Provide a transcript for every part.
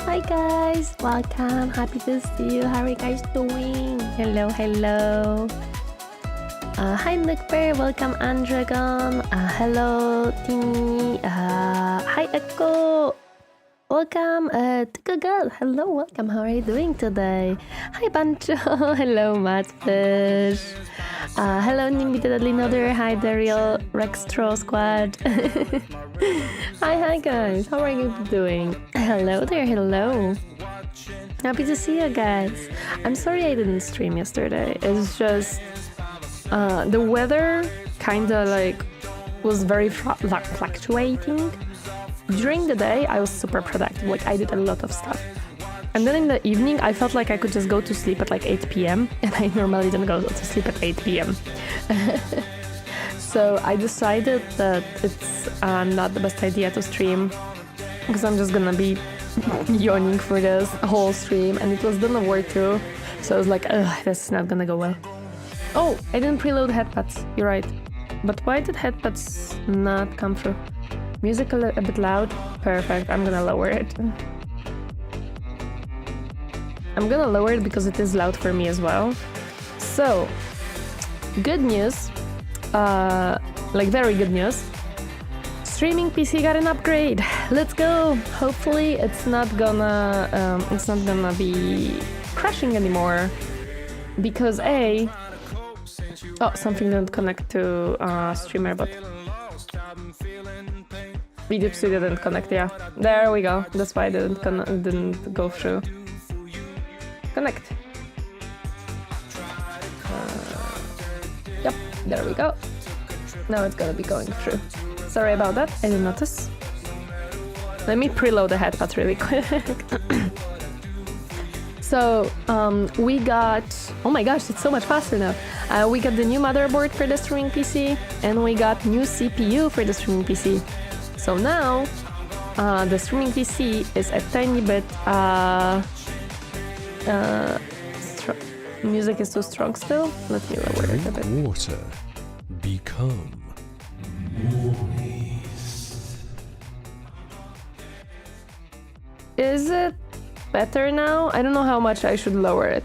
Hi guys, welcome, happy to see you. How are you guys doing? Hello. Hi Nickbear, welcome Andragon. Hello Timmy. Hi Echo. Welcome Tika Girl. Hello, welcome. How are you doing today? Hi Bancho. Hello Matfish. Hello Nimby the Deadly Nodder. Hi Daryl Rextro Squad. Hi guys. How are you doing? Hello there. Hello. Happy to see you guys. I'm sorry I didn't stream yesterday. It's just the weather kinda like was very fluctuating. During the day, I was super productive, like I did a lot of stuff. And then in the evening, I felt like I could just go to sleep at like 8 p.m. and I normally don't go to sleep at 8 p.m. So I decided that it's not the best idea to stream because I'm just gonna be yawning for this whole stream, and it was done war too. So I was like, ugh, this is not gonna go well. Oh, I didn't preload headpads, you're right. But why did headpads not come through? Music a bit loud? Perfect, I'm gonna lower it. I'm gonna lower it because it is loud for me as well. So, good news, like very good news. Streaming PC got an upgrade. Let's go. Hopefully it's not gonna be crashing anymore. Because something didn't connect to streamer, but Video Studio didn't connect, yeah. There we go. That's why it didn't go through. Connect. Yep, there we go. Now it's gonna be going through. Sorry about that, I didn't notice. Let me preload the headpad really quick. So, we got... Oh my gosh, it's so much faster now. We got the new motherboard for the streaming PC, and we got new CPU for the streaming PC. So now, the streaming PC is a tiny bit... music is too strong still. Let me lower it a bit. Water become Is it better now? I don't know how much I should lower it.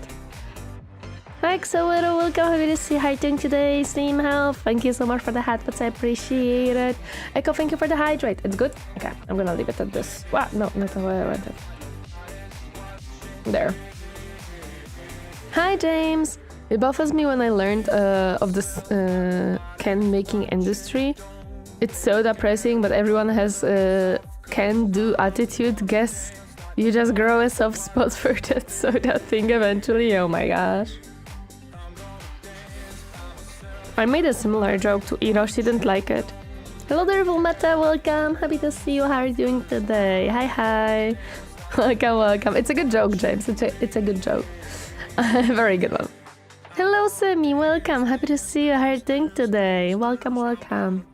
Hi Xawero, welcome, happy to see hi doing today. Steam Health, thank you so much for the headphones, I appreciate it. Echo, thank you for the hydrate. It's good? Okay, I'm gonna leave it at this. Wow, no, not the way I wanted. There. Hi James! It baffles me when I learned of this can making industry. It's so depressing, but everyone has can-do attitude. Guess you just grow a soft spot for that soda thing eventually. Oh my gosh. I made a similar joke to Iro, she didn't like it. Hello there, Vulmeta, welcome. Happy to see you. How are you doing today? Hi. Welcome. It's a good joke, James. It's a good joke. Very good one. Hello, Semi. Welcome. Happy to see you. How are you doing today? Welcome.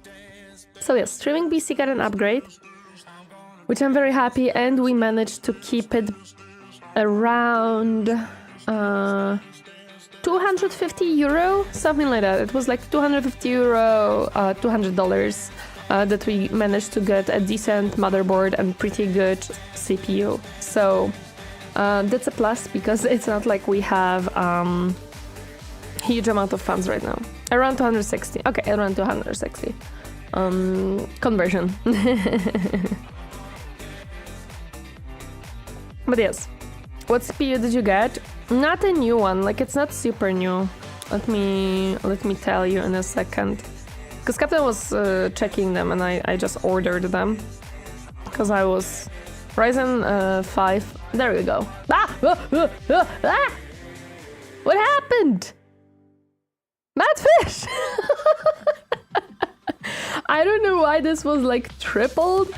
So yes, streaming PC got an upgrade, which I'm very happy, and we managed to keep it around 250 euro, something like that. It was like 250 euro, $200 that we managed to get a decent motherboard and pretty good CPU. So that's a plus because it's not like we have huge amount of funds right now. Around 260. Okay, around 260. Conversion. But yes, what CPU did you get? Not a new one, like it's not super new. Let me tell you in a second. Because Captain was checking them and I just ordered them. Because I was Ryzen 5. There we go. Ah! What happened? Madfish! I don't know why this was like tripled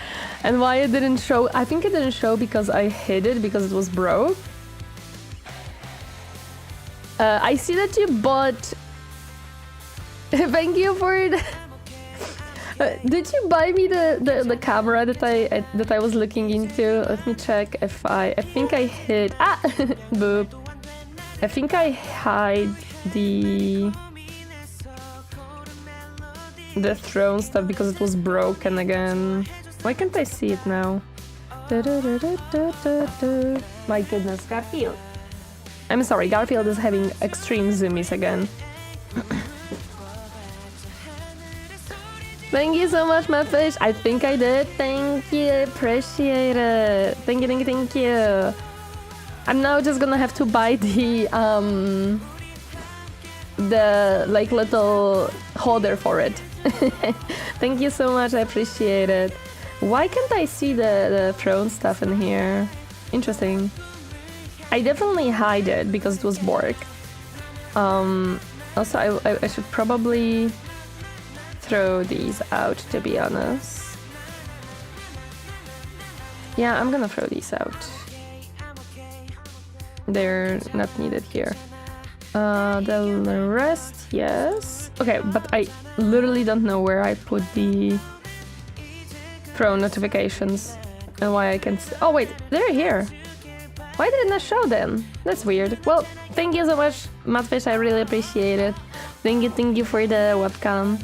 and why it didn't show. I think it didn't show because I hid it because it was broke. I see that you bought... Thank you for it. Did you buy me the camera that I was looking into? Let me check if I think I hid... Ah! Boop. I think I hide the throne stuff because it was broken again. Why can't I see it now? My goodness, Garfield. I'm sorry, Garfield is having extreme zoomies again. Thank you so much, my fish. I think I did. Thank you, appreciate it. Thank you, thank you, thank you. I'm now just gonna have to buy the like little holder for it. Thank you so much, I appreciate it. Why can't I see the throne stuff in here? Interesting. I definitely hide it because it was Borg. Also, I should probably throw these out, to be honest. Yeah, I'm gonna throw these out. They're not needed here. The rest, yes. Okay, but I literally don't know where I put the throne notifications and why I can't see. Oh wait, they're here. Why did it not show then? That's weird. Well, thank you so much, Madfish, I really appreciate it. Thank you for the webcam.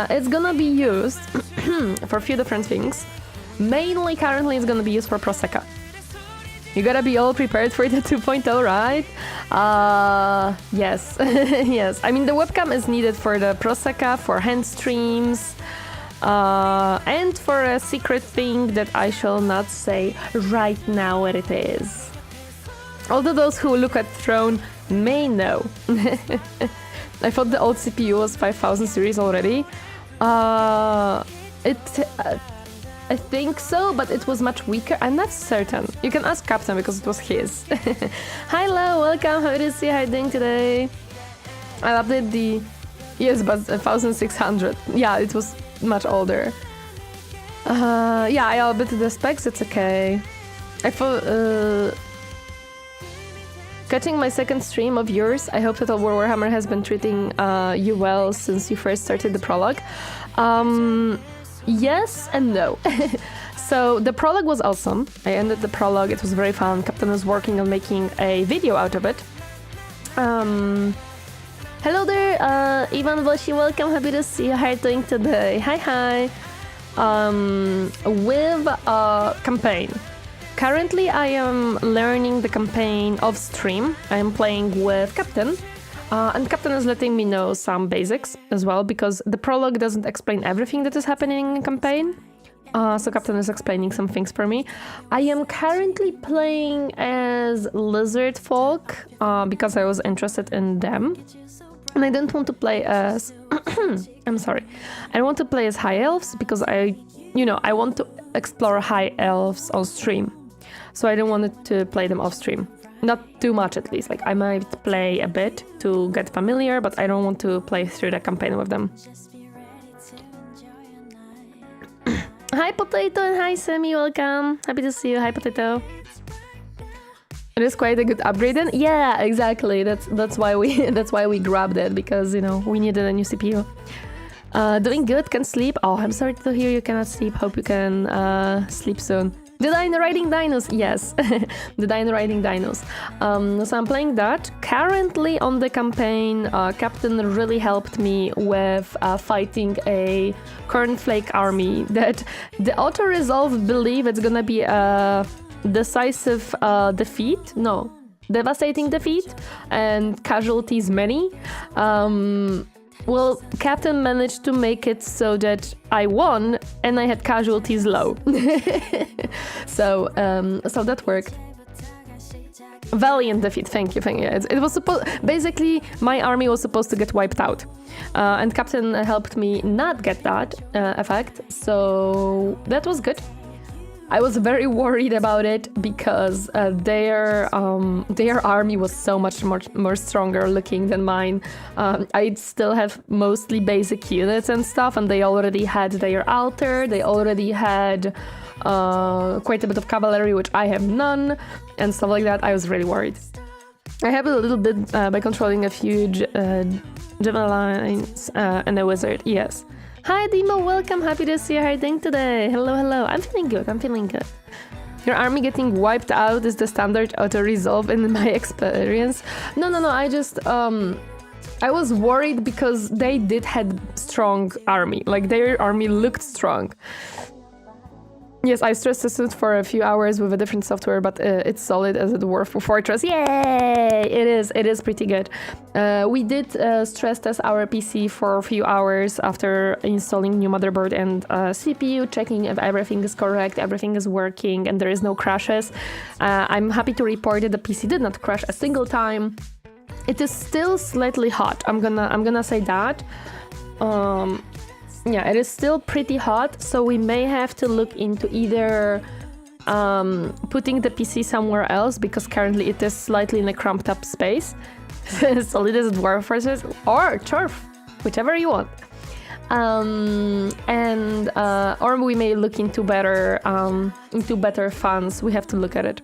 It's gonna be used for a few different things. Mainly, currently, it's gonna be used for Prosecco. You gotta be all prepared for the 2.0, right? Yes. Yes. I mean, the webcam is needed for the Prosecco, for hand streams, and for a secret thing that I shall not say right now what it is. Although those who look at Throne may know. I thought the old CPU was 5000 series already. I think so, but it was much weaker. I'm not certain. You can ask Captain because it was his. Hi, Lo, welcome. How do you see how you're doing today? I'll update the... Yes, but 1600. Yeah, it was much older. Yeah, I updated the specs. It's okay. I thought... Catching my second stream of yours, I hope that Warhammer has been treating you well since you first started the prologue. Yes and no. So the prologue was awesome. I ended the prologue, it was very fun. Captain was working on making a video out of it. Hello there, Ivan Voshi, welcome, happy to see you. How are you doing today? Hi. With a campaign. Currently, I am learning the campaign off stream. I am playing with Captain, and Captain is letting me know some basics as well, because the prologue doesn't explain everything that is happening in campaign. So Captain is explaining some things for me. I am currently playing as lizard folk, because I was interested in them. And I don't want to play as... I'm sorry. I don't want to play as high elves, because I want to explore high elves on stream. So I don't want to play them off stream. Not too much, at least. Like, I might play a bit to get familiar, but I don't want to play through the campaign with them. Hi, Potato, and hi, Sammy, welcome. Happy to see you. Hi, Potato. It is quite a good upgrade, and yeah, exactly. That's why we grabbed it, because we needed a new CPU. Doing good, can sleep. Oh, I'm sorry to hear you cannot sleep. Hope you can sleep soon. The Dino Riding Dinos, yes. The Dino Riding Dinos. So I'm playing that. Currently on the campaign, Captain really helped me with fighting a cornflake army that the auto-resolve believe it's gonna be a decisive defeat. No, devastating defeat and casualties many. Well, Captain managed to make it so that I won and I had casualties low. So that worked. Valiant defeat, thank you. It was basically my army was supposed to get wiped out, and Captain helped me not get that effect, so that was good. I was very worried about it because their army was so much more stronger looking than mine. I still have mostly basic units and stuff, and they already had their altar. They already had quite a bit of cavalry, which I have none, and stuff like that. I was really worried. I have a little bit by controlling a few javelins and a wizard. Yes. Hi Dimo, welcome, happy to see you. How are you doing today? Hello. I'm feeling good. Your army getting wiped out is the standard auto-resolve in my experience. No, I just, I was worried because they did had strong army. Like, their army looked strong. Yes, I stress tested for a few hours with a different software, but it's solid as a Dwarf Fortress. Yay! It is pretty good. We did stress test our PC for a few hours after installing new motherboard and CPU, checking if everything is correct, everything is working, and there is no crashes. I'm happy to report that the PC did not crash a single time. It is still slightly hot. I'm gonna say that. Yeah, it is still pretty hot, so we may have to look into either putting the PC somewhere else, because currently it is slightly in a cramped up space. Solid as Dwarf Fortress or Turf, whichever you want. Or we may look into better funds. We have to look at it.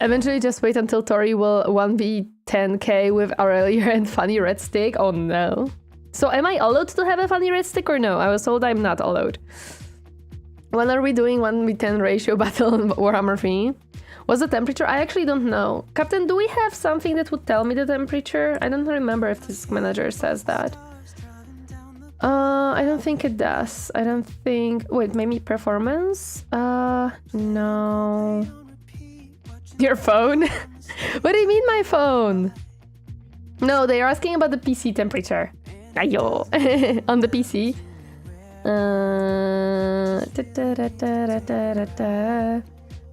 Eventually, just wait until Tori will 1v10k with Aurelia and Funny Red Stick. Oh no. So am I allowed to have a Funny Red Stick or no? I was told I'm not allowed. When are we doing 1v10 ratio battle on Warhammer 3? What's the temperature? I actually don't know. Captain, do we have something that would tell me the temperature? I don't remember if this manager says that. I don't think it does. I don't think... Wait, maybe performance? No. Your phone? What do you mean my phone? No, they are asking about the PC temperature. Ayo. On the PC.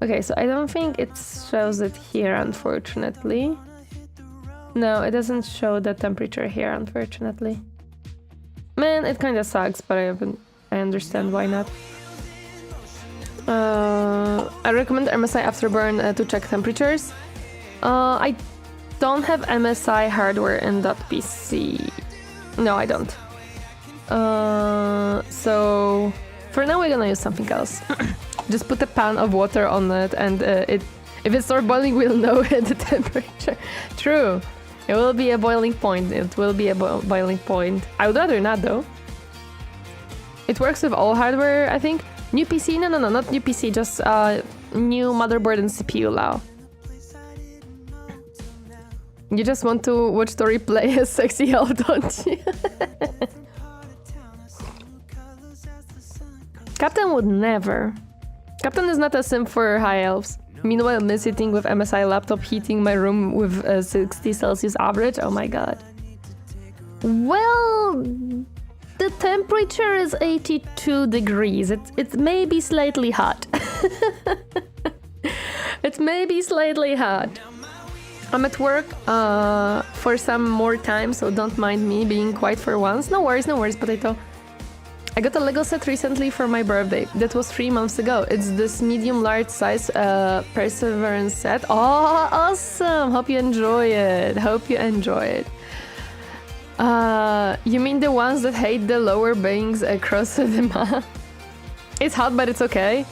Okay, so I don't think it shows it here, unfortunately. No, it doesn't show the temperature here, unfortunately. Man, it kind of sucks, but I understand why not. I recommend MSI Afterburn to check temperatures. I don't have MSI hardware in that PC. No, I don't. So for now we're gonna use something else. Just put a pan of water on it, and if it starts boiling, we'll know the temperature. True. It will be a boiling point. It will be a boiling point. I would rather not, though. It works with all hardware, I think. New PC? No, not new PC. Just new motherboard and CPU allow. You just want to watch Tori play a sexy elf, don't you? Captain would never. Captain is not a sim for high elves. Meanwhile, me sitting with MSI laptop heating my room with 60 Celsius average. Oh my god. Well, the temperature is 82 degrees. It may be slightly hot. It may be slightly hot. I'm at work for some more time, so don't mind me being quiet for once. No worries, potato. I got a Lego set recently for my birthday. That was 3 months ago. It's this medium-large size Perseverance set. Oh, awesome! Hope you enjoy it. You mean the ones that hate the lower beings across the map? It's hot, but it's okay.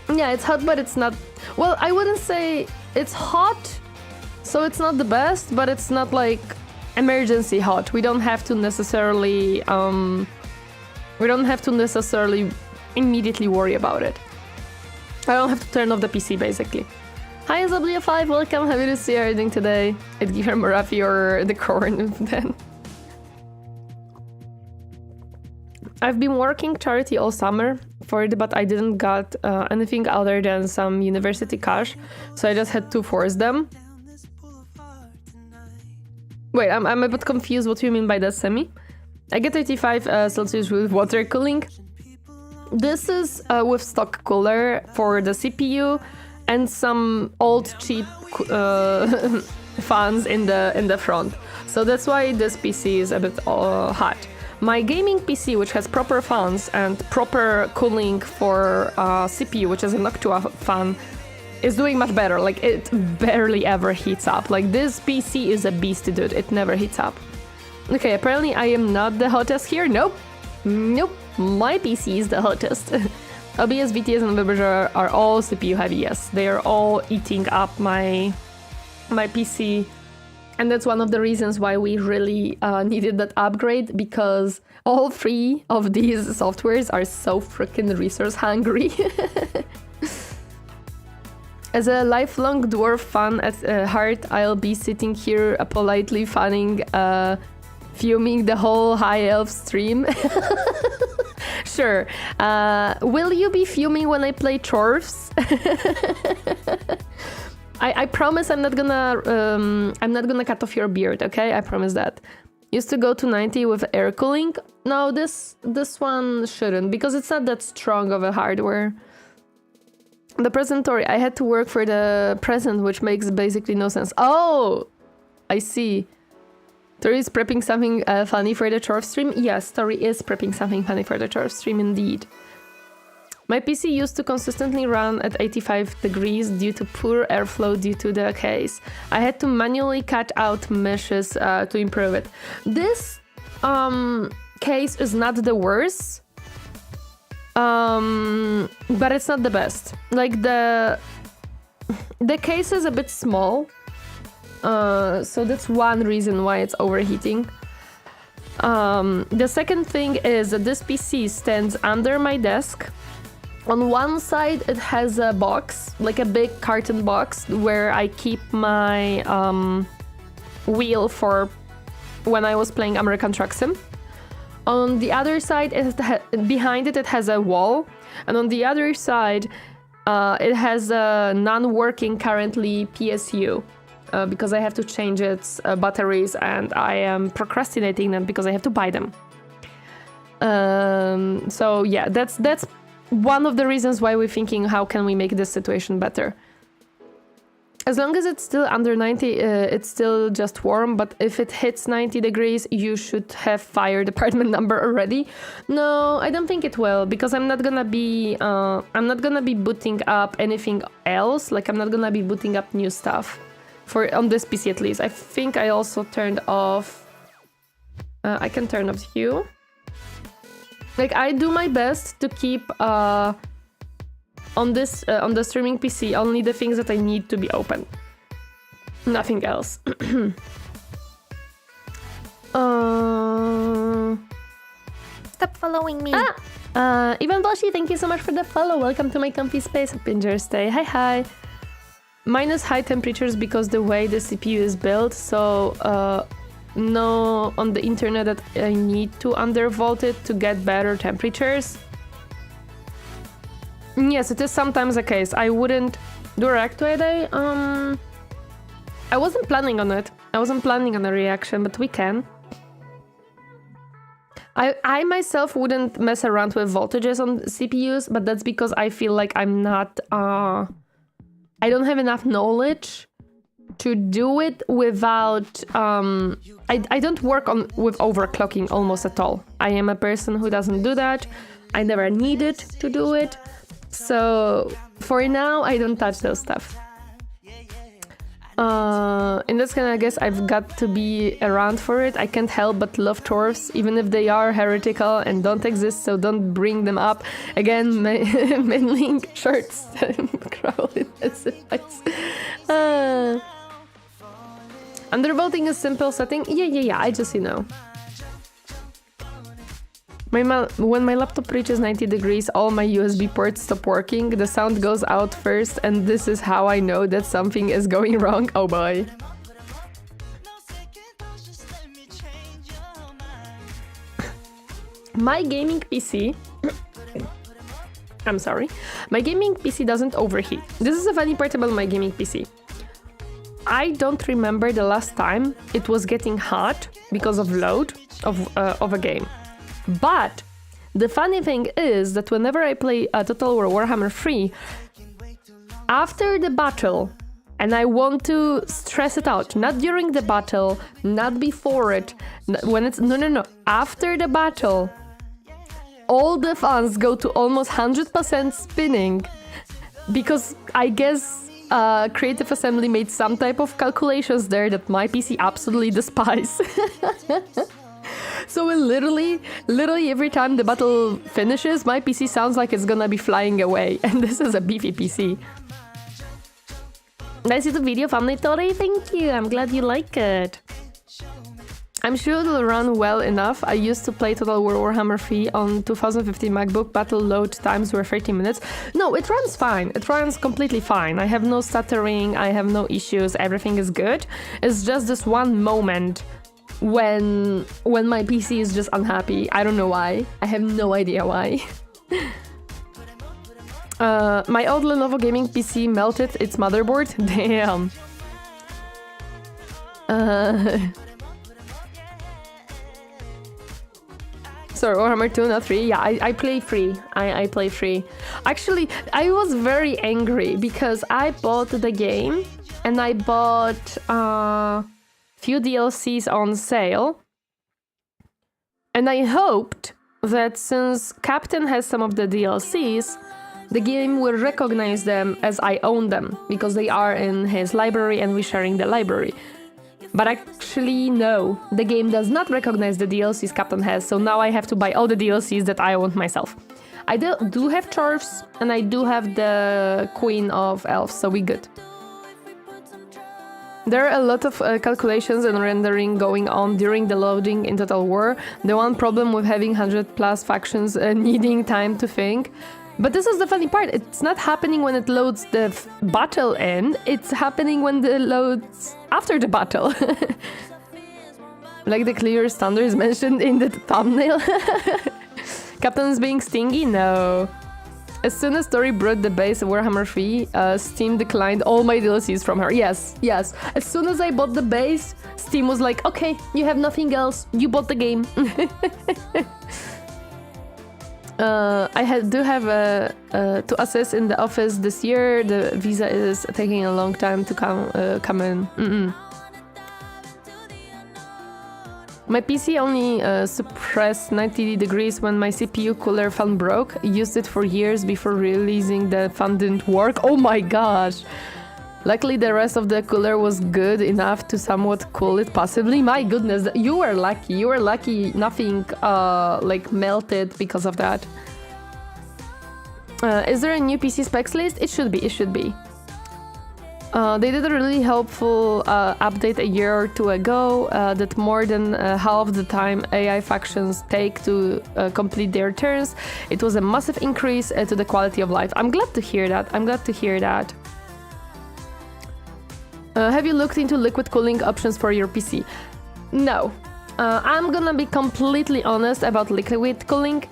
Yeah, it's hot, but it's not... Well, I wouldn't say it's hot, so it's not the best, but it's not like emergency hot. We don't have to necessarily... We don't have to necessarily immediately worry about it. I don't have to turn off the PC, basically. Hi, SW5, welcome, happy to see you everything today. I'd give her Marafi or the corn then. I've been working charity all summer for it, but I didn't got anything other than some university cash, so I just had to force them. Wait, I'm a bit confused what you mean by that, Semi. I get 85 Celsius with water cooling. This is with stock cooler for the CPU and some old cheap fans in the front. So that's why this PC is a bit hot. My gaming PC, which has proper fans and proper cooling for CPU, which is a Noctua fan, is doing much better. Like, it barely ever heats up. Like, this PC is a beast, dude. It never heats up. Okay, apparently I am not the hottest here. Nope. My PC is the hottest. OBS, VTS, and Weber are all CPU heavy, yes. They are all eating up my PC. And that's one of the reasons why we really needed that upgrade, because all three of these softwares are so freaking resource hungry. As a lifelong Dwarf fan at heart, I'll be sitting here politely fanning, fuming the whole High Elf stream. Sure. Will you be fuming when I play Dwarfs? I promise I'm not gonna cut off your beard, okay? I promise that. Used to go to 90 with air cooling. No, this one shouldn't, because it's not that strong of a hardware. The present Tori, I had to work for the present, which makes basically no sense. Oh, I see. Tori is prepping something funny for the Dwarf stream. Yes, Tori is prepping something funny for the Dwarf stream indeed. My PC used to consistently run at 85 degrees due to poor airflow due to the case. I had to manually cut out meshes to improve it. This case is not the worst, but it's not the best. Like the case is a bit small, so that's one reason why it's overheating. The second thing is that this PC stands under my desk. On one side, it has a box, like a big carton box, where I keep my wheel for when I was playing American Truck Sim. On the other side, behind it, it has a wall. And on the other side, it has a non-working currently PSU. Because I have to change its batteries, and I am procrastinating them because I have to buy them. So yeah, that's one of the reasons why we're thinking, how can we make this situation better? As long as it's still under 90, it's still just warm, but if it hits 90 degrees, you should have fire department number already. No, I don't think it will, because I'm not gonna be booting up anything else. Like, I'm not gonna be booting up new stuff on this PC at least. I think I also turned off. I can turn off Hue. Like, I do my best to keep on the streaming PC only the things that I need to be open. Nothing else. Stop following me. Ivan Blashy, thank you so much for the follow. Welcome to my comfy space. Pincher stay. Hi. Minus high temperatures because the way the CPU is built, so no on the internet that I need to undervolt it to get better temperatures. Yes, it is sometimes the case. I wouldn't do a react today. I wasn't planning on it. I wasn't planning on a reaction, but we can. I myself wouldn't mess around with voltages on CPUs, but that's because I feel like I'm not... I don't have enough knowledge to do it without... I don't work with overclocking almost at all. I am a person who doesn't do that. I never needed to do it. So for now, I don't touch those stuff. In this kind, I guess I've got to be around for it. I can't help but love dwarfs, even if they are heretical and don't exist, so don't bring them up. Again, mainly shorts. Undervoting is simple setting. Yeah, I just, When my laptop reaches 90 degrees, all my USB ports stop working, the sound goes out first, and this is how I know that something is going wrong. Oh boy. My gaming PC... I'm sorry. My gaming PC doesn't overheat. This is a funny part about my gaming PC. I don't remember the last time it was getting hot because of load of a game. But the funny thing is that whenever I play Total War Warhammer 3, after the battle, and I want to stress it out, not during the battle, not before it, when it's... No. After the battle, all the fans go to almost 100% spinning, because I guess Creative Assembly made some type of calculations there that my PC absolutely despises. So literally every time the battle finishes, my PC sounds like it's gonna be flying away. And this is a beefy PC. Nice YouTube video, family Tori. Thank you. I'm glad you like it. I'm sure it'll run well enough. I used to play Total War Warhammer 3 on 2015 MacBook. Battle load times were 30 minutes. No, it runs fine. It runs completely fine. I have no stuttering. I have no issues. Everything is good. It's just this one moment when my PC is just unhappy. I don't know why. I have no idea why. My old Lenovo gaming PC melted its motherboard. Damn. Sorry, Warhammer 2, not 3. Yeah, I play free. I play free. Actually, I was very angry because I bought the game and I bought few DLCs on sale. And I hoped that since Captain has some of the DLCs, the game will recognize them as I own them because they are in his library and we're sharing the library. But actually, no, the game does not recognize the DLCs Captain has, so now I have to buy all the DLCs that I want myself. I do have Dwarfs, and I do have the Queen of Elves, so we good. There are a lot of calculations and rendering going on during the loading in Total War. The one problem with having 100 plus factions needing time to think. But this is the funny part, it's not happening when it loads the battle in, it's happening when it loads after the battle. Like the clear standards mentioned in the thumbnail. Captain is being stingy? No. As soon as Tori brought the base Warhammer 3, Steam declined all my DLCs from her. Yes. As soon as I bought the base, Steam was like, okay, you have nothing else, you bought the game. I do have to assess in the office this year. The visa is taking a long time to come in. My PC only suppressed 90 degrees when my CPU cooler fan broke. Used it for years before realizing the fan didn't work. Oh my gosh! Luckily, the rest of the cooler was good enough to somewhat cool it possibly. My goodness, you were lucky. You were lucky nothing like melted because of that. Is there a new PC specs list? It should be. They did a really helpful update a year or two ago that more than half the time AI factions take to complete their turns. It was a massive increase to the quality of life. I'm glad to hear that. Have you looked into liquid cooling options for your PC? No. I'm gonna be completely honest about liquid cooling.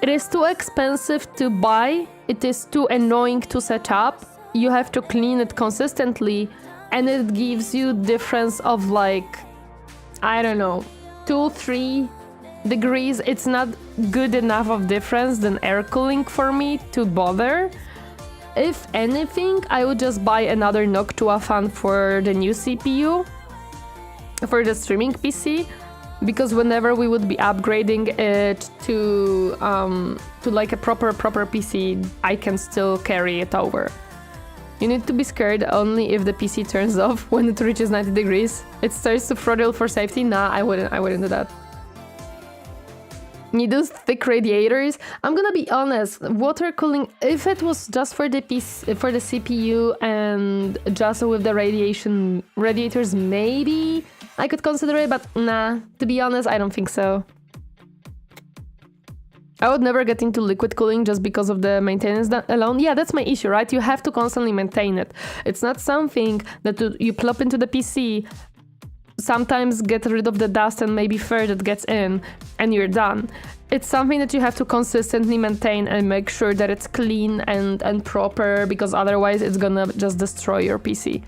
It is too expensive to buy. It is too annoying to set up. You have to clean it consistently, and it gives you difference of like, I don't know, 2-3 degrees. It's not good enough of difference than air cooling for me to bother. If anything, I would just buy another Noctua fan for the new CPU, for the streaming PC, because whenever we would be upgrading it to like a proper PC, I can still carry it over. You need to be scared only if the PC turns off when it reaches 90 degrees. It starts to throttle for safety. Nah, I wouldn't do that. Need those thick radiators? I'm gonna be honest, water cooling, if it was just for the CPU and just with the radiators, maybe I could consider it, but nah, to be honest, I don't think so. I would never get into liquid cooling just because of the maintenance alone. Yeah, that's my issue, right? You have to constantly maintain it. It's not something that you plop into the PC, sometimes get rid of the dust and maybe fur that gets in, and you're done. It's something that you have to consistently maintain and make sure that it's clean and proper, because otherwise it's gonna just destroy your PC.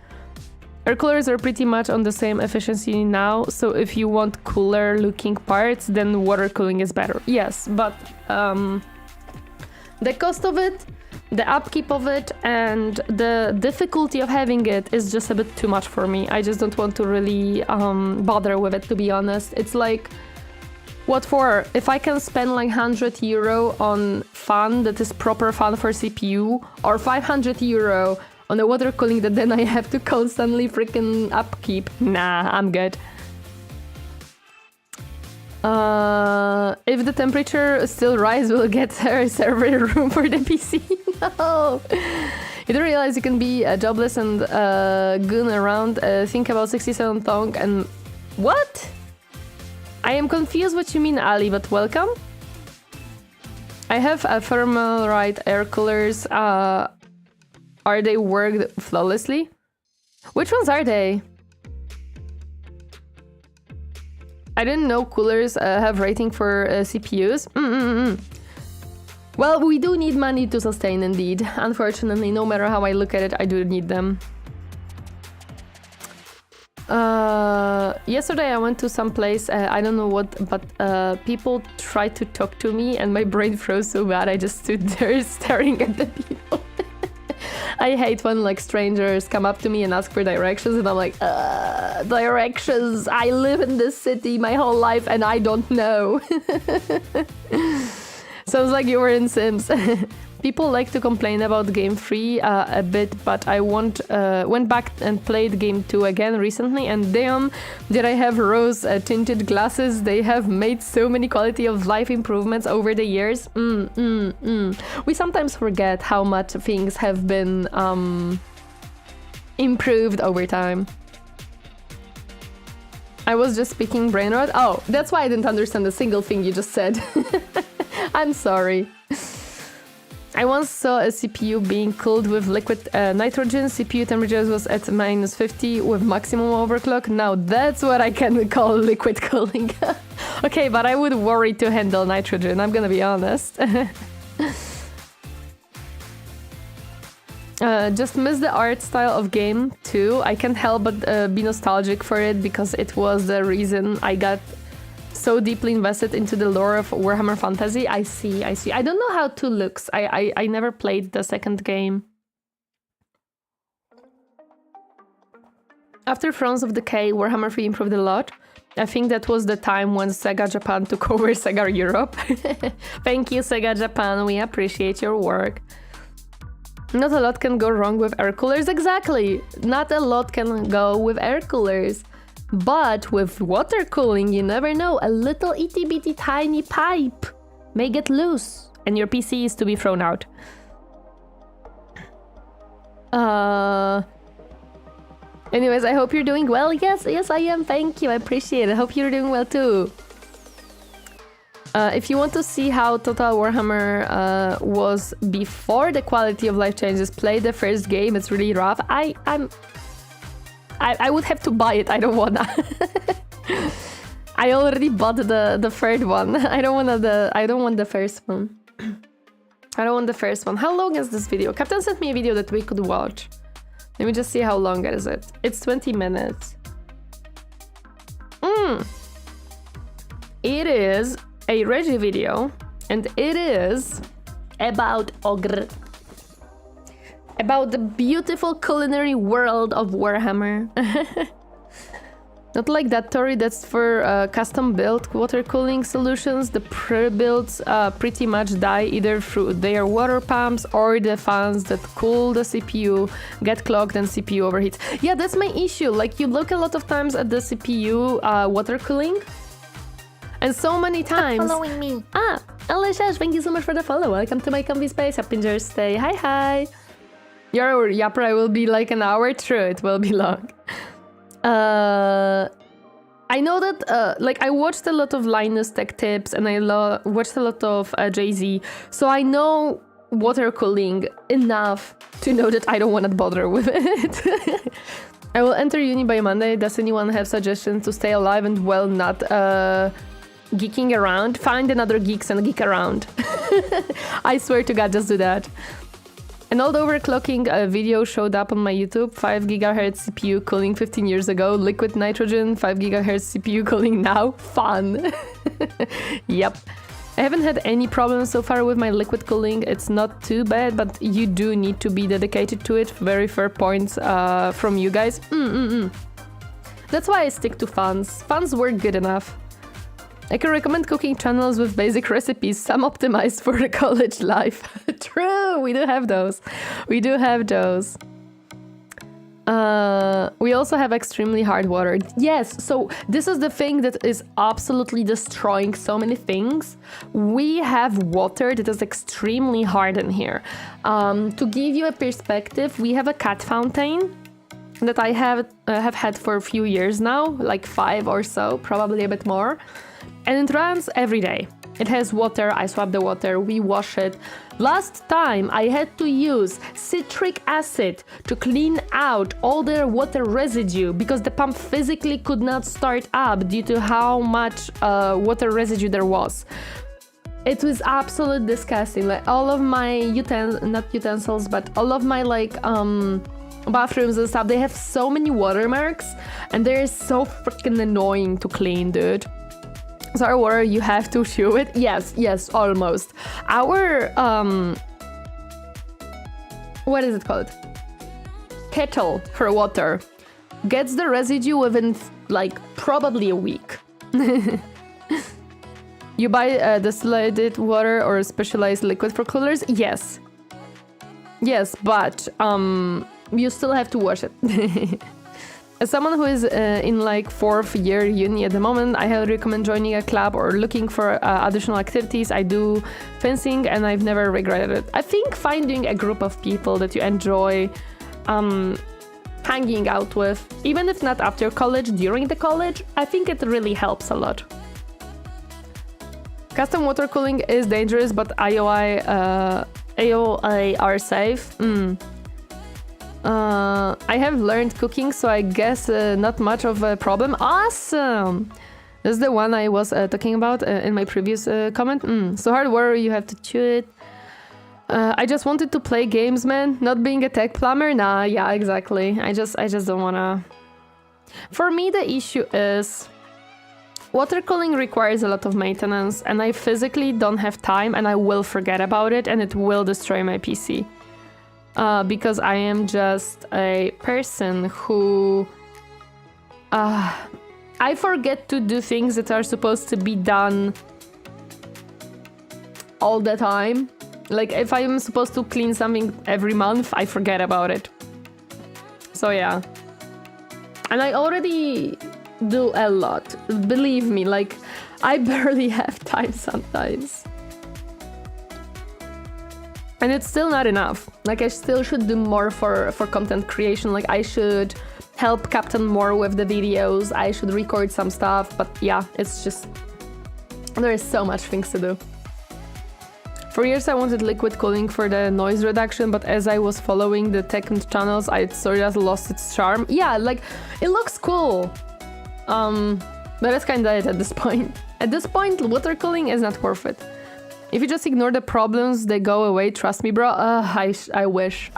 Air coolers are pretty much on the same efficiency now, so if you want cooler looking parts, then water cooling is better. Yes, but the cost of it, the upkeep of it, and the difficulty of having it is just a bit too much for me. I just don't want to really bother with it, to be honest. It's like, what for? If I can spend like €100 on fan that is proper fan for CPU, or €500 on the water cooling that then I have to constantly freaking upkeep, nah, I'm good. If the temperature still rises, we'll get a server room for the PC. No! You don't realize you can be jobless and goon around, think about 67 thong and... What? I am confused what you mean, Ali, but welcome. I have a Thermalright air coolers. Are they worked flawlessly? Which ones are they? I didn't know coolers have rating for CPUs. Well, we do need money to sustain, indeed. Unfortunately, no matter how I look at it, I do need them. Yesterday I went to some place, I don't know what, but people tried to talk to me and my brain froze so bad I just stood there staring at the people. I hate when like strangers come up to me and ask for directions and I'm like, directions, I live in this city my whole life and I don't know. Sounds like you were in Sims. People like to complain about Game 3 a bit, but I went back and played Game 2 again recently, and damn, did I have rose tinted glasses. They have made so many quality of life improvements over the years. We sometimes forget how much things have been improved over time. I was just speaking brain rot. Oh, that's why I didn't understand a single thing you just said. I'm sorry. I once saw a CPU being cooled with liquid nitrogen. CPU temperature was at -50 with maximum overclock. Now that's what I can call liquid cooling. Okay, but I would worry to handle nitrogen, I'm gonna be honest. Just miss the art style of Game 2. I can't help but be nostalgic for it because it was the reason I got so deeply invested into the lore of Warhammer Fantasy. I see. I don't know how 2 looks. I never played the second game. After Thrones of Decay, Warhammer 3 improved a lot. I think that was the time when Sega Japan took over Sega Europe. Thank you, Sega Japan. We appreciate your work. Not a lot can go wrong with air coolers. Exactly. Not a lot can go with air coolers. But with water cooling, you never know. A little itty bitty tiny pipe may get loose and your PC is to be thrown out. Anyways, I hope you're doing well. Yes, I am. Thank you. I appreciate it. I hope you're doing well too. If you want to see how Total Warhammer was before the quality of life changes, play the first game. It's really rough. I would have to buy it. I don't wanna. I already bought the third one. I don't want the first one. I don't want the first one. How long is this video? Captain sent me a video that we could watch. Let me just see how long is it. It's 20 minutes. It is a Reggie video, and it is about Ogre. About the beautiful culinary world of Warhammer. Not like that Tori, that's for custom built water cooling solutions. The pre-builds pretty much die either through their water pumps or the fans that cool the CPU get clogged and CPU overheats. Yeah, that's my issue. Like, you look a lot of times at the CPU water cooling, and so many times... Stop following me. Alicia, thank you so much for the follow. Welcome to my comfy space. Happy Thursday. Hi. Your yapper will be like an hour. True, it will be long. I know that, like, I watched a lot of Linus Tech Tips and I watched a lot of Jay-Z, so I know water cooling enough to know that I don't want to bother with it. I will enter uni by Monday. Does anyone have suggestions to stay alive and, well, not geeking around? Find another geeks and geek around. I swear to God, just do that. An old overclocking video showed up on my YouTube. 5 GHz CPU cooling 15 years ago. Liquid nitrogen, 5 GHz CPU cooling now. Fun. Yep. I haven't had any problems so far with my liquid cooling. It's not too bad, but you do need to be dedicated to it. Very fair points from you guys. That's why I stick to fans. Fans work good enough. I can recommend cooking channels with basic recipes, some optimized for the college life. True, we do have those. We also have extremely hard water. Yes, so this is the thing that is absolutely destroying so many things. We have water that is extremely hard in here. To give you a perspective, we have a cat fountain that I have had for a few years now, like 5 or so, probably a bit more. And it runs every day. It has water, I swap the water, we wash it. Last time I had to use citric acid to clean out all the water residue because the pump physically could not start up due to how much water residue there was. It was absolutely disgusting. Like all of my not utensils, but all of my like bathrooms and stuff, they have so many watermarks and they're so freaking annoying to clean, dude. So our water, you have to chew it. Yes, almost. Our what is it called? Kettle for water gets the residue within like probably a week. You buy distilled water or specialized liquid for coolers? Yes, but you still have to wash it. As someone who is in like 4th year uni at the moment, I highly recommend joining a club or looking for additional activities. I do fencing and I've never regretted it. I think finding a group of people that you enjoy hanging out with, even if not after college, during the college, I think it really helps a lot. Custom water cooling is dangerous, but AOI are safe. I have learned cooking, so I guess not much of a problem. Awesome! This is the one I was talking about in my previous comment. So hardware, you have to chew it. I just wanted to play games, man. Not being a tech plumber. Nah, yeah, exactly. I just don't wanna. For me, the issue is water cooling requires a lot of maintenance, and I physically don't have time, and I will forget about it, and it will destroy my PC. Because I am just a person who I forget to do things that are supposed to be done all the time. Like if I'm supposed to clean something every month, I forget about it. So yeah. And I already do a lot. Believe me, like I barely have time sometimes. And it's still not enough. Like I still should do more for content creation. Like I should help Captain more with the videos. I should record some stuff. But yeah, it's just, there is so much things to do. For years I wanted liquid cooling for the noise reduction, but as I was following the tech channels, I sort of lost its charm. Yeah, like it looks cool. But it's kind of it at this point. At this point, water cooling is not worth it. If you just ignore the problems, they go away. Trust me, bro. I wish.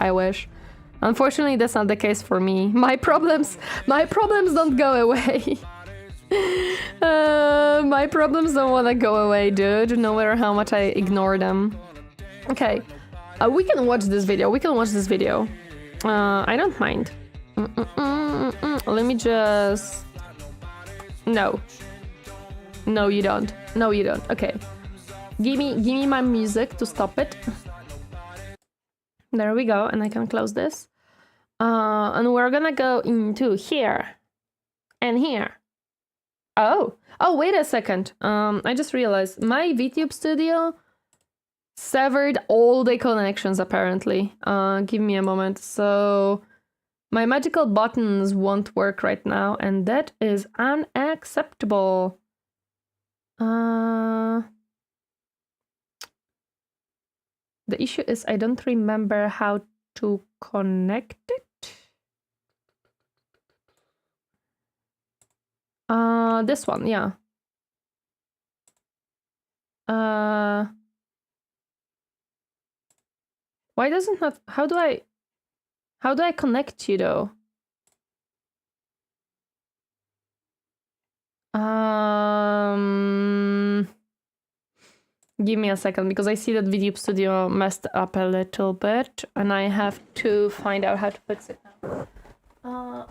Unfortunately, that's not the case for me. My problems don't go away. My problems don't want to go away, dude. No matter how much I ignore them. Okay, we can watch this video. I don't mind. Let me just. No, you don't. Okay. Give me my music to stop it. There we go, and I can close this. And we're gonna go into here and here. Oh, wait a second. I just realized my VTube studio severed all the connections apparently. Give me a moment. So my magical buttons won't work right now, and that is unacceptable. The issue is I don't remember how to connect it. This one, yeah. Why doesn't that? How do I connect you though? Give me a second, because I see that VTube Studio messed up a little bit, and I have to find out how to fix it now.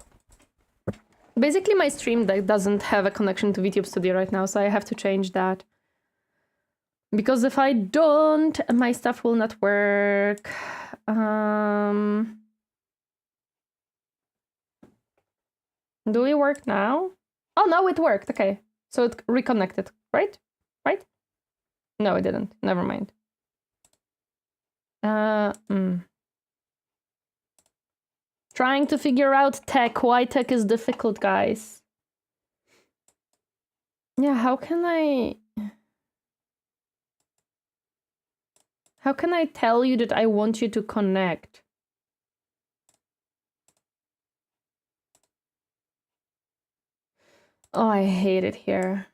Basically, my Stream Deck doesn't have a connection to VTube Studio right now, so I have to change that. Because if I don't, my stuff will not work. Do we work now? Oh, now it worked. Okay, so it reconnected, right? Right? No, it didn't. Never mind. Trying to figure out tech. Why tech is difficult, guys. Yeah, how can I... How can I tell you that I want you to connect? Oh, I hate it here.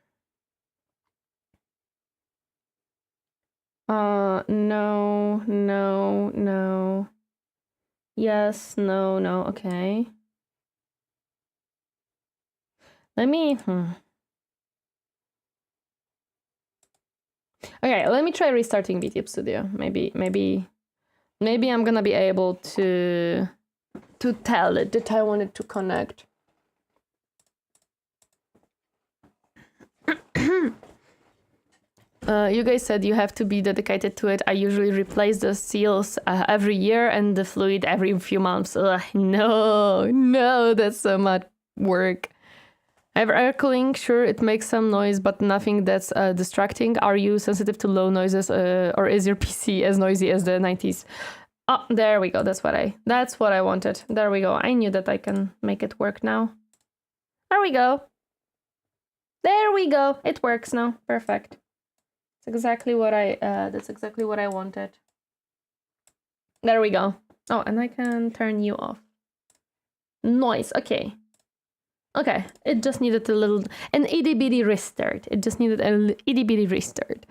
No, no, no. Yes, no, no, okay. Let me... Okay, let me try restarting VTube Studio. Maybe I'm gonna be able to tell it that I wanted to connect. You guys said you have to be dedicated to it. I usually replace the seals every year and the fluid every few months. Ugh, no, that's so much work. I have air cooling, sure, it makes some noise, but nothing that's distracting. Are you sensitive to low noises, or is your PC as noisy as the 90s? Oh, there we go. That's what I wanted. There we go. I knew that I can make it work now. There we go. There we go. It works now. Perfect. That's exactly what I wanted. There we go. Oh, and I can turn you off. Nice. Okay. Okay, it just needed an itty bitty restart. It just needed an itty bitty restart.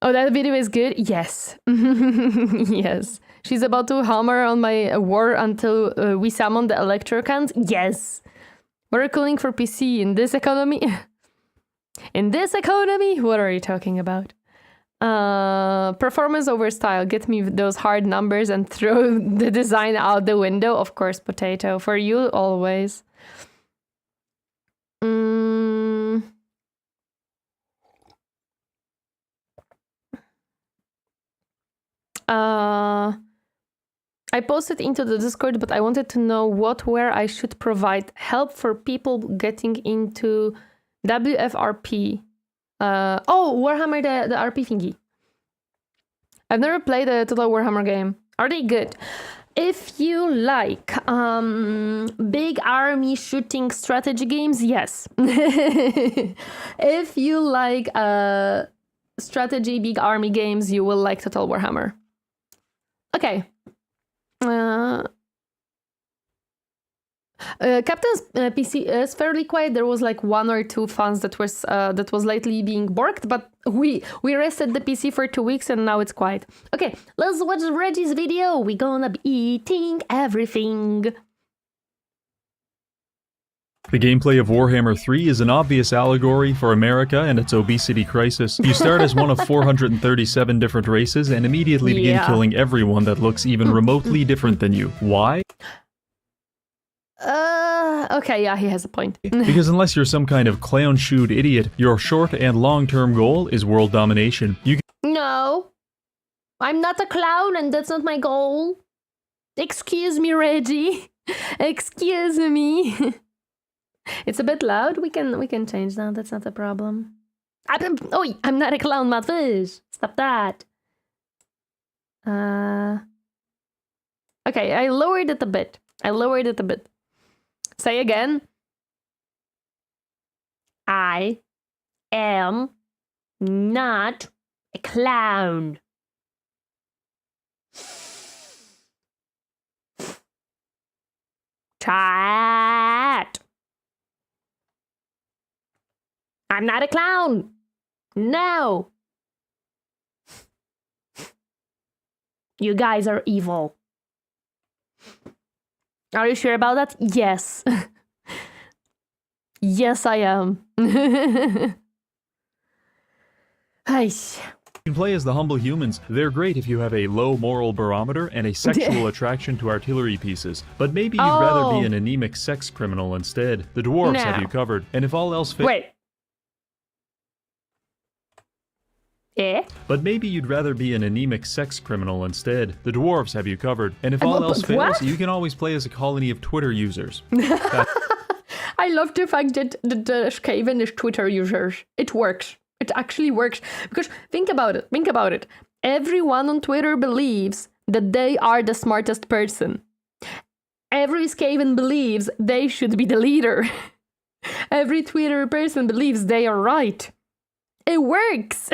Oh, that video is good? Yes. Yes. She's about to hammer on my war until we summon the electrocans? Yes. We're cooling for PC in this economy? In this economy? What are you talking about? Performance over style. Get me those hard numbers and throw the design out the window. Of course, potato. For you, always. I posted into the Discord, but I wanted to know where I should provide help for people getting into WFRP. Warhammer, the RP thingy. I've never played a Total Warhammer game. Are they good? If you like big army shooting strategy games, yes. If you like strategy big army games, you will like Total Warhammer. Okay. Captain's PC is fairly quiet. There was like 1 or 2 fans that was lately being borked, but we rested the PC for 2 weeks and now it's quiet. Okay, let's watch Reggie's video. We're gonna be eating everything. The gameplay of Warhammer 3 is an obvious allegory for America and its obesity crisis. You start as one of 437 different races and immediately begin killing everyone that looks even remotely different than you. Why? Okay, yeah, he has a point. Because unless you're some kind of clown-shoed idiot, your short and long-term goal is world domination. No, I'm not a clown and that's not my goal. Excuse me, Reggie. Excuse me. It's a bit loud. We can change that. That's not a problem. I'm not a clown, Matfish. Stop that. Okay, I lowered it a bit. Say again. I am not a clown. Chat. I'm not a clown. No. You guys are evil. Are you sure about that? Yes. Yes, I am. You can play as the humble humans. They're great if you have a low moral barometer and a sexual attraction to artillery pieces. But maybe you'd rather be an anemic sex criminal instead. The dwarves have you covered. And if all else fails... Wait. Yeah? But maybe you'd rather be an anemic sex criminal instead. The dwarves have you covered. And if all else fails, you can always play as a colony of Twitter users. I love the fact that the Skaven is Twitter users. It works. It actually works. Because think about it. Everyone on Twitter believes that they are the smartest person. Every Skaven believes they should be the leader. Every Twitter person believes they are right. It works.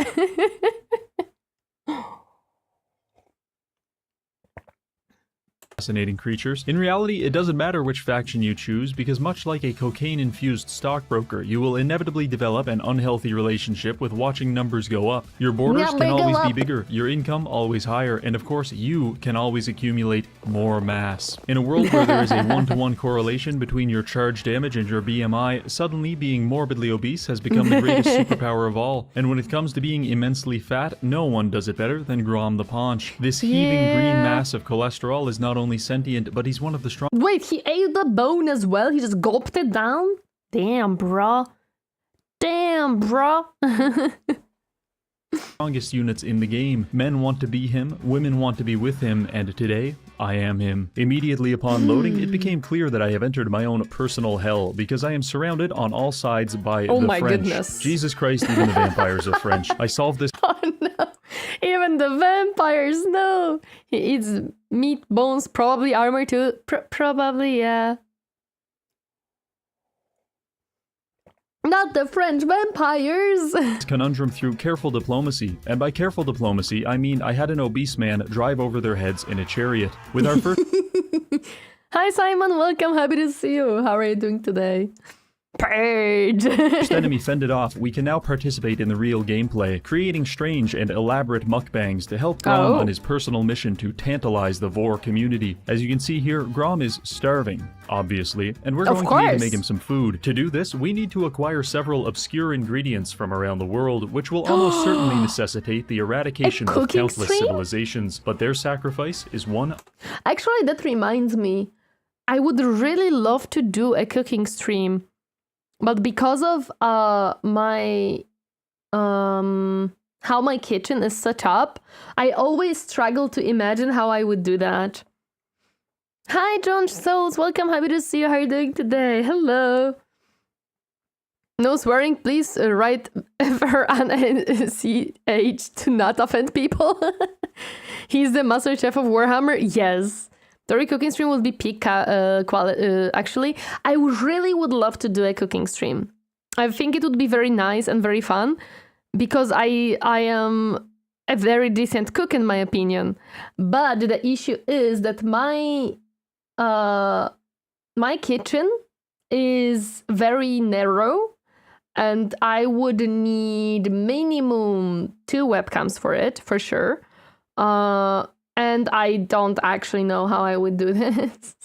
fascinating creatures. In reality, it doesn't matter which faction you choose, because much like a cocaine-infused stockbroker, you will inevitably develop an unhealthy relationship with watching numbers go up. Your borders can always be bigger, your income always higher, and of course, you can always accumulate more mass. In a world where there is a one-to-one correlation between your charge damage and your BMI, suddenly being morbidly obese has become the greatest superpower of all. And when it comes to being immensely fat, no one does it better than Grom the Paunch. This heaving green mass of cholesterol is not only sentient, but he's one of the strongest. Wait, he ate the bone as well? He just gulped it down? Damn, bro. Damn, bro. Strongest units in the game. Men want to be him, women want to be with him, and today, I am him. Immediately upon loading, it became clear that I have entered my own personal hell, because I am surrounded on all sides by the French. Goodness. Jesus Christ, even the vampires are French. I solved this. Oh no, even the vampires, no. He eats meat, bones, probably armor too. Probably, yeah. Not the French vampires! Conundrum through careful diplomacy. And by careful diplomacy, I mean I had an obese man drive over their heads in a chariot. With our first... Hi Simon, welcome, happy to see you. How are you doing today? Purge! First enemy fended off, we can now participate in the real gameplay, creating strange and elaborate mukbangs to help Grom on his personal mission to tantalize the Vor community. As you can see here, Grom is starving, obviously, and we're going to need to make him some food. To do this, we need to acquire several obscure ingredients from around the world, which will almost certainly necessitate the eradication of countless civilizations, but their sacrifice is one... Actually, that reminds me, I would really love to do a cooking stream. But because of how my kitchen is set up, I always struggle to imagine how I would do that. Hi, John Souls, welcome, happy to see you. How are you doing today? Hello. No swearing, please write FRNCH to not offend people. He's the master chef of Warhammer. Yes. Tori cooking stream would be peak quality. Actually, I really would love to do a cooking stream. I think it would be very nice and very fun because I am a very decent cook in my opinion. But the issue is that my kitchen is very narrow and I would need minimum 2 webcams for it, for sure. And I don't actually know how I would do this.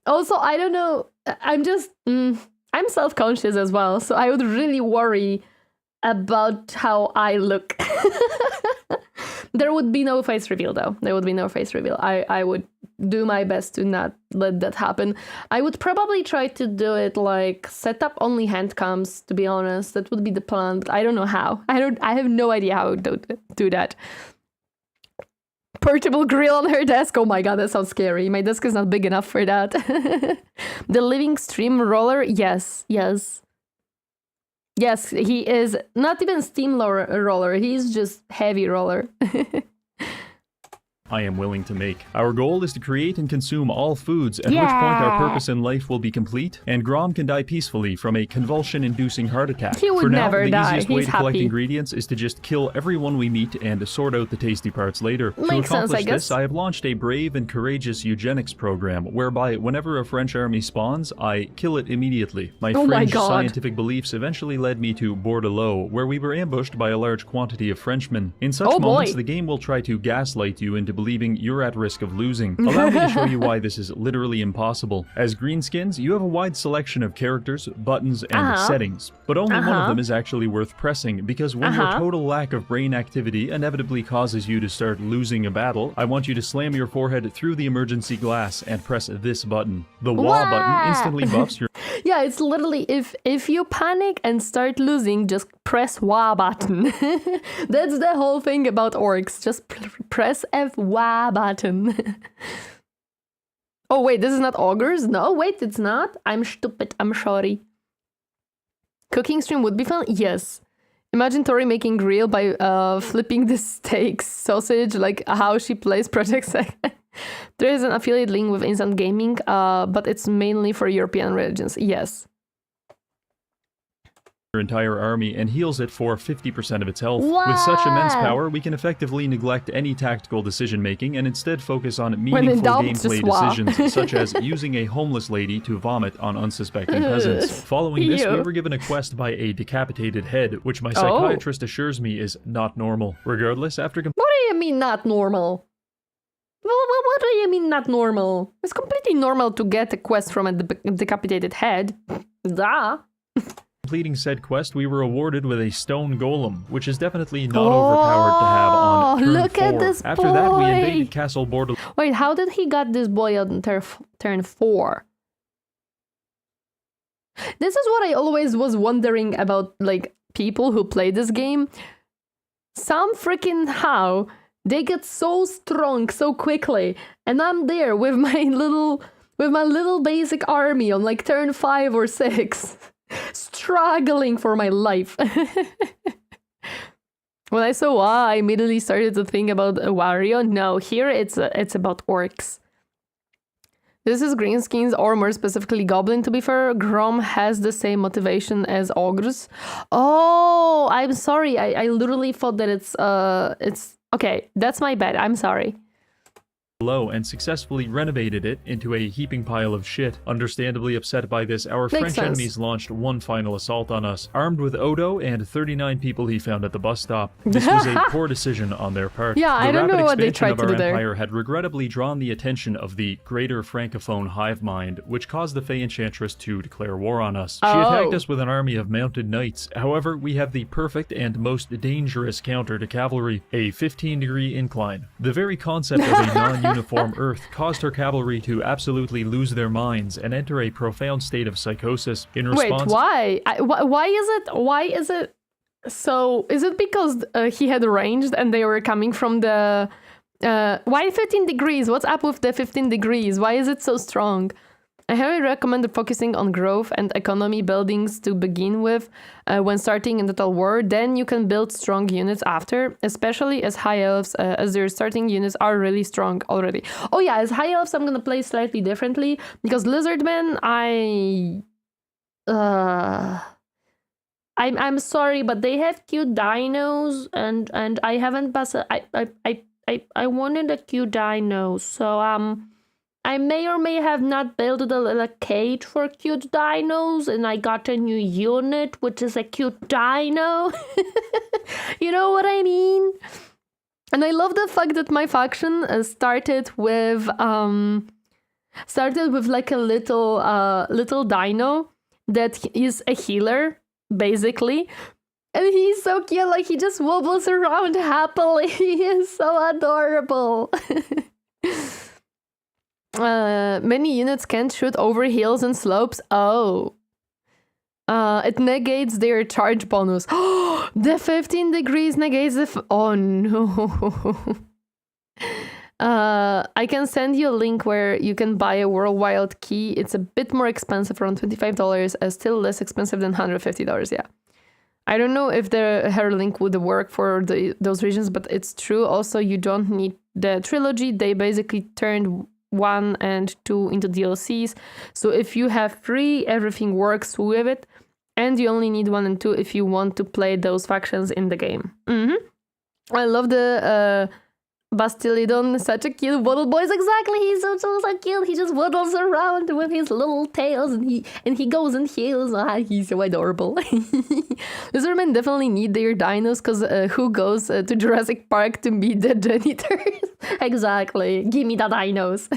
Also, I don't know. I'm self-conscious as well. So I would really worry about how I look. There would be no face reveal, though. There would be no face reveal. I would do my best to not let that happen. I would probably try to do it like set up only hand cams, to be honest. That would be the plan, but I don't know how. I have no idea how I would do that. Portable grill on her desk. Oh my god, that sounds scary. My desk is not big enough for that. The living stream roller. Yes. Yes, he is not even steam roller. He's just heavy roller. I am willing to make. Our goal is to create and consume all foods, at which point our purpose in life will be complete, and Grom can die peacefully from a convulsion-inducing heart attack. He would never die. The easiest way to collect ingredients is to just kill everyone we meet and sort out the tasty parts later. To accomplish this, I have launched a brave and courageous eugenics program, whereby whenever a French army spawns, I kill it immediately. My fringe scientific beliefs eventually led me to Bordeaux, where we were ambushed by a large quantity of Frenchmen. In such moments, the game will try to gaslight you into believing you're at risk of losing. Allow me to show you why this is literally impossible. As greenskins, you have a wide selection of characters, buttons, and settings, but only one of them is actually worth pressing, because when your total lack of brain activity inevitably causes you to start losing a battle, I want you to slam your forehead through the emergency glass and press this button. The wah button instantly buffs your... Yeah, it's literally if you panic and start losing, just press wah button. That's the whole thing about orcs. Just press F wah button. Oh wait, this is not ogres? No, wait, it's not. I'm stupid. I'm sorry. Cooking stream would be fun? Yes. Imagine Tori making grill by flipping the steaks sausage, like how she plays Project Sec. There is an affiliate link with Instant Gaming, but it's mainly for European regions. Yes. entire army and heals it for 50% of its health. What? With such immense power, we can effectively neglect any tactical decision-making and instead focus on in meaningful doubt, gameplay just swap. decisions, such as using a homeless lady to vomit on unsuspecting peasants. Following this, we Ew. were given a quest by a decapitated head, which my psychiatrist assures me is not normal. Regardless, after What do you mean not normal? What do you mean not normal? It's completely normal to get a quest from a decapitated head. Duh. completing said quest, we were awarded with a stone golem, which is definitely not overpowered to have on turn look 4. at this After that, we boy. invaded Castle Border. Wait, how did he got this boy on turn 4? This is what I always was wondering about, like, people who play this game. Some freaking how they get so strong so quickly, and I'm there with my little basic army on like turn 5 or 6, struggling for my life. When I saw WoW, I immediately started to think about Wario. No, here it's about orcs. This is Greenskins, or more specifically Goblin, to be fair. Grom has the same motivation as Ogres. Oh, I'm sorry. I literally thought that it's okay, that's my bad. I'm sorry. Below and successfully renovated it into a heaping pile of shit. Understandably upset by this, our Makes French sense. enemies launched one final assault on us, armed with Odo and 39 people he found at the bus stop. This was a poor decision on their part. Yeah, I don't know what they The tried rapid to do expansion of there. our empire had regrettably drawn the attention of the Greater Francophone hive mind, which caused the Fey Enchantress to declare war on us. She attacked Oh. us with an army of mounted knights. However, we have the perfect and most dangerous counter to cavalry, a 15-degree incline. The very concept of a non-uniform Earth caused her cavalry to absolutely lose their minds and enter a profound state of psychosis. In response, Wait, why? Why is it? So is it because he had ranged and they were coming from the? Why 15 degrees? What's up with the 15 degrees? Why is it so strong? I highly recommend focusing on growth and economy buildings to begin with when starting in Total War. Then you can build strong units after, especially as High Elves, as their starting units are really strong already. Oh yeah, as High Elves, I'm gonna play slightly differently because Lizardmen, I'm sorry, but they have cute dinos, and I haven't passed. I wanted a cute dino, so I may or may have not built a little cage for cute dinos, and I got a new unit, which is a cute dino. You know what I mean? And I love the fact that my faction started with like a little dino that is a healer, basically. And he's so cute, like he just wobbles around happily. He is so adorable. Many units can't shoot over hills and slopes. Oh. It negates their charge bonus. The 15 degrees negates the... Oh no. I can send you a link where you can buy a worldwide key. It's a bit more expensive, around $25, still less expensive than $150, yeah. I don't know if her link would work for those regions, but it's true. Also, you don't need the trilogy. They basically turned 1 and 2 into DLCs. So if you have 3, everything works with it. And you only need 1 and 2 if you want to play those factions in the game. I love the Bastillidon, such a cute waddle boy. Exactly, he's so cute. He just waddles around with his little tails, and he goes and heals. He's so adorable. Lizardmen definitely need their dinos, because who goes to Jurassic Park to meet the janitors? Exactly. Give me the dinos.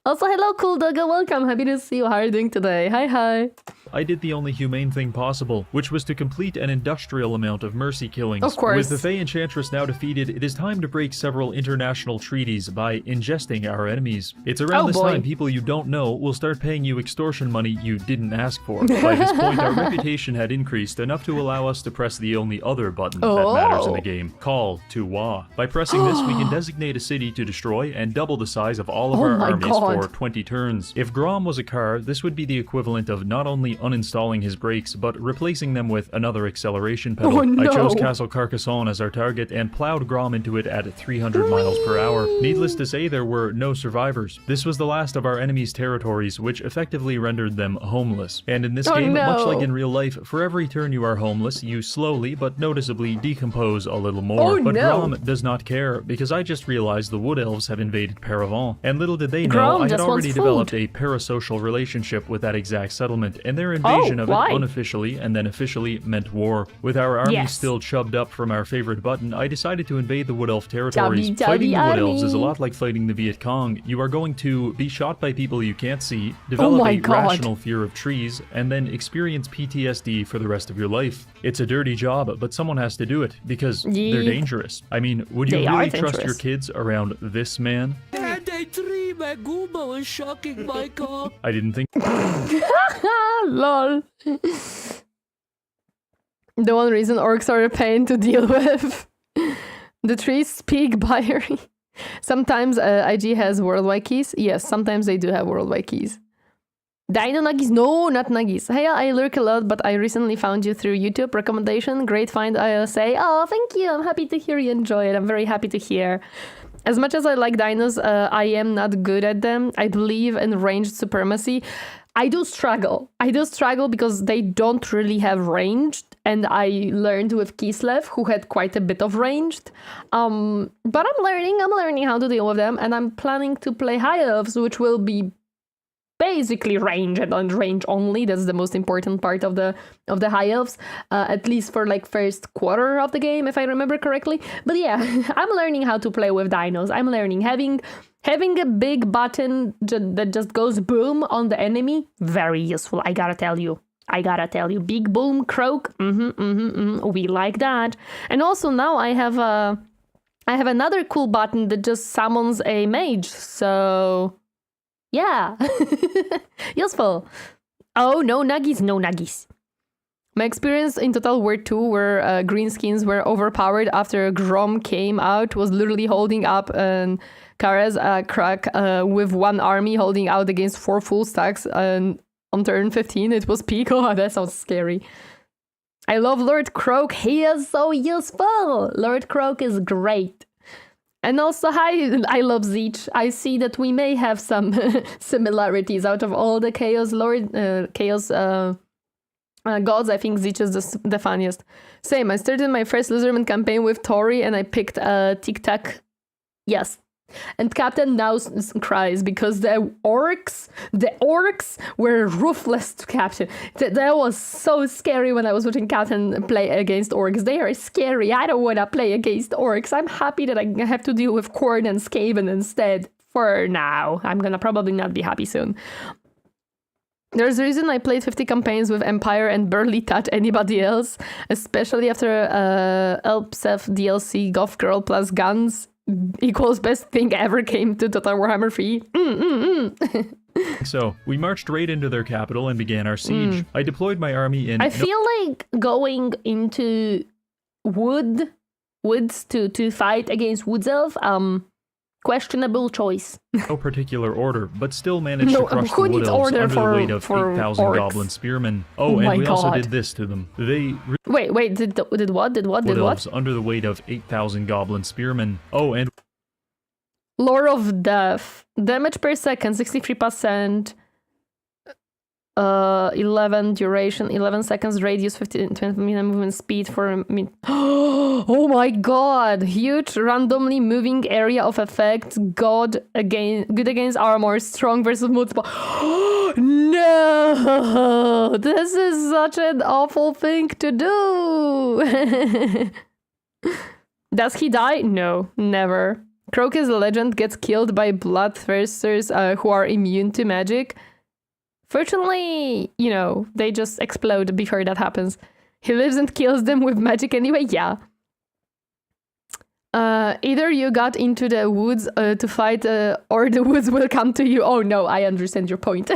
Also, hello, cool doggo. Welcome. Happy to see you. How are you doing today? Hi. I did the only humane thing possible, which was to complete an industrial amount of mercy killings. Of course. With the Fey Enchantress now defeated, it is time to break several international treaties by ingesting our enemies. It's around this time people you don't know will start paying you extortion money you didn't ask for. By this point, our reputation had increased enough to allow us to press the only other button that matters in the game, Call to Wa. By pressing this, we can designate a city to destroy and double the size of all of our armies for 20 turns. If Grom was a car, this would be the equivalent of not only uninstalling his brakes, but replacing them with another acceleration pedal. Oh, no. I chose Castle Carcassonne as our target and plowed Grom into it at 300 miles per hour. Needless to say, there were no survivors. This was the last of our enemy's territories, which effectively rendered them homeless. And in this game, much like in real life, for every turn you are homeless, you slowly but noticeably decompose a little more. But Grom does not care, because I just realized the Wood Elves have invaded Paravent. And little did they know, I had already developed a parasocial relationship with that exact settlement, and their invasion of it unofficially and then officially meant war. With our army still chubbed up from our favorite button, I decided to invade the Wood Elf territories. Fighting the Wood Elves is a lot like fighting the Viet Cong. You are going to be shot by people you can't see, develop a rational fear of trees, and then experience PTSD for the rest of your life. It's a dirty job, but someone has to do it, because they're dangerous. I mean, would you really trust your kids around this man? Gumbo is shocking my cock. I didn't think. Lol. The one reason orcs are a pain to deal with. The trees speak binary. Sometimes IG has worldwide keys. Yes, sometimes they do have worldwide keys. Dino Nuggies? No, not Nuggies. Hey, I lurk a lot, but I recently found you through YouTube recommendation. Great find, I'll say. Oh, thank you. I'm happy to hear you enjoy it. I'm very happy to hear. As much as I like dinos, I am not good at them. I believe in ranged supremacy. I do struggle. Because they don't really have ranged. And I learned with Kislev, who had quite a bit of ranged. But I'm learning how to deal with them. And I'm planning to play High Elves, which will be basically range and range only. That's the most important part of the High Elves, at least for like first quarter of the game, if I remember correctly. But yeah, I'm learning how to play with dinos. I'm learning having a big button that just goes boom on the enemy, very useful. I gotta tell you, big boom croak. We like that. And also now I have another cool button that just summons a mage. So. Yeah, useful. Oh, no nuggies. My experience in Total War 2, where greenskins were overpowered after Grom came out, was literally holding up an Karez crack with one army holding out against 4 full stacks, and on turn 15 it was peak. Oh, that sounds scary. I love Lord Croak. He is so useful. Lord Croak is great. And also, I love Zeech. I see that we may have some similarities out of all the Chaos gods. I think Zeech is the funniest. Same, I started my first Lizardman campaign with Tori and I picked Tic Tac. Yes. And Captain now cries because the orcs were ruthless to Captain. That was so scary when I was watching Captain play against orcs. They are scary. I don't want to play against orcs. I'm happy that I have to deal with Khorne and Skaven instead for now. I'm gonna probably not be happy soon. There's a reason I played 50 campaigns with Empire and barely touched anybody else, especially after Elpsef DLC Goth Girl plus Guns equals best thing ever came to Total Warhammer 3. So, we marched right into their capital and began our siege. I deployed my army in... I feel like going into woods to fight against Woods Elf, questionable choice. No particular order, but still managed to crush the Wood Elves under the weight of 8,000 Goblin Spearmen. Oh, and we also did this to them. They... Wait, did what? Wood Elves under the weight of 8,000 Goblin Spearmen. Oh, and... Lore of Death. Damage per second, 63%. 11 duration, 11 seconds radius, 15, 20 minute movement speed for a minute. Oh my god! Huge randomly moving area of effect. Good against armor, strong versus multiple. No! This is such an awful thing to do! Does he die? No, never. Croak is a legend, gets killed by bloodthirsters who are immune to magic. Fortunately, you know, they just explode before that happens. He lives and kills them with magic anyway, yeah. Either you got into the woods to fight, or the woods will come to you. Oh no, I understand your point.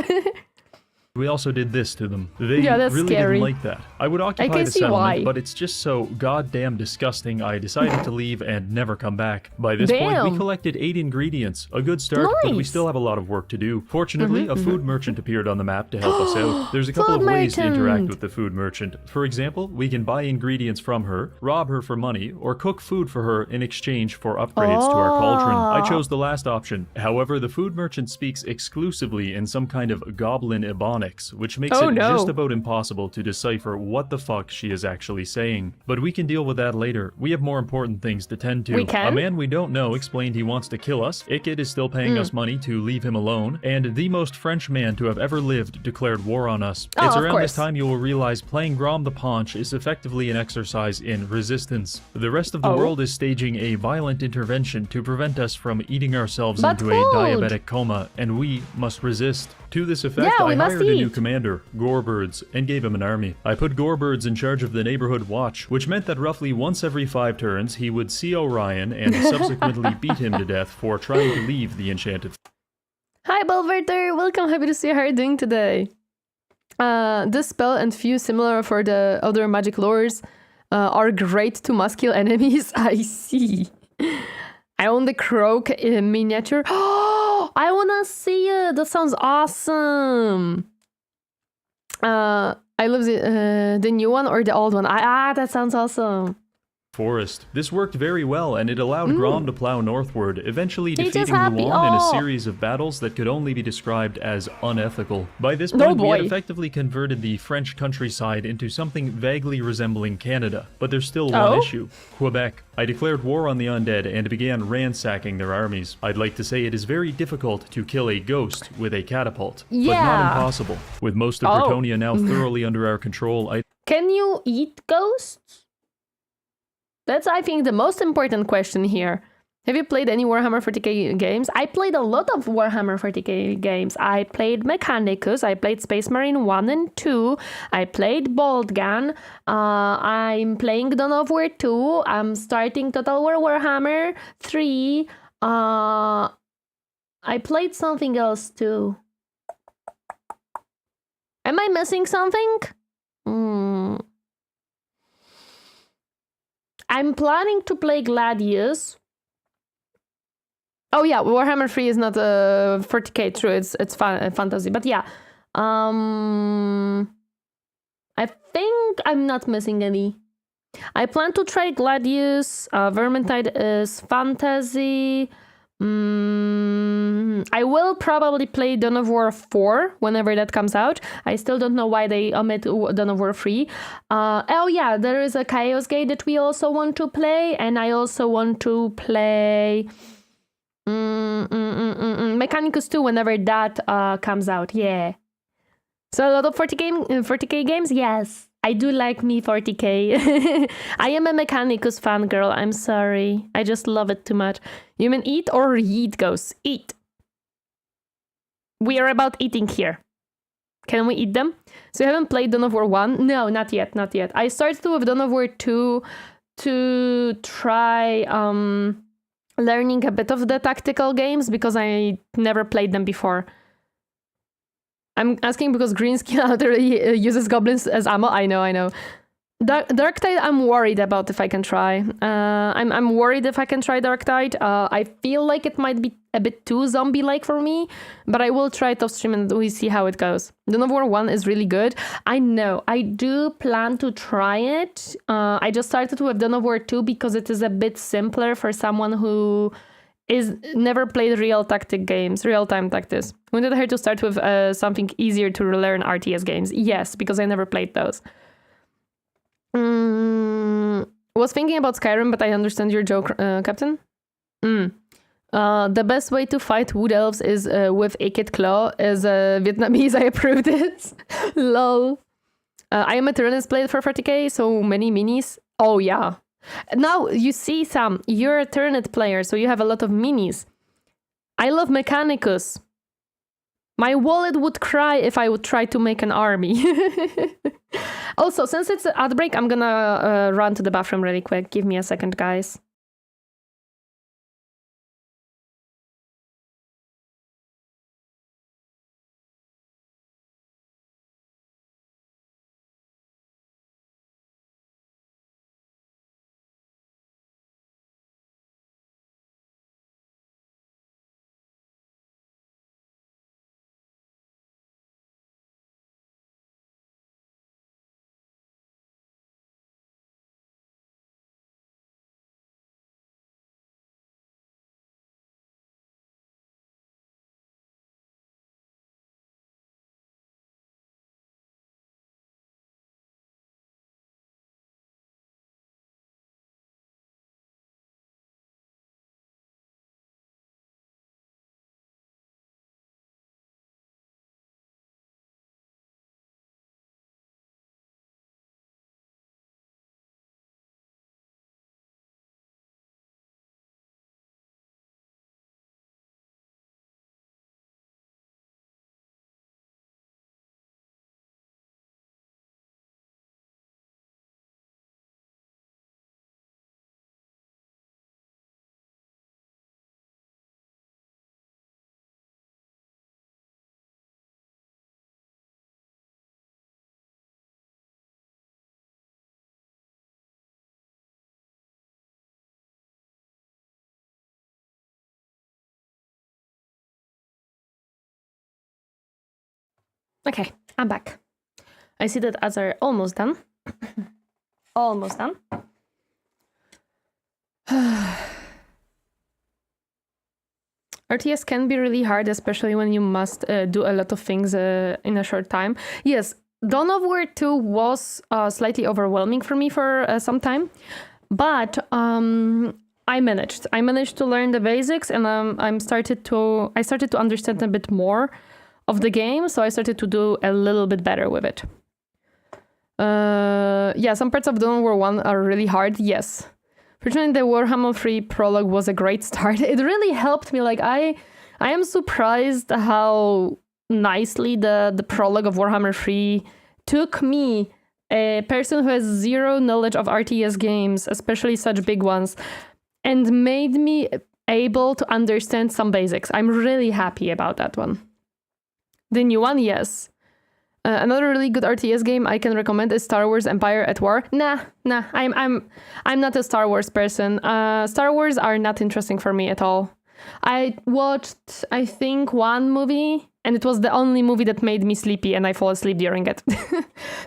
We also did this to them. They Yeah, that's really scary. didn't like that. I would occupy can the see settlement, why. but it's just so goddamn disgusting I decided to leave and never come back. By this point, Damn. we collected 8 ingredients. A good start, but we Nice. still have a lot of work to do. Fortunately, a food merchant appeared on the map to help us out. There's a couple of Food ways to interact merchant. with the food merchant. For example, we can buy ingredients from her, rob her for money, or cook food for her in exchange for upgrades to our cauldron. I chose the last option. However, the food merchant speaks exclusively in some kind of goblin ebonics, which makes it just about impossible to decipher what the fuck she is actually saying. But we can deal with that later. We have more important things to tend to. We can? A man we don't know explained he wants to kill us. Ikid is still paying us money to leave him alone. And the most French man to have ever lived declared war on us. Oh, It's of around this course. time you will realize playing Grom the Paunch is effectively an exercise in resistance. The rest of the world is staging a violent intervention to prevent us from eating ourselves But into food. a diabetic coma, and we must resist. To this effect, Yeah, I we must hired a new eat. commander, Gorebirds, and gave him an army. I put Gorebirds in charge of the neighborhood watch, which meant that roughly once every 5 turns, he would see Orion and subsequently beat him to death for trying to leave the enchanted. Hi, Belverter. Welcome. Happy to see you. How are you doing today? This spell and few similar for the other magic lores are great to muscle enemies. I see. I own the croak in miniature. Oh, I wanna see it. That sounds awesome. I love the new one or the old one. That sounds awesome. Forest. This worked very well, and it allowed Grom to plow northward, eventually They just defeating happy. Luan in a Oh. series of battles that could only be described as unethical. By this point, we had boy. effectively converted the French countryside into something vaguely resembling Canada. But there's still one issue. Quebec. I declared war on the undead and began ransacking their armies. I'd like to say it is very difficult to kill a ghost with a catapult, but not Yeah. impossible. With most of Oh. Bretonnia now thoroughly under our control, I Can you eat ghosts? That's, I think, the most important question here. Have you played any Warhammer 40k games? I played a lot of Warhammer 40k games. I played Mechanicus, I played Space Marine 1 and 2, I played Bolt Gun, I'm playing Dawn of War 2, I'm starting Total War Warhammer 3, I played something else too. Am I missing something? I'm planning to play Gladius. Oh yeah, Warhammer 3 is not 40k, true. It's fantasy, but yeah. I think I'm not missing any. I plan to try Gladius. Vermintide is fantasy. I will probably play Dawn of War 4 whenever that comes out. I still don't know why they omit Dawn of War 3. Oh yeah, there is a Chaos Gate that we also want to play, and I also want to play Mechanicus 2 whenever that comes out. Yeah. So a lot of 40k games, yes. I do like me 40k. I am a Mechanicus fangirl, I'm sorry. I just love it too much. You mean eat or eat ghosts? Eat. We are about eating here. Can we eat them? So you haven't played Dawn of War 1? No, not yet, not yet. I started with Dawn of War 2 to try learning a bit of the tactical games because I never played them before. I'm asking because Greenskin literally uses goblins as ammo. I know. Darktide, I'm worried about if I can try. I'm worried if I can try Darktide. I feel like it might be a bit too zombie-like for me, but I will try it off stream and we see how it goes. Dawn of War 1 is really good. I know. I do plan to try it. I just started with Dawn of War 2 because it is a bit simpler for someone who is never played real-time tactics. We wanted her to start with something easier to learn RTS games. Yes, because I never played those. Was thinking about Skyrim, but I understand your joke, Captain. The best way to fight wood elves is with Aked Claw. As Vietnamese, I approve this. Lol. I am a Torineesan player for 40k, so many minis. Oh yeah. Now, you see, Sam, you're a Torineesan player, so you have a lot of minis. I love Mechanicus. My wallet would cry if I would try to make an army. Also, since it's an ad break, I'm gonna run to the bathroom really quick. Give me a second, guys. Okay, I'm back. I see that ads are almost done. Almost done. RTS can be really hard, especially when you must do a lot of things in a short time. Yes, Dawn of War 2 was slightly overwhelming for me for some time, but I managed. I managed to learn the basics, and I started to understand a bit more of the game, so I started to do a little bit better with it. Yeah, some parts of Dawn of War 1 are really hard, yes. Fortunately, the Warhammer 3 prologue was a great start. It really helped me. Like, I am surprised how nicely the prologue of Warhammer 3 took me, a person who has zero knowledge of RTS games, especially such big ones, and made me able to understand some basics. I'm really happy about that one. The new one, yes. Another really good RTS game I can recommend is Star Wars Empire at War. Nah, I'm not a Star Wars person. Star Wars are not interesting for me at all. I watched, I think, one movie, and it was the only movie that made me sleepy, and I fall asleep during it.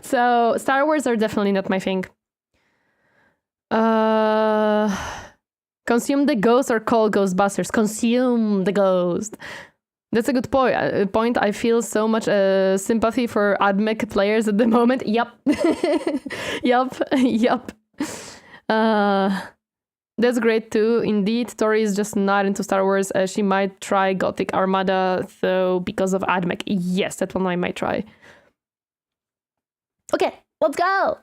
So Star Wars are definitely not my thing. Consume the ghost or call Ghostbusters? Consume the ghost. That's a good point. I feel so much sympathy for AdMech players at the moment. Yup. Yup. That's great too. Indeed, Tori is just not into Star Wars. She might try Gothic Armada, though, because of AdMech. Yes, that one I might try. Okay, let's go.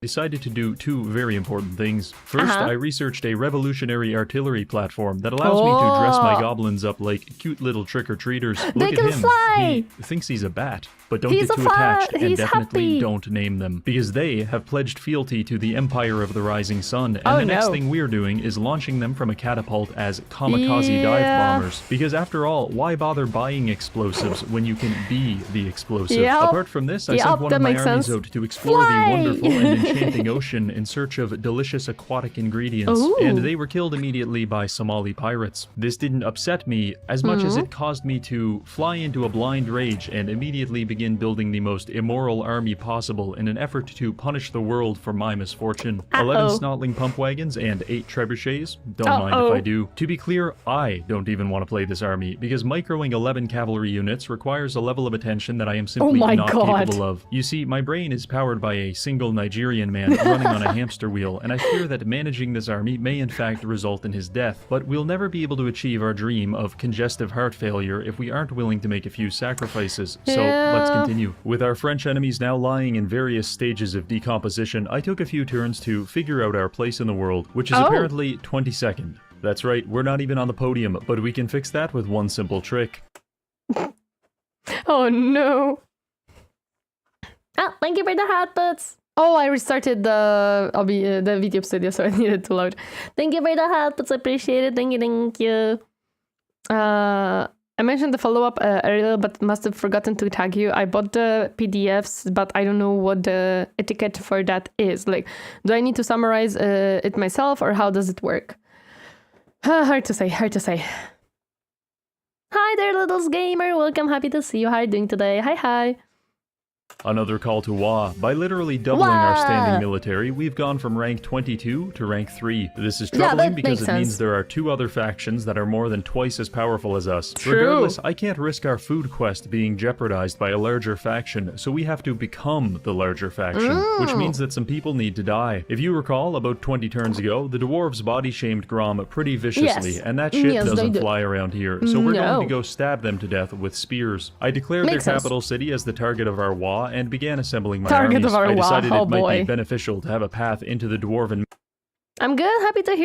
Decided to do two very important things. First, I researched a revolutionary artillery platform that allows me to dress my goblins up like cute little trick-or-treaters. Look at him. Fly. He thinks he's a bat. But don't get too attached, and definitely don't name them, because they have pledged fealty to the Empire of the Rising Sun, and the next thing we're doing is launching them from a catapult as kamikaze dive bombers. Because after all, why bother buying explosives when you can be the explosive? Apart from this, I sent one of my armies out to explore the wonderful and enchanting ocean in search of delicious aquatic ingredients, and they were killed immediately by Somali pirates. This didn't upset me as much as it caused me to fly into a blind rage and immediately begin building the most immoral army possible in an effort to punish the world for my misfortune. 11 snotling pump wagons and 8 trebuchets. Don't mind if I do. To be clear, I don't even want to play this army, because microing 11 cavalry units requires a level of attention that I am simply not capable of. You see, my brain is powered by a single Nigerian man running on a hamster wheel, and I fear that managing this army may in fact result in his death. But we'll never be able to achieve our dream of congestive heart failure if we aren't willing to make a few sacrifices. So let's continue. With our French enemies now lying in various stages of decomposition, I took a few turns to figure out our place in the world, which is apparently 22nd. That's right, we're not even on the podium, but we can fix that with one simple trick. Oh no. Thank you for the hot boots. Oh, I restarted the VTube studio, so I needed to load. Thank you for the hot boots, I appreciate it. Thank you. I mentioned the follow-up earlier, but must have forgotten to tag you. I bought the PDFs, but I don't know what the etiquette for that is. Like, do I need to summarize it myself, or how does it work? Hard to say. Hi there, Littles Gamer. Welcome. Happy to see you. How are you doing today? Hi. Another call to Wa. By literally doubling our standing military, we've gone from rank 22 to rank 3. This is troubling because it means there are 2 other factions that are more than twice as powerful as us. Regardless, I can't risk our food quest being jeopardized by a larger faction, so we have to become the larger faction, which means that some people need to die. If you recall, about 20 turns ago, the dwarves body-shamed Grom pretty viciously, and that shit doesn't fly around here, so we're going to go stab them to death with spears. I declared their capital city as the target of our Wa, and began assembling my armies. I decided it might be beneficial to have a path into the dwarven... I'm good. Happy to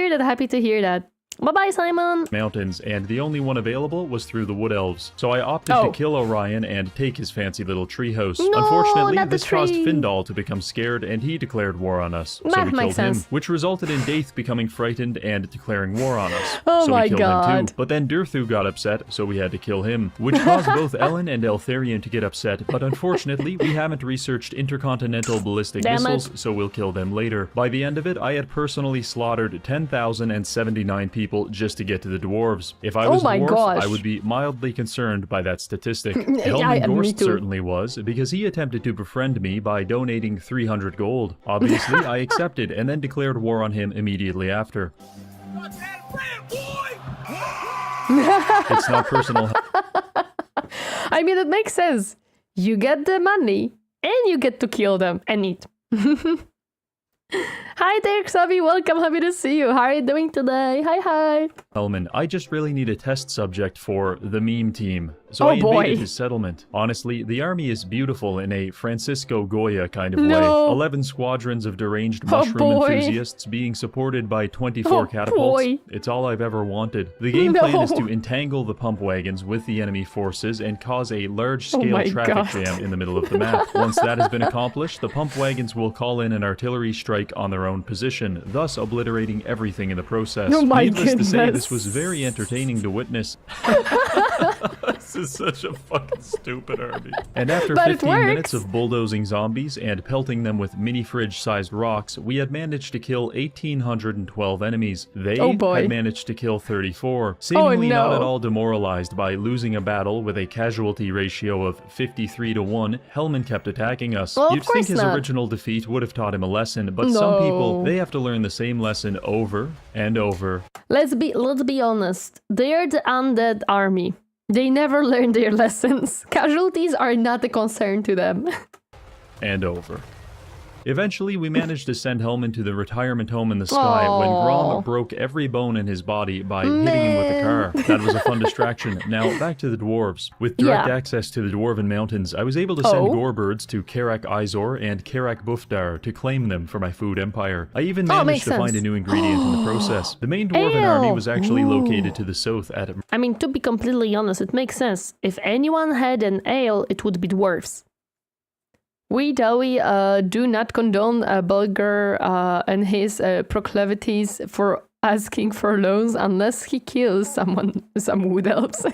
hear that. Bye-bye, Simon! Mountains, and the only one available was through the Wood Elves. So I opted to kill Orion and take his fancy little treehouse. Unfortunately, this caused Findal to become scared, and he declared war on us. So we killed him, which resulted in Daith becoming frightened and declaring war on us. So we killed him too. But then Durthu got upset, so we had to kill him, which caused both Ellen and Eltharion to get upset, but unfortunately, we haven't researched intercontinental ballistic missiles, so we'll kill them later. By the end of it, I had personally slaughtered 10,079 people people just to get to the dwarves. If I was a dwarf, I would be mildly concerned by that statistic. Helman Gorst certainly was, because he attempted to befriend me by donating 300 gold. Obviously, I accepted and then declared war on him immediately after. It's not personal. I mean, it makes sense. You get the money and you get to kill them and eat. Hi there, Xavi. Welcome. Happy to see you. How are you doing today? Hi. Helman, I just really need a test subject for the meme team. So I invaded his settlement. Honestly, the army is beautiful in a Francisco Goya kind of way. 11 squadrons of deranged mushroom enthusiasts being supported by 24 catapults. It's all I've ever wanted. The game plan is to entangle the pump wagons with the enemy forces and cause a large-scale traffic jam in the middle of the map. Once that has been accomplished, the pump wagons will call in an artillery strike on their own position, thus obliterating everything in the process. Needless to say, this was very entertaining to witness. This is such a fucking stupid army. And after 15 minutes of bulldozing zombies and pelting them with mini fridge-sized rocks, we had managed to kill 1,812 enemies. They had managed to kill 34. Seemingly not at all demoralized by losing a battle with a casualty ratio of 53-1, Helman kept attacking us. You'd think his original defeat would have taught him a lesson, but some people, they have to learn the same lesson over and over. Let's be honest. They're the undead army. They never learn their lessons. Casualties are not a concern to them. And over. Eventually, we managed to send Helman to the retirement home in the sky when Grom broke every bone in his body by hitting him with a car. That was a fun distraction. Now, back to the dwarves. With direct access to the Dwarven Mountains, I was able to send Gorebirds to Karak Izor and Karak Bufdar to claim them for my food empire. I even managed to find a new ingredient in the process. The main Dwarven army was actually located to the south at... I mean, to be completely honest, it makes sense. If anyone had an ale, it would be dwarves. We do not condone Bulgar and his proclivities for asking for loans unless he kills some wood elves.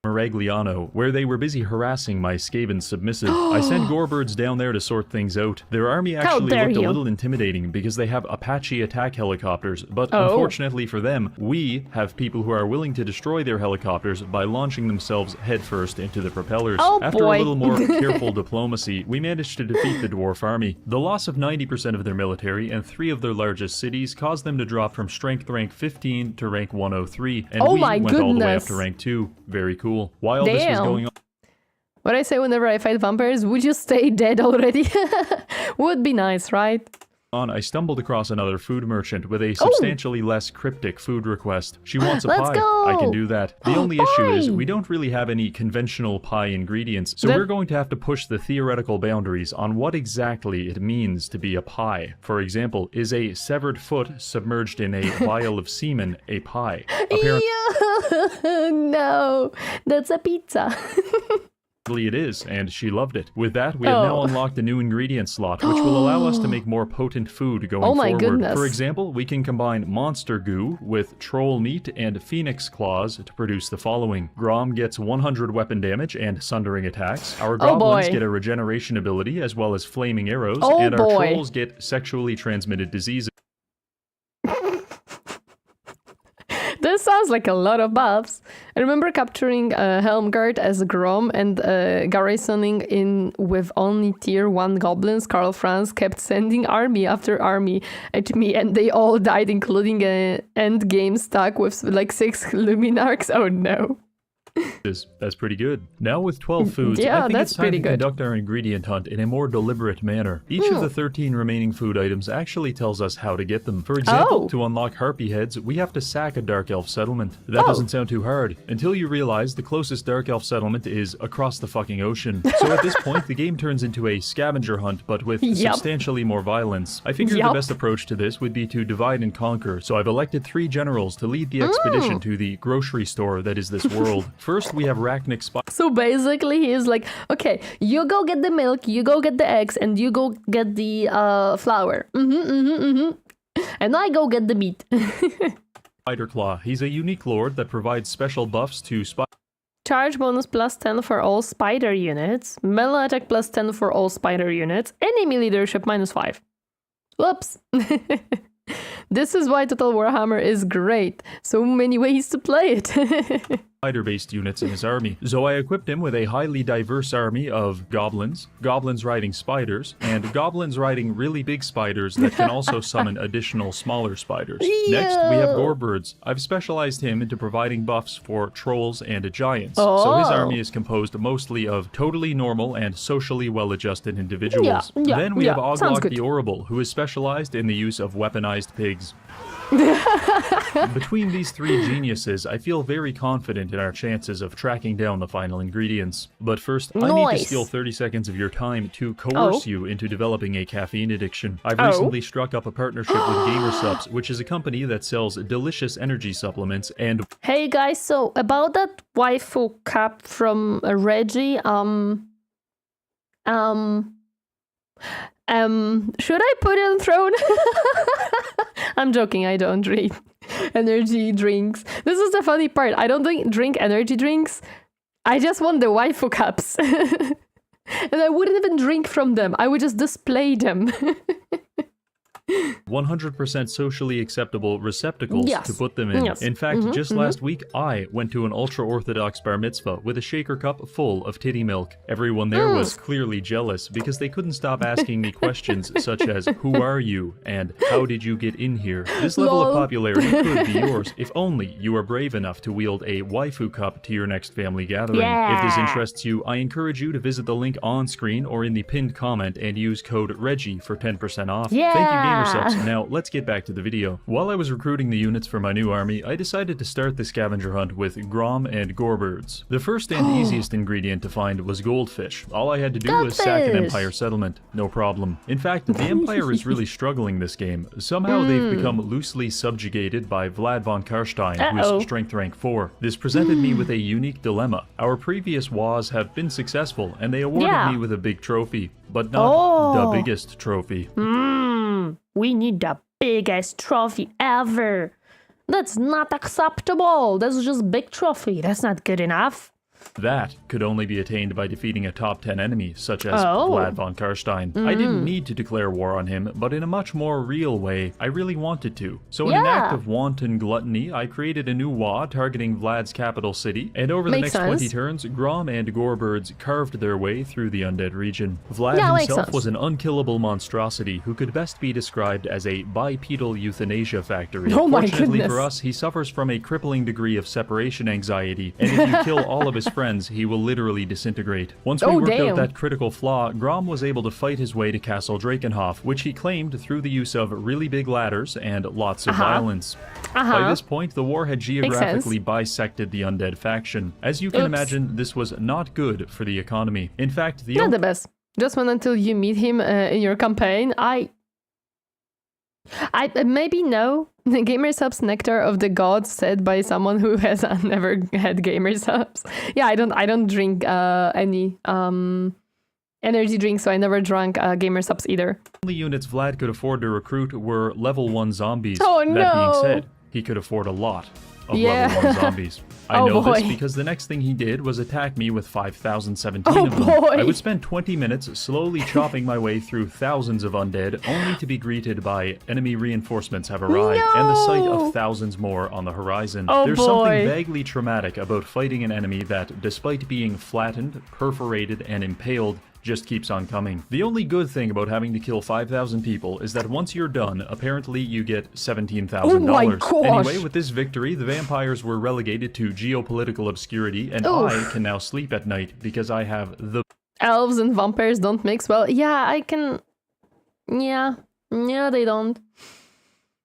Maragliano, where they were busy harassing my Skaven submissive. I sent Gorebirds down there to sort things out. Their army actually looked a little intimidating because they have Apache attack helicopters, but unfortunately for them, we have people who are willing to destroy their helicopters by launching themselves headfirst into the propellers. After a little more careful diplomacy, we managed to defeat the Dwarf army. The loss of 90% of their military and 3 of their largest cities caused them to drop from strength rank 15 to rank 103, and we went all the way up to rank 2. Very cool. While this was going on... What I say whenever I fight vampires, would you stay dead already? Would be nice, right? I stumbled across another food merchant with a substantially less cryptic food request. She wants a pie. I can do that. The only issue is we don't really have any conventional pie ingredients, so we're going to have to push the theoretical boundaries on what exactly it means to be a pie. For example, is a severed foot submerged in a vial of semen a pie? No, that's a pizza. It is, and she loved it. With that, we have now unlocked a new ingredient slot, which will allow us to make more potent food going forward. For example, we can combine monster goo with troll meat and phoenix claws to produce the following. Grom gets 100 weapon damage and sundering attacks. Our goblins get a regeneration ability as well as flaming arrows, and our trolls get sexually transmitted diseases. This sounds like a lot of buffs. I remember capturing Helmgard as Grom and garrisoning in with only tier 1 goblins. Karl Franz kept sending army after army at me and they all died, including an end game stack with like 6 Luminarchs. Oh no. That's pretty good. Now with 12 foods, I think it's time to conduct our ingredient hunt in a more deliberate manner. Each of the 13 remaining food items actually tells us how to get them. For example, to unlock harpy heads, we have to sack a dark elf settlement. That doesn't sound too hard, until you realize the closest dark elf settlement is across the fucking ocean. So at this point, the game turns into a scavenger hunt, but with substantially more violence. I figured the best approach to this would be to divide and conquer, so I've elected 3 generals to lead the expedition to the grocery store that is this world. First, we have Rachnic Spy. So basically, he's like, okay, you go get the milk, you go get the eggs, and you go get the flour. And I go get the meat. Spiderclaw. He's a unique lord that provides special buffs to Charge bonus plus 10 for all spider units. Melee attack plus 10 for all spider units. Enemy leadership minus 5. Whoops. This is why Total Warhammer is great. So many ways to play it. Spider-based units in his army. So I equipped him with a highly diverse army of goblins, goblins riding spiders, and goblins riding really big spiders that can also summon additional smaller spiders. Next, we have Gorebirds. I've specialized him into providing buffs for trolls and giants. So his army is composed mostly of totally normal and socially well-adjusted individuals. Then we have Oglok the Orrible, who is specialized in the use of weaponized pigs. Between these three geniuses, I feel very confident in our chances of tracking down the final ingredients. But first, I need to steal 30 seconds of your time to coerce you into developing a caffeine addiction. I've recently struck up a partnership with GamerSups, which is a company that sells delicious energy supplements and... Hey guys, so about that waifu cup from Reggie, should I put it on throne? I'm joking, I don't drink energy drinks. This is the funny part. I don't drink energy drinks. I just want the waifu cups. And I wouldn't even drink from them. I would just display them. 100% socially acceptable receptacles to put them in. In fact, just last week, I went to an ultra-orthodox bar mitzvah with a shaker cup full of titty milk. Everyone there was clearly jealous because they couldn't stop asking me questions such as, who are you? And how did you get in here? This level of popularity could be yours if only you are brave enough to wield a waifu cup to your next family gathering. If this interests you, I encourage you to visit the link on screen or in the pinned comment and use code REGGIE for 10% off. Thank you, GamerSups. Now, let's get back to the video. While I was recruiting the units for my new army, I decided to start the scavenger hunt with Grom and Gorebirds. The first and easiest ingredient to find was goldfish. All I had to do was sack an Empire settlement. No problem. In fact, the Empire is really struggling this game. Somehow they've become loosely subjugated by Vlad von Karstein, who's strength rank 4. This presented me with a unique dilemma. Our previous wars have been successful, and they awarded me with a big trophy, but not the biggest trophy. We need the biggest trophy ever. That's not acceptable. That's just big trophy. That's not good enough. That could only be attained by defeating a top 10 enemy, such as Vlad von Karstein. I didn't need to declare war on him, but in a much more real way, I really wanted to. So in an act of wanton gluttony, I created a new war targeting Vlad's capital city, and over the next 20 turns, Grom and Gorebirds carved their way through the undead region. Vlad himself was an unkillable monstrosity who could best be described as a bipedal euthanasia factory. Fortunately for us, he suffers from a crippling degree of separation anxiety, and if you kill all of his friends, he will literally disintegrate. Once we worked out that critical flaw, Grom was able to fight his way to Castle Drakenhof, which he claimed through the use of really big ladders and lots of violence. By this point, the war had geographically bisected the undead faction. As you can imagine, this was not good for the economy. In fact, not the best. Just when until you meet him in your campaign, I maybe no. GamerSups nectar of the gods, said by someone who has never had GamerSups. Yeah, I don't drink any energy drinks, so I never drank GamerSups either. The only units Vlad could afford to recruit were level 1 zombies. Oh no! That being said, he could afford a lot of level 1 zombies. I know this because the next thing he did was attack me with 5,017 of them. I would spend 20 minutes slowly chopping my way through thousands of undead, only to be greeted by enemy reinforcements have arrived, and the sight of thousands more on the horizon. There's something vaguely traumatic about fighting an enemy that, despite being flattened, perforated, and impaled, just keeps on coming. The only good thing about having to kill 5,000 people is that once you're done, apparently you get $17,000. Anyway, with this victory, the vampires were relegated to geopolitical obscurity, and I can now sleep at night because I have the... Elves and vampires don't mix well. Yeah, I can... Yeah, they don't.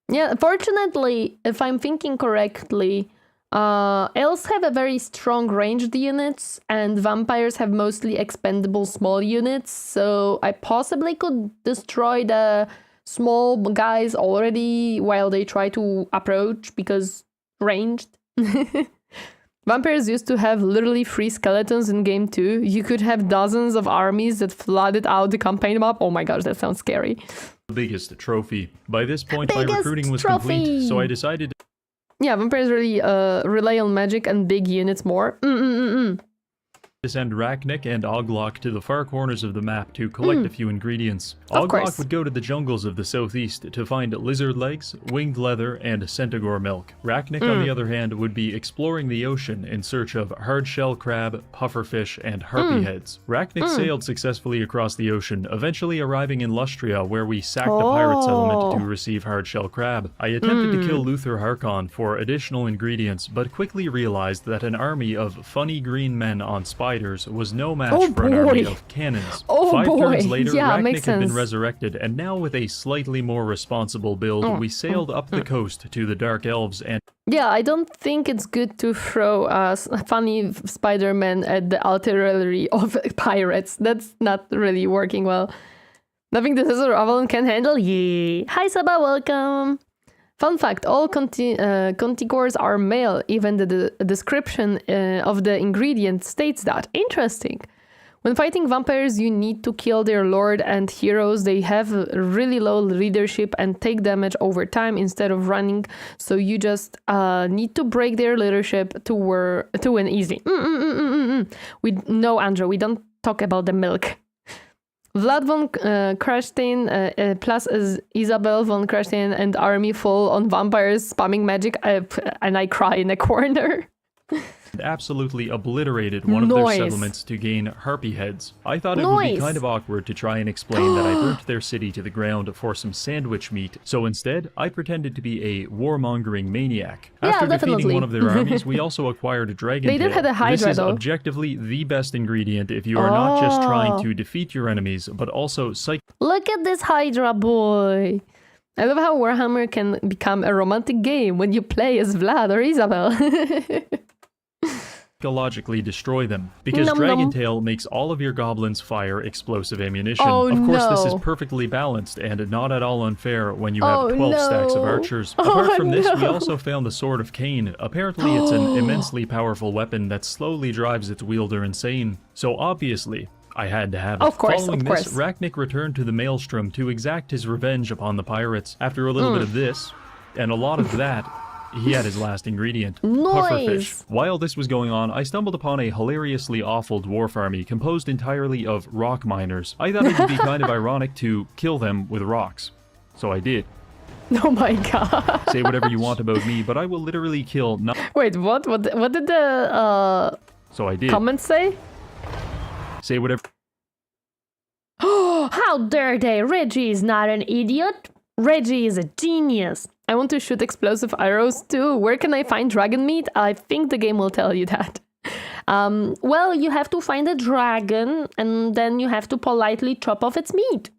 Yeah, fortunately, if I'm thinking correctly, elves have a very strong ranged units, and vampires have mostly expendable small units, so I possibly could destroy the small guys already while they try to approach, because ranged. Vampires used to have literally 3 skeletons in game 2. You could have dozens of armies that flooded out the campaign map. Oh my gosh, that sounds scary. Biggest trophy. By this point, my recruiting was complete, so I decided to... Yeah, vampires really rely on magic and big units more. send Rachnik and Oglok to the far corners of the map to collect a few ingredients. Of Oglok course. would go to the jungles of the southeast to find lizard legs, winged leather, and centaur milk. Rachnik, on the other hand, would be exploring the ocean in search of hard-shell crab, pufferfish, and harpy heads. Rachnik sailed successfully across the ocean, eventually arriving in Lustria, where we sacked a pirate settlement to receive hard-shell crab. I attempted to kill Luther Harkon for additional ingredients, but quickly realized that an army of funny green men on spiders was no match for an army of cannons. 5 turns later, Rachnik had been resurrected, and now with a slightly more responsible build, we sailed up the coast to the Dark Elves and... Yeah, I don't think it's good to throw funny Spider-Man at the artillery of pirates. That's not really working well. Nothing the Scissor Avalon can handle? Yeah. Hi Saba, welcome! Fun fact, all contigores are male, even the description of the ingredient states that. Interesting. When fighting vampires, you need to kill their lord and heroes. They have really low leadership and take damage over time instead of running, so you just need to break their leadership to win easy. No, Andrew, we don't talk about the milk. Vlad von Krashstein plus Isabel von Krashstein and army full on vampires spamming magic, and I cry in a corner. absolutely obliterated one of their settlements to gain harpy heads. I thought it would be kind of awkward to try and explain that I burnt their city to the ground for some sandwich meat, so instead I pretended to be a warmongering maniac. After defeating one of their armies, we also acquired a dragon tail. They did have a Hydra, This is objectively the best ingredient if you are not just trying to defeat your enemies, but also Look at this Hydra boy! I love how Warhammer can become a romantic game when you play as Vlad or Isabel. psychologically destroy them, because Dragon Tail makes all of your goblins fire explosive ammunition. Oh, of course, this is perfectly balanced and not at all unfair when you have 12 stacks of archers. Apart from this, we also found the Sword of Cain. Apparently, it's an immensely powerful weapon that slowly drives its wielder insane. So obviously, I had to have it. Following this, Rachnik returned to the Maelstrom to exact his revenge upon the pirates. After a little bit of this, and a lot of that, he had his last ingredient, pufferfish. While this was going on, I stumbled upon a hilariously awful dwarf army composed entirely of rock miners. I thought it would be kind of ironic to kill them with rocks, so I did. Oh my god. Say whatever you want about me, but I will literally kill Wait, what? What did the So I did. comments say? Say whatever. How dare they? Reggie is not an idiot. Reggie is a genius. I want to shoot explosive arrows too. Where can I find dragon meat? I think the game will tell you that. Well, you have to find a dragon and then you have to politely chop off its meat.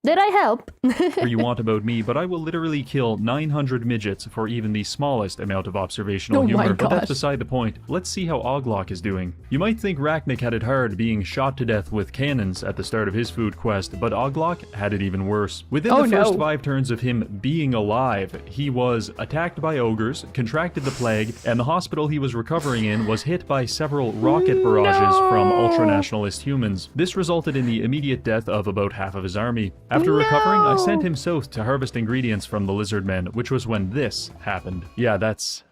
Did I help? Whatever you want about me, but I will literally kill 900 midgets for even the smallest amount of observational humor. But that's beside the point. Let's see how Oglok is doing. You might think Rachnik had it hard being shot to death with cannons at the start of his food quest, but Oglok had it even worse. Within the first 5 turns of him being alive, he was attacked by ogres, contracted the plague, and the hospital he was recovering in was hit by several rocket barrages from ultranationalist humans. This resulted in the immediate death of about half of his army. After recovering, I sent him south to harvest ingredients from the lizard men, which was when this happened. Yeah, that's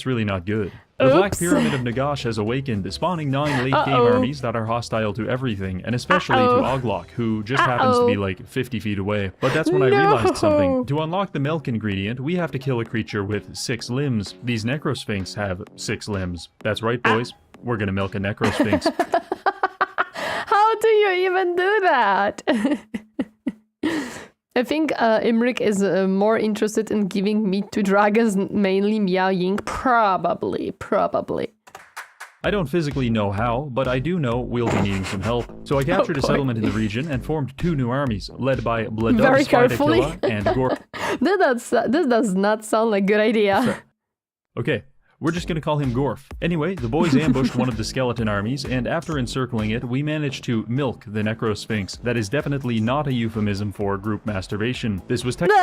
really not good. The Black Pyramid of Nagash has awakened, spawning 9 late-game armies that are hostile to everything, and especially to Oglok, who just happens to be like 50 feet away. But that's when I realized something. To unlock the milk ingredient, we have to kill a creature with 6 limbs. These Necrosphinx have 6 limbs. That's right, boys. We're gonna milk a Necrosphinx. How do you even do that? I think Imrik is more interested in giving meat to dragons, mainly Miao Ying. Probably. I don't physically know how, but I do know we'll be needing some help. So I captured a settlement in the region and formed 2 new armies, led by Bladov Spidakilla and Gorf. This does not sound like a good idea. Okay. We're just gonna call him Gorf. Anyway, the boys ambushed one of the skeleton armies, and after encircling it, we managed to milk the Necrosphinx. That is definitely not a euphemism for group masturbation. This was technically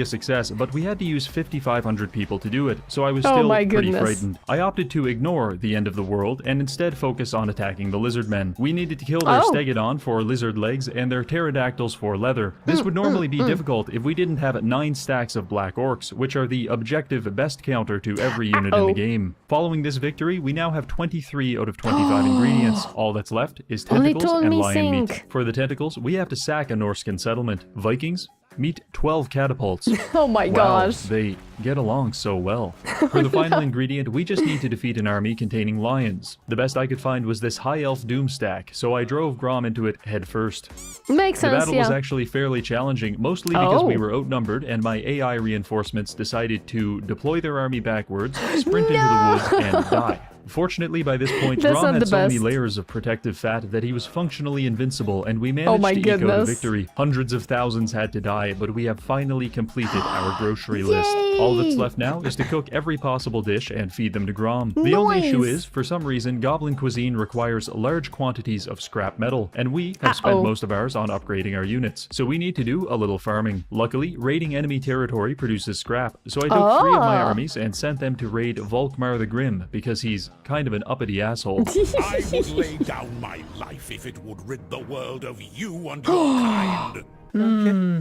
a success, but we had to use 5,500 people to do it, so I was still pretty frightened. I opted to ignore the end of the world, and instead focus on attacking the lizard men. We needed to kill their stegodon for lizard legs, and their pterodactyls for leather. This would normally be difficult if we didn't have 9 stacks of black orcs, which are the objective best counter to every unit in the game. Following this victory, we now have 23 out of 25 ingredients. All that's left is tentacles and lion meat. For the tentacles, we have to sack a Norscan settlement. Vikings, meet 12 catapults. Oh my gosh. They get along so well. For the final ingredient, we just need to defeat an army containing lions. The best I could find was this high elf doom stack, so I drove Grom into it head first. Makes sense, The battle was actually fairly challenging, mostly because we were outnumbered and my AI reinforcements decided to deploy their army backwards, sprint into the woods, and die. Fortunately, by this point, Grom had so many layers of protective fat that he was functionally invincible, and we managed to eke out a victory. Hundreds of thousands had to die, but we have finally completed our grocery list. All that's left now is to cook every possible dish and feed them to Grom. The only issue is, for some reason, Goblin cuisine requires large quantities of scrap metal, and we have spent most of ours on upgrading our units. So we need to do a little farming. Luckily, raiding enemy territory produces scrap, so I took 3 of my armies and sent them to raid Volkmar the Grim, because he's kind of an uppity asshole. I would lay down my life if it would rid the world of you and your kind.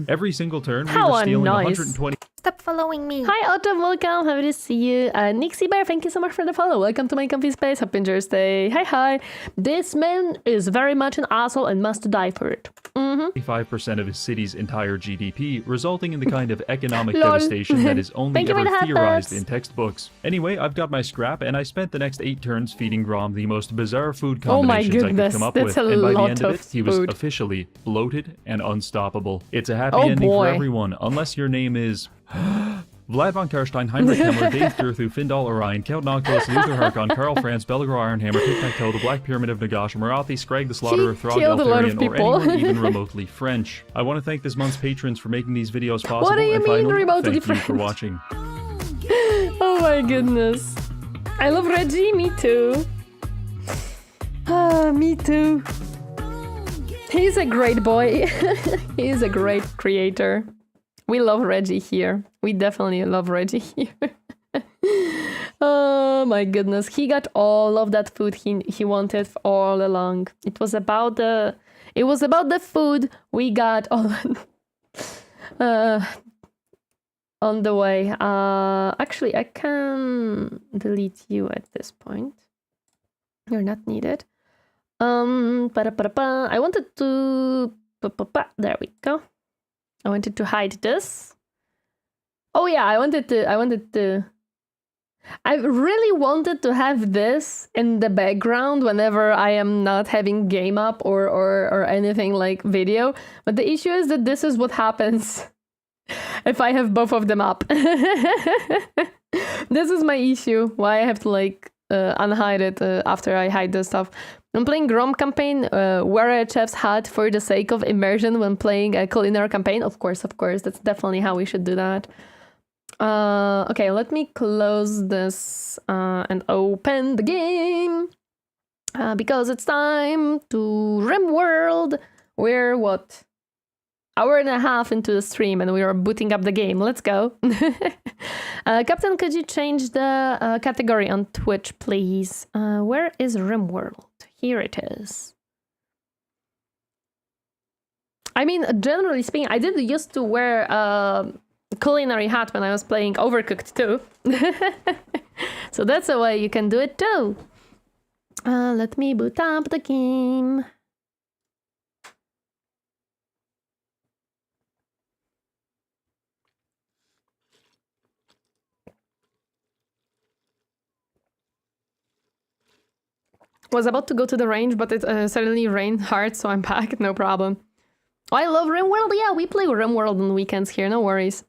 Every single turn, we were stealing 120. Stop following me. Hi Autumn, welcome, happy to see you. Nixie Bear, thank you so much for the follow. Welcome to my comfy space, happy Enjoyers Day. Hi. This man is very much an asshole and must die for it. 25% of his city's entire GDP, resulting in the kind of economic devastation that is only ever theorized in textbooks. Anyway, I've got my scrap, and I spent the next 8 turns feeding Grom the most bizarre food combinations I could come up with. And by the end of it, he was officially bloated and unstoppable. It's a happy ending for everyone, unless your name is... Vlad von Karstein, Heinrich Himmler, Dave Durthu, Findal Orion, Count Noctis, Luther Harkon, Karl Franz, Belgrau Ironhammer, Tic-Tac-Toe, the Black Pyramid of Nagash, Marathi, Scrag the Slaughterer, Throg Eltharion, or anyone even remotely French. I want to thank this month's patrons for making these videos possible. What do you mean remotely French? Thank you for watching. Oh my goodness. I love Reggie, me too. Me too. He's a great boy. He's a great creator. We love Reggie here. We definitely love Reggie here. Oh my goodness. He got all of that food he wanted all along. It was about the food we got on the way. Actually, I can delete you at this point. You're not needed. I wanted to... There we go. I wanted to hide this. Oh yeah, I really wanted to have this in the background whenever I am not having game up or anything like video. But the issue is that this is what happens if I have both of them up. This is my issue, why I have to like unhide it after I hide this stuff. I'm playing Grom campaign, wear a chef's hat for the sake of immersion when playing a culinary campaign. Of course, that's definitely how we should do that. Okay, let me close this and open the game. Because it's time to Rimworld. We're what? Hour and a half into the stream and we are booting up the game. Let's go. Captain, could you change the category on Twitch, please? Where is Rimworld? Here it is. I mean, generally speaking, I did used to wear a culinary hat when I was playing Overcooked too. So that's a way you can do it too. Let me boot up the game. Was about to go to the range, but it suddenly rained hard, so I'm back, no problem. Oh, I love Rimworld. Yeah, we play Rimworld on weekends here, no worries.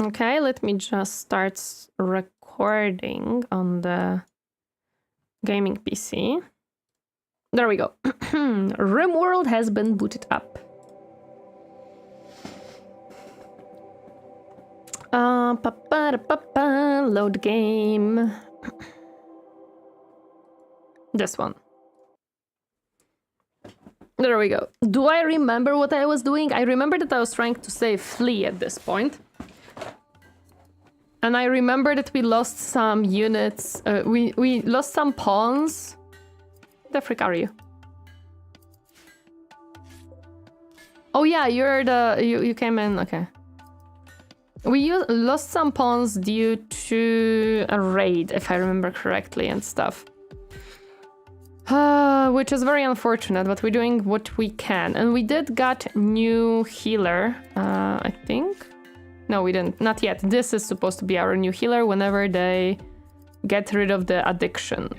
Okay, let me just start recording on the gaming PC. There we go. Rimworld has been booted up. Load game. This one. There we go. Do I remember what I was doing? I remember that I was trying to save Flea at this point. And I remember that we lost some units. We lost some pawns. The frick are you? Oh yeah, you're the... You came in, okay. We lost some pawns due to a raid, if I remember correctly, and stuff. Which is very unfortunate, but we're doing what we can. And we did got new healer, I think. No, we didn't. Not yet. This is supposed to be our new healer whenever they get rid of the addiction.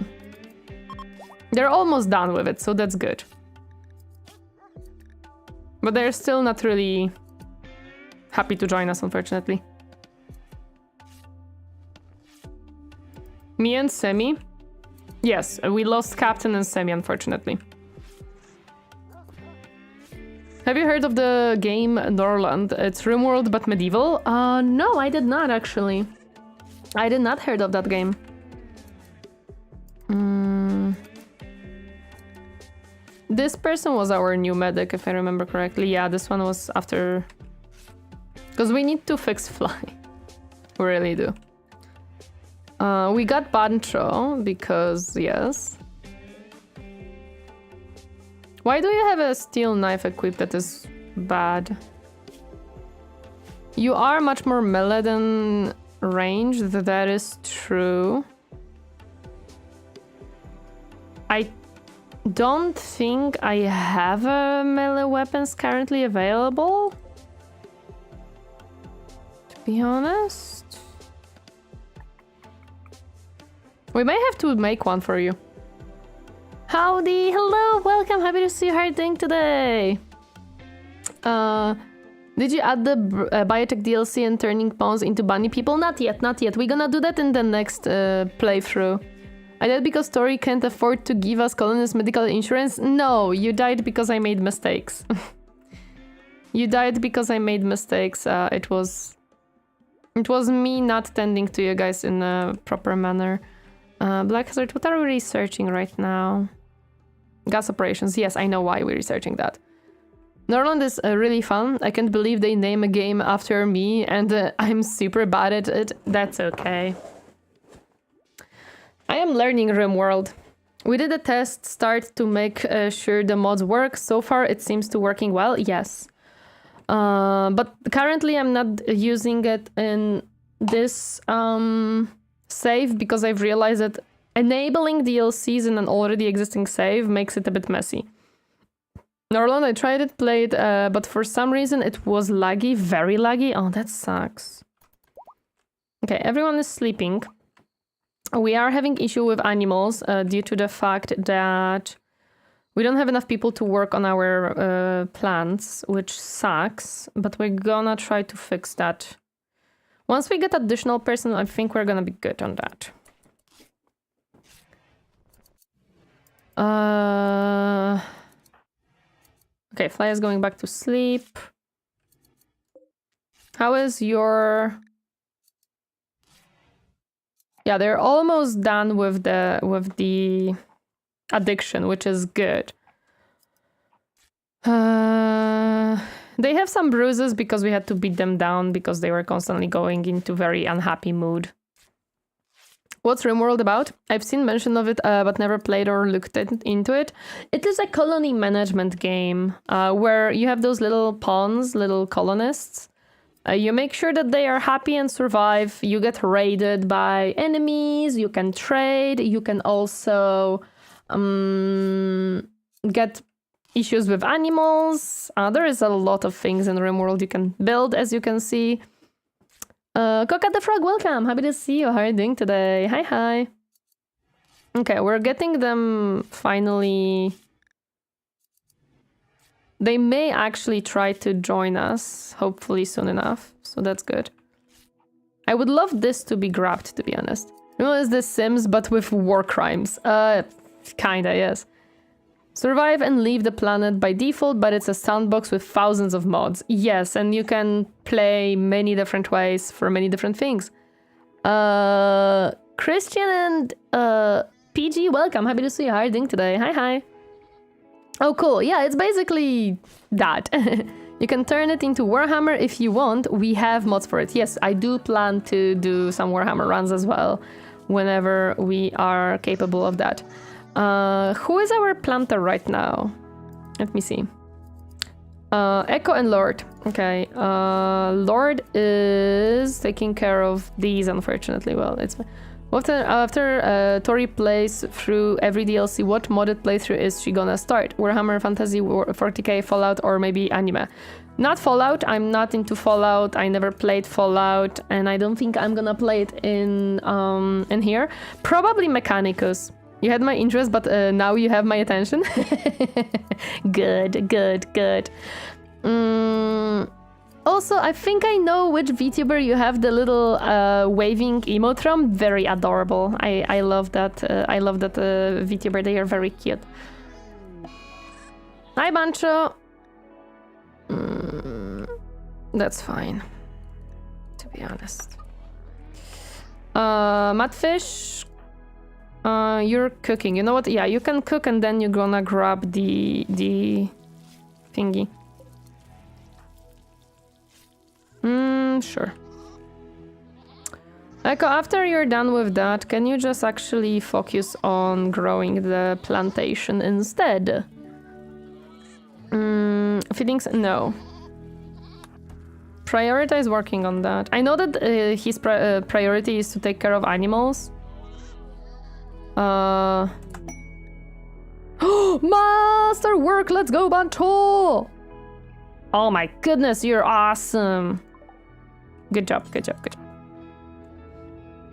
They're almost done with it, so that's good. But they're still not really happy to join us, unfortunately. Me and Semi. Yes, we lost Captain and Semi, unfortunately. Have you heard of the game Norland? It's Rimworld but medieval. No, I did not actually. I did not heard of that game. This person was our new medic, if I remember correctly. Yeah, this one was after... Because we need to fix Fly. We really do. We got Bantro, because, yes. Why do you have a steel knife equipped that is bad? You are much more melee than ranged, that is true. I don't think I have melee weapons currently available. To be honest. We may have to make one for you. Howdy, hello, welcome, happy to see you. How are you doing today? Did you add the biotech DLC and turning pawns into bunny people? Not yet, not yet. We're gonna do that in the next playthrough. I died because Tori can't afford to give us colonists medical insurance? No, you died because I made mistakes. You died because I made mistakes. It was me not tending to you guys in a proper manner. Black Hazard, what are we researching right now? Gas operations. Yes, I know why we're researching that. Norland is really fun. I can't believe they name a game after me and I'm super bad at it. That's okay. I am learning Rimworld. We did a test start to make sure the mods work. So far it seems to working well. Yes. But currently I'm not using it in this save because I've realized that enabling DLCs in an already existing save makes it a bit messy. Norland, I tried it, played, but for some reason it was laggy, very laggy. Oh, that sucks. Okay, everyone is sleeping. We are having issue with animals due to the fact that we don't have enough people to work on our plants, which sucks, but we're gonna try to fix that. Once we get additional person, I think we're gonna be good on that. Okay, Fly is going back to sleep. How is your... Yeah, they're almost done with the addiction, which is good. They have some bruises because we had to beat them down because they were constantly going into very unhappy mood. What's Rimworld about? I've seen mention of it, but never played or looked into it. It is a colony management game where you have those little pawns, little colonists. You make sure that they are happy and survive. You get raided by enemies. You can trade. You can also get issues with animals. There is a lot of things in Rimworld you can build, as you can see. Coca the Frog, welcome! Happy to see you. How are you doing today? Hi, hi. Okay, we're getting them finally... They may actually try to join us, hopefully soon enough. So that's good. I would love this to be grabbed, to be honest. You know, it's The Sims, but with war crimes. Kinda, yes. Survive and leave the planet by default, but it's a sandbox with thousands of mods. Yes, and you can play many different ways for many different things. Christian and PG, welcome. Happy to see you. How are you doing today? Hi, hi. Oh, cool. Yeah, it's basically that. You can turn it into Warhammer if you want. We have mods for it. Yes, I do plan to do some Warhammer runs as well whenever we are capable of that. Who is our planter right now? Let me see. Echo and Lord. Okay. Lord is taking care of these, unfortunately. Well, it's after Tori plays through every DLC, what modded playthrough is she gonna start? Warhammer Fantasy, 40k, Fallout, or maybe anime? Not Fallout. I'm not into Fallout. I never played Fallout, and I don't think I'm gonna play it in here. Probably Mechanicus. You had my interest, but now you have my attention. Good, good, good. Also, I think I know which VTuber you have the little waving emote from. Very adorable. I love that. I love that VTuber. They are very cute. Hi, Bancho. That's fine, to be honest. Mudfish, you're cooking. You know what? Yeah, you can cook and then you're gonna grab the thingy. Sure. Echo, after you're done with that, can you just actually focus on growing the plantation instead? Feedings? No. Prioritize working on that. I know that his priority is to take care of animals. Master work! Let's go, Bancho! Oh my goodness, you're awesome. Good job, good job, good job.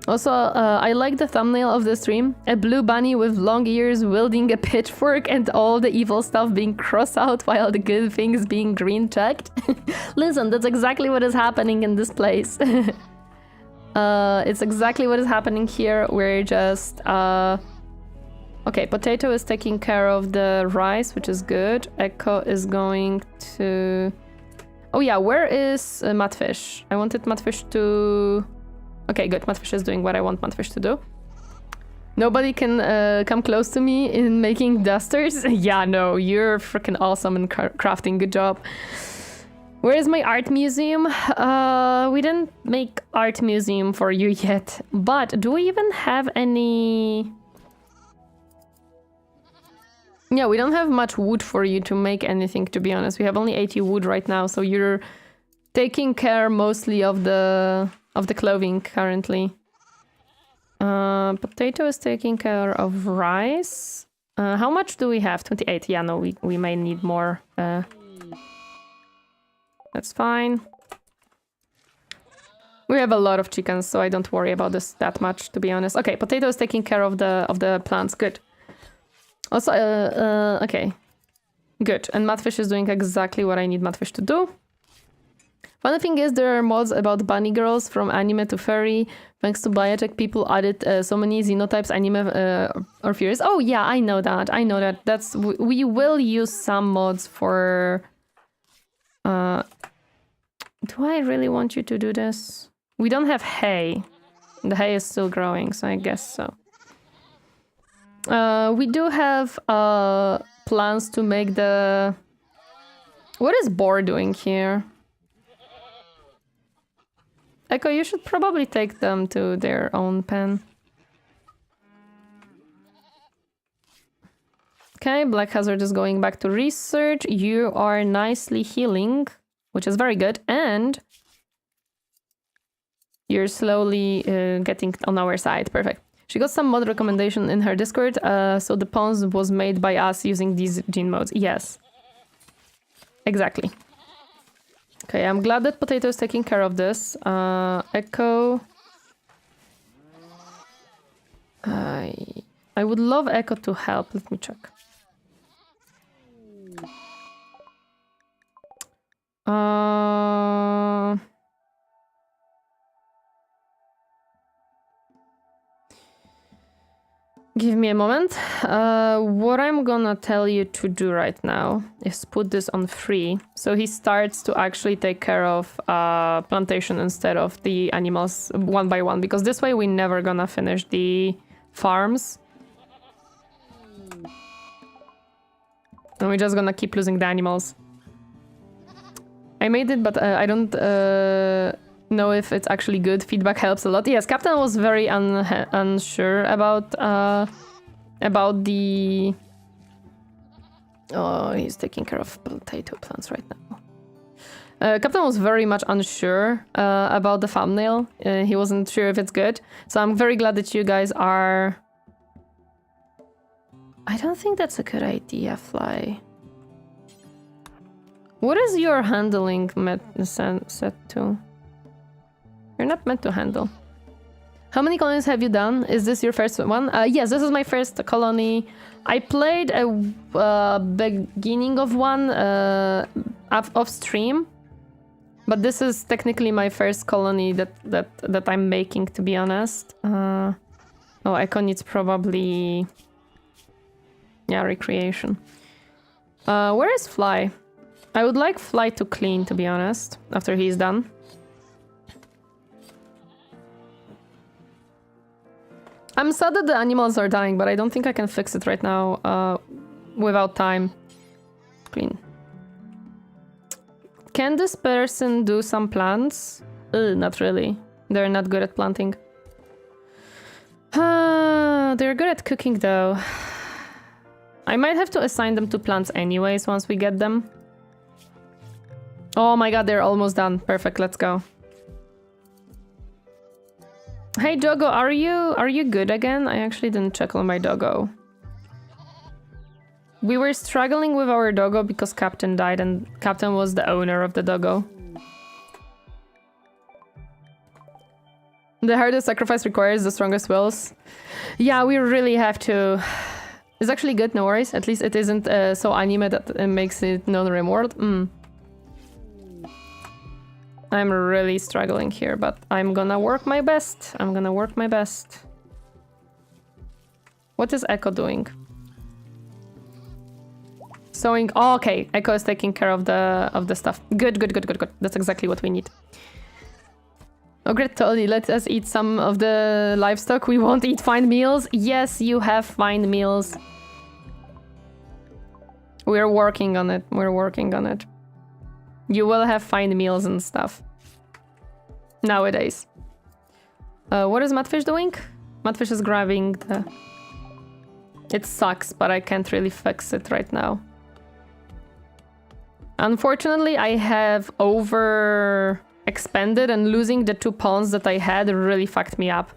Also, I like the thumbnail of the stream. A blue bunny with long ears wielding a pitchfork and all the evil stuff being crossed out while the good things being green checked. Listen, that's exactly what is happening in this place. It's exactly what is happening here. We're just... Okay, Potato is taking care of the rice, which is good. Echo is going to... Oh yeah, where is Mudfish? I wanted Mudfish to... Okay, good. Mudfish is doing what I want Mudfish to do. Nobody can come close to me in making dusters. Yeah, no, you're freaking awesome in crafting. Good job. Where is my art museum? We didn't make art museum for you yet. But do we even have any... Yeah, we don't have much wood for you to make anything, to be honest. We have only 80 wood right now, so you're taking care mostly of the clothing currently. Potato is taking care of rice. How much do we have? 28. Yeah, no, we may need more. That's fine. We have a lot of chickens, so I don't worry about this that much, to be honest. Okay, Potato is taking care of the plants. Good. Also, okay. Good. And Mudfish is doing exactly what I need Mudfish to do. Funny thing is, there are mods about bunny girls from anime to furry. Thanks to biotech, people added so many xenotypes, anime or furries. Oh yeah, I know that. I know that. We will use some mods for... Do I really want you to do this? We don't have hay. The hay is still growing, so I guess so. We do have plans to make the... What is Boar doing here? Echo, you should probably take them to their own pen. Okay, Black Hazard is going back to research. You are nicely healing, which is very good. And you're slowly getting on our side. Perfect. She got some mod recommendation in her Discord, so the pawns was made by us using these gene modes. Yes. Exactly. Okay, I'm glad that Potato is taking care of this. Echo... I would love Echo to help. Let me check. Give me a moment. What I'm gonna tell you to do right now is put this on 3. So he starts to actually take care of plantation instead of the animals one by one. Because this way we're never gonna finish the farms. And we're just gonna keep losing the animals. I made it, but I don't know if it's actually good. Feedback helps a lot. Yes, Captain was very unsure about the Oh, he's taking care of potato plants right now. Captain was very much unsure about the thumbnail. He wasn't sure if it's good. So I'm very glad that you guys are... I don't think that's a good idea, Fly. What is your handling set to? You're not meant to handle. How many colonies have you done? Is this your first one? Yes, this is my first colony. I played a beginning of one off stream, but this is technically my first colony that I'm making, to be honest. Oh, Echo needs probably... Yeah, recreation. Where is Fly? I would like Fly to clean, to be honest, after he's done. I'm sad that the animals are dying, but I don't think I can fix it right now without time. Clean. Can this person do some plants? Not really. They're not good at planting. They're good at cooking, though. I might have to assign them to plants anyways once we get them. Oh my god, they're almost done. Perfect, let's go. Hey Doggo, are you good again? I actually didn't check on my doggo. We were struggling with our doggo because Captain died and Captain was the owner of the doggo. The hardest sacrifice requires the strongest wills. Yeah, we really have to. It's actually good, no worries. At least it isn't so anime that it makes it non-Rimworld. I'm really struggling here, but I'm gonna work my best. I'm gonna work my best. What is Echo doing? Sewing. Oh, okay. Echo is taking care of the stuff. Good. That's exactly what we need. Ogret told you, let us eat some of the livestock. We won't eat fine meals. Yes, you have fine meals. We're working on it. We're working on it. You will have fine meals and stuff. Nowadays. What is Mudfish doing? Mudfish is grabbing the... It sucks, but I can't really fix it right now. Unfortunately, I have over-expended and losing the 2 pawns that I had really fucked me up.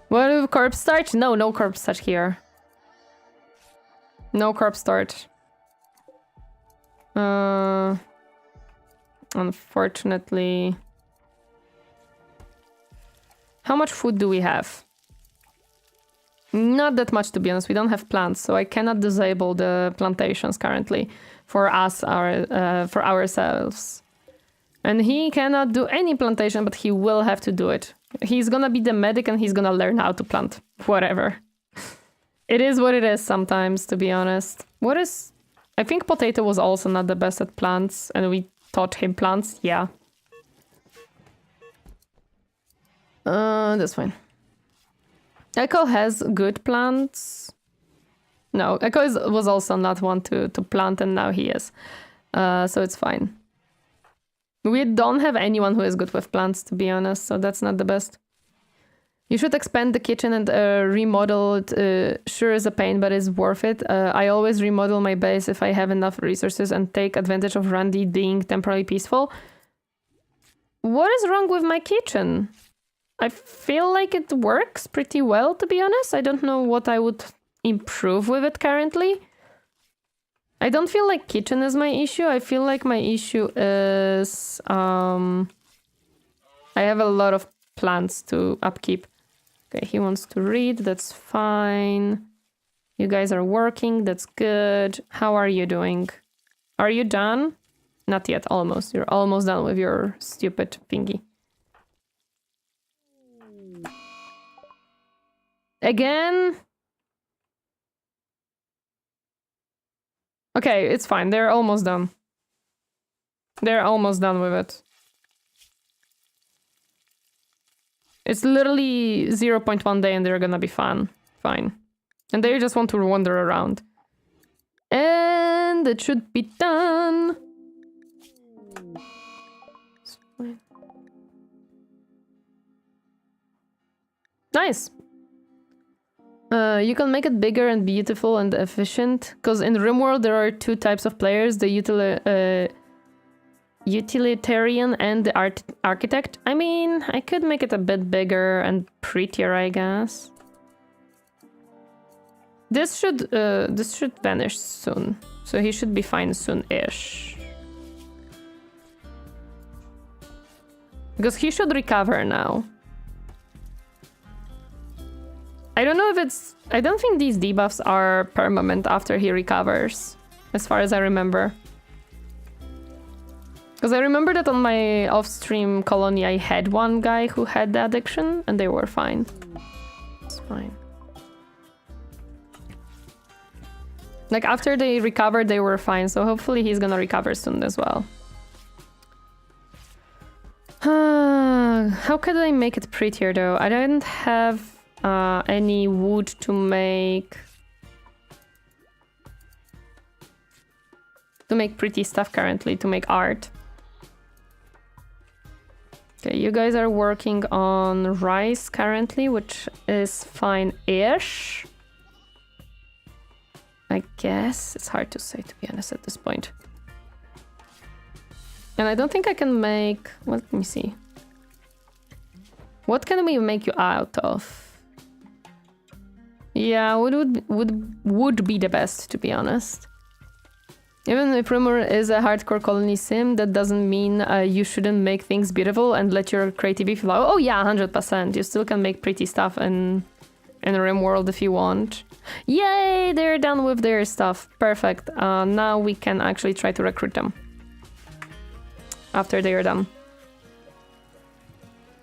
What, corpse starch? No, no corpse starch here. No corpse starch. Unfortunately... How much food do we have? Not that much, to be honest. We don't have plants, so I cannot disable the plantations currently for us, for ourselves. And he cannot do any plantation, but he will have to do it. He's gonna be the medic and he's gonna learn how to plant. Whatever. It is what it is sometimes, to be honest. What is... I think Potato was also not the best at plants, and we taught him plants. Yeah. That's fine. Echo has good plants. No, Echo was also not one to plant, and now he is. So it's fine. We don't have anyone who is good with plants, to be honest, so that's not the best. You should expand the kitchen and remodel it. Sure is a pain, but it's worth it. I always remodel my base if I have enough resources and take advantage of Randy being temporarily peaceful. What is wrong with my kitchen? I feel like it works pretty well, to be honest. I don't know what I would improve with it currently. I don't feel like kitchen is my issue. I feel like my issue is... I have a lot of plants to upkeep. Okay, he wants to read. That's fine. You guys are working. That's good. How are you doing? Are you done? Not yet. Almost. You're almost done with your stupid thingy. Again? Okay, it's fine. They're almost done. They're almost done with it. It's literally 0.1 day and they're gonna be fine. And they just want to wander around. And it should be done. Nice. You can make it bigger and beautiful and efficient. Because in Rimworld there are two types of players, the utilitarian and the architect. I mean, I could make it a bit bigger and prettier, I guess. This should vanish soon. So he should be fine soon-ish. Because he should recover now. I don't know if it's... I don't think these debuffs are permanent after he recovers, as far as I remember. Because I remember that on my off-stream colony I had one guy who had the addiction, and they were fine. It's fine. Like, after they recovered, they were fine, so hopefully he's gonna recover soon as well. How could I make it prettier, though? I don't have any wood to make pretty stuff currently, to make art. Okay, you guys are working on rice currently, which is fine-ish. I guess. It's hard to say, to be honest, at this point. And I don't think I can make... Well, let me see. What can we make you out of? Yeah, would be the best, to be honest. Even if Rimworld is a hardcore colony sim, that doesn't mean you shouldn't make things beautiful and let your creativity flow. Oh yeah, 100%. You still can make pretty stuff in Rimworld if you want. Yay, they're done with their stuff. Perfect. Now we can actually try to recruit them after they are done.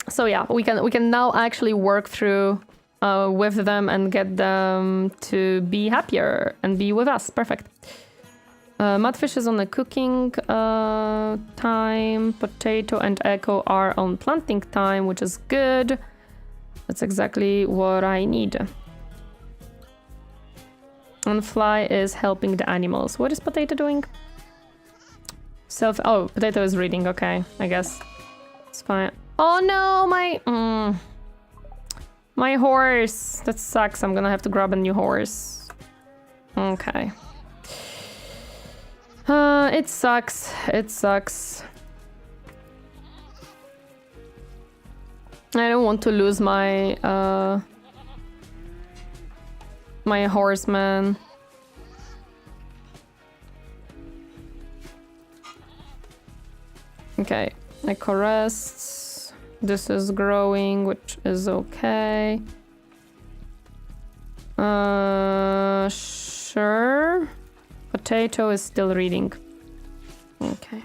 So yeah, we can now actually work through with them and get them to be happier and be with us. Perfect. Mudfish is on the cooking time. Potato and Echo are on planting time, which is good. That's exactly what I need. And Fly is helping the animals. What is Potato doing? Oh, Potato is reading. Okay, I guess it's fine. Oh no, my horse. That sucks. I'm gonna have to grab a new horse. Okay. It sucks. It sucks. I don't want to lose my my horseman. Okay, Echo rests. This is growing, which is okay. Sure. Potato is still reading. Okay.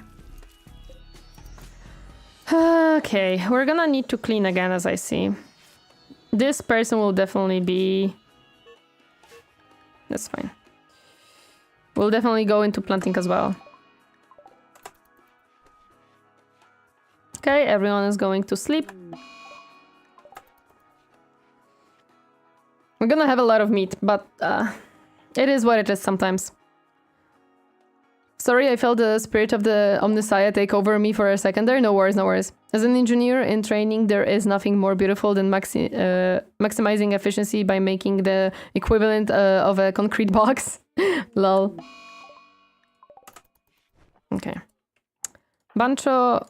Okay, we're gonna need to clean again, as I see. This person will definitely be... That's fine. We'll definitely go into planting as well. Okay, everyone is going to sleep. We're gonna have a lot of meat, but it is what it is sometimes. Sorry, I felt the spirit of the Omnissiah take over me for a second there. No worries, no worries. As an engineer in training, there is nothing more beautiful than maximizing efficiency by making the equivalent of a concrete box. Lol. Okay. Bancho...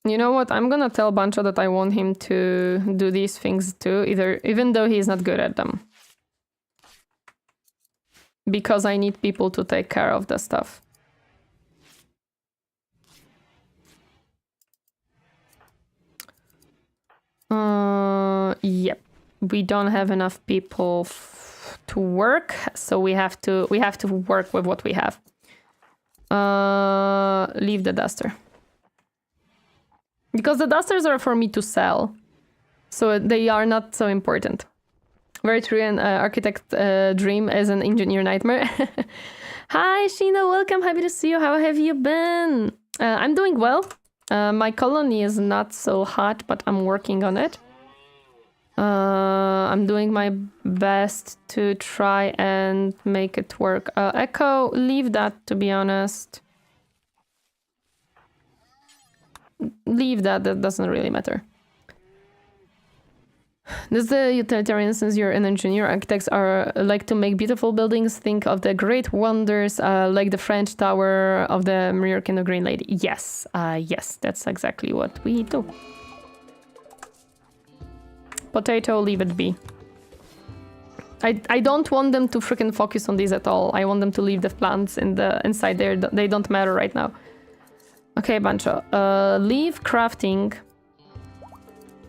You know what? I'm gonna tell Bancho that I want him to do these things too, even though he's not good at them. Because I need people to take care of the stuff. Yep. We don't have enough people to work, so we have to work with what we have. Leave the duster. Because the dusters are for me to sell. So they are not so important. Very true, an architect dream is an engineer nightmare. Hi, Sheena, welcome. Happy to see you. How have you been? I'm doing well. My colony is not so hot, but I'm working on it. I'm doing my best to try and make it work. Echo, leave that, to be honest. Leave that, that doesn't really matter. This is the utilitarian, since you're an engineer. Architects are like to make beautiful buildings. Think of the great wonders like the French Tower of the Miracle Green Lady. Yes, yes, that's exactly what we do. Potato, leave it be. I don't want them to freaking focus on these at all. I want them to leave the plants inside there. They don't matter right now. Okay, Bancho. Leave crafting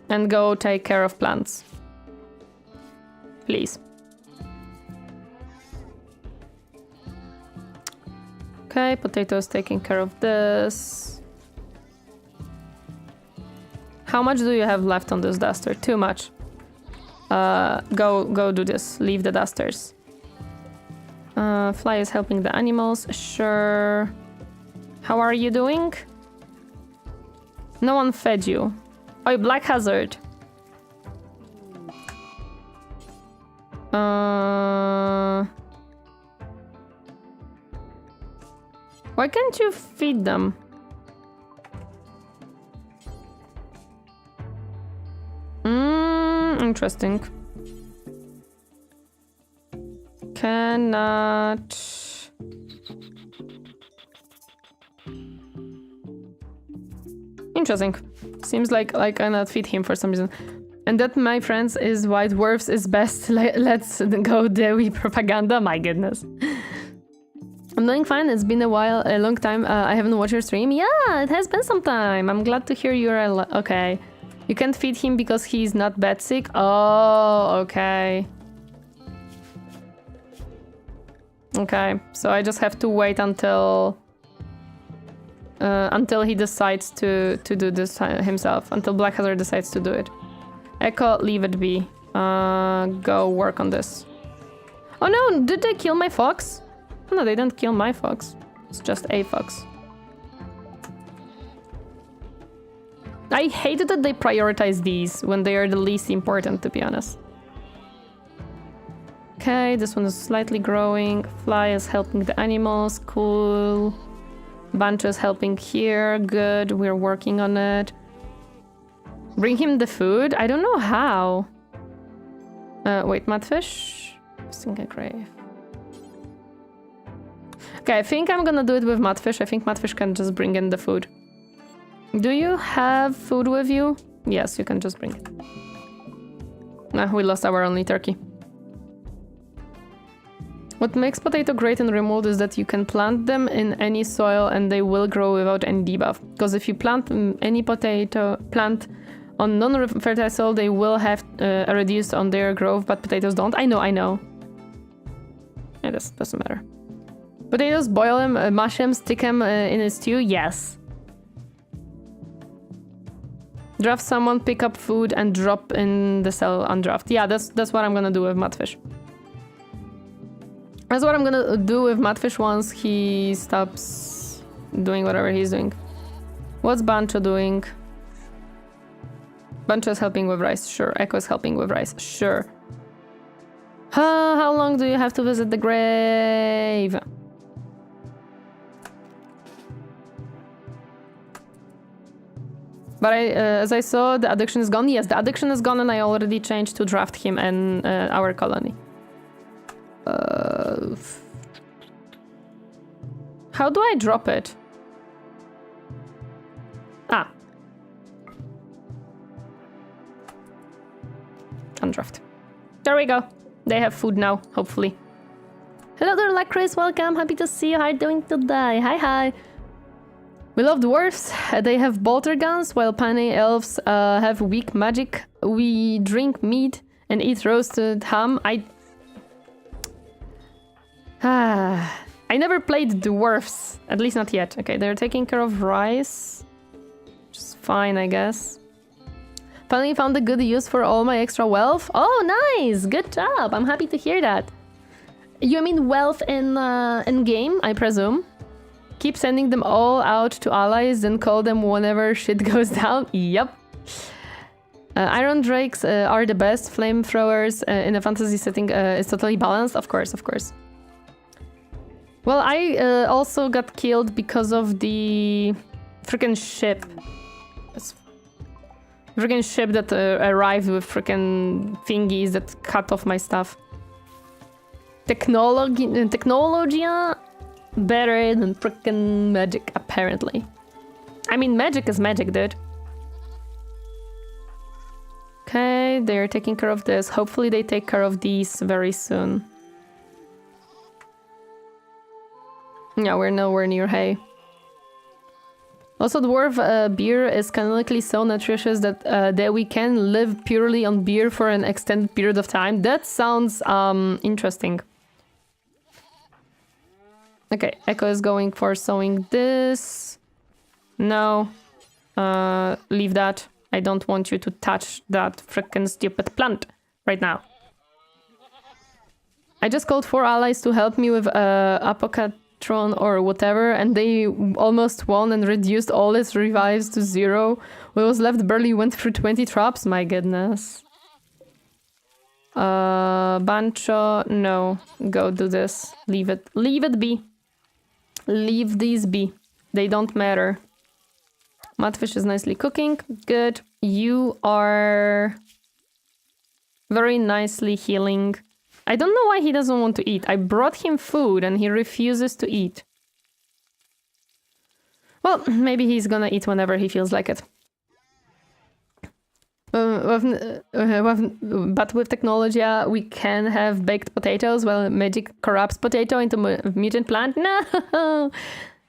and go take care of plants. Please. Okay, Potato's taking care of this. How much do you have left on this duster? Too much. Go do this. Leave the dusters. Fly is helping the animals. Sure. How are you doing? No one fed you. Oh, Black Hazard. Why can't you feed them? Interesting. Cannot. Interesting. Seems like I cannot feed him for some reason. And that, my friends, is why Dwarfs is best. Let's go Dewey propaganda. My goodness. I'm doing fine. It's been a while, a long time. I haven't watched your stream. Yeah, it has been some time. I'm glad to hear you're okay. You can't feed him because he's not bad sick. Oh, okay. Okay, so I just have to wait until he decides to do this himself. Until Black Hazard decides to do it. Echo, leave it be. Go work on this. Oh no, did they kill my fox? Oh, no, they didn't kill my fox. It's just a fox. I hate that they prioritize these when they are the least important, to be honest. Okay, this one is slightly growing. Fly is helping the animals. Cool. Bunch is helping here. Good, we're working on it. Bring him the food? I don't know how. Wait, Mudfish? Sink a grave. Okay, I think I'm gonna do it with Mudfish. I think Mudfish can just bring in the food. Do you have food with you? Yes, you can just bring it. Nah, we lost our only turkey. What makes potato great in Rimworld is that you can plant them in any soil and they will grow without any debuff. Because if you plant any potato plant on non-fertile soil, they will have a reduced on their growth, but potatoes don't. I know. It doesn't matter. Potatoes, boil them, mash them, stick them in a stew. Yes. Draft someone, pick up food, and drop in the cell on draft. Yeah, that's what I'm gonna do with Mudfish. That's what I'm gonna do with Mudfish once he stops doing whatever he's doing. What's Bancho doing? Bancho is helping with rice. Sure. Echo is helping with rice. Sure. How long do you have to visit the grave? But as I saw, the addiction is gone. Yes, the addiction is gone and I already changed to draft him in our colony. How do I drop it? Ah. Undraft. There we go. They have food now, hopefully. Hello there, Lacris. Welcome. Happy to see you. How are you doing today? Hi. We love dwarfs. They have bolter guns, while Pane elves have weak magic. We drink meat and eat roasted ham. I never played dwarfs, at least not yet. Okay, they're taking care of rice, which is fine, I guess. Finally found a good use for all my extra wealth. Oh, nice! Good job. I'm happy to hear that. You mean wealth in game, I presume? Keep sending them all out to allies and call them whenever shit goes down. Yep. Iron drakes are the best. Flamethrowers in a fantasy setting is totally balanced. Of course, of course. Well, I also got killed because of the freaking ship. Freaking ship that arrived with freaking thingies that cut off my stuff. Technology better than freaking magic, apparently. I mean, magic is magic, dude. Okay, they're taking care of this. Hopefully they take care of these very soon. Yeah, we're nowhere near hay. Also, Dwarf beer is canonically so nutritious that that we can live purely on beer for an extended period of time. That sounds interesting. Okay, Echo is going for sowing this. No. Leave that. I don't want you to touch that frickin' stupid plant right now. I just called 4 allies to help me with Apocatron or whatever, and they almost won and reduced all its revives to 0. What was left barely went through 20 traps, my goodness. Bancho, no. Go do this. Leave it. Leave it be. Leave these be. They don't matter. Mudfish is nicely cooking. Good. You are very nicely healing. I don't know why he doesn't want to eat. I brought him food and he refuses to eat. Well, maybe he's gonna eat whenever he feels like it. But with technology, we can have baked potatoes. Well, magic corrupts potato into mutant plant. No!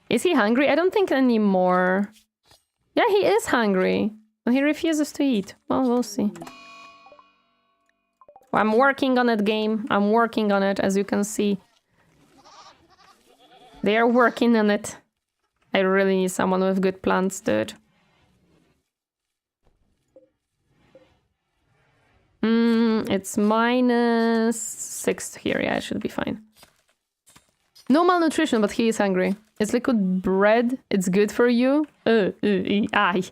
Is he hungry? I don't think anymore. Yeah, he is hungry. And he refuses to eat. Well, we'll see. I'm working on it, game. I'm working on it, as you can see. They are working on it. I really need someone with good plants, dude. It's -6 here. Yeah, it should be fine. No malnutrition, but he is hungry. It's liquid bread. It's good for you. Aye.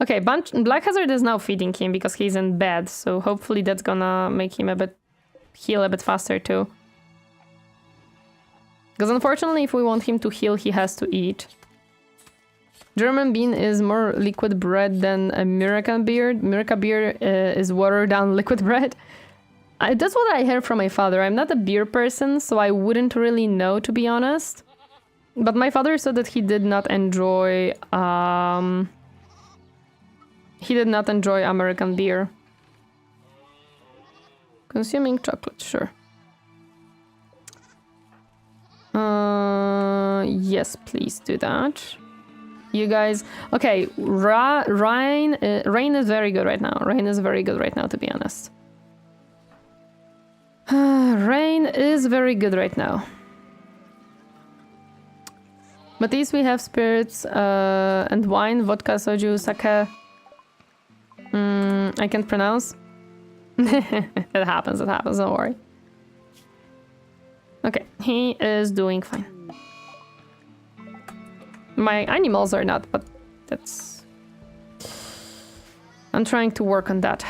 Okay, Black Hazard is now feeding him because he's in bed, so hopefully that's gonna make him heal a bit faster too. Because unfortunately, if we want him to heal, he has to eat. German bean is more liquid bread than American beer. American beer is watered down liquid bread. That's what I heard from my father. I'm not a beer person, so I wouldn't really know, to be honest. But my father said that he did not enjoy American beer. Consuming chocolate, sure. Yes, please do that. You guys... Okay, Rain is very good right now. Rain is very good right now, to be honest. Rain is very good right now. But these we have spirits and wine, vodka, soju, sake. I can't pronounce. It happens, don't worry. Okay, he is doing fine. My animals are not, but that's... I'm trying to work on that.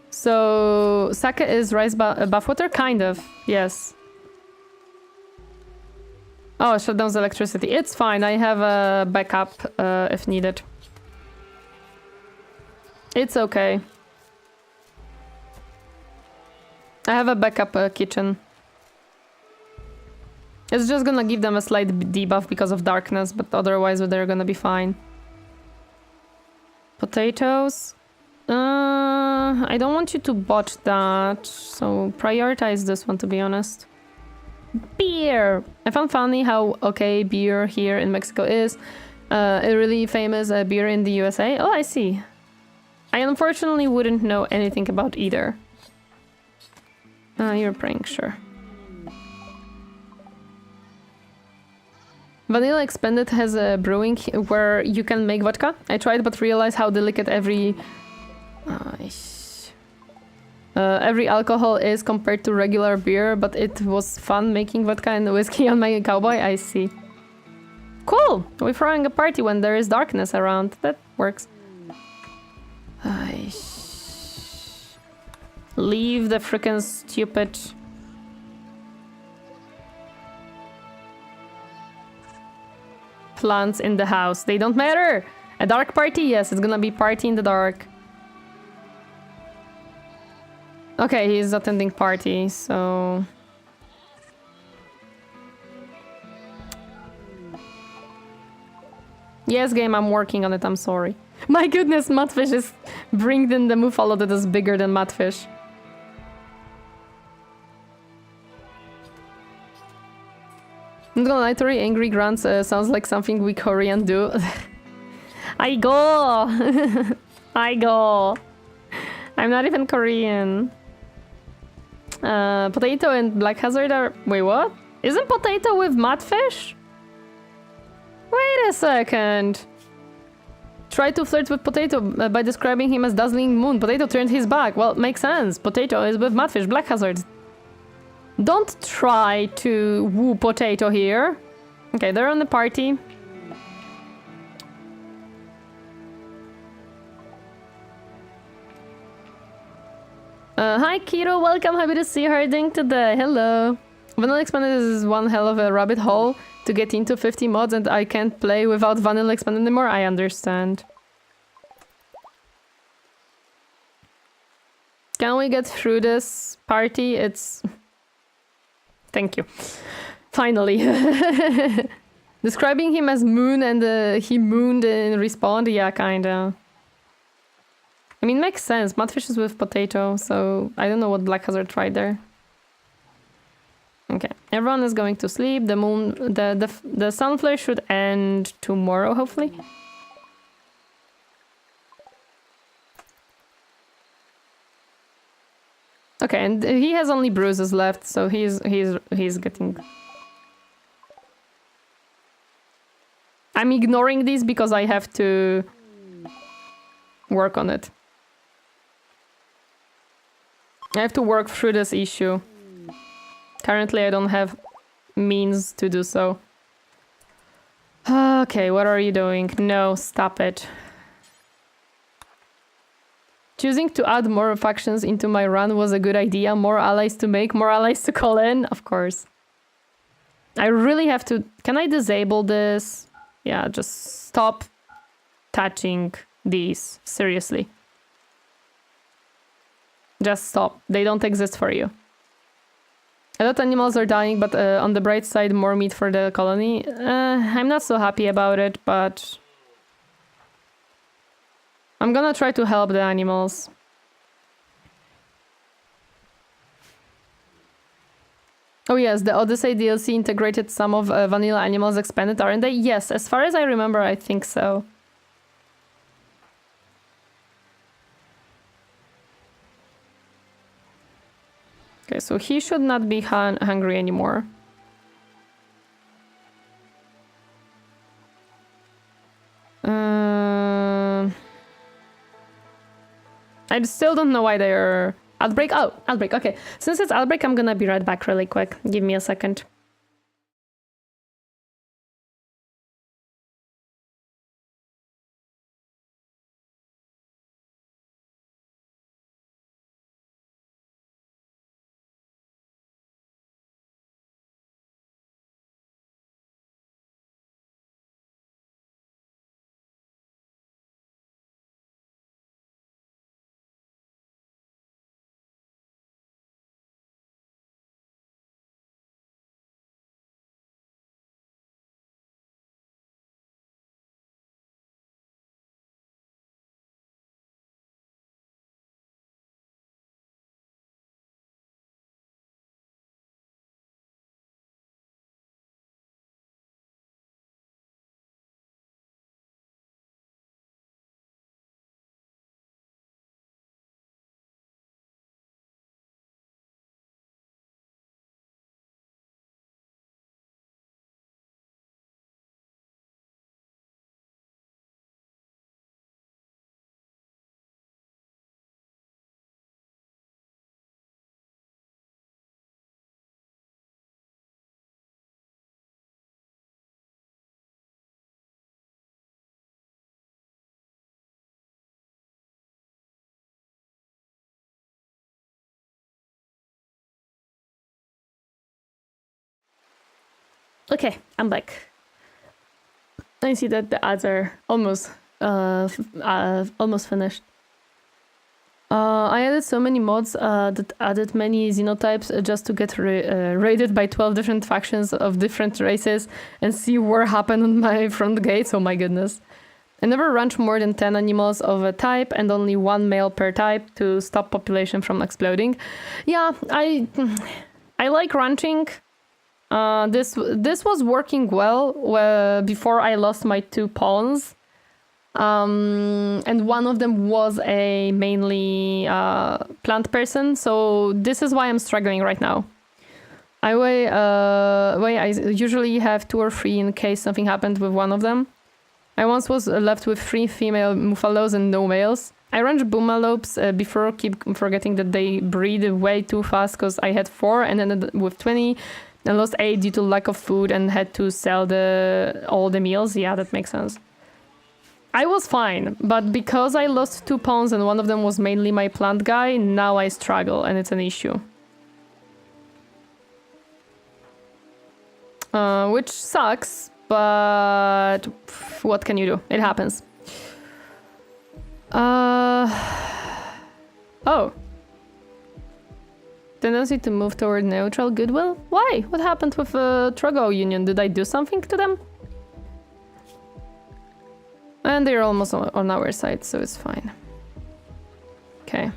So, sake is rice buff water? Kind of, yes. Oh, shut down the electricity. It's fine, I have a backup if needed. It's okay. I have a backup kitchen. It's just gonna give them a slight debuff because of darkness, but otherwise they're gonna be fine. Potatoes. I don't want you to botch that, so prioritize this one, to be honest. Beer! I found funny how okay beer here in Mexico is. A really famous beer in the USA. Oh, I see. I unfortunately wouldn't know anything about either. You're praying, sure. Vanilla Expanded has a brewing where you can make vodka. I tried but realized how delicate every alcohol is compared to regular beer, but it was fun making vodka and whiskey on my cowboy. I see. Cool! We're throwing a party when there is darkness around. That works. Leave the freaking stupid... plants in the house. They don't matter! A dark party? Yes, it's gonna be party in the dark. Okay, he's attending party, so... Yes, game, I'm working on it, I'm sorry. My goodness, Mudfish is bringing in the Muffalo that is bigger than Mudfish. I'm not gonna lie, Tori, angry grunts sounds like something we Korean do. I go! I go! I'm not even Korean. Potato and Black Hazard are... Wait, what? Isn't Potato with Mudfish? Wait a second. Try to flirt with Potato by describing him as dazzling moon. Potato turned his back. Well, makes sense. Potato is with Mudfish, Black Hazard. Don't try to woo Potato here. Okay, they're on the party. Hi Kiro, welcome, happy to see you herding today. Hello. Vanilla Expanded is one hell of a rabbit hole to get into 50 mods and I can't play without Vanilla Expanded anymore. I understand. Can we get through this party? It's... Thank you. Finally. Describing him as moon and he mooned in respawn? Yeah, kinda. I mean, makes sense. Mudfish is with Potato, so I don't know what Black Hazard tried there. Okay, everyone is going to sleep. The moon, the sunflare should end tomorrow, hopefully. Okay, and he has only bruises left, so he's getting... I'm ignoring these because I have to work on it. I have to work through this issue. Currently, I don't have means to do so. Okay, what are you doing? No, stop it. Choosing to add more factions into my run was a good idea. More allies to make, more allies to call in, of course. I really have to... Can I disable this? Yeah, just stop touching these. Seriously. Just stop. They don't exist for you. A lot of animals are dying, but on the bright side, more meat for the colony. I'm not so happy about it, but... I'm gonna try to help the animals. Oh yes, the Odyssey DLC integrated some of Vanilla Animals Expanded, aren't they? Yes, as far as I remember, I think so. Okay, so he should not be hungry anymore. I still don't know why they're... Outbreak? Oh, Outbreak, okay. Since it's Outbreak, I'm gonna be right back really quick. Give me a second. Okay, I'm back. I see that the ads are almost finished. I added so many mods that added many xenotypes just to get raided by 12 different factions of different races and see what happened on my front gates. Oh my goodness. I never ranch more than 10 animals of a type and only 1 male per type to stop population from exploding. Yeah, I like ranching. This was working well before I lost my 2 pawns. And one of them was a mainly plant person, so this is why I'm struggling right now. I usually have 2 or 3 in case something happened with one of them. I once was left with 3 female muffalos and no males. I ranch boomalopes before, keep forgetting that they breed way too fast because I had 4 and ended with 20 and lost 8 due to lack of food and had to sell all the meals. Yeah, that makes sense. I was fine, but because I lost 2 pawns and one of them was mainly my plant guy, now I struggle and it's an issue. Which sucks, but what can you do? It happens. Oh. Tendency to move toward neutral goodwill? Why? What happened with Trogo Union? Did I do something to them? And they're almost on our side, so it's fine. Okay.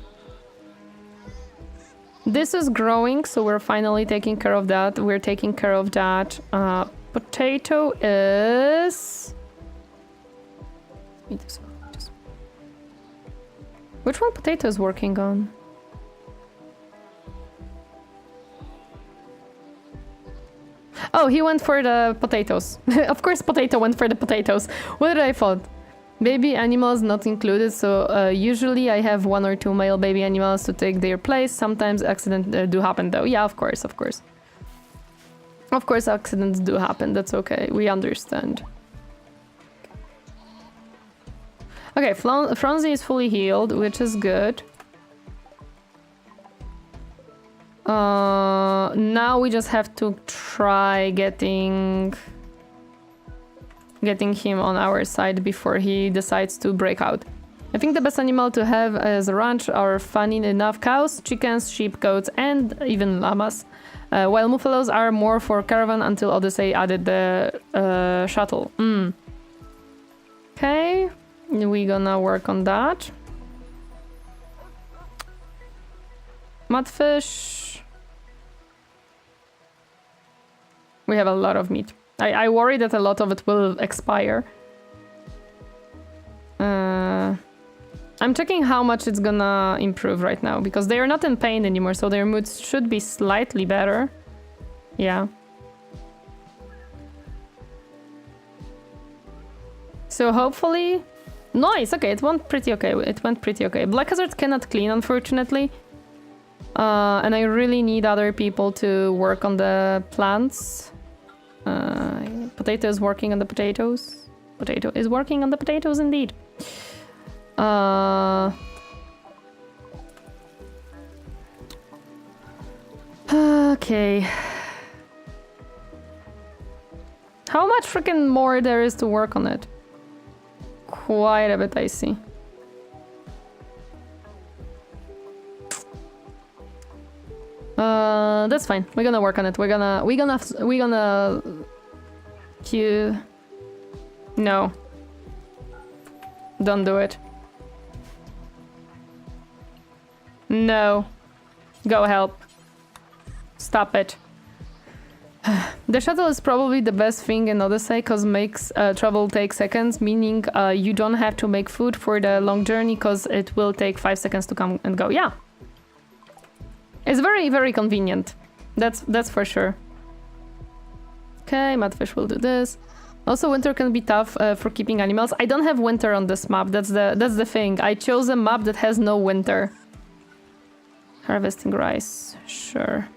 This is growing, so we're finally taking care of that. We're taking care of that. Potato is... Which one Potato is working on? Oh, he went for the potatoes. Of course, Potato went for the potatoes. What did I thought? Baby animals not included, so usually I have 1 or 2 male baby animals to take their place. Sometimes accidents do happen though. Yeah, of course, of course. Of course accidents do happen, that's okay, we understand. Okay, Franzi is fully healed, which is good. Now we just have to try getting him on our side before he decides to break out. I think the best animal to have as a ranch are funny enough cows, chickens, sheep, goats, and even llamas. While muffalos are more for caravan until Odyssey added the shuttle. Okay, we gonna work on that. Mudfish. We have a lot of meat. I worry that a lot of it will expire. I'm checking how much it's gonna improve right now, because they are not in pain anymore, so their moods should be slightly better. Yeah. So hopefully... Nice! Okay, it went pretty okay. It went pretty okay. Black Hazard cannot clean, unfortunately. And I really need other people to work on the plants. Potato is working on the potatoes. Potato is working on the potatoes indeed. Okay. How much freaking more there is to work on it? Quite a bit, I see. That's fine. We're gonna work on it. We're gonna queue. No. Don't do it. No. Go help. Stop it. The shuttle is probably the best thing in Odyssey because makes travel take seconds, meaning you don't have to make food for the long journey because it will take 5 seconds to come and go. Yeah. It's very, very convenient. That's for sure. Okay, Mudfish will do this. Also, winter can be tough for keeping animals. I don't have winter on this map. That's the thing. I chose a map that has no winter. Harvesting rice. Sure.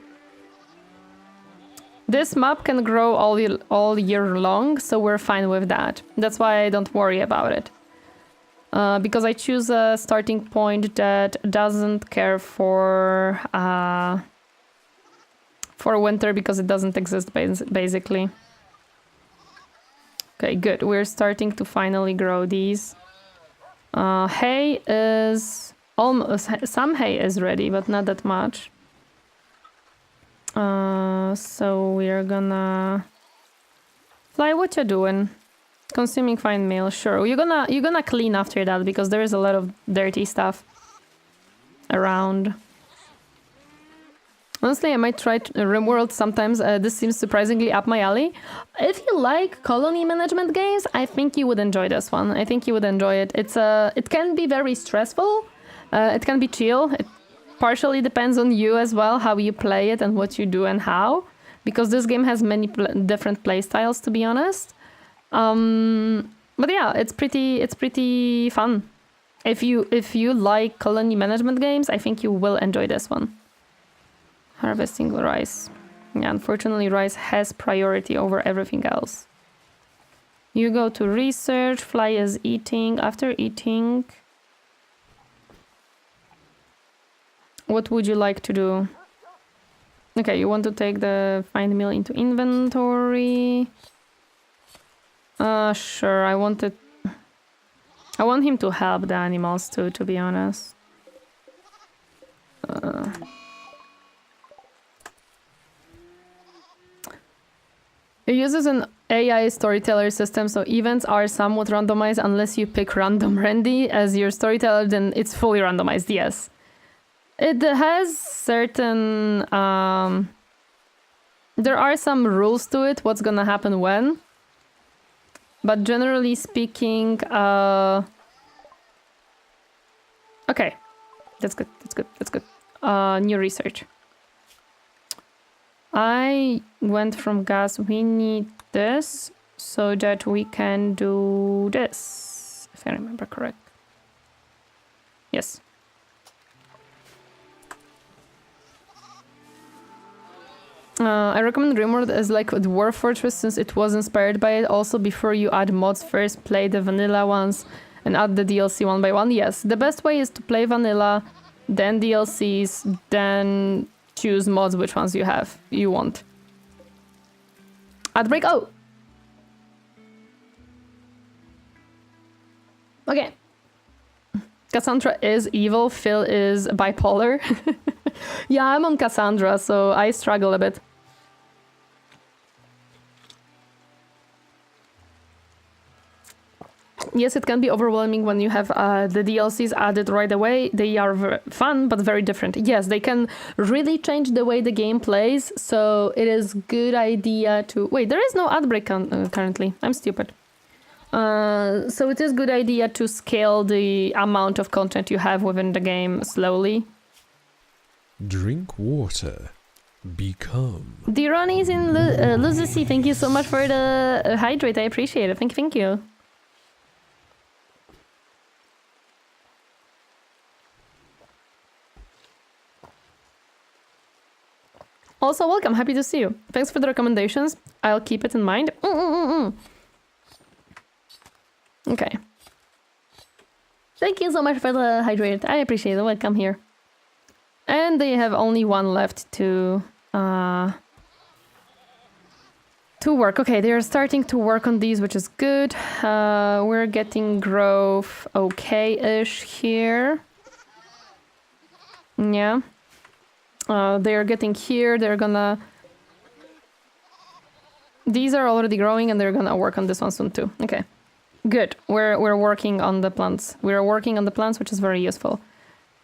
This map can grow all year long, so we're fine with that. That's why I don't worry about it. Because I choose a starting point that doesn't care for winter because it doesn't exist basically. Okay, good. We're starting to finally grow these. Hay is almost... Some hay is ready, but not that much. So we're gonna... Fly, what you doing? Consuming fine meal, sure. You're gonna clean after that because there is a lot of dirty stuff around. Honestly, I might try Rimworld sometimes. This seems surprisingly up my alley. If you like colony management games, I think you would enjoy this one. I think you would enjoy it. It can be very stressful. It can be chill. It partially depends on you as well, how you play it and what you do and how. Because this game has many different play styles, to be honest. But yeah, it's pretty fun. If you like colony management games, I think you will enjoy this one. Harvesting rice. Yeah, unfortunately, rice has priority over everything else. You go to research. Fly is eating. After eating, what would you like to do? Okay, you want to take the find meal into inventory. Sure, I want him to help the animals too, to be honest. It uses an AI storyteller system, so events are somewhat randomized unless you pick random Randy as your storyteller, then it's fully randomized, yes. It has certain... there are some rules to it, what's gonna happen when. But generally speaking... Okay. That's good. New research. I went from gas. We need this so that we can do this. If I remember correct. Yes. I recommend Rimworld as like a Dwarf Fortress since it was inspired by it. Also, before you add mods, first play the vanilla ones and add the DLC one by one. Yes, the best way is to play vanilla, then DLCs, then choose mods which ones you want. Ad break. Oh! Okay. Cassandra is evil, Phil is bipolar. Yeah, I'm on Cassandra, so I struggle a bit. Yes, it can be overwhelming when you have the DLCs added right away. They are fun, but very different. Yes, they can really change the way the game plays, so it is good idea to... Wait, there is no ad break currently. I'm stupid. So it is good idea to scale the amount of content you have within the game slowly. Drink water. Become. Torineesan, Lucy, thank you so much for the hydrate. I appreciate it. Thank you. Also, welcome. Happy to see you. Thanks for the recommendations. I'll keep it in mind. Okay. Thank you so much for the hydrate. I appreciate it. Welcome here. And they have only one left to work. Okay, they are starting to work on these, which is good. We're getting growth okay-ish here. Yeah. They are getting here. They're gonna... These are already growing and they're gonna work on this one soon too. Okay. Good. We're working on the plants. We're working on the plants, which is very useful.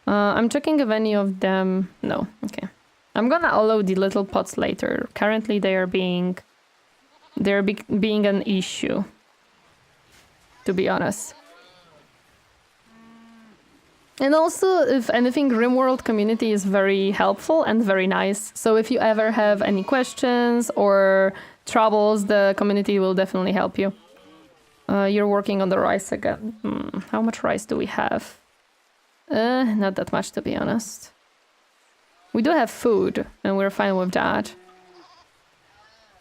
I'm checking if any of them... No. Okay. I'm gonna allow the little pots later. Currently they are being... They're being an issue. To be honest. And also, if anything, Rimworld community is very helpful and very nice. So if you ever have any questions or troubles, the community will definitely help you. You're working on the rice again. How much rice do we have? Not that much, to be honest. We do have food, and we're fine with that.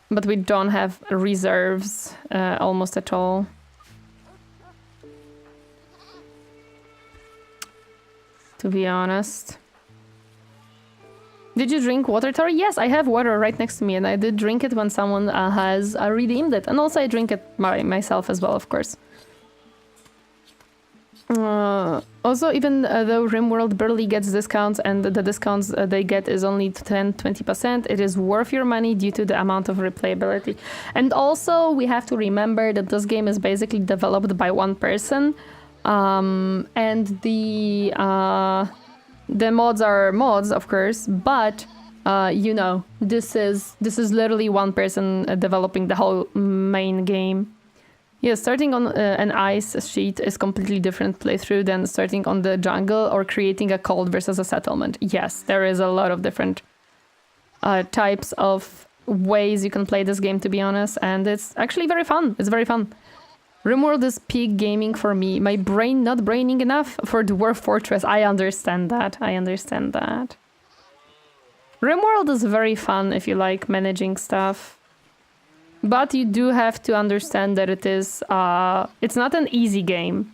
But we don't have reserves almost at all. To be honest. Did you drink water, Tori? Yes, I have water right next to me, and I did drink it when someone has redeemed it. And also I drink it myself as well, of course. Also, even though Rimworld barely gets discounts and the discounts they get is only 10-20%, it is worth your money due to the amount of replayability. And also, we have to remember that this game is basically developed by one person, and the mods are mods, of course, but you know, this is literally one person developing the whole main game. Yeah, starting on an ice sheet is completely different playthrough than starting on the jungle or creating a cold versus a settlement. Yes, there is a lot of different types of ways you can play this game, to be honest, and it's actually very fun. It's very fun. Rimworld is peak gaming for me. My brain not braining enough for Dwarf Fortress. I understand that. I understand that. Rimworld is very fun if you like managing stuff. But you do have to understand that it is, it's not an easy game.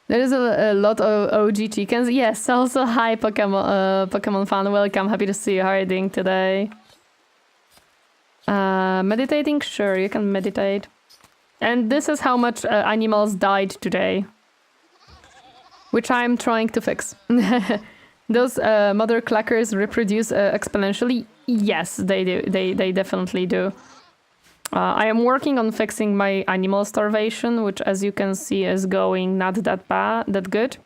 There is a lot of OG chickens. Yes, also hi Pokemon fan, welcome, happy to see you. How are you doing today? Meditating? Sure, you can meditate. And this is how much animals died today. Which I'm trying to fix. Those mother clackers reproduce exponentially. Yes, they do. They definitely do. I am working on fixing my animal starvation, which, as you can see, is going not that good.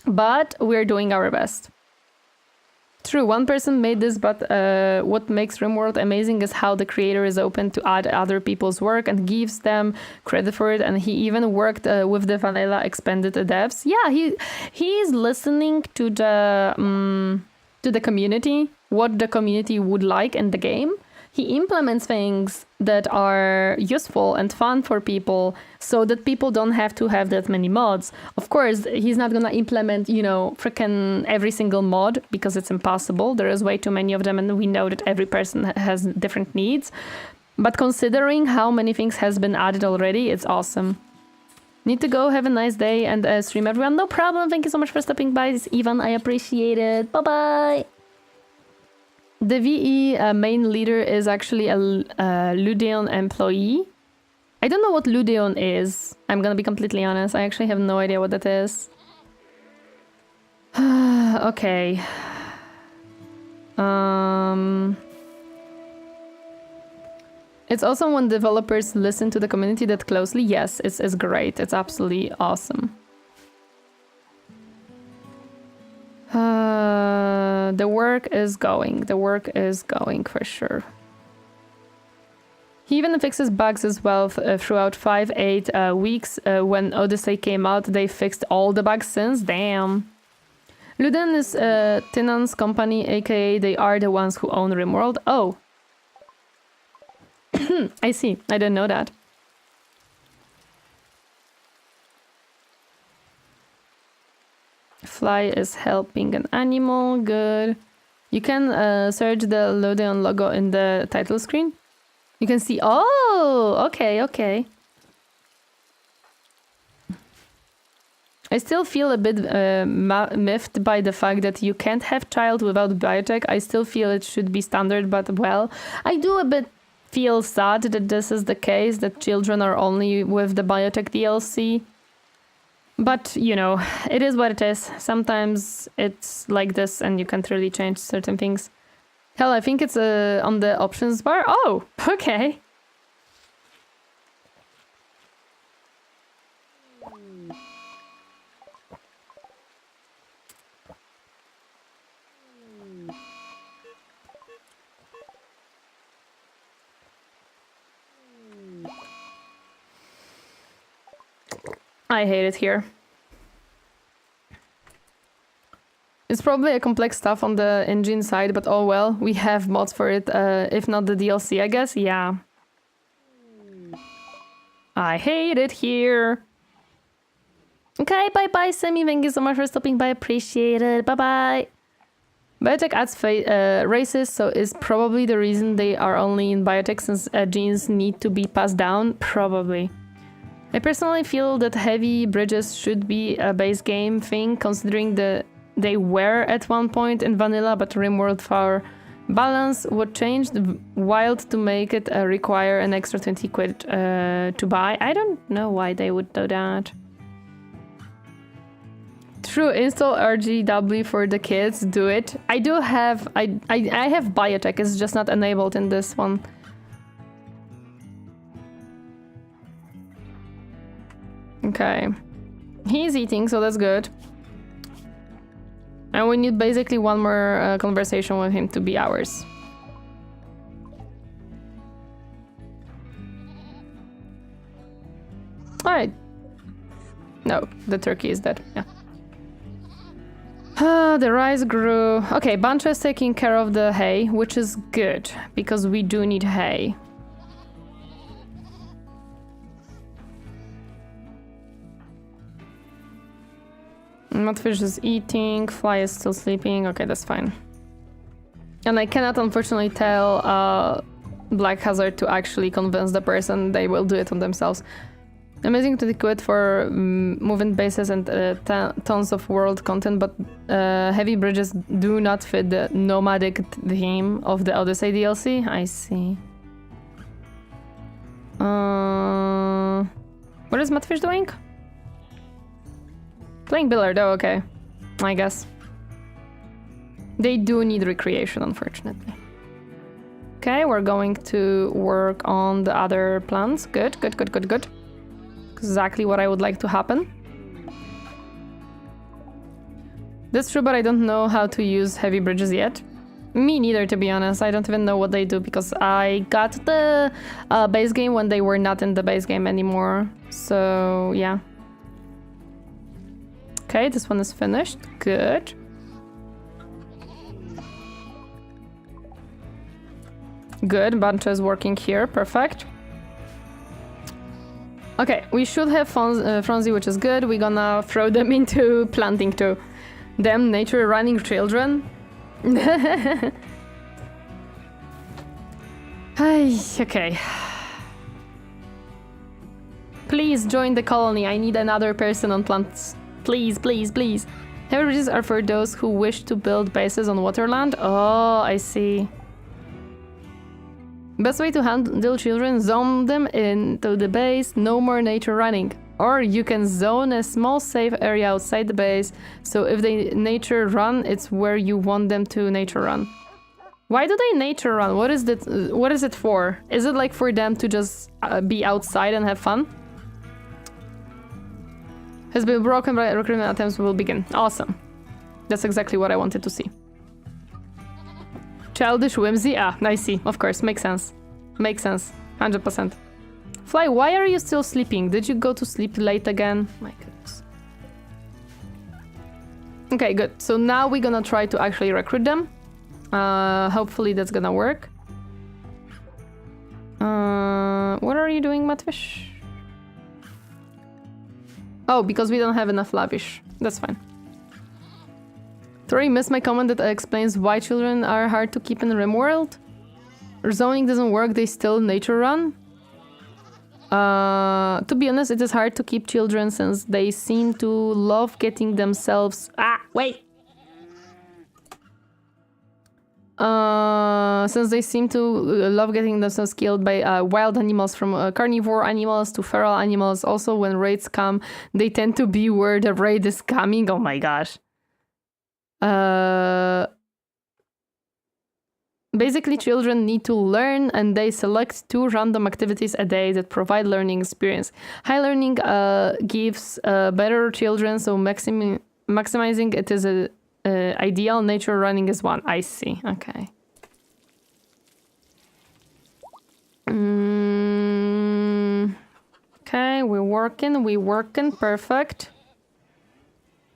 But we're doing our best. True, one person made this, but what makes Rimworld amazing is how the creator is open to add other people's work and gives them credit for it. And he even worked with the vanilla expanded devs. Yeah, he is listening to the community, what the community would like in the game. He implements things that are useful and fun for people so that people don't have to have that many mods. Of course, he's not gonna implement, you know, freaking every single mod because it's impossible. There is way too many of them and we know that every person has different needs. But considering how many things has been added already, it's awesome. Need to go, have a nice day and stream everyone. No problem, thank you so much for stopping by. This is Ivan, I appreciate it. Bye-bye! The VE main leader is actually a Ludeon employee. I don't know what Ludeon is. I'm gonna be completely honest. I actually have no idea what that is. Okay. It's awesome when developers listen to the community that closely. Yes, it's great. It's absolutely awesome. The work is going. The work is going for sure. He even fixes bugs as well throughout 5-8 weeks. When Odyssey came out, they fixed all the bugs since. Damn. Luden is Tinan's company, aka they are the ones who own Rimworld. Oh. I see. I didn't know that. Fly is helping an animal. Good. You can search the Ludeon logo in the title screen. You can see... Oh! Okay, okay. I still feel a bit miffed by the fact that you can't have child without biotech. I still feel it should be standard, but well, I do a bit feel sad that this is the case, that children are only with the biotech DLC. But, you know, it is what it is. Sometimes it's like this and you can't really change certain things. Hell, I think it's on the options bar. Oh, okay. I hate it here. It's probably a complex stuff on the engine side, but oh well, we have mods for it, if not the DLC, I guess. Yeah. I hate it here. Okay, bye-bye, Sammy. Thank you so much for stopping by. Appreciate it. Bye-bye. Biotech adds races, so is probably the reason they are only in biotech, since genes need to be passed down. Probably. I personally feel that heavy bridges should be a base game thing, considering the they were at one point in vanilla, but Rimworld for balance would change the wild to make it require an extra 20 quid to buy. I don't know why they would do that. True, install RGW for the kids, do it. I do have, I have biotech, it's just not enabled in this one. Okay. He's eating, so that's good. And we need basically one more conversation with him to be ours. Alright. No, the turkey is dead, yeah. The rice grew. Okay, Bancho is taking care of the hay, which is good, because we do need hay. Mudfish is eating, Fly is still sleeping. Okay, that's fine. And I cannot unfortunately tell Black Hazard to actually convince the person. They will do it on themselves. Amazing to quit for moving bases and tons of world content, but heavy bridges do not fit the nomadic theme of the Odyssey DLC. I see. What is Mudfish doing? Playing billiard, oh, okay. I guess. They do need recreation, unfortunately. Okay, we're going to work on the other plants. Good, good, good, good, good. Exactly what I would like to happen. That's true, but I don't know how to use heavy bridges yet. Me neither, to be honest. I don't even know what they do because I got the base game when they were not in the base game anymore. So, yeah. Okay, this one is finished. Good. Good, Bancho is working here. Perfect. Okay, we should have Franzi, which is good. We're gonna throw them into planting too. Damn nature running children. Okay. Please join the colony. I need another person on plants. Please, please, please. Heavy bridges are for those who wish to build bases on waterland. Oh, I see. Best way to handle children, zone them into the base, no more nature running. Or you can zone a small safe area outside the base, so if they nature run, it's where you want them to nature run. Why do they nature run? What is it for? Is it like for them to just be outside and have fun? Has been broken, but recruitment attempts will begin. Awesome. That's exactly what I wanted to see. Childish whimsy? Ah, I see. Of course, makes sense. Makes sense. 100%. Fly, why are you still sleeping? Did you go to sleep late again? My goodness. Okay, good. So now we're gonna try to actually recruit them. Hopefully that's gonna work. What are you doing, Mudfish? Oh, because we don't have enough lavish. That's fine. Tori missed my comment that explains why children are hard to keep in Rimworld. Zoning doesn't work, they still nature run. To be honest, it is hard to keep children since they seem to love getting themselves... Since they seem to love getting themselves killed by wild animals, from carnivore animals to feral animals. Also, when raids come, they tend to be where the raid is coming. Oh my gosh. Basically, children need to learn, and they select 2 random activities a day that provide learning experience. High learning gives better children, so maximizing it is a ideal. Nature running is one. I see. Okay. Okay, we're working. Perfect.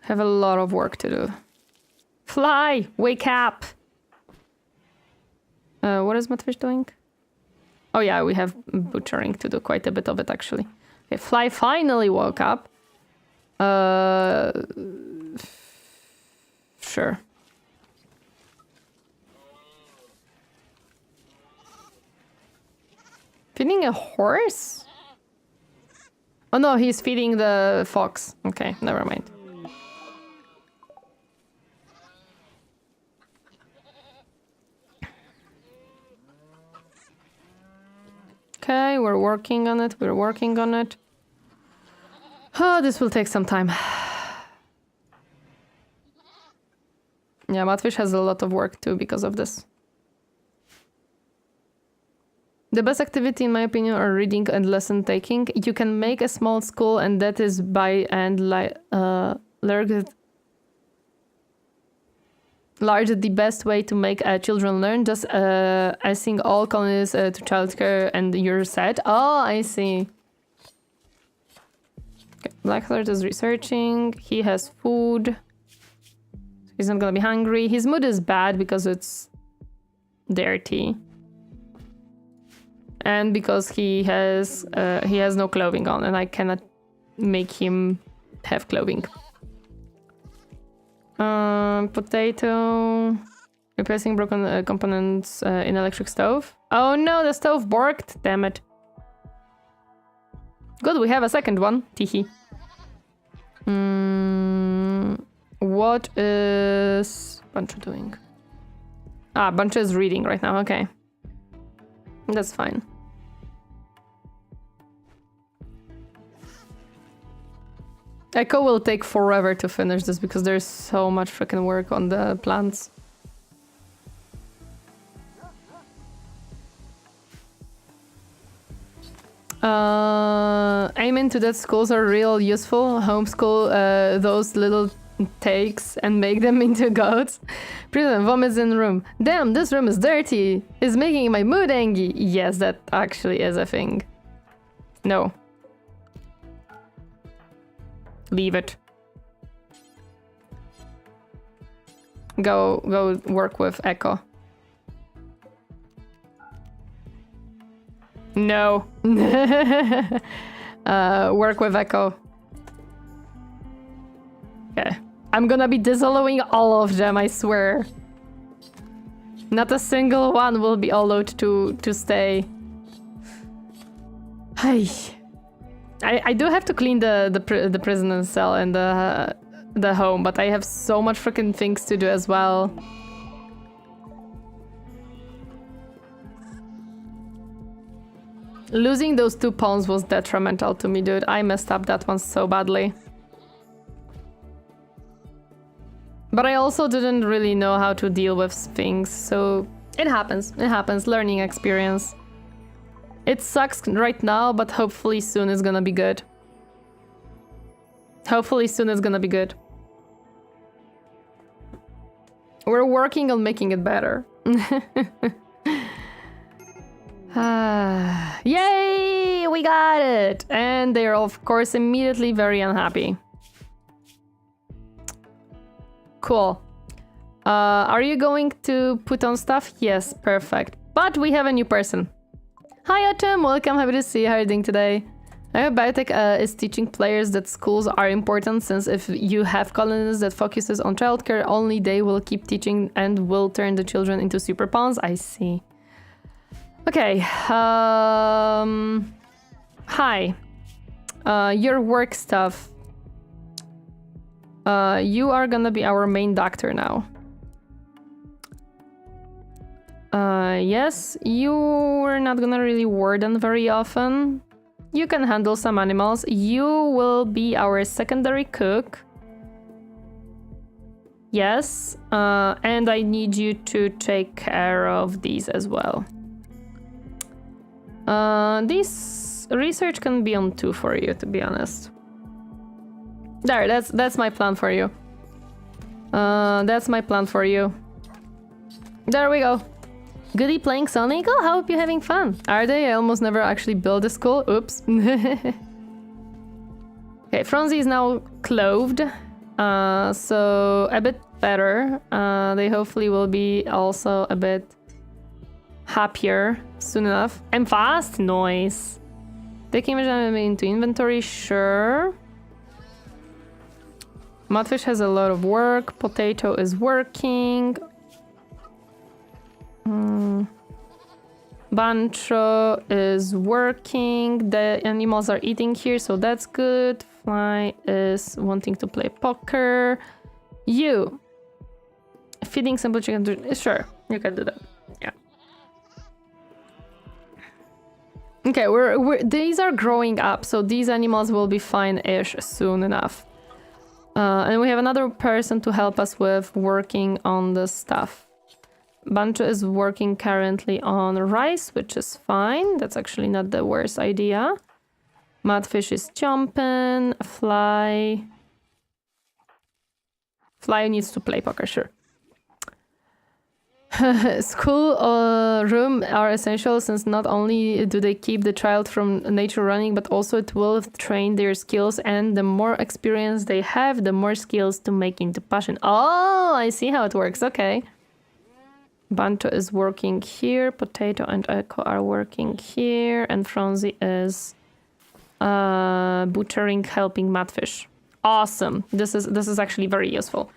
Have a lot of work to do. Fly! Wake up! What is Mudfish doing? Oh yeah, we have butchering to do, quite a bit of it actually. Okay, Fly finally woke up. Sure. Feeding a horse? Oh no, he's feeding the fox. Okay, never mind. we're working on it. We're working on it. Oh, this will take some time. Yeah, Matfish has a lot of work too because of this. The best activity, in my opinion, are reading and lesson taking. You can make a small school, and that is by and large the best way to make children learn. Just assign all colonies to childcare, and you're set. Oh, I see. Okay. Blackheart is researching. He has food. He's not gonna be hungry. His mood is bad because it's dirty. And because he has no clothing on, and I cannot make him have clothing. Potato. Replacing broken components in electric stove. Oh no, the stove borked. Damn it. Good, we have a second one. Teehee. What is Bunch doing? Ah, Bunch is reading right now. Okay. That's fine. Echo will take forever to finish this because there's so much freaking work on the plants. Aiming to that schools are real useful. Homeschool those little takes and make them into goats. Prison vomits in room. Damn, this room is dirty. It's making my mood angry. Yes, that actually is a thing. No. Leave it. Go work with Echo. No. Work with Echo. Okay. I'm gonna be disallowing all of them, I swear. Not a single one will be allowed to stay. Hi. I do have to clean the prison cell and the home, but I have so much freaking things to do as well. Losing those 2 pawns was detrimental to me, dude. I messed up that one so badly. But I also didn't really know how to deal with things, so it happens. It happens. Learning experience. It sucks right now, but hopefully soon it's gonna be good. Hopefully soon it's gonna be good. We're working on making it better. Yay! We got it! And they're of course immediately very unhappy. Cool. Are you going to put on stuff? Yes, perfect. But we have a new person. Hi Autumn, welcome, happy to see you. How are you doing today? I hope Biotech is teaching players that schools are important, since if you have colonies that focuses on childcare, only they will keep teaching and will turn the children into super pawns. I see. Okay. Hi. Your work stuff. You are gonna be our main doctor now. Yes, you're not gonna really warden very often. You can handle some animals. You will be our secondary cook. Yes, and I need you to take care of these as well. This research can be on 2 for you, to be honest. There, that's my plan for you. That's my plan for you. There we go. Goody playing Sonic? Oh, I hope you're having fun. Are they? I almost never actually build a school. Oops. Okay, Franzi is now clothed. So a bit better. They hopefully will be also a bit happier soon enough. And fast? Noise. Taking measurement into inventory? Sure. Mudfish has a lot of work. Potato is working. Bancho is working. The animals are eating here, so that's good. Fly is wanting to play poker. You feeding simple chicken. Sure, you can do that. Yeah. Okay, these are growing up, so these animals will be fine-ish soon enough. And we have another person to help us with working on the stuff. Bancho is working currently on rice, which is fine. That's actually not the worst idea. Mudfish is jumping. Fly needs to play poker, sure. School room are essential since not only do they keep the child from nature running, but also it will train their skills, and the more experience they have, the more skills to make into passion. Oh, I see how it works. Okay. Banto is working here, Potato and Echo are working here, and Franzi is butchering, helping Mudfish. Awesome. This is actually very useful.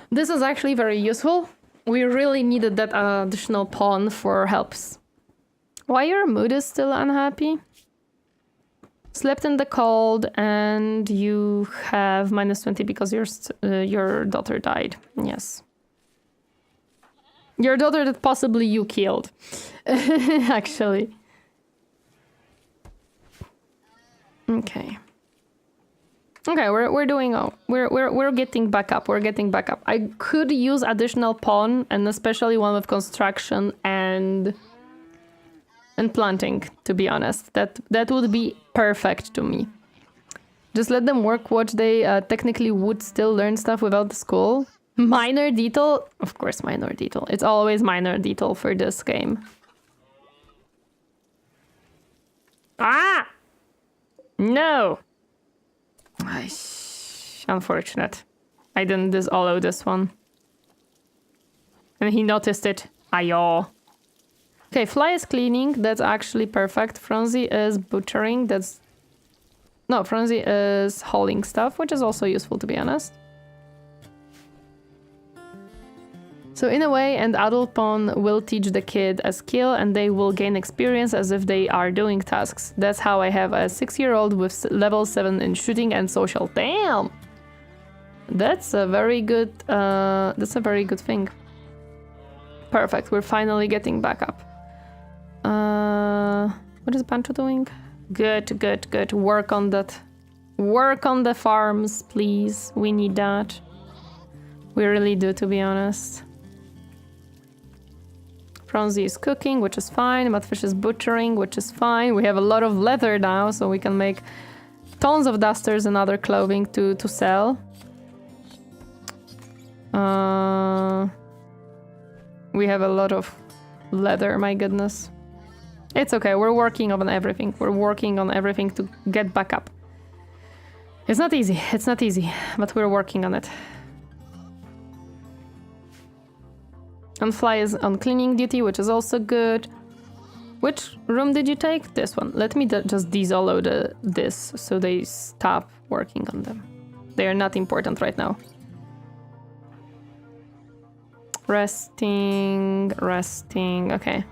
This is actually very useful. We really needed that additional pawn for helps. Why your mood is still unhappy? Slept in the cold and you have -20 because your daughter died. Yes. Your daughter that possibly you killed. Actually. Okay. Okay, we're doing we're getting back up. We're getting back up. I could use additional pawn, and especially one with construction and planting, to be honest. That would be perfect to me. Just let them work what they technically would still learn stuff without the school. Minor detail? Of course, minor detail. It's always minor detail for this game. Ah! No! Unfortunate. I didn't disallow this one. And he noticed it. Ayo. Okay, Fly is cleaning. That's actually perfect. Franzi is butchering. No, Franzi is hauling stuff, which is also useful, to be honest. So in a way, an adult pawn will teach the kid a skill and they will gain experience as if they are doing tasks. That's how I have a 6-year-old with level 7 in shooting and social. Damn! That's a very good thing. Perfect, we're finally getting back up. What is Pancho doing? Good, good, good. Work on that. Work on the farms, please. We need that. We really do, to be honest. Franzi is cooking, which is fine. Mudfish is butchering, which is fine. We have a lot of leather now, so we can make tons of dusters and other clothing to sell. We have a lot of leather, my goodness. It's okay, we're working on everything. We're working on everything to get back up. It's not easy, but we're working on it. And Fly is on cleaning duty, which is also good. Which room did you take? This one. Let me just desollow this so they stop working on them. They are not important right now. Resting, okay.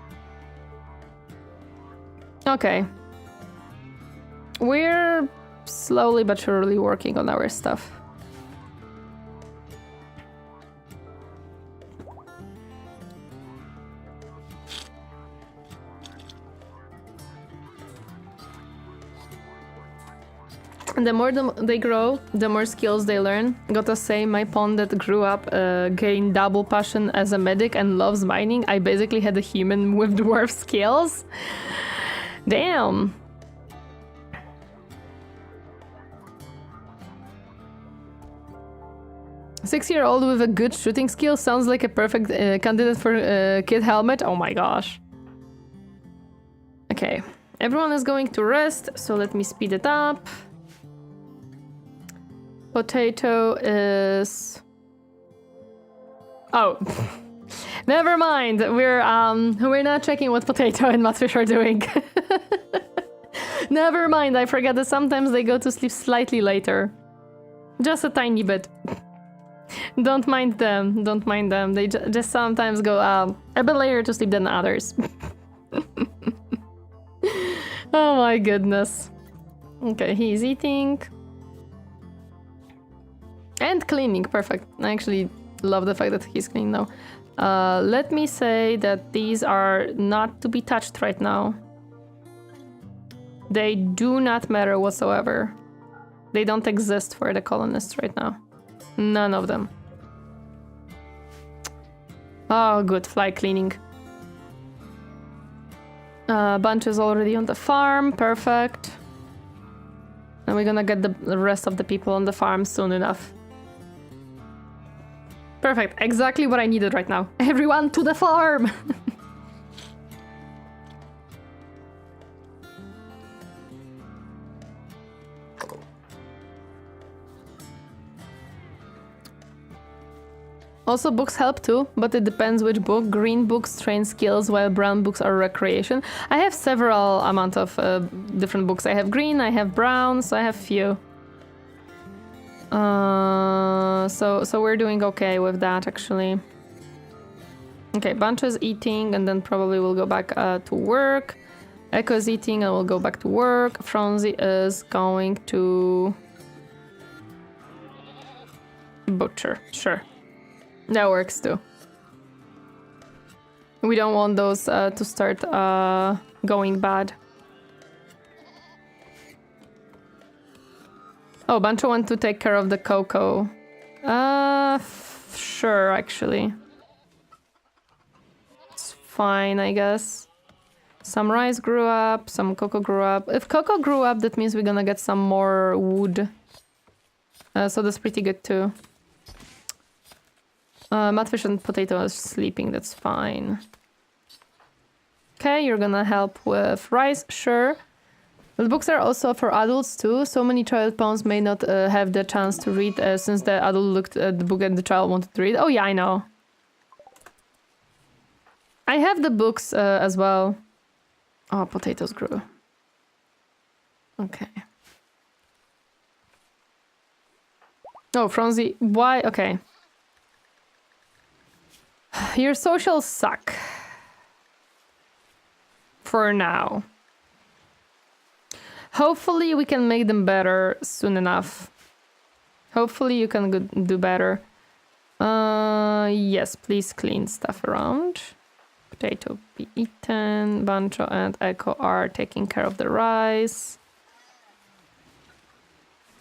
Okay. We're slowly but surely working on our stuff. And the more they grow, the more skills they learn. Gotta say, my pawn that grew up gained double passion as a medic and loves mining. I basically had a human with dwarf skills. Damn. Six-year-old with a good shooting skill sounds like a perfect candidate for kid helmet. Oh my gosh. Okay, everyone is going to rest, so let me speed it up. Potato is... Oh, never mind. We're not checking what Potato and Mudfish are doing. Never mind. I forgot that sometimes they go to sleep slightly later, just a tiny bit. Don't mind them. Don't mind them. They just sometimes go a bit later to sleep than others. Oh my goodness. Okay, he's eating. And cleaning, perfect. I actually love the fact that he's clean now. Let me say that these are not to be touched right now. They do not matter whatsoever. They don't exist for the colonists right now. None of them. Oh, good. Fly cleaning. Bunch is already on the farm. Perfect. And we're gonna get the rest of the people on the farm soon enough. Perfect. Exactly what I needed right now. Everyone to the farm! Also, books help too, but it depends which book. Green books train skills, while brown books are recreation. I have several amount of different books. I have green, I have brown, so I have few. So we're doing okay with that, actually. Okay, Bunch is eating, and then probably we'll go back to work. Echo is eating, and we'll go back to work. Franzi is going to... butcher, sure. That works too. We don't want those to start going bad. Oh, Bancho want to take care of the cocoa. Sure, actually. It's fine, I guess. Some rice grew up, some cocoa grew up. If cocoa grew up, that means we're gonna get some more wood. So that's pretty good too. Mudfish and Potato is sleeping, that's fine. Okay, you're gonna help with rice, sure. The books are also for adults too. So many child poems may not have the chance to read since the adult looked at the book and the child wanted to read. Oh yeah, I know. I have the books as well. Oh, potatoes grew. Okay. Oh, Franzi, why? Okay. Your socials suck. For now. Hopefully we can make them better soon enough. Hopefully you can do better. Yes, please clean stuff around. Potato be eaten. Bancho and Echo are taking care of the rice.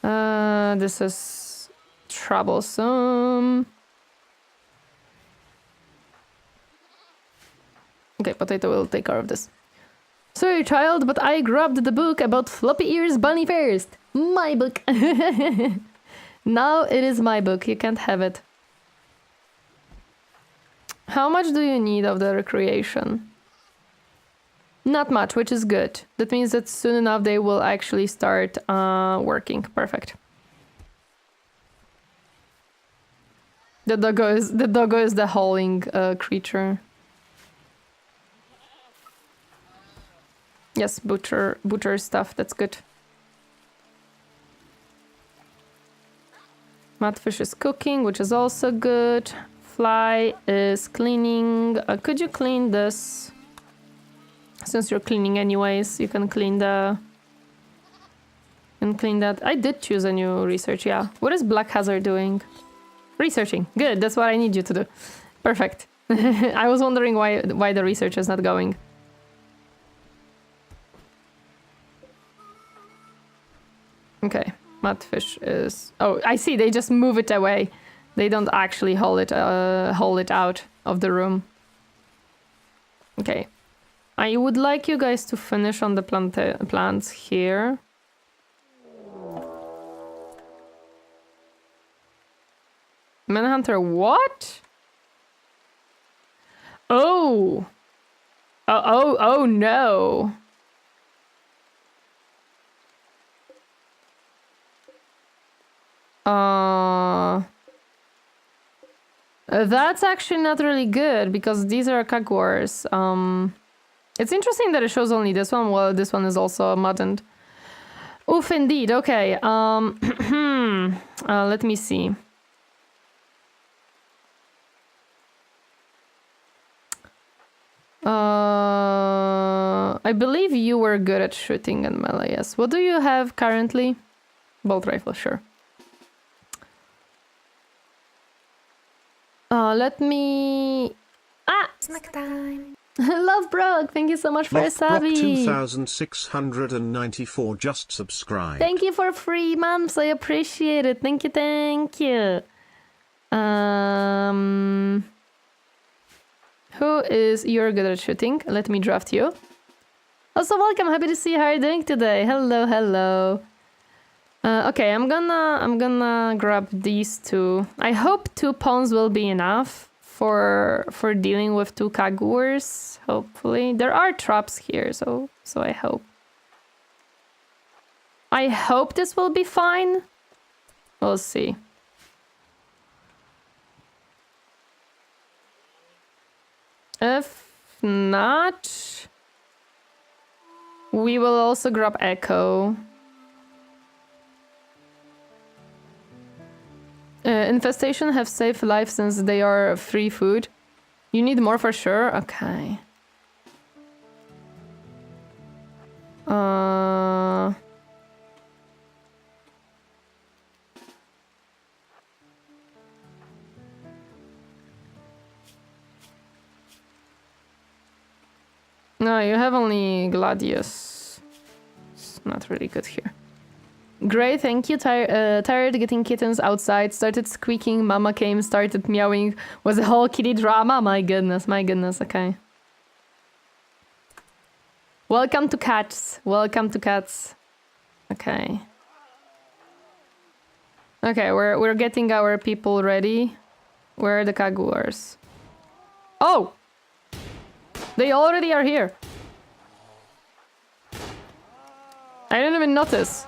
This is troublesome. Okay, Potato will take care of this. Sorry, child, but I grabbed the book about floppy ears bunny first. My book. Now it is my book. You can't have it. How much do you need of the recreation? Not much, which is good. That means that soon enough they will actually start working. Perfect. The doggo is the hauling creature. Yes, butcher stuff, that's good. Mudfish is cooking, which is also good. Fly is cleaning. Could you clean this? Since you're cleaning anyways, you can clean the... and clean that. I did choose a new research, yeah. What is Black Hazard doing? Researching. Good, that's what I need you to do. Perfect. I was wondering why the research is not going. Okay, Mudfish is... oh, I see, they just move it away. They don't actually haul it out of the room. Okay. I would like you guys to finish on the plants here. Manhunter, what? Oh! Oh no! That's actually not really good because these are Kagwars. It's interesting that it shows only this one, while this one is also muddened. Oof, indeed. Okay. Let me see. I believe you were good at shooting and melee, yes. What do you have currently? Bolt rifle, sure. Let me... Snack time. Love Brock, thank you so much for a Brock subby. 2694 just subscribed. Thank you for 3 months. I appreciate it. Thank you, thank you. Who is you're good at shooting? Let me draft you. Also, welcome. Happy to see you. How are you doing today? Hello, hello. Okay, I'm gonna grab these 2. I hope 2 pawns will be enough for dealing with 2 Kagurs. Hopefully, there are traps here, so I hope. I hope this will be fine. We'll see. If not, we will also grab Echo. Infestation have safe life since they are free food. You need more for sure? Okay. No, you have only Gladius. It's not really good here. Great, thank you. Tired getting kittens outside. Started squeaking. Mama came, started meowing. Was a whole kitty drama. My goodness, okay. Welcome to cats. Welcome to cats. Okay. Okay, we're getting our people ready. Where are the Kagurs? Oh! They already are here. I didn't even notice.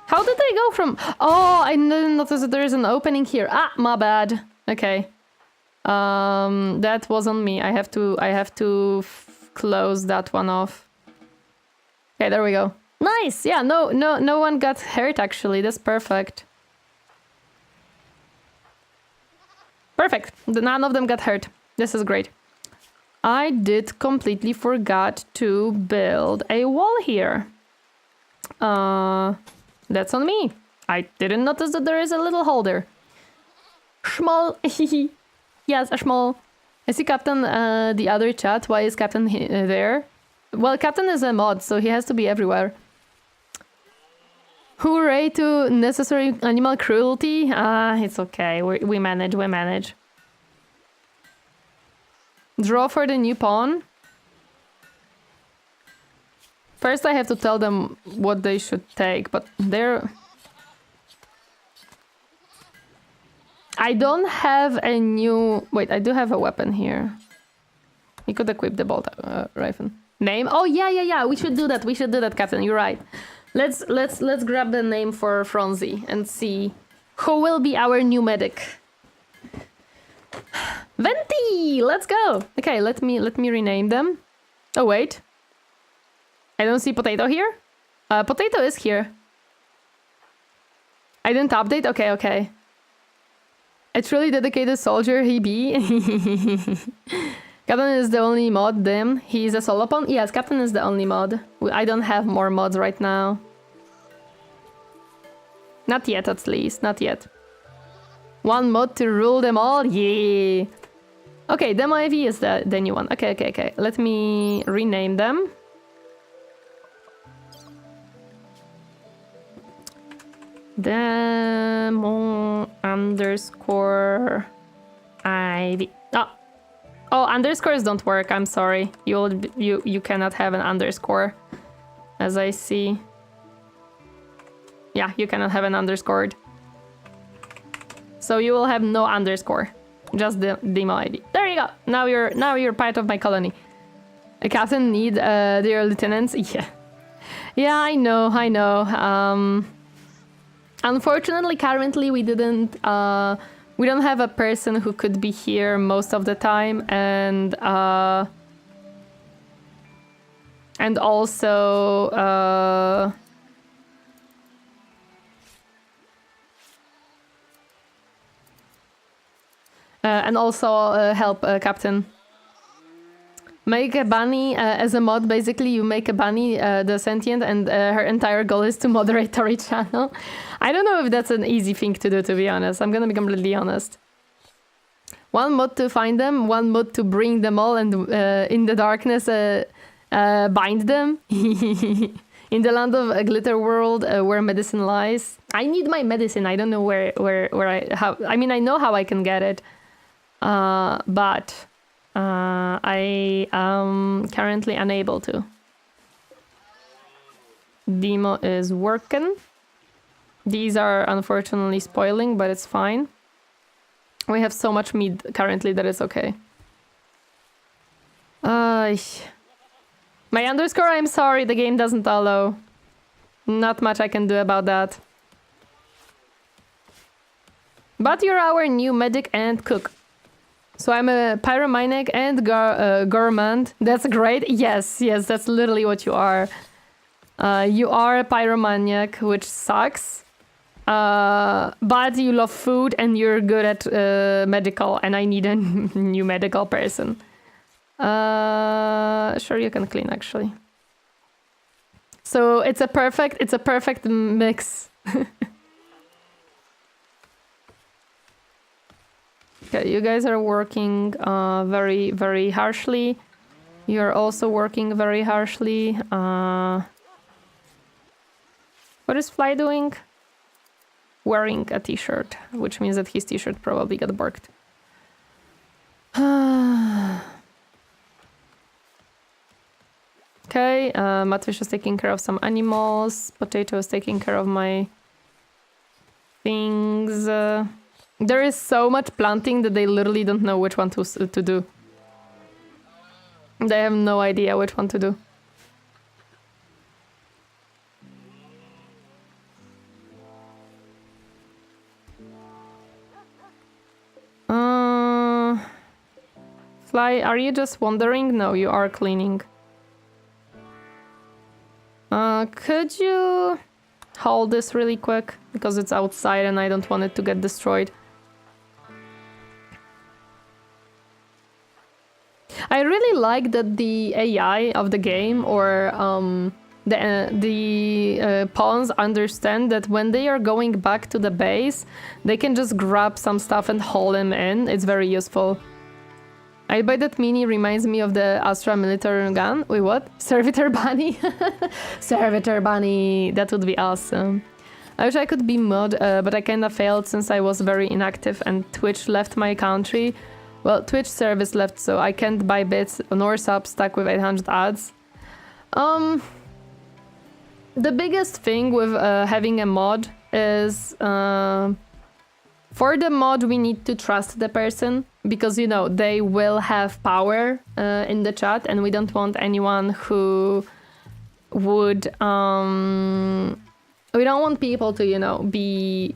How did they go from... Oh, I didn't notice that there is an opening here. Ah, my bad. Okay. That was on me. I have to close that one off. Okay, there we go. Nice. Yeah, no one got hurt actually. That's perfect. Perfect. None of them got hurt. This is great. I did completely forgot to build a wall here. That's on me. I didn't notice that there is a little hole there. Small. Yes, a small. I see Captain the other chat. Why is Captain there? Well, Captain is a mod, so he has to be everywhere. Hooray to necessary animal cruelty. It's okay. We manage. Draw for the new pawn. First I have to tell them what they should take, but they're... I don't have a new... Wait, I do have a weapon here. You could equip the bolt rifle. Name? Oh, yeah. We should do that, Captain. You're right. Let's grab the name for Phronsie and see who will be our new medic. Venti! Let's go! Okay, let me rename them. Oh, wait. I don't see Potato here. Potato is here. I didn't update? Okay. A truly dedicated soldier he be. Captain is the only mod, then. He is a solo pawn? Yes, Captain is the only mod. I don't have more mods right now. Not yet, at least. Not yet. One mod to rule them all? Yeah! Okay, Demo AV is the new one. Okay. Let me rename them. Demo underscore IV. Oh, underscores don't work. I'm sorry. You cannot have an underscore, as I see. Yeah, you cannot have an underscored. So you will have no underscore, just the demo ID. There you go. Now you're part of my colony. A captain need their lieutenants. Yeah, I know. Unfortunately, currently we don't have a person who could be here most of the time, and also help Captain. Make a bunny as a mod. Basically, you make a bunny the sentient, and her entire goal is to moderate Tori channel. I don't know if that's an easy thing to do, to be honest. I'm gonna be completely honest. One mod to find them, one mod to bring them all, and in the darkness bind them. In the land of a glitter world where medicine lies. I need my medicine. I don't know where I mean, I know how I can get it, but I am currently unable to. Demo is working. These are unfortunately spoiling, but it's fine. We have so much meat currently that it's okay. My underscore, I'm sorry, the game doesn't allow. Not much I can do about that. But you're our new medic and cook. So I'm a pyromaniac and gourmand. That's great. Yes, that's literally what you are. You are a pyromaniac, which sucks. But you love food and you're good at medical, and I need a new medical person. Sure, you can clean actually. So it's a perfect mix. Okay, you guys are working very, very harshly. You're also working very harshly. What is Fly doing? Wearing a t-shirt, which means that his t-shirt probably got barked. Okay, Matwish is taking care of some animals. Potato is taking care of my things. There is so much planting that they literally don't know which one to do. They have no idea which one to do. Fly, are you just wandering? No, you are cleaning. Could you hold this really quick? Because it's outside and I don't want it to get destroyed. I really like that the AI of the game, or the pawns, understand that when they are going back to the base, they can just grab some stuff and haul them in. It's very useful. I buy that mini, reminds me of the Astra military gun. Wait, what? Servitor bunny? Servitor bunny! That would be awesome. I wish I could be mod, but I kinda failed since I was very inactive and Twitch left my country. Well, Twitch service left, so I can't buy bits nor subs, stuck with 800 ads. The biggest thing with having a mod is... for the mod, we need to trust the person, because, you know, they will have power in the chat, and we don't want anyone who would... we don't want people to, you know, be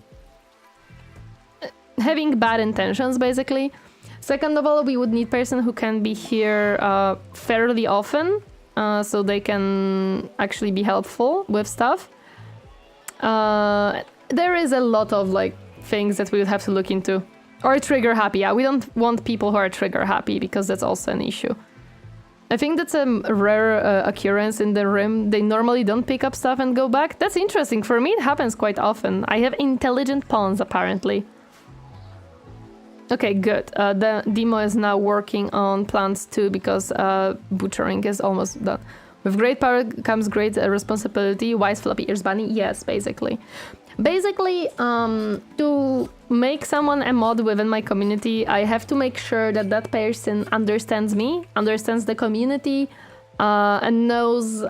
having bad intentions, basically. Second of all, we would need person who can be here fairly often, so they can actually be helpful with stuff. There is a lot of, like, things that we would have to look into. Or trigger happy. Yeah, we don't want people who are trigger happy, because that's also an issue. I think that's a rare occurrence in the Rim. They normally don't pick up stuff and go back. That's interesting. For me, it happens quite often. I have intelligent pawns, apparently. Okay, good. The demo is now working on plants too, because butchering is almost done. With great power comes great responsibility. Wise floppy ears bunny? Yes, basically. Basically, to make someone a mod within my community, I have to make sure that that person understands me, understands the community, and knows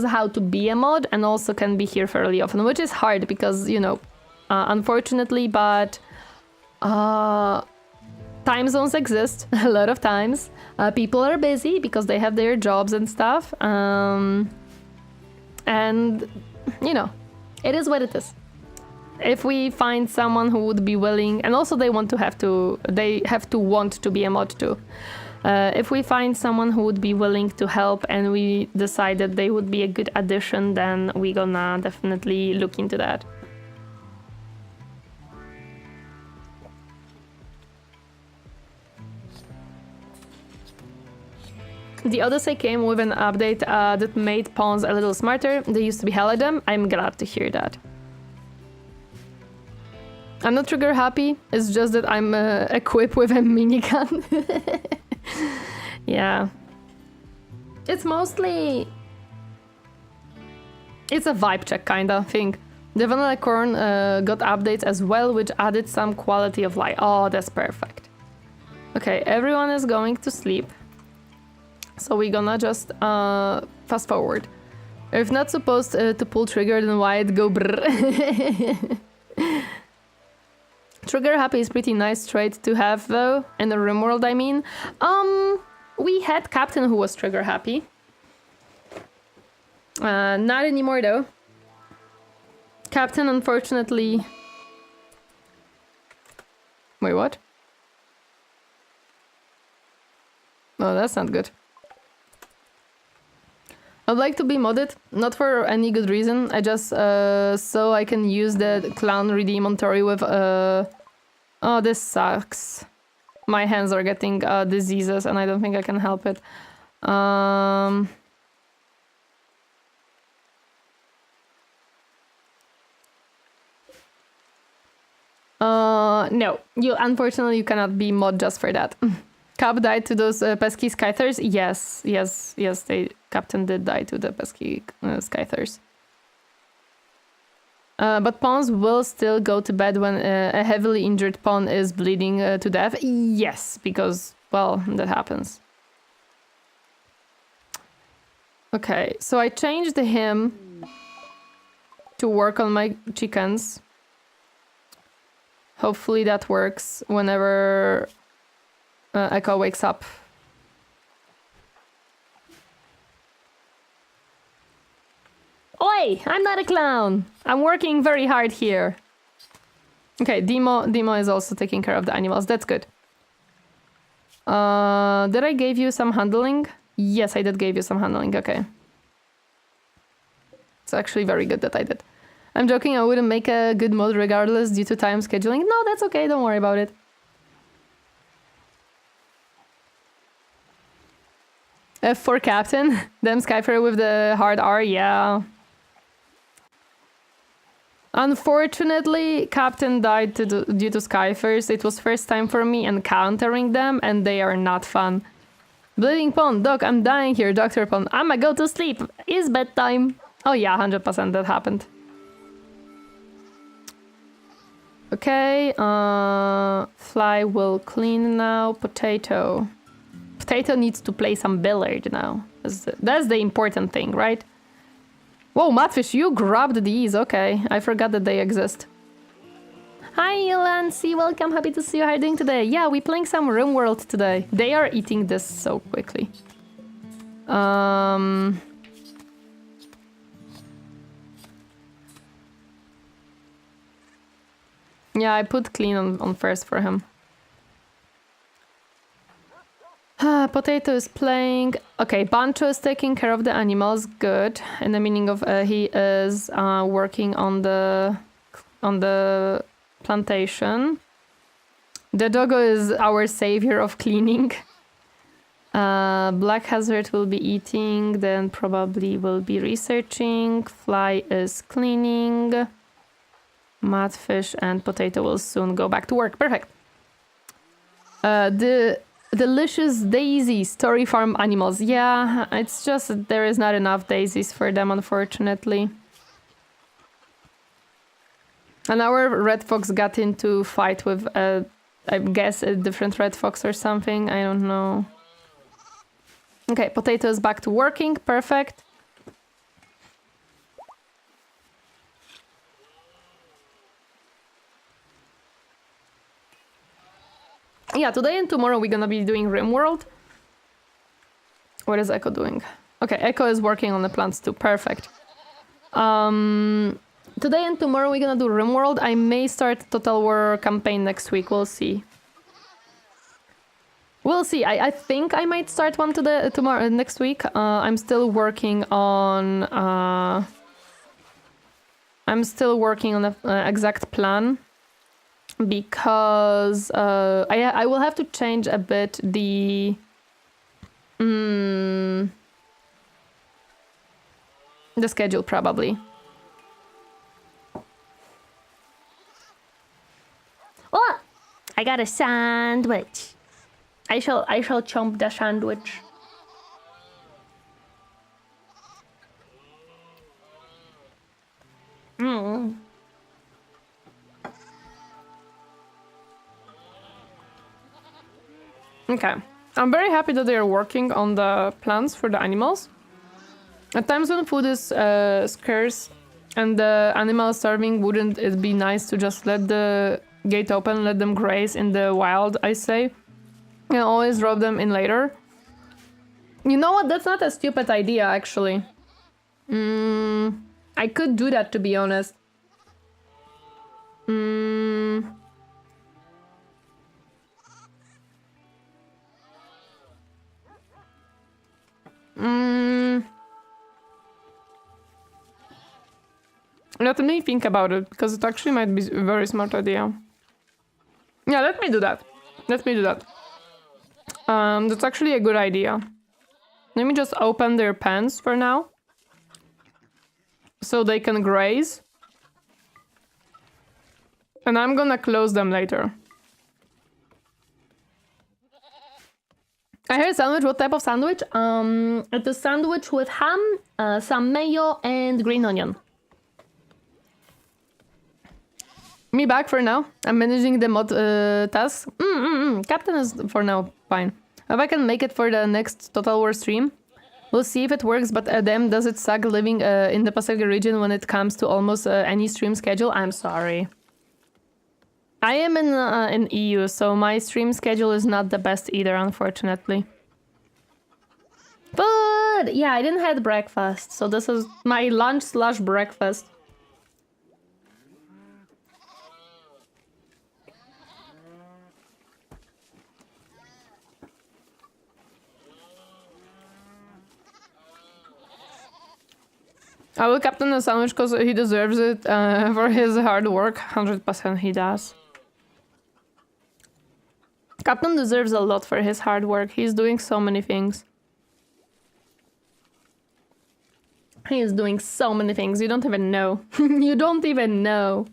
how to be a mod, and also can be here fairly often, which is hard because, you know, unfortunately, but time zones exist a lot of times. People are busy because they have their jobs and stuff. And, you know, it is what it is. If we find someone who would be willing, and also they have to want to be a mod too. If we find someone who would be willing to help and we decide that they would be a good addition, then we're gonna definitely look into that. The Odyssey came with an update that made pawns a little smarter. They used to be hella dumb. I'm glad to hear that. I'm not trigger happy. It's just that I'm equipped with a minigun. Yeah. It's mostly... It's a vibe check kind of thing. The Vanilla Corn got updates as well, which added some quality of life. Oh, that's perfect. Okay, everyone is going to sleep. So we're gonna just fast forward. If not supposed to pull trigger, then why it go brrr? Trigger happy is pretty nice trait to have though, in the Rimworld I mean. We had Captain who was trigger happy. Not anymore though. Captain unfortunately... Wait, what? Oh, that's not good. I'd like to be modded, not for any good reason. I just so I can use the clown redeem on Tori with Oh, this sucks. My hands are getting diseases and I don't think I can help it. No, unfortunately you cannot be mod just for that. Cap died to those pesky scythers? Yes, Captain did die to the pesky scythers. But pawns will still go to bed when a heavily injured pawn is bleeding to death? Yes, because, well, that happens. Okay, so I changed him to work on my chickens. Hopefully that works whenever Echo wakes up. Oi! I'm not a clown! I'm working very hard here. Okay, Demo is also taking care of the animals. That's good. Did I give you some handling? Yes, I did give you some handling. Okay. It's actually very good that I did. I'm joking, I wouldn't make a good mod regardless due to time scheduling. No, that's okay, don't worry about it. F for Captain. Them Skyfarer with the hard R, yeah. Unfortunately, Captain died due to Skyfarers. It was first time for me encountering them and they are not fun. Bleeding Pawn, Doc, I'm dying here, Dr. Pawn. I'ma go to sleep. It's bedtime. Oh yeah, 100% that happened. Okay, Fly will clean now. Potato needs to play some billiard now. That's the important thing, right? Whoa, Matfish, you grabbed these. Okay, I forgot that they exist. Hi, Lancy, welcome. Happy to see you. How are you doing today? Yeah, we're playing some Rimworld today. They are eating this so quickly. Yeah, I put clean on first for him. Potato is playing. Okay, Bancho is taking care of the animals. Good. And the meaning of he is working on the plantation. The doggo is our savior of cleaning. Black Hazard will be eating, then probably will be researching. Fly is cleaning. Matfish and Potato will soon go back to work. Perfect. The delicious daisy story farm animals. Yeah, it's just that there is not enough daisies for them, unfortunately. And our red fox got into fight with, I guess, a different red fox or something. I don't know. Okay, Potato is back to working. Perfect. Yeah, today and tomorrow we're gonna be doing Rimworld. What is Echo doing? Okay, Echo is working on the plants too. Perfect. Today and tomorrow we're gonna do Rimworld. I may start Total War campaign next week. We'll see. Next week. I'm still working on the exact plan. Because I will have to change a bit the The schedule, probably. Oh! I got a sandwich. I shall chomp the sandwich. Okay. I'm very happy that they are working on the plans for the animals. At times when food is scarce and the animal is starving, wouldn't it be nice to just let the gate open, let them graze in the wild, I say? And always drop them in later. You know what? That's not a stupid idea, actually. I could do that, to be honest. Let me think about it, because it actually might be a very smart idea. Yeah, let me do that. Let me do that. That's actually a good idea. Let me just open their pens for now. So they can graze. And I'm gonna close them later. I heard sandwich. What type of sandwich? It's a sandwich with ham, some mayo, and green onion. Me back for now. I'm managing the mod tasks. Captain is for now fine. If I can make it for the next Total War stream, we'll see if it works. But damn, does it suck living in the Pacific region when it comes to almost any stream schedule? I'm sorry. I am in EU, so my stream schedule is not the best either, unfortunately. But yeah, I didn't have breakfast, so this is my lunch/breakfast. I will captain the sandwich because he deserves it for his hard work. 100% he does. Captain deserves a lot for his hard work. He's doing so many things. He is doing so many things. You don't even know. You don't even know.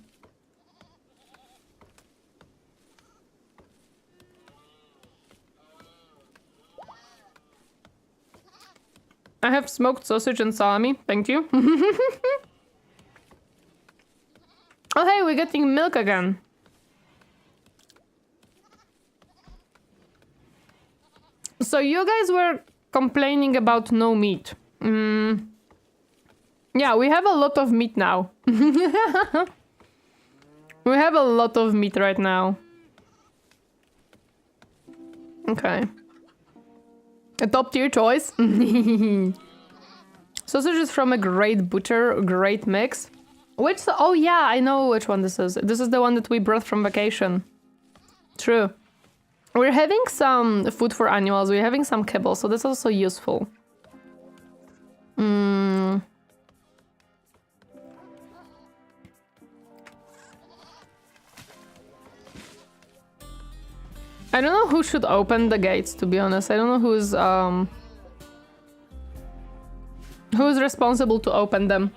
I have smoked sausage and salami. Thank you. Oh, hey, we're getting milk again. So you guys were complaining about no meat. Yeah, we have a lot of meat now. We have a lot of meat right now. Okay. A top tier choice. Sausage is from a great butcher, great mix. Which, oh yeah, I know which one this is. This is the one that we brought from vacation. True. We're having some food for animals, we're having some kibble, so that's also useful. I don't know who should open the gates, to be honest. I don't know who's responsible to open them.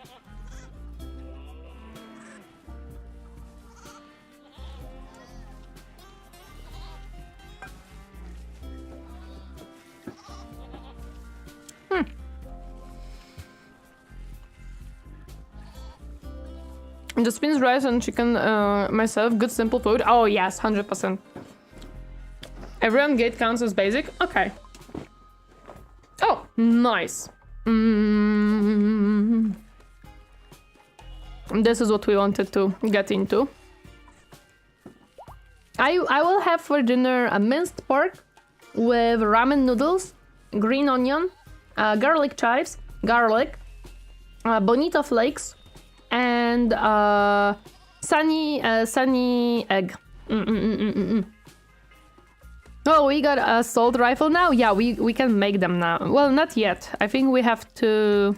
Just beans, rice, and chicken myself. Good simple food. Oh yes, 100%. Everyone gate counts as basic? Okay. Oh, nice. This is what we wanted to get into. I will have for dinner a minced pork with ramen noodles, green onion, garlic chives, garlic, bonito flakes, and sunny egg. Oh, we got a assault rifle now? Yeah, we can make them now. Well, not yet. I think we have to...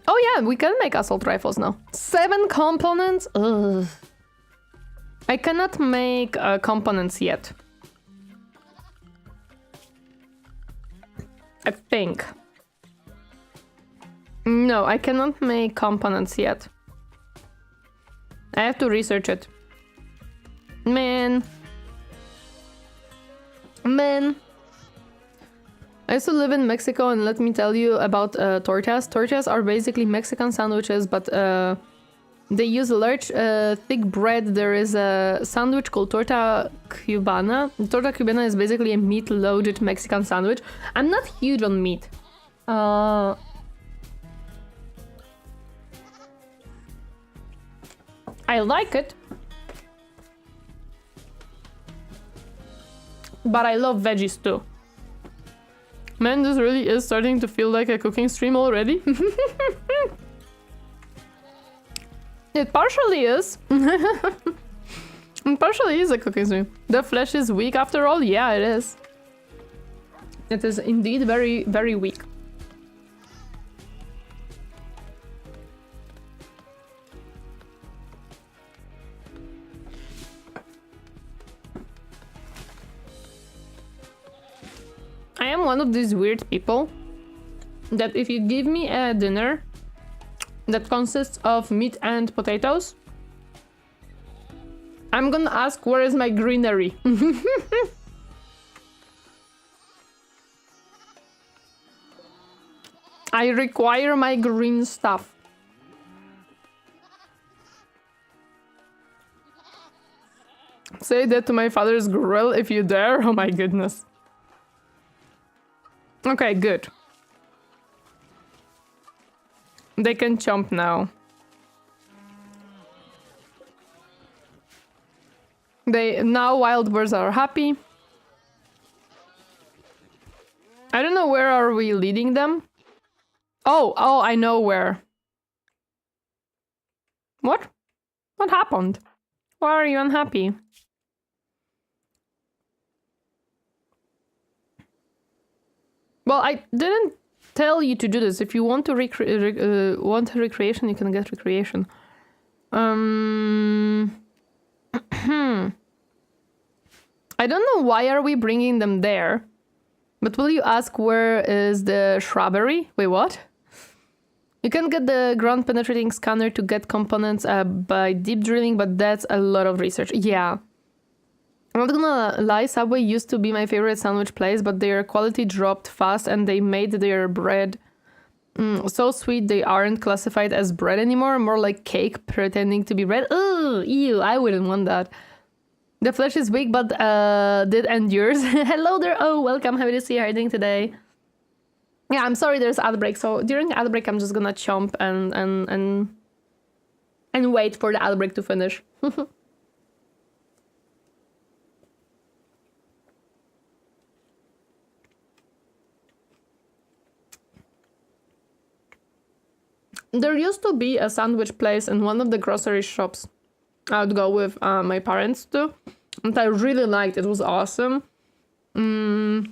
Oh yeah, we can make assault rifles now. 7 components? Ugh. I cannot make components yet. I think. No, I cannot make components yet. I have to research it. Man. I used to live in Mexico, and let me tell you about tortas. Tortas are basically Mexican sandwiches, but they use a large, thick bread. There is a sandwich called torta cubana. Torta cubana is basically a meat-loaded Mexican sandwich. I'm not huge on meat. I like it. But I love veggies too. Man, this really is starting to feel like a cooking stream already. It partially is. It partially is a cooking stream. The flesh is weak after all? Yeah, it is. It is indeed very, very weak. I am one of these weird people that if you give me a dinner that consists of meat and potatoes, I'm gonna ask, where is my greenery? I require my green stuff. Say that to my father's grill if you dare. Oh my goodness. Okay, good. They can chomp now. Now wild birds are happy. I don't know where are we leading them. Oh, I know where. What? What happened? Why are you unhappy? Well, I didn't tell you to do this. If you want to want recreation, you can get recreation. I don't know why are we bringing them there, but will you ask where is the shrubbery? Wait, what? You can get the ground penetrating scanner to get components by deep drilling, but that's a lot of research. Yeah. I'm not gonna lie, Subway used to be my favorite sandwich place, but their quality dropped fast and they made their bread so sweet they aren't classified as bread anymore, more like cake pretending to be bread. Ooh, ew, I wouldn't want that. The flesh is weak, but it endures. Hello there, oh, welcome, happy to see you. How are you doing today? Yeah, I'm sorry there's ad break, so during ad break I'm just gonna chomp and wait for the ad break to finish. There used to be a sandwich place in one of the grocery shops I would go with my parents to, and I really liked it. It was awesome. But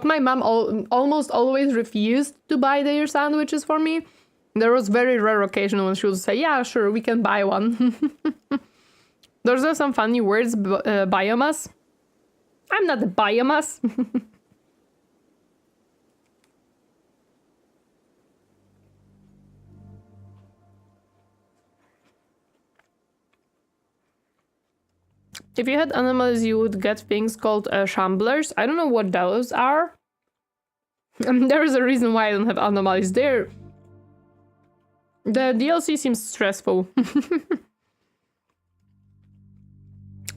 my mom almost always refused to buy their sandwiches for me. There was very rare occasion when she would say, yeah, sure, we can buy one. There's also some funny words, biomes. I'm not a biomes. If you had animals, you would get things called shamblers. I don't know what those are. There is a reason why I don't have anomalies there. The DLC seems stressful.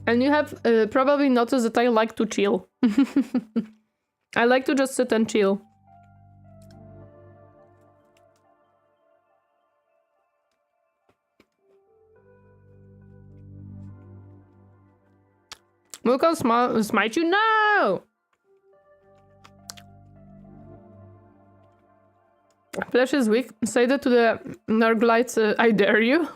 And you have probably noticed that I like to chill. I like to just sit and chill. Look how smite you. No! Flesh is weak. Say that to the Narglites. I dare you.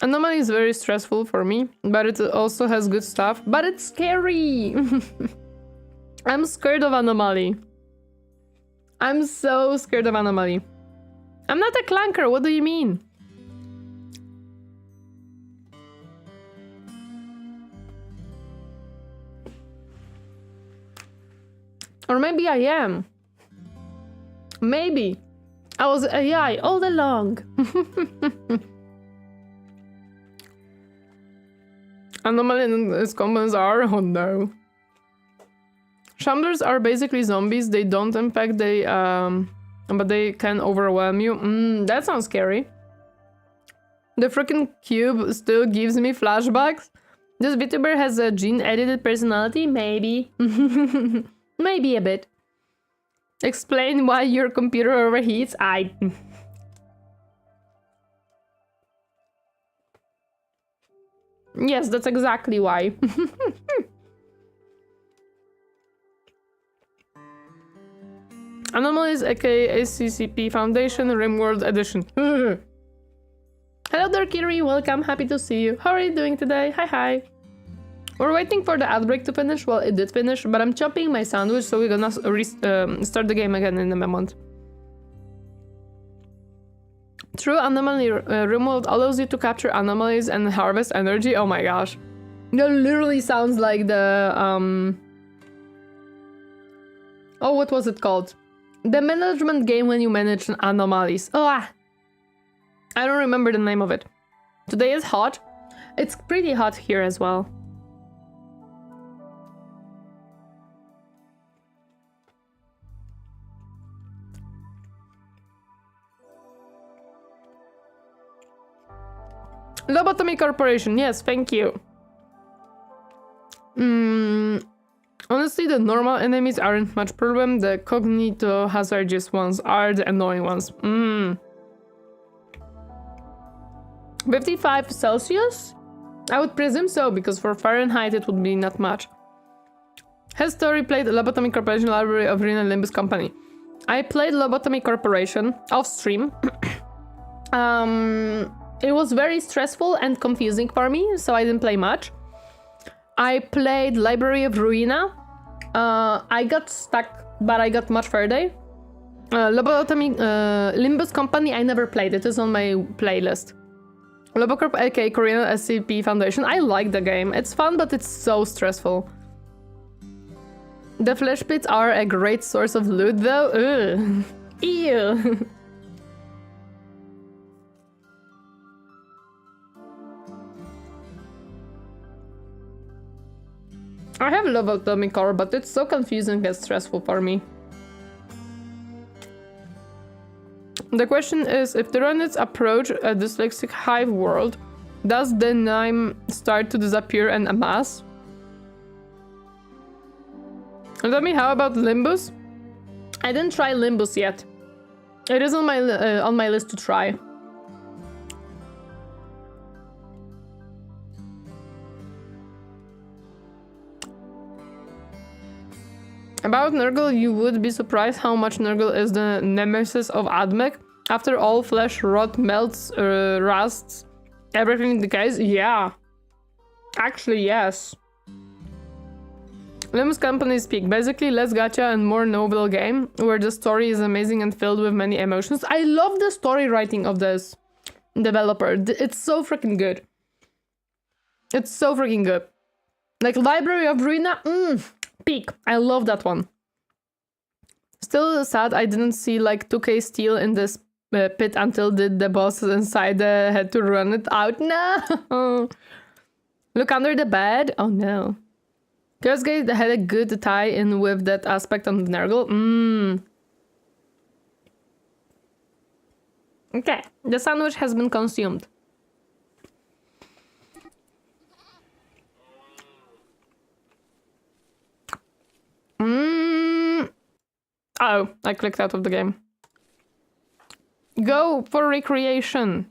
Anomaly is very stressful for me, but it also has good stuff. But it's scary. I'm scared of Anomaly. I'm so scared of Anomaly. I'm not a clunker. What do you mean? Or maybe I am. Maybe. I was AI all along. Anomaly and its commons are... Oh no. Shamblers are basically zombies. They don't impact, but they can overwhelm you. That sounds scary. The freaking cube still gives me flashbacks. This Vtuber has a gene-edited personality? Maybe. Maybe a bit. Explain why your computer overheats? Yes, that's exactly why. Anomalies, aka ACCP Foundation, Rimworld Edition. Hello there, Kiri. Welcome. Happy to see you. How are you doing today? Hi. We're waiting for the outbreak to finish. Well, it did finish, but I'm chopping my sandwich, so we're gonna start the game again in a moment. True Anomaly Rimworld allows you to capture anomalies and harvest energy. Oh my gosh. That literally sounds like the... Oh, what was it called? The management game when you manage anomalies. I don't remember the name of it. Today is hot. It's pretty hot here as well. Lobotomy Corporation, yes, thank you. Honestly, the normal enemies aren't much problem. The cognito-hazardous ones are the annoying ones. 55 Celsius? I would presume so, because for Fahrenheit it would be not much. Has Tori played Lobotomy Corporation Library of Rena Limbus Company? I played Lobotomy Corporation off stream. It was very stressful and confusing for me, so I didn't play much. I played Library of Ruina. I got stuck, but I got much further. Lobotomy Limbus Company, I never played. It is on my playlist. Lobocorp, aka Korean SCP Foundation. I like the game. It's fun, but it's so stressful. The flesh pits are a great source of loot, though. Ugh. Ew. I have Lobotomy Core, but it's so confusing and stressful for me. The question is, if Tyranids approach a dyslexic hive world, does the name start to disappear and amass? Tell me, how about Limbus? I didn't try Limbus yet. It is on my list to try. About Nurgle, you would be surprised how much Nurgle is the nemesis of Admech. After all, flesh rot, melts, rusts, everything decays. Yeah. Actually, yes. Limbus Company speak. Basically, less gacha and more novel game, where the story is amazing and filled with many emotions. I love the story writing of this developer. It's so freaking good. It's so freaking good. Like Library of Ruina, peak. I love that one. Still sad I didn't see like 2K steel in this pit until the bosses inside had to run it out. No! Look under the bed. Oh no. Chaos Gate had a good tie-in with that aspect on Nurgle. Okay, the sandwich has been consumed. Oh, I clicked out of the game. Go for recreation.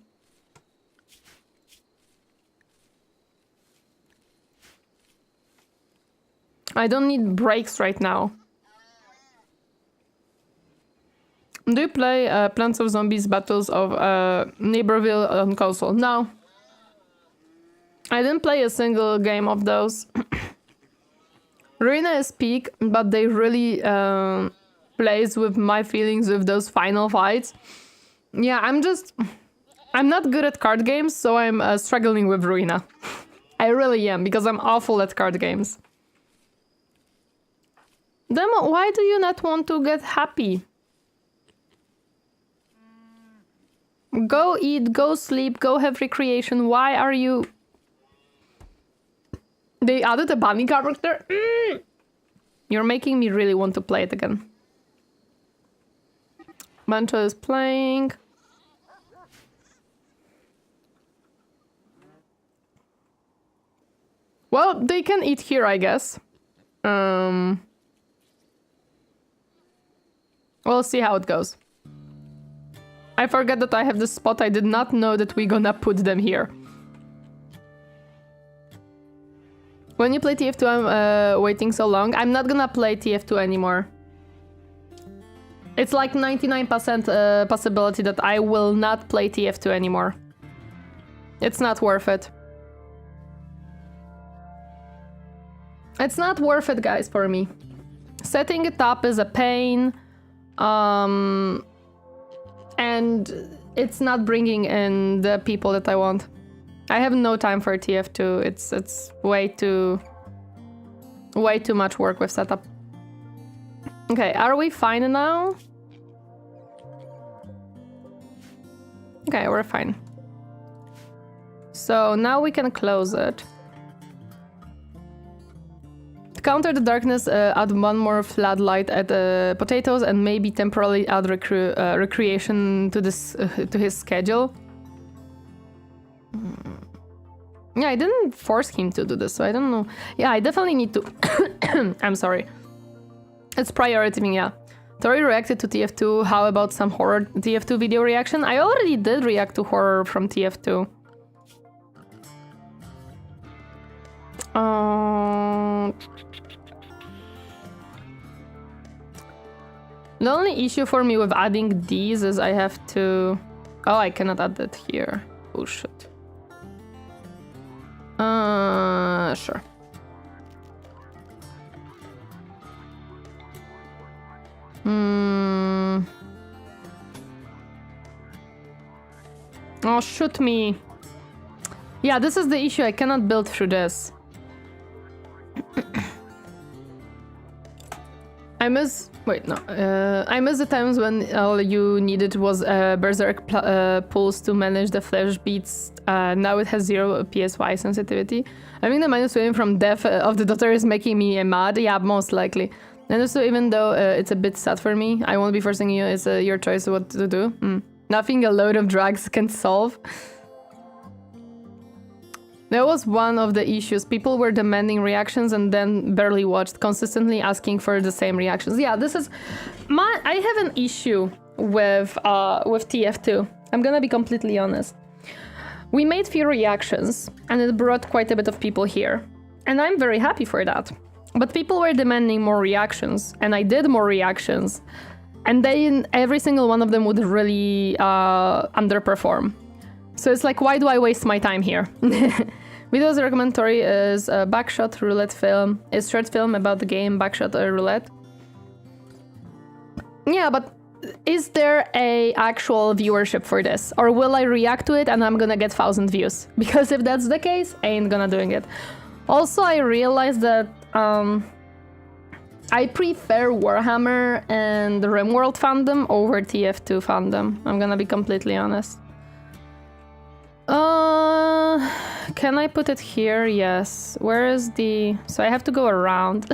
I don't need breaks right now. Do you play Plants of Zombies Battles of Neighborville on console? No. I didn't play a single game of those. Ruina is peak, but they really plays with my feelings with those final fights. Yeah, I'm not good at card games, so I'm struggling with Ruina. I really am, because I'm awful at card games. Demo, why do you not want to get happy? Go eat, go sleep, go have recreation. Why are you... They added a bunny character? You're making me really want to play it again. Mancho is playing. Well, they can eat here, I guess. We'll see how it goes. I forget that I have this spot. I did not know that we're gonna put them here. When you play TF2, I'm waiting so long. I'm not gonna play TF2 anymore. It's like 99% possibility that I will not play TF2 anymore. It's not worth it. It's not worth it, guys, for me. Setting it up is a pain. And it's not bringing in the people that I want. I have no time for TF2. It's way too much work with setup. Okay, are we fine now? Okay, we're fine. So now we can close it. To counter the darkness, add one more floodlight at potatoes and maybe temporarily add recreation to this to his schedule. Yeah, I didn't force him to do this, so I don't know. Yeah, I definitely need to... I'm sorry. It's priority, yeah. Tori reacted to TF2. How about some horror TF2 video reaction? I already did react to horror from TF2. The only issue for me with adding these is I have to... Oh, I cannot add that here. Oh, shit. Sure. Oh, shoot me. Yeah, this is the issue. I cannot build through this. I miss... Wait, no. I miss the times when all you needed was berserk pulse to manage the flash beats. Now it has 0 PSY sensitivity. I think the minus wave from death of the daughter is making me mad. Yeah, most likely. And also, even though it's a bit sad for me, I won't be forcing you. It's your choice what to do. Nothing a load of drugs can solve. That was one of the issues. People were demanding reactions and then barely watched, consistently asking for the same reactions. Yeah, this is... I have an issue with TF2. I'm gonna be completely honest. We made few reactions, and it brought quite a bit of people here. And I'm very happy for that. But people were demanding more reactions, and I did more reactions. And then every single one of them would really underperform. So it's like, why do I waste my time here? Videos recommendatory is a Backshot Roulette film. Is short film about the game Backshot Roulette. Yeah, but is there a actual viewership for this? Or will I react to it and I'm gonna get 1,000 views? Because if that's the case, I ain't gonna doing it. Also, I realized that I prefer Warhammer and the Rimworld fandom over TF2 fandom. I'm gonna be completely honest. Can I put it here? Yes. Where is the... So I have to go around.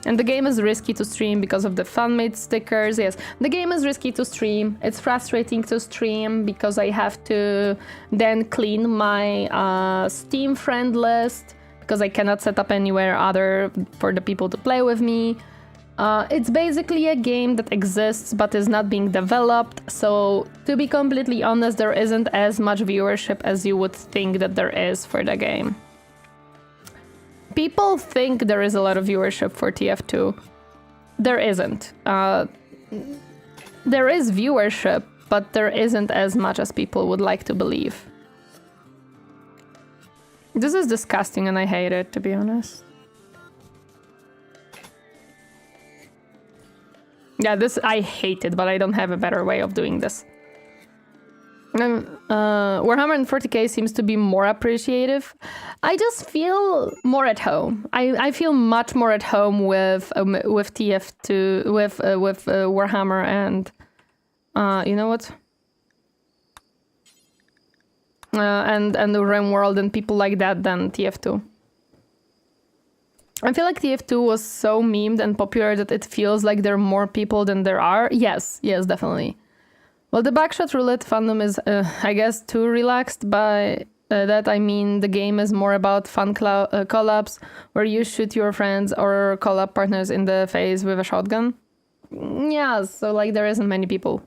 And the game is risky to stream because of the fan-made stickers. Yes, the game is risky to stream. It's frustrating to stream because I have to then clean my Steam friend list because I cannot set up anywhere other for the people to play with me. It's basically a game that exists but is not being developed, so to be completely honest, there isn't as much viewership as you would think that there is for the game. People think there is a lot of viewership for TF2. There isn't. There is viewership, but there isn't as much as people would like to believe. This is disgusting and I hate it, to be honest. Yeah, this I hate it, but I don't have a better way of doing this. Warhammer and 40k seems to be more appreciative. I just feel more at home. I feel much more at home with TF2 with Warhammer and you know what? And the Rimworld and people like that than TF2. I feel like TF2 was so memed and popular that it feels like there are more people than there are. Yes, definitely. Well, the Backshot Roulette fandom is, I guess, too relaxed. By that I mean the game is more about fun collabs where you shoot your friends or collab partners in the face with a shotgun. Yeah, so like there isn't many people.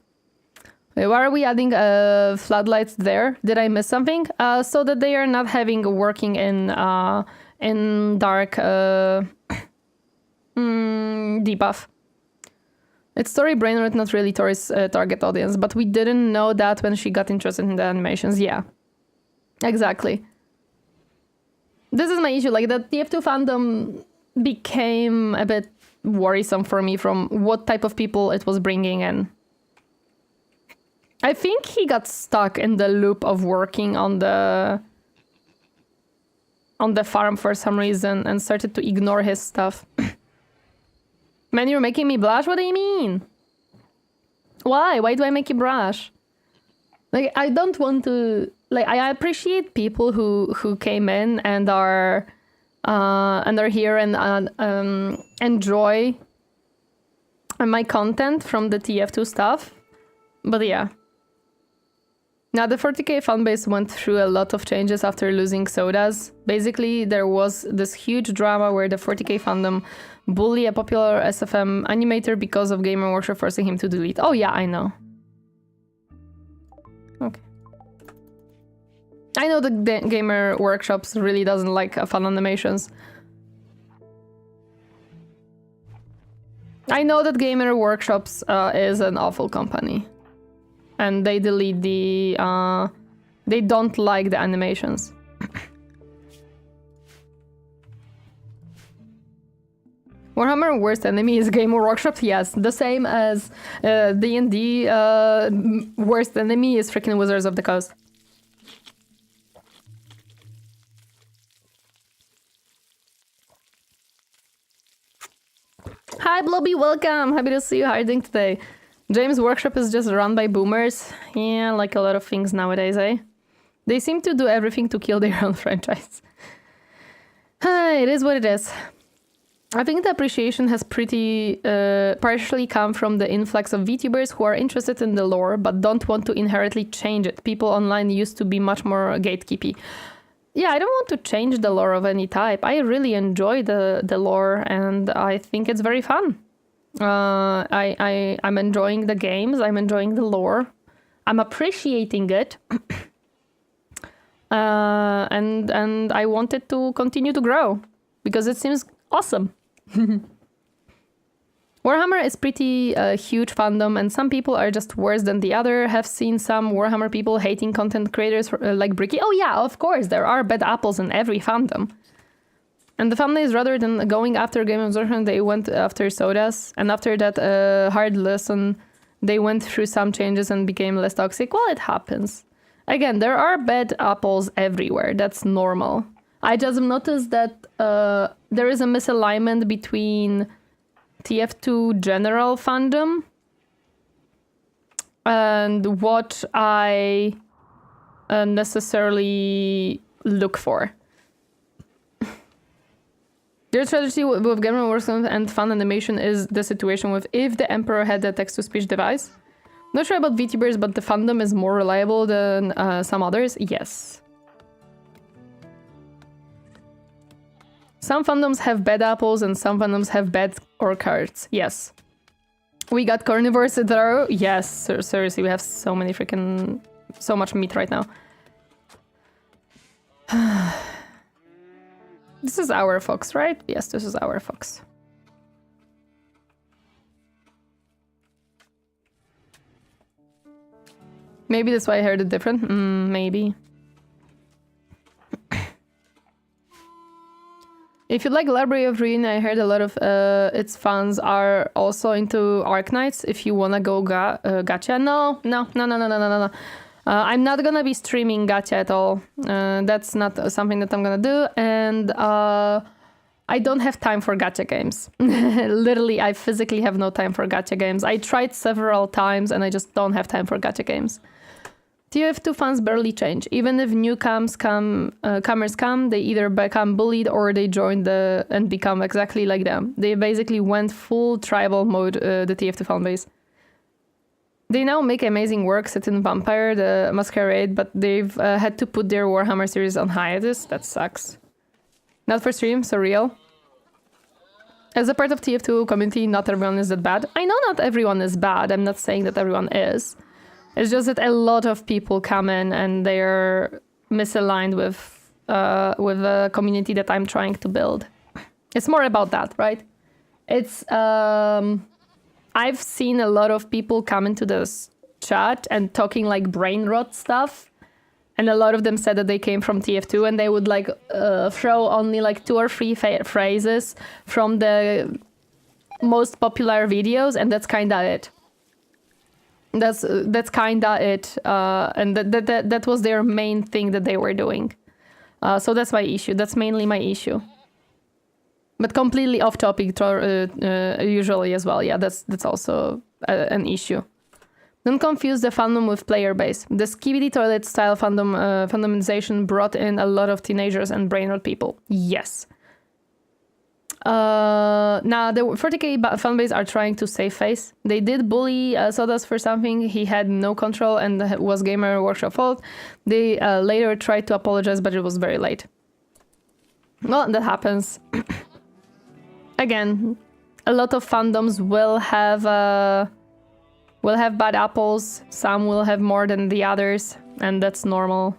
Wait, why are we adding floodlights there? Did I miss something? So that they are not working in dark debuff. It's Tori Brainerd, not really Tori's target audience, but we didn't know that when she got interested in the animations. Yeah, exactly. This is my issue. Like, the TF2 fandom became a bit worrisome for me from what type of people it was bringing in. I think he got stuck in the loop of working on the farm for some reason and started to ignore his stuff. Man, you're making me blush? What do you mean? Why? Why do I make you blush? Like, I don't want to... Like, I appreciate people who came in and are here and enjoy my content from the TF2 stuff. But yeah. Now, the 40k fanbase went through a lot of changes after losing sodas. Basically, there was this huge drama where the 40k fandom bullied a popular SFM animator because of Gamer Workshop forcing him to delete. Oh yeah, I know. Okay. I know the Gamer Workshops really doesn't like fun animations. I know that Gamer Workshops is an awful company. And they delete the... they don't like the animations. Warhammer worst enemy is Gamer Workshop? Yes, the same as D&D worst enemy is freaking Wizards of the Coast. Hi Blobby, welcome! Happy to see you. How are you doing today? James' workshop is just run by boomers. Yeah, like a lot of things nowadays, eh? They seem to do everything to kill their own franchise. It is what it is. I think the appreciation has pretty partially come from the influx of VTubers who are interested in the lore but don't want to inherently change it. People online used to be much more gatekeepy. Yeah, I don't want to change the lore of any type. I really enjoy the lore and I think it's very fun. I'm enjoying the games, I'm enjoying the lore, I'm appreciating it, and I want it to continue to grow because it seems awesome. Warhammer is pretty huge fandom, and some people are just worse than the other. Have seen some Warhammer people hating content creators like Bricky. Oh yeah, of course, there are bad apples in every fandom. And the families, rather than going after Game of Thrones, they went after sodas. And after that hard lesson, they went through some changes and became less toxic. Well, it happens. Again, there are bad apples everywhere. That's normal. I just noticed that there is a misalignment between TF2 general fandom and what I necessarily look for. Their strategy with Gamer Workshop and fan animation is the situation with if the Emperor had a text-to-speech device. Not sure about VTubers, but the fandom is more reliable than some others. Yes. Some fandoms have bad apples and some fandoms have bad core cards. Yes. We got carnivores there. Yes, seriously, we have so many freaking... so much meat right now. This is our fox, right? Yes, this is our fox. Maybe that's why I heard it different. Maybe. If you like Library of Ruin, I heard a lot of its fans are also into Arknights. If you wanna go gacha, no. I'm not gonna be streaming gacha at all. That's not something that I'm gonna do, and I don't have time for gacha games. Literally, I physically have no time for gacha games. I tried several times, and I just don't have time for gacha games. TF2 fans barely change. Even if comers come, they either become bullied or they join and become exactly like them. They basically went full tribal mode, the TF2 fan base. They now make amazing work set in Vampire, the Masquerade, but they've had to put their Warhammer series on hiatus. That sucks. Not for stream, so real. As a part of TF2 community, not everyone is that bad. I know not everyone is bad. I'm not saying that everyone is. It's just that a lot of people come in and they're misaligned with the community that I'm trying to build. It's more about that, right? It's I've seen a lot of people come into this chat and talking like brain rot stuff, and a lot of them said that they came from TF2 and they would like throw only like 2 or 3 phrases from the most popular videos, and that's kinda it. That's kinda it, and that was their main thing that they were doing. So that's my issue. That's mainly my issue. But completely off topic, usually as well. Yeah, that's also an issue. Don't confuse the fandom with player base. The skibidi toilet style fandomization brought in a lot of teenagers and brain rot people. Yes. Now, the 40k fanbase are trying to save face. They did bully Sodas for something he had no control and was Gamer Workshop fault. They later tried to apologize, but it was very late. Well, that happens. Again, a lot of fandoms will have bad apples. Some will have more than the others, and that's normal.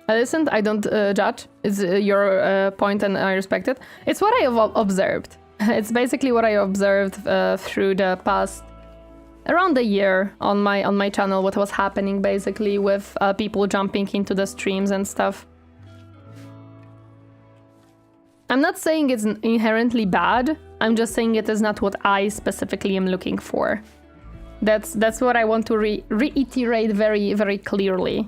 I listened, I don't judge. It's your point and I respect it. It's what I have observed. It's basically what I observed through the past around a year on my channel, what was happening basically with people jumping into the streams and stuff. I'm not saying it's inherently bad. I'm just saying it is not what I specifically am looking for. That's what I want to reiterate very, very clearly.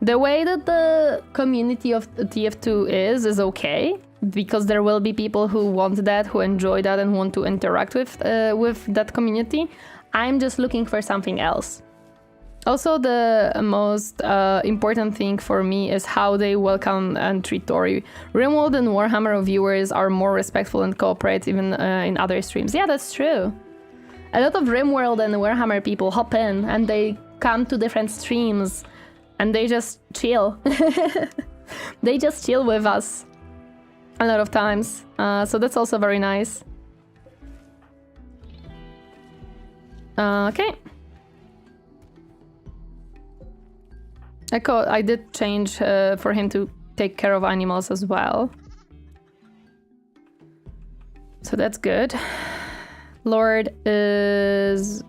The way that the community of TF2 is okay, because there will be people who want that, who enjoy that, and want to interact with that community. I'm just looking for something else. Also, the most important thing for me is how they welcome and treat Tori. Rimworld and Warhammer viewers are more respectful and cooperate even in other streams. Yeah, that's true. A lot of Rimworld and Warhammer people hop in and they come to different streams and they just chill. They just chill with us a lot of times. So that's also very nice. Okay. I did change for him to take care of animals as well. So that's good. Lord is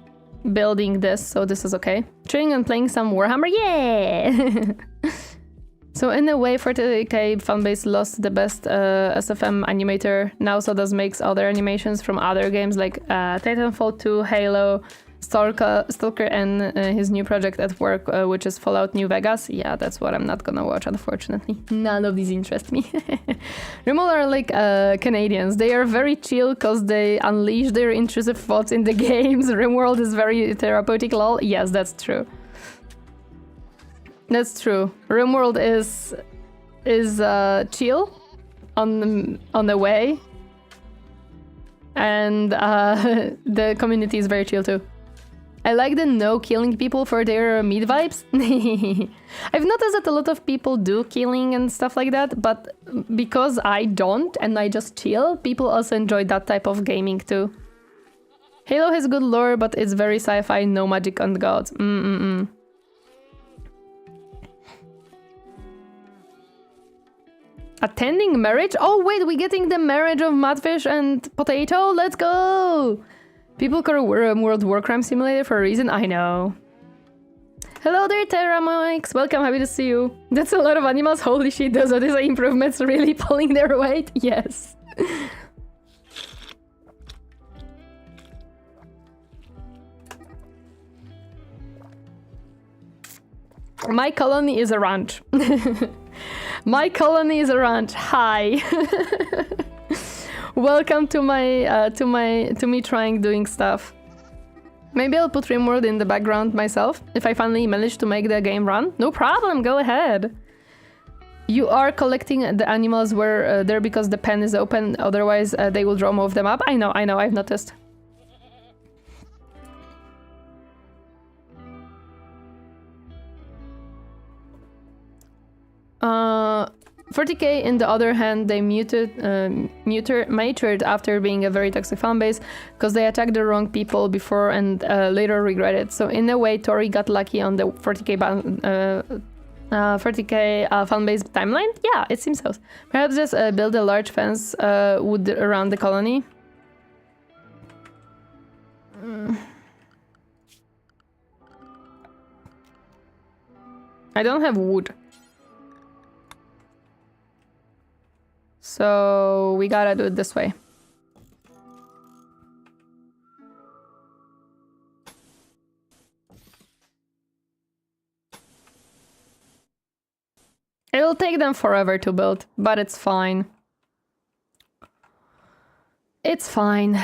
building this, so this is okay. Chilling and playing some Warhammer, yeah! So in a way, 40k fanbase lost the best SFM animator. Now Sodas makes other animations from other games like Titanfall 2, Halo, Stalker, and his new project at work, which is Fallout New Vegas. Yeah, that's what I'm not gonna watch, unfortunately. None of these interest me. Rimworld are like Canadians. They are very chill because they unleash their intrusive thoughts in the games. Rimworld is very therapeutic, lol. Yes, that's true. That's true. Rimworld is chill on the way, and the community is very chill too. I like the no killing people for their meat vibes. I've noticed that a lot of people do killing and stuff like that, but because I don't and I just chill, people also enjoy that type of gaming too. Halo has good lore, but it's very sci-fi, no magic and gods. Attending marriage? Oh wait, we're getting the marriage of Mudfish and Potato? Let's go! People call World War Crime Simulator for a reason, I know. Hello there, Terramix. Welcome, happy to see you. That's a lot of animals. Holy shit, those Odyssey improvements really pulling their weight. Yes. My colony is a ranch. My colony is a ranch. Hi. Welcome to me trying doing stuff. Maybe I'll put Rimworld in the background myself if I finally manage to make the game run. No problem, go ahead. You are collecting the animals where there because the pen is open, otherwise they will draw more of them up. I know, I've noticed. 40k, in the other hand, they matured after being a very toxic fanbase because they attacked the wrong people before and later regretted. So in a way, Tori got lucky on the 40k fanbase timeline. Yeah, it seems so. Perhaps just build a large fence wood around the colony. I don't have wood. So we gotta do it this way. It'll take them forever to build, but it's fine. It's fine.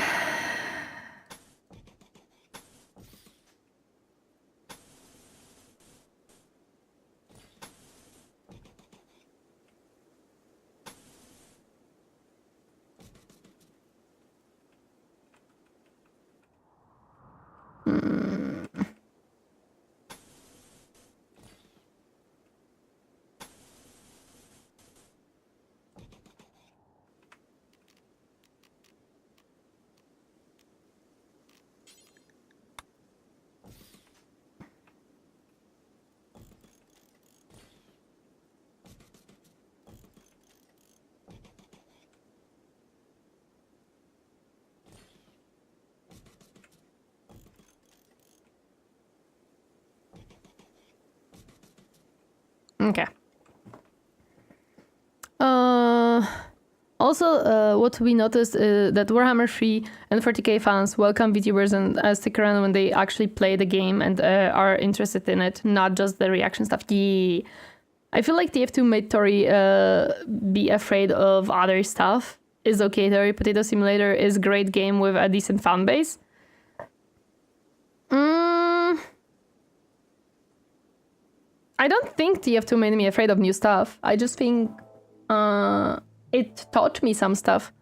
Okay. Also, what we noticed that Warhammer 3 and 40k fans welcome VTubers and stick around when they actually play the game and are interested in it, not just the reaction stuff. Yeah. I feel like TF2 made Tori be afraid of other stuff. Is okay, Tori Potato Simulator is a great game with a decent fan base. I don't think TF2 made me afraid of new stuff. I just think it taught me some stuff.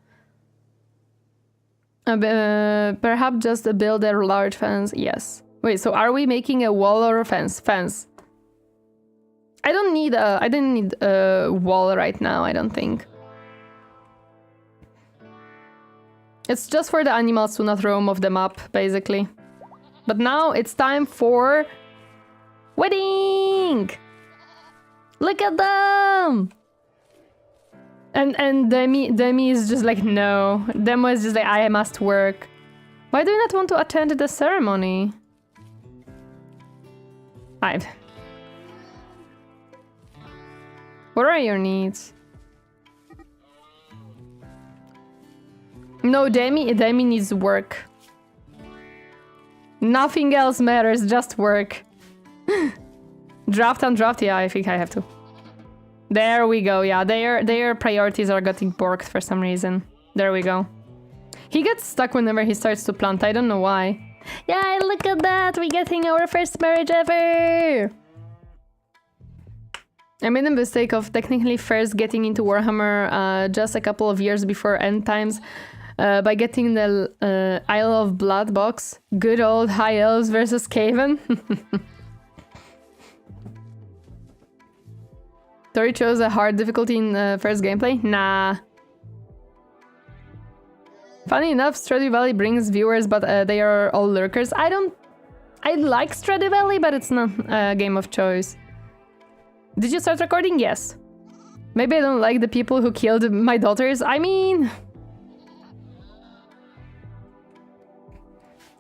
Perhaps just build a large fence. Yes. Wait, so are we making a wall or a fence? Fence. I didn't need a wall right now, I don't think. It's just for the animals to not roam off the map, basically. But now it's time for wedding! Look at them! And Demi is just like, no. Demo is just like, I must work. Why do you not want to attend the ceremony? Fine. What are your needs? No, Demi needs work. Nothing else matters, just work. Draft and draft, yeah, I think I have to. There we go, yeah, their priorities are getting borked for some reason. There we go. He gets stuck whenever he starts to plant, I don't know why. Yeah, look at that, we're getting our first marriage ever! I made the mistake of technically first getting into Warhammer just a couple of years before End Times by getting the Isle of Blood box. Good old High Elves versus Caven. Tori chose a hard difficulty in first gameplay? Nah. Funny enough, Stardew Valley brings viewers, but they are all lurkers. I like Stardew Valley, but it's not a game of choice. Did you start recording? Yes. Maybe I don't like the people who killed my daughters. I mean...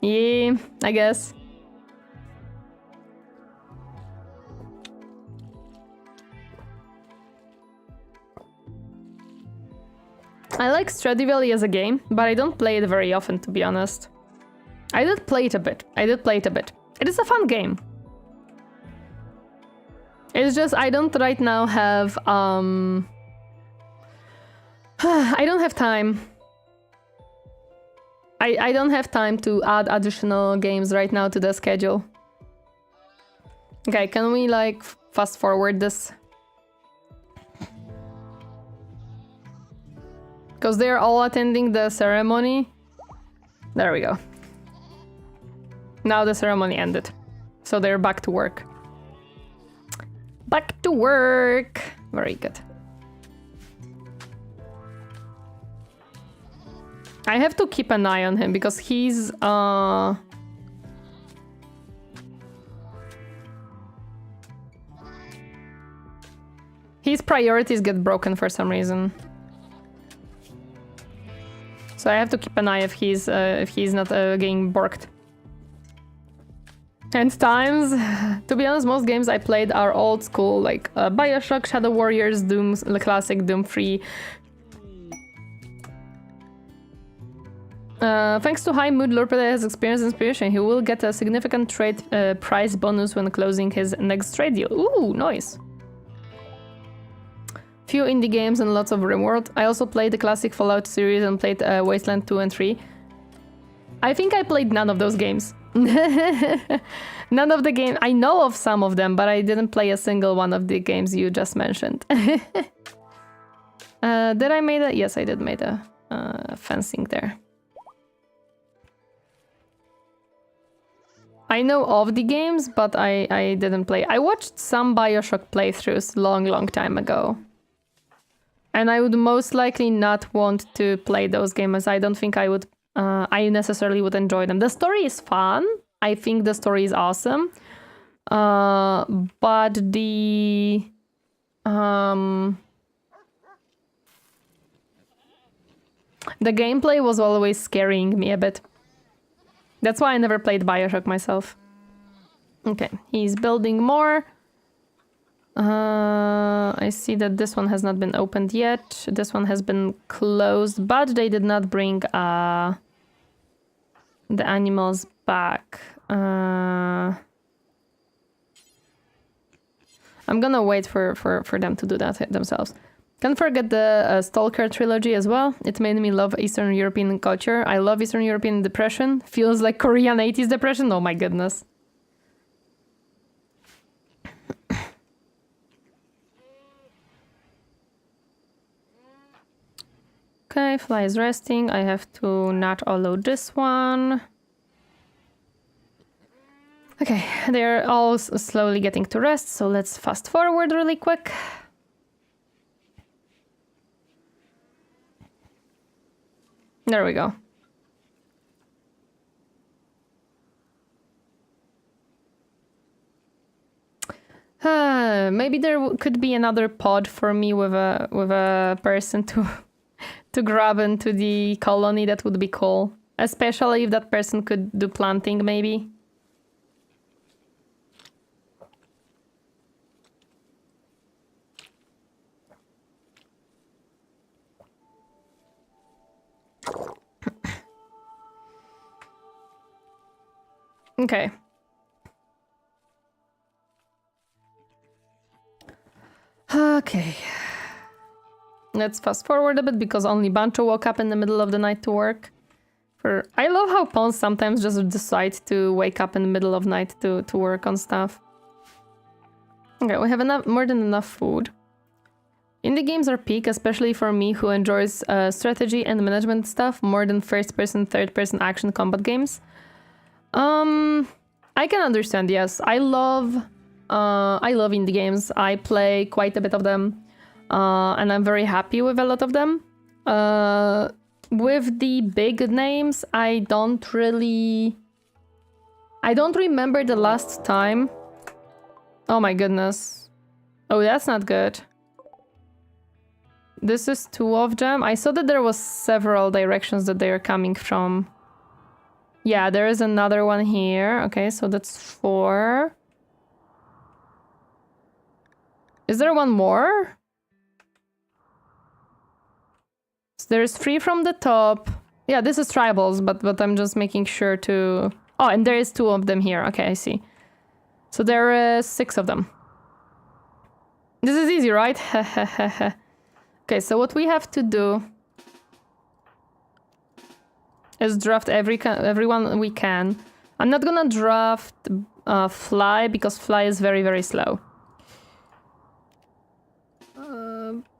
yeah, I guess. I like Stardew Valley as a game, but I don't play it very often, to be honest. I did play it a bit. It is a fun game. It's just I don't right now have I don't have time. I don't have time to add additional games right now to the schedule. Okay, can we like fast forward this? Because they're all attending the ceremony. There we go. Now the ceremony ended. So they're back to work. Back to work. Very good. I have to keep an eye on him because he's his priorities get broken for some reason. So I have to keep an eye if he's not getting borked. And times, to be honest, most games I played are old school, like Bioshock, Shadow Warriors, Doom, the classic Doom 3. Thanks to high mood, Lurpede has experienced inspiration. He will get a significant trade price bonus when closing his next trade deal. Ooh, nice. Few indie games and lots of Rimworld. I also played the classic Fallout series and played Wasteland 2 and 3. I think I played none of those games. None of the games. I know of some of them, but I didn't play a single one of the games you just mentioned. Did I made a? Yes, I did made a fencing there. I know of the games, but I didn't play. I watched some Bioshock playthroughs long time ago. And I would most likely not want to play those games. I don't think I would. I necessarily would enjoy them. The story is fun. I think the story is awesome. But the gameplay was always scaring me a bit. That's why I never played Bioshock myself. Okay, he's building more. I see that this one has not been opened yet. This one has been closed, but they did not bring the animals back. I'm gonna wait for them to do that themselves. Can't forget the Stalker trilogy as well. It made me love Eastern European culture. I love Eastern European depression. Feels like Korean 80s depression. Oh my goodness. Okay, Fly is resting. I have to not allow this one. Okay, they're all slowly getting to rest, so let's fast forward really quick. There we go. Maybe there could be another pod for me with a person to grab into the colony. That would be cool, especially if that person could do planting, maybe. Okay. Okay. Let's fast forward a bit because only Bancho woke up in the middle of the night to work. I love how pawns sometimes just decide to wake up in the middle of night to work on stuff. Okay, we have more than enough food. Indie games are peak, especially for me who enjoys strategy and management stuff more than first-person, third-person action combat games. I can understand, yes. I love indie games. I play quite a bit of them. And I'm very happy with a lot of them. With the big names, I don't remember the last time. Oh my goodness. Oh, that's not good. This is 2 of them. I saw that there was several directions that they are coming from. Yeah, there is another one here. Okay, so that's 4. Is there one more? So there's 3 from the top. Yeah, this is tribals, but I'm just making sure to... Oh, and there is 2 of them here. Okay, I see. So there is 6 of them. This is easy, right? Okay, so what we have to do is draft everyone we can. I'm not gonna draft Fly because Fly is very, very slow.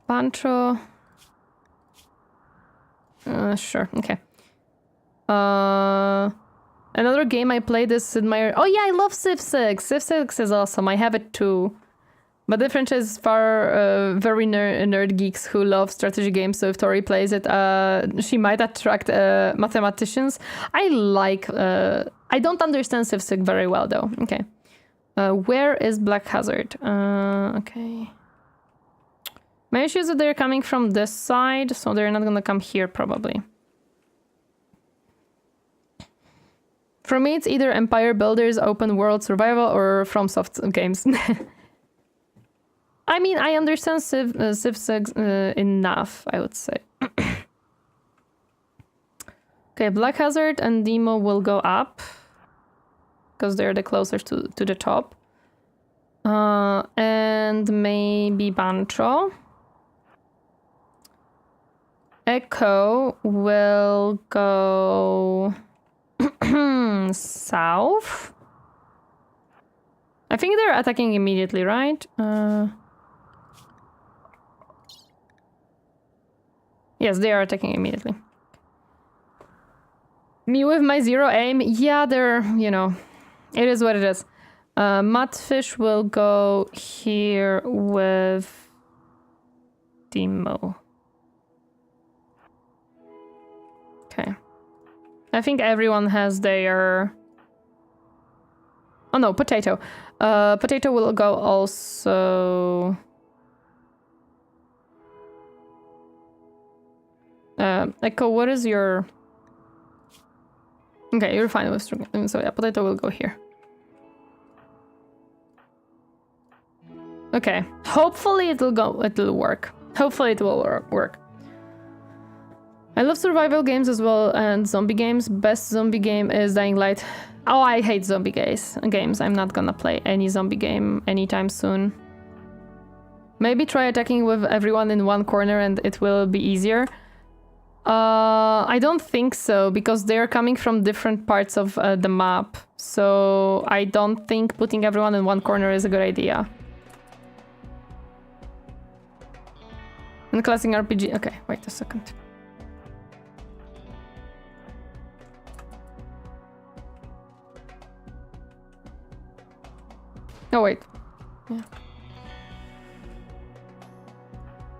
Pancho. Sure, okay. Another game I played is Admire. Oh yeah, I love Civ 6. Civ 6 is awesome. I have it too. But the difference is for very nerd geeks who love strategy games. So if Tori plays it, she might attract mathematicians. I like... I don't understand Civ 6 very well though. Okay. Where is Black Hazard? Okay. My issue is that they're coming from this side, so they're not gonna come here probably. For me, it's either Empire Builders, Open World Survival, or FromSoft games. I mean, I understand Civ 6 enough, I would say. Okay, Black Hazard and Demo will go up. Because they're the closest to the top. And maybe Bancho. Echo will go... south. I think they're attacking immediately, right? Yes, they are attacking immediately. Me with my 0 aim. Yeah, they're, you know, it is what it is. Mudfish will go here with Demo. Okay. I think everyone has their... Oh no, Potato. Potato will go also... Echo, what is your... Okay, you're fine with... So yeah, Potato will go here. Okay. Hopefully it'll work. Hopefully it will work. I love survival games as well and zombie games. Best zombie game is Dying Light. Oh, I hate zombie games. I'm not gonna play any zombie game anytime soon. Maybe try attacking with everyone in one corner and it will be easier. I don't think so, because they're coming from different parts of the map. So I don't think putting everyone in one corner is a good idea. And classic RPG... Okay, wait a second. Oh, wait. Yeah.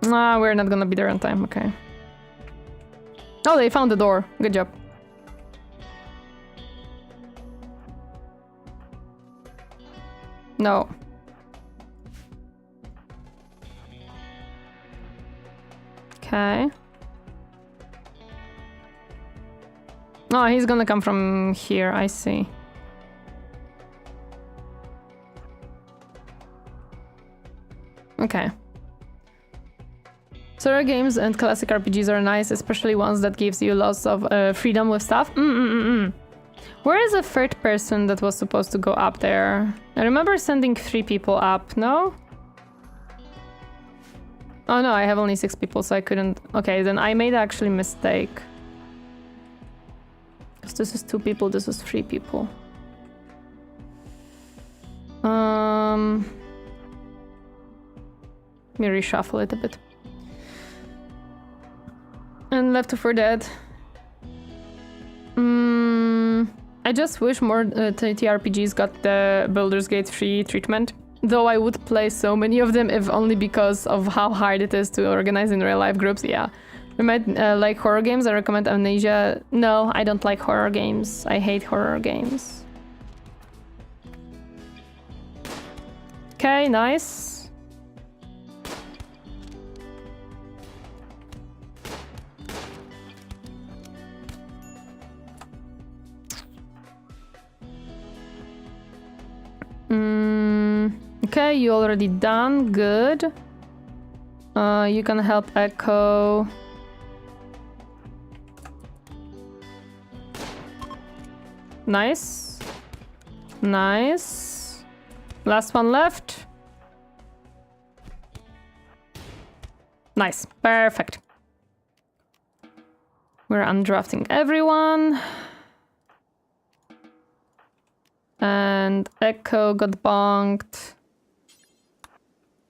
Nah, we're not gonna be there on time, okay. Oh, they found the door. Good job. No. Okay. Oh, he's gonna come from here, I see. Okay. Solo games and classic RPGs are nice, especially ones that gives you lots of freedom with stuff. Where is the third person that was supposed to go up there? I remember sending 3 people up, no? Oh no, I have only 6 people, so I couldn't... Okay, then I made actually a mistake. Because this is 2 people, this is 3 people. Let me reshuffle it a bit. And Left 4 Dead. I just wish more TTRPGs got the Baldur's Gate 3 treatment. Though I would play so many of them if only because of how hard it is to organize in real life groups, yeah. You might like horror games, I recommend Amnesia. No, I don't like horror games. I hate horror games. Okay, nice. Okay, you already done. Good. You can help Echo. Nice. Nice. Last one left. Nice. Perfect. We're undrafting everyone. And Echo got bonked.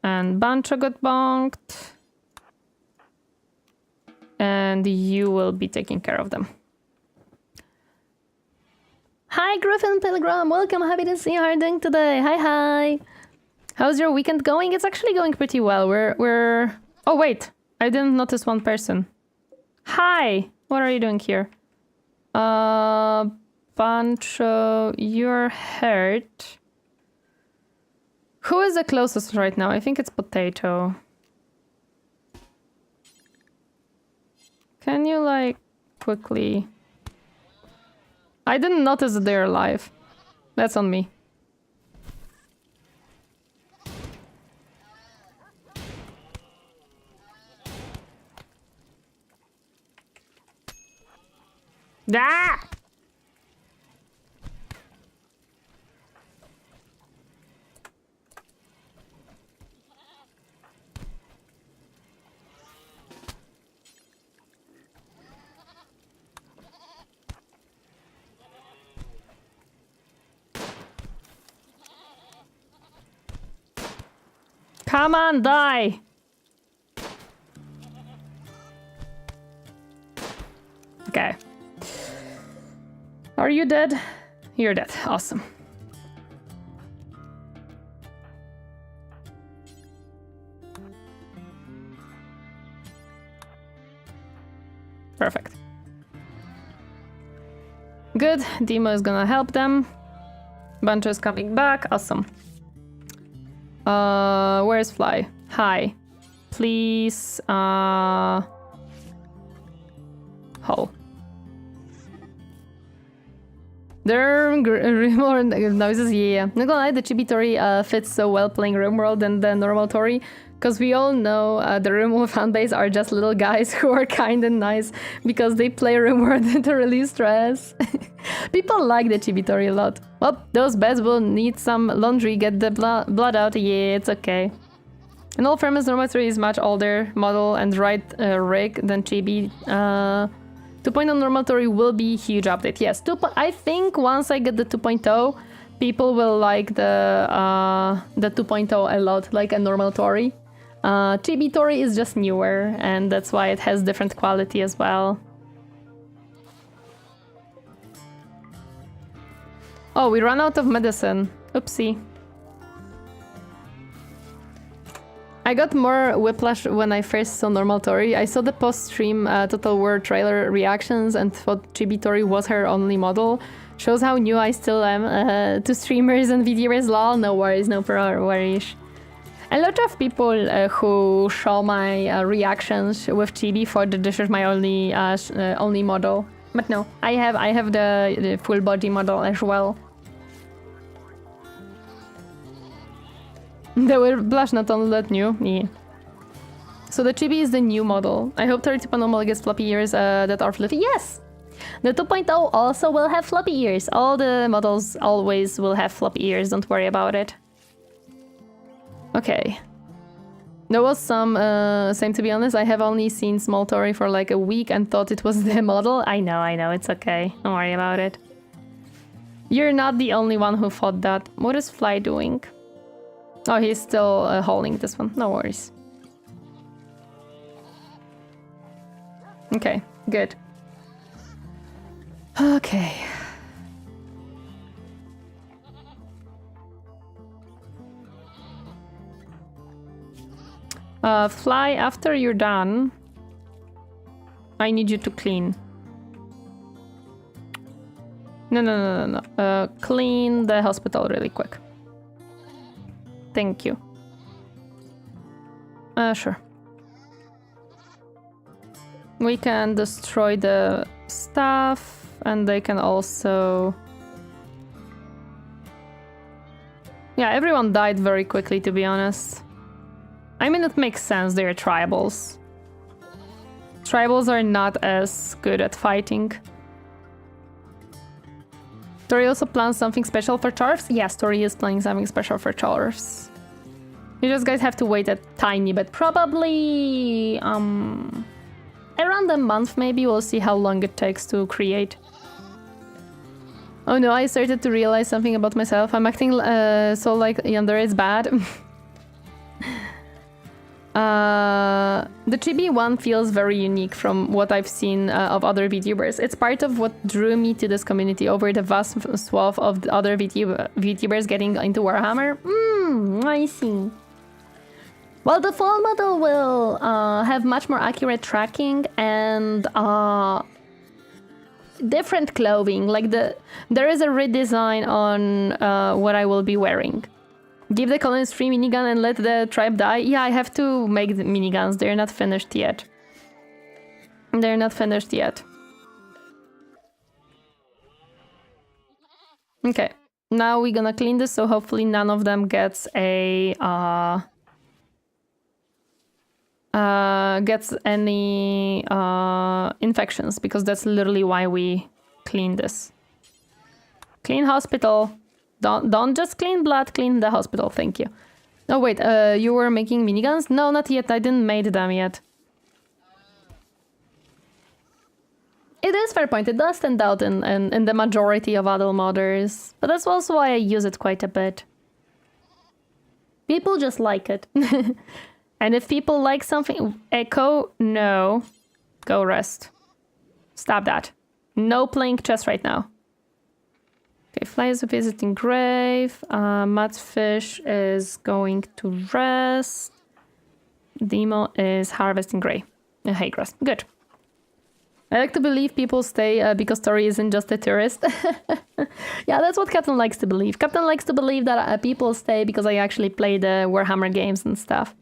And Bancho got bonked. And you will be taking care of them. Hi, Griffin Pilgrim. Welcome. Happy to see you. How are you doing today? Hi, hi. How's your weekend going? It's actually going pretty well. We're... Oh, wait. I didn't notice one person. Hi. What are you doing here? Pancho, you're hurt. Who is the closest right now? I think it's Potato. Can you, like, quickly... I didn't notice that they're alive. That's on me. Ah! Come on, die! Okay. Are you dead? You're dead. Awesome. Perfect. Good. Demo is gonna help them. Bunch is coming back. Awesome. Where's Fly? Hi. Please, Hole. There are more noises, yeah. Not gonna lie, the Chibi Tori fits so well playing Rimworld than the normal Tori, because we all know the Rimworld fanbase are just little guys who are kind and nice because they play Rimworld to release stress. People like the Chibi Tori a lot. Well, those beds will need some laundry, get the blood out, yeah, it's okay. In all fairness, normal Tori is much older model and right rig than Chibi. 2.0 normal Tori will be huge update. Yes, I think once I get the 2.0, people will like the 2.0 a lot, like a normal Tori. Chibi Tori is just newer, and that's why it has different quality as well. Oh, we ran out of medicine. Oopsie. I got more whiplash when I first saw normal Tori. I saw the post-stream Total War trailer reactions and thought Chibi Tori was her only model. Shows how new I still am to streamers and VTubers. Lol, no worries, no worries. A lot of people who show my reactions with Chibi thought that this is my only model. But no, I have the full body model as well. The whiplash not only that new, yeah. So the Chibi is the new model. I hope 30.0 gets floppy ears that are fluffy. Yes! The 2.0 also will have floppy ears. All the models always will have floppy ears, don't worry about it. Okay. There was some, same to be honest, I have only seen Small Tori for like a week and thought it was the model. I know, it's okay. Don't worry about it. You're not the only one who thought that. What is Fly doing? Oh, he's still holding this one. No worries. Okay, good. Okay. Fly, after you're done, I need you to clean. No. Clean the hospital really quick. Thank you. Sure. We can destroy the stuff, and they can also... Yeah, everyone died very quickly, to be honest. I mean, it makes sense, they're tribals. Tribals are not as good at fighting. Tori also plans something special for Dwarfs? Yes, Tori is planning something special for Dwarfs. You just guys have to wait a tiny bit. Probably around a month maybe. We'll see how long it takes to create. Oh no, I started to realize something about myself. I'm acting so like Yandere is bad. The chibi one feels very unique from what I've seen of other VTubers. It's part of what drew me to this community over the vast swath of the other VTubers getting into Warhammer. I see. Well, the full model will have much more accurate tracking and different clothing. Like there is a redesign on what I will be wearing. Give the colonists free minigun and let the tribe die. Yeah, I have to make the miniguns. They're not finished yet. They're not finished yet. Okay, now we're gonna clean this, so hopefully none of them gets a gets any infections, because that's literally why we clean this. Clean hospital. Don't just clean blood, clean the hospital, thank you. Oh wait, you were making miniguns? No, not yet, I didn't make them yet. It is fair point, it does stand out in the majority of adult modders, but that's also why I use it quite a bit. People just like it. And if people like something... Echo, no. Go rest. Stop that. No playing chess right now. Okay, Fly is visiting grave. Mudfish is going to rest. Demo is harvesting hay grass. Good. I like to believe people stay because Tori isn't just a tourist. Yeah, that's what Captain likes to believe. Captain likes to believe that people stay because I actually play the Warhammer games and stuff.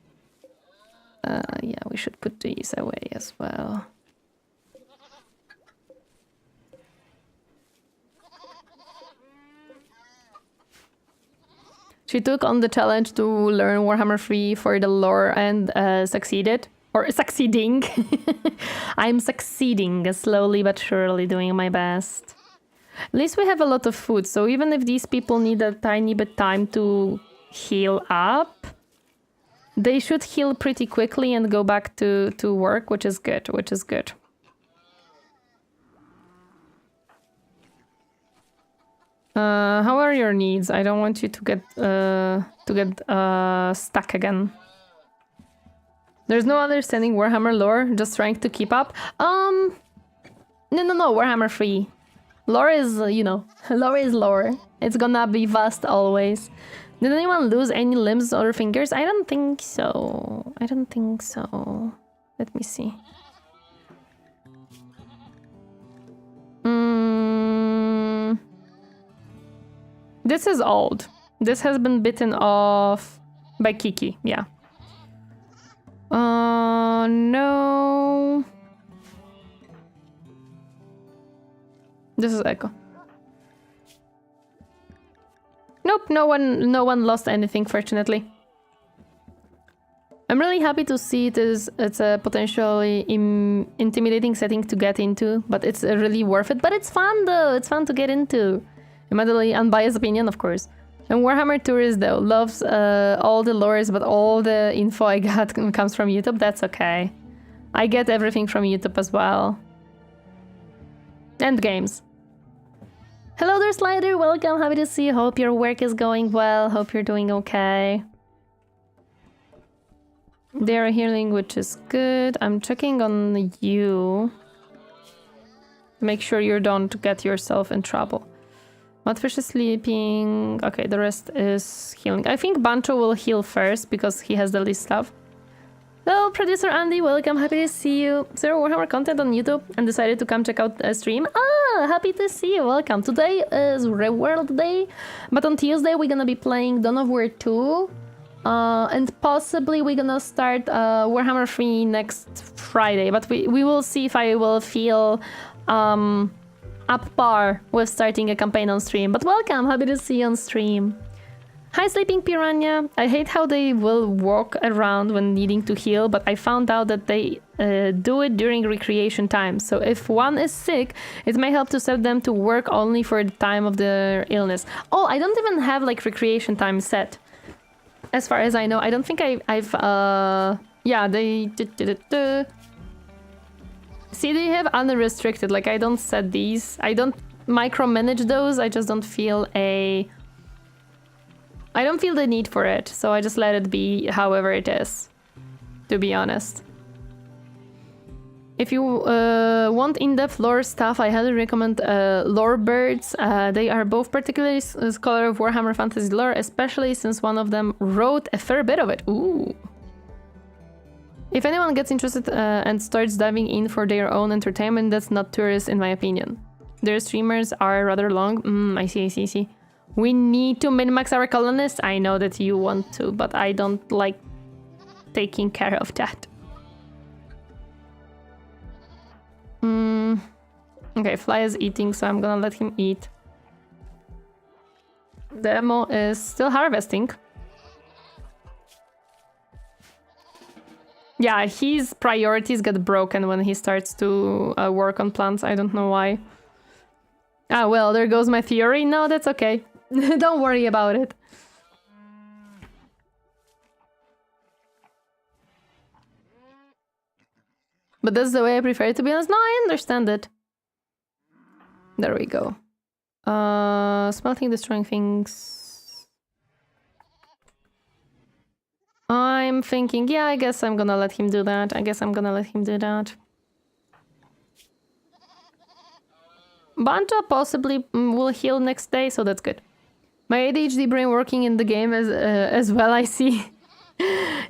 Yeah, we should put these away as well. She took on the challenge to learn Warhammer 3 for the lore and succeeded. Or succeeding. I'm succeeding, slowly but surely doing my best. At least we have a lot of food, so even if these people need a tiny bit time to heal up, they should heal pretty quickly and go back to work, which is good, How are your needs? I don't want you to get stuck again. There's no understanding Warhammer lore, just trying to keep up. No, Warhammer 3. Lore is, lore is lore. It's gonna be vast always. Did anyone lose any limbs or fingers? I don't think so. Let me see. This is old. This has been bitten off by Kiki, yeah. No. This is Echo. Nope, no one lost anything, fortunately. I'm really happy to see it's a potentially intimidating setting to get into, but it's really worth it. But it's fun though, it's fun to get into. In my totally unbiased opinion, of course. And Warhammer Tourist, though, loves all the lores, but all the info I got comes from YouTube. That's okay. I get everything from YouTube as well. And games. Hello there, Slider. Welcome. Happy to see you. Hope your work is going well. Hope you're doing okay. They're healing, which is good. I'm checking on you. Make sure you don't get yourself in trouble. Mudfish is sleeping. Okay, the rest is healing. I think Bancho will heal first because he has the least stuff. Hello, producer Andy. Welcome. Happy to see you. Zero Warhammer content on YouTube and decided to come check out a stream. Happy to see you. Welcome. Today is Rimworld Day, but on Tuesday we're gonna be playing Dawn of War 2. And possibly we're gonna start Warhammer 3 next Friday, but we will see if I will feel up par with starting a campaign on stream. But welcome, happy to see you on stream. Hi, Sleeping Piranha. I hate how they will walk around when needing to heal, but I found out that they do it during recreation time. So if one is sick, it may help to set them to work only for the time of their illness. Oh, I don't even have like recreation time set. As far as I know, I don't think I've yeah, they... See, they have unrestricted, like I don't set these. I don't micromanage those, I just don't feel I don't feel the need for it, so I just let it be however it is, to be honest. If you want in-depth lore stuff, I highly recommend Lore Birds. They are both particularly scholar of Warhammer Fantasy lore, especially since one of them wrote a fair bit of it. Ooh. If anyone gets interested and starts diving in for their own entertainment, that's not tourist in my opinion. Their streamers are rather long. I see. We need to min-max our colonists. I know that you want to, but I don't like taking care of that. Okay, Fly is eating, so I'm gonna let him eat. Demo is still harvesting. Yeah, his priorities get broken when he starts to work on plants. I don't know why. Ah, well, there goes my theory. No, that's okay. Don't worry about it. But that's the way I prefer it, to be honest. No, I understand it. There we go. Smelting, destroying things. I'm thinking, yeah, I guess I'm gonna let him do that. Banta possibly will heal next day, so that's good. My ADHD brain working in the game as well, I see.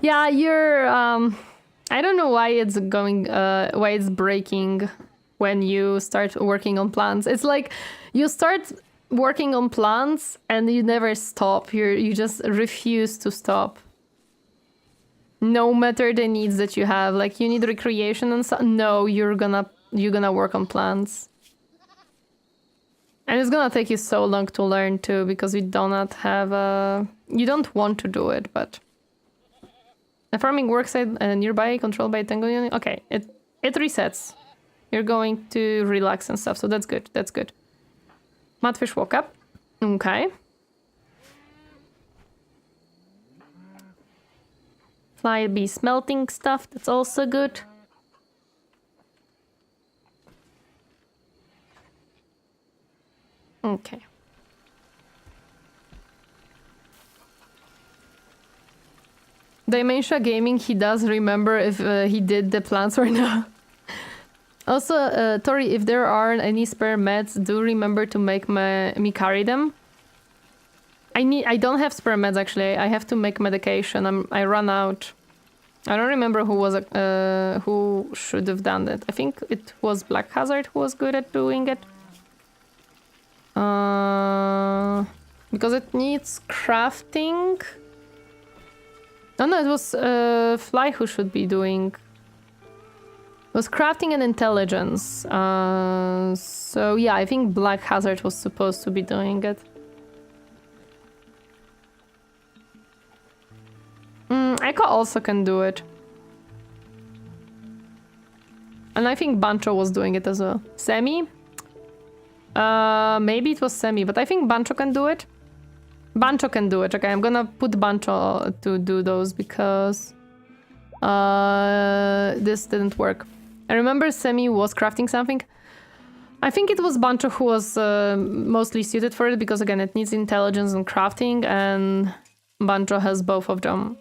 Yeah, you're... I don't know why it's going... why it's breaking when you start working on plants. It's like you start working on plants and you never stop. You just refuse to stop. No matter the needs that you have. Like, you need recreation and so... No, you're gonna work on plants. And it's gonna take you so long to learn too, because we do not have a... You don't want to do it, but... The farming worksite nearby, controlled by Tango Unit. Okay, it resets. You're going to relax and stuff, so that's good, Mudfish woke up. Okay. Fly be smelting stuff, that's also good. Okay. Dementia Gaming, he does remember if he did the plants or not. Also, Tori, if there aren't any spare meds, do remember to make me carry them. I don't have spare meds actually. I have to make medication. I run out. I don't remember who should have done it. I think it was Black Hazard who was good at doing it. Because it needs crafting. Oh no, it was Fly who should be doing. It was crafting and intelligence. So yeah, I think Black Hazard was supposed to be doing it. Echo also can do it. And I think Bancho was doing it as well. Semi? Maybe it was Semi, but I think Bancho can do it. Bancho can do it. Okay, I'm gonna put Bancho to do those because this didn't work. I remember Semi was crafting something. I think it was Bancho who was mostly suited for it because again it needs intelligence and crafting, and Bancho has both of them.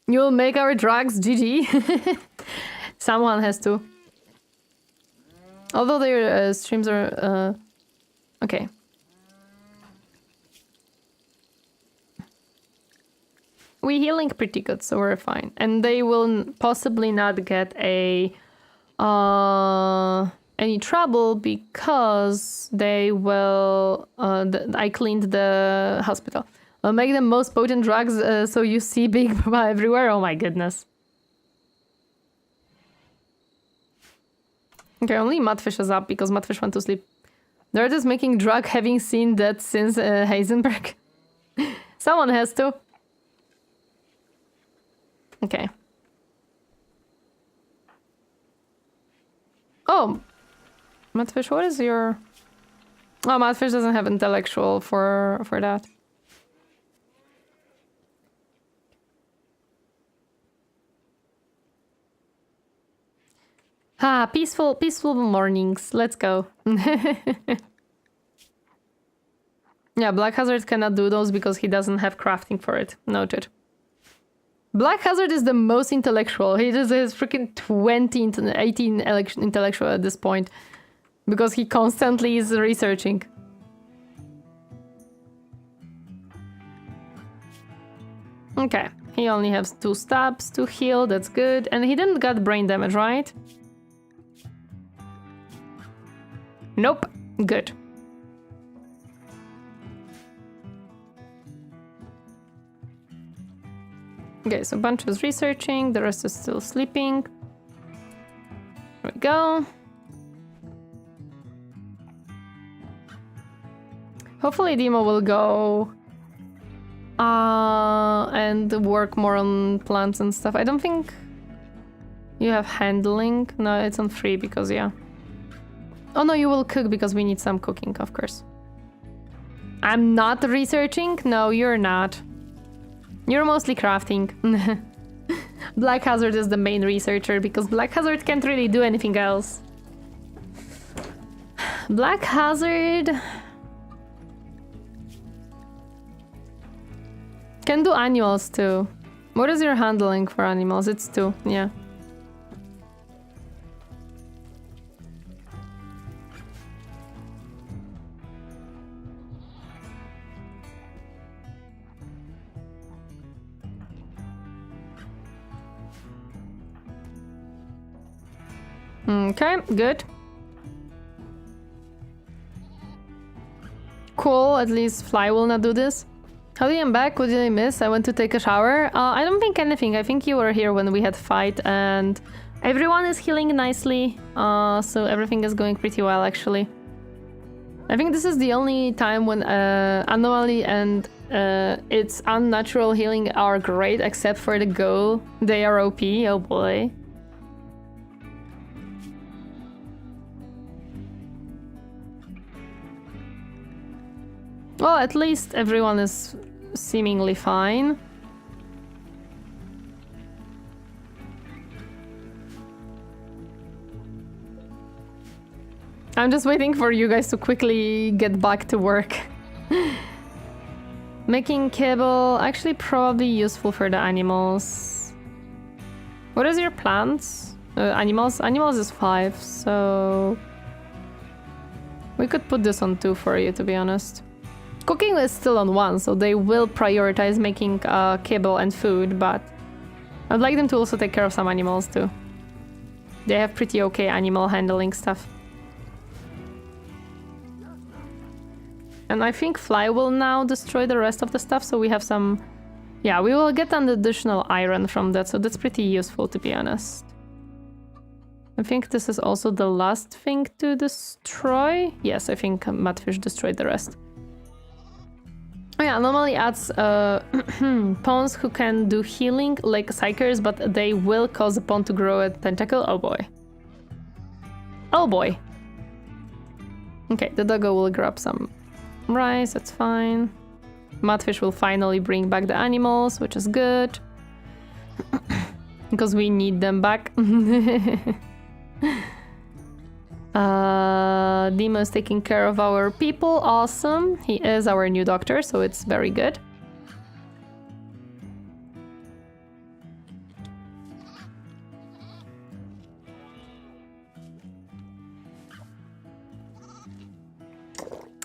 You'll make our drugs, GG. Someone has to. Although their streams are... okay. We're healing pretty good, so we're fine. And they will possibly not get a... any trouble because they will... I cleaned the hospital. I'll make them most potent drugs so you see Big Papa everywhere. Oh my goodness. Okay, only Mudfish is up because Mudfish went to sleep. They're just making drug, having seen that since Heisenberg. Someone has to. Okay. Oh! Mudfish, what is your... Oh, Mudfish doesn't have intellectual for that. Ah, peaceful mornings. Let's go. Yeah, Black Hazard cannot do those because he doesn't have crafting for it. Noted. Black Hazard is the most intellectual. He just has freaking 20 to 18 intellectual at this point. Because he constantly is researching. Okay, he only has 2 stabs to heal, that's good. And he didn't get brain damage, right? Nope, good. Okay, so Bunch is researching, the rest is still sleeping. There we go. Hopefully Demo will go and work more on plants and stuff. I don't think you have handling. No, it's on free because, yeah. Oh no, you will cook because we need some cooking, of course. I'm not researching? No, you're not. You're mostly crafting. Black Hazard is the main researcher because Black Hazard can't really do anything else. Black Hazard... can do animals too. What is your handling for animals? It's 2, yeah. Okay, good. Cool, at least Fly will not do this. Howdy, I'm back. What did I miss? I went to take a shower. I don't think anything. I think you were here when we had fight and everyone is healing nicely. So everything is going pretty well, actually. I think this is the only time when Anomaly and its unnatural healing are great, except for the Go. They are OP. Oh boy. Well, at least everyone is seemingly fine. I'm just waiting for you guys to quickly get back to work. Making cable, actually probably useful for the animals. What is your plants? Animals? Animals is 5, so... we could put this on 2 for you, to be honest. Cooking is still on 1, so they will prioritize making kibble and food, but I'd like them to also take care of some animals too. They have pretty okay animal handling stuff. And I think Fly will now destroy the rest of the stuff, so we have some... yeah, we will get an additional iron from that, so that's pretty useful, to be honest. I think this is also the last thing to destroy. Yes, I think Mudfish destroyed the rest. Oh yeah, normally adds pawns who can do healing like psychers, but they will cause a pawn to grow a tentacle. Oh boy. Oh boy. Okay, the doggo will grab some rice, that's fine. Mudfish will finally bring back the animals, which is good. Because we need them back. Demo is taking care of our people. Awesome. He is our new doctor, so it's very good.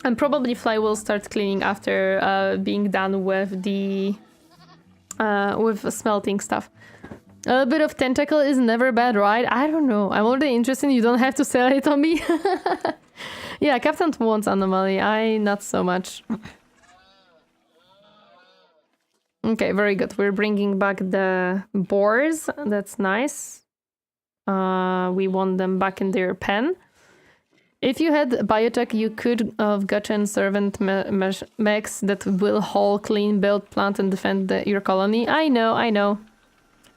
And probably Fly will start cleaning after being done with the with smelting stuff. A little bit of tentacle is never bad, right? I don't know. I'm already interested. You don't have to sell it on me. Yeah, Captain wants anomaly. I not so much. Okay, very good. We're bringing back the boars. That's nice. we want them back in their pen. If you had biotech, you could have gotten servant mechs that will haul, clean, build, plant, and defend your colony. I know.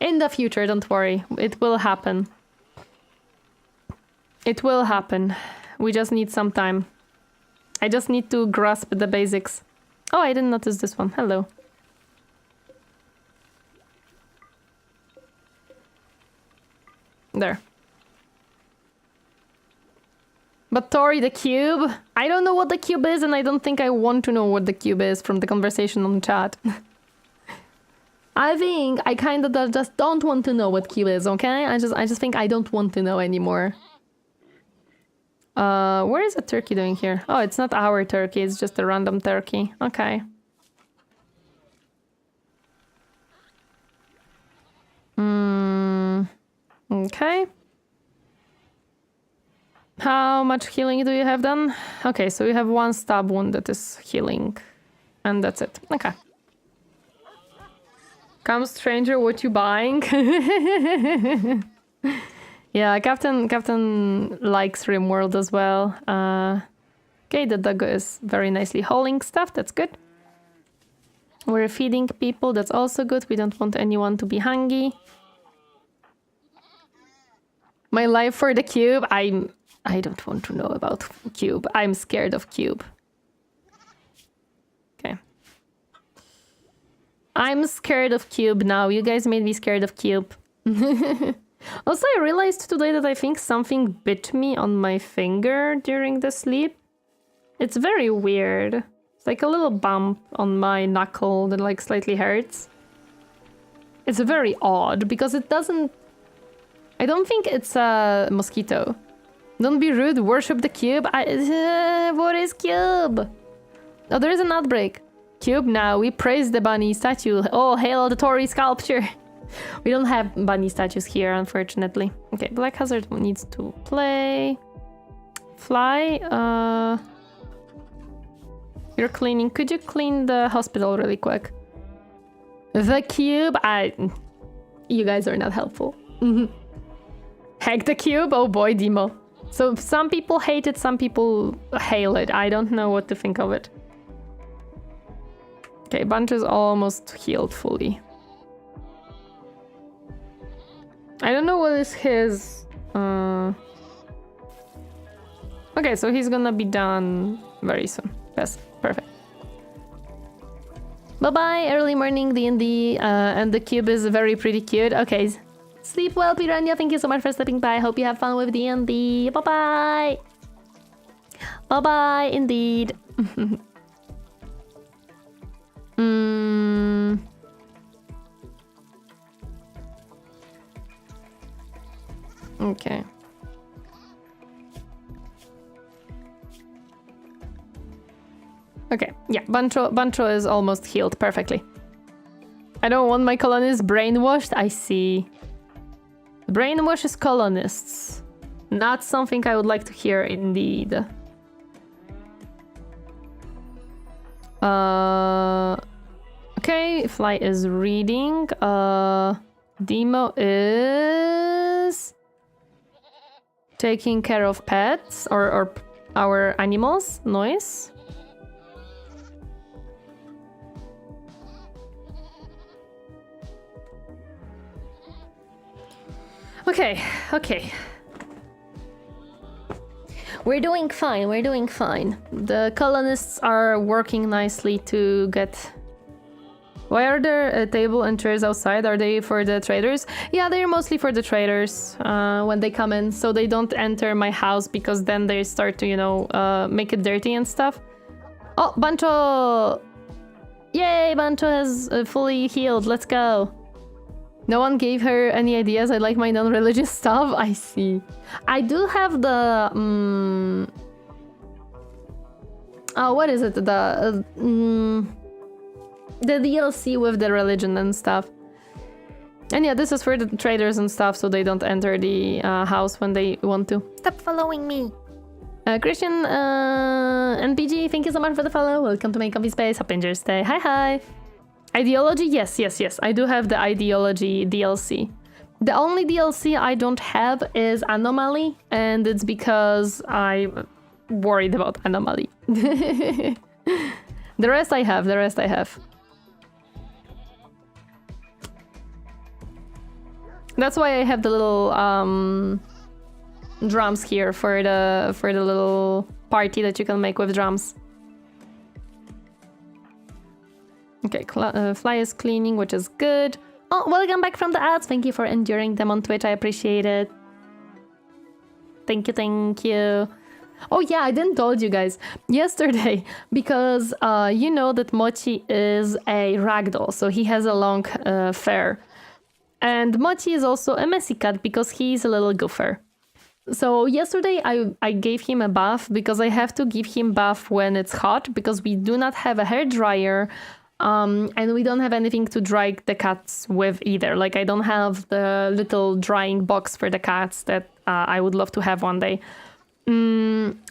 In the future, don't worry. It will happen. It will happen. We just need some time. I just need to grasp the basics. Oh, I didn't notice this one. Hello. There. But Tori, the cube? I don't know what the cube is, and I don't think I want to know what the cube is from the conversation on chat. I think I kind of just don't want to know what cube is, okay? I just think I don't want to know anymore. Where is the turkey doing here? Oh, it's not our turkey, it's just a random turkey. Okay. Okay. How much healing do you have done? Okay, so you have one stab wound that is healing. And that's it. Okay. Come stranger, what you buying? Yeah, Captain likes Rimworld as well. Okay, the dog is very nicely hauling stuff. That's good. We're feeding people. That's also good. We don't want anyone to be hungry. My life for the cube. I don't want to know about cube. I'm scared of cube. Okay. I'm scared of cube now. You guys made me scared of cube. Also, I realized today that I think something bit me on my finger during the sleep. It's very weird. It's like a little bump on my knuckle that like slightly hurts. It's very odd because it doesn't... I don't think it's a mosquito. Don't be rude, worship the cube. What is cube? Oh, there is an outbreak. Cube now, we praise the bunny statue. Oh, hail the Tori sculpture. We don't have bunny statues here, unfortunately. Okay, Black Hazard needs to play. Fly, you're cleaning. Could you clean the hospital really quick? The cube, you guys are not helpful. Hack the cube? Oh boy, Demo. So some people hate it, some people hail it. I don't know what to think of it. Okay, Bunch is almost healed fully. I don't know what is his... Okay, so he's gonna be done very soon. Yes, perfect. Bye-bye, early morning D&D, and the cube is very pretty cute. Okay, sleep well, Piranha. Thank you so much for stepping by. Hope you have fun with D&D. Bye-bye. Bye-bye, indeed. Okay. Okay, yeah, Bancho is almost healed perfectly. I don't want my colonists brainwashed. I see. Brainwashes colonists. Not something I would like to hear, indeed. Okay, Fly is reading. Demo is taking care of pets or our animals. Noise. Okay. We're doing fine, The colonists are working nicely to get... Why are there table and chairs outside? Are they for the traders? Yeah, they're mostly for the traders when they come in, so they don't enter my house because then they start to, you know, make it dirty and stuff. Oh, Bancho! Yay, Bancho has fully healed, let's go. No one gave her any ideas. I like my non-religious stuff. I see. I do have the... Oh, what is it? The DLC with the religion and stuff. And yeah, this is for the traders and stuff, so they don't enter the house when they want to. Stop following me. Christian NPG, thank you so much for the follow. Welcome to my comfy space. Hope you enjoy your stay. Hi. Ideology? Yes. I do have the Ideology DLC. The only DLC I don't have is Anomaly, and it's because I'm worried about Anomaly. The rest I have, That's why I have the little drums here for the little party that you can make with drums. Okay, Fly is cleaning, which is good. Oh, welcome back from the ads. Thank you for enduring them on Twitch. I appreciate it. Thank you. Oh yeah, I didn't told you guys yesterday because you know that Mochi is a ragdoll, so he has a long fur. And Mochi is also a messy cat because he's a little goofer. So yesterday I gave him a bath because I have to give him bath when it's hot because we do not have a hair dryer. And we don't have anything to dry the cats with either. Like, I don't have the little drying box for the cats that I would love to have one day.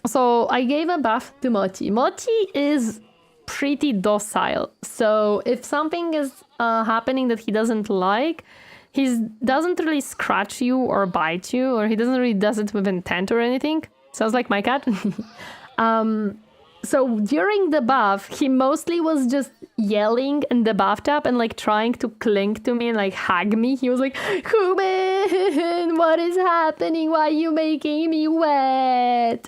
So I gave a bath to Mochi. Mochi is pretty docile. So if something is happening that he doesn't like, he doesn't really scratch you or bite you, or he doesn't really does it with intent or anything. Sounds like my cat. So during the bath, he mostly was just yelling in the bathtub and like trying to cling to me and like hug me. He was like, Human, what is happening? Why are you making me wet?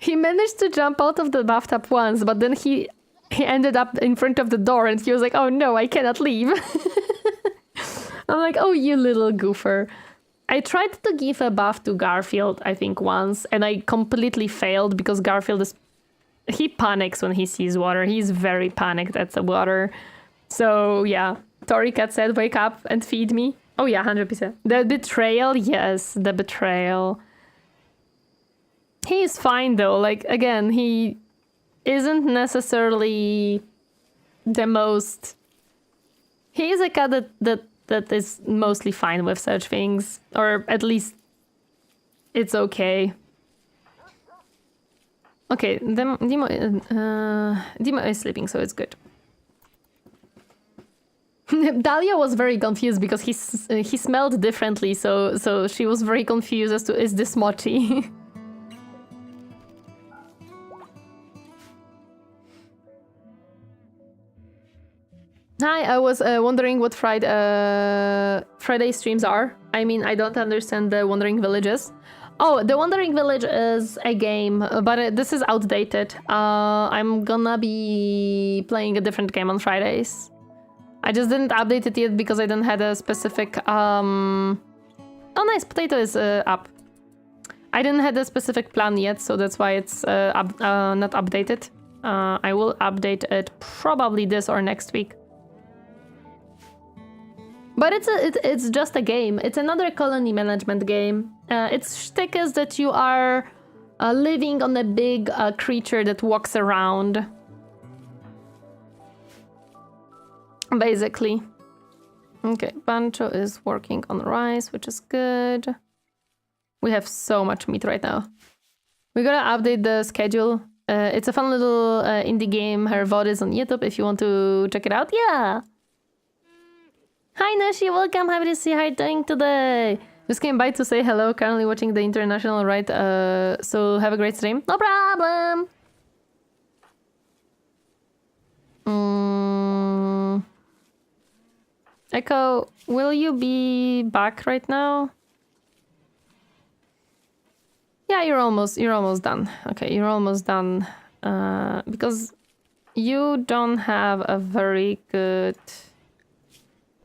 He managed to jump out of the bathtub once, but then he ended up in front of the door and he was like, oh no, I cannot leave. I'm like, oh, you little goofer. I tried to give a bath to Garfield, I think once, and I completely failed because Garfield he panics when he sees water. He's very panicked at the water. So yeah, Tori Cat said, wake up and feed me. Oh yeah, 100%. The betrayal, yes, the betrayal. He is fine though. Like, again, he isn't necessarily the most... He is a cat that is mostly fine with such things. Or at least it's okay. Okay, Dimo is sleeping, so it's good. Dahlia was very confused because he smelled differently, so she was very confused as to, is this Mochi? Hi, I was wondering what Friday streams are. I mean, I don't understand the Wandering Villages. Oh, the Wandering Village is a game, but this is outdated. I'm gonna be playing a different game on Fridays. I just didn't update it yet because I didn't have a specific... Oh, nice, Potato is up. I didn't have a specific plan yet, so that's why it's not updated. I will update it probably this or next week. But it's just a game. It's another colony management game. Its shtick is that you are living on a big creature that walks around. Basically. Okay, Bancho is working on rice, which is good. We have so much meat right now. We gotta update the schedule. It's a fun little indie game. Her VOD is on YouTube if you want to check it out. Yeah! Hi Nashi, welcome, happy to see how you're doing today. Just came by to say hello, currently watching the international, right? So have a great stream. No problem! Echo, will you be back right now? Yeah, you're almost done. Okay, you're almost done. Because you don't have a very good...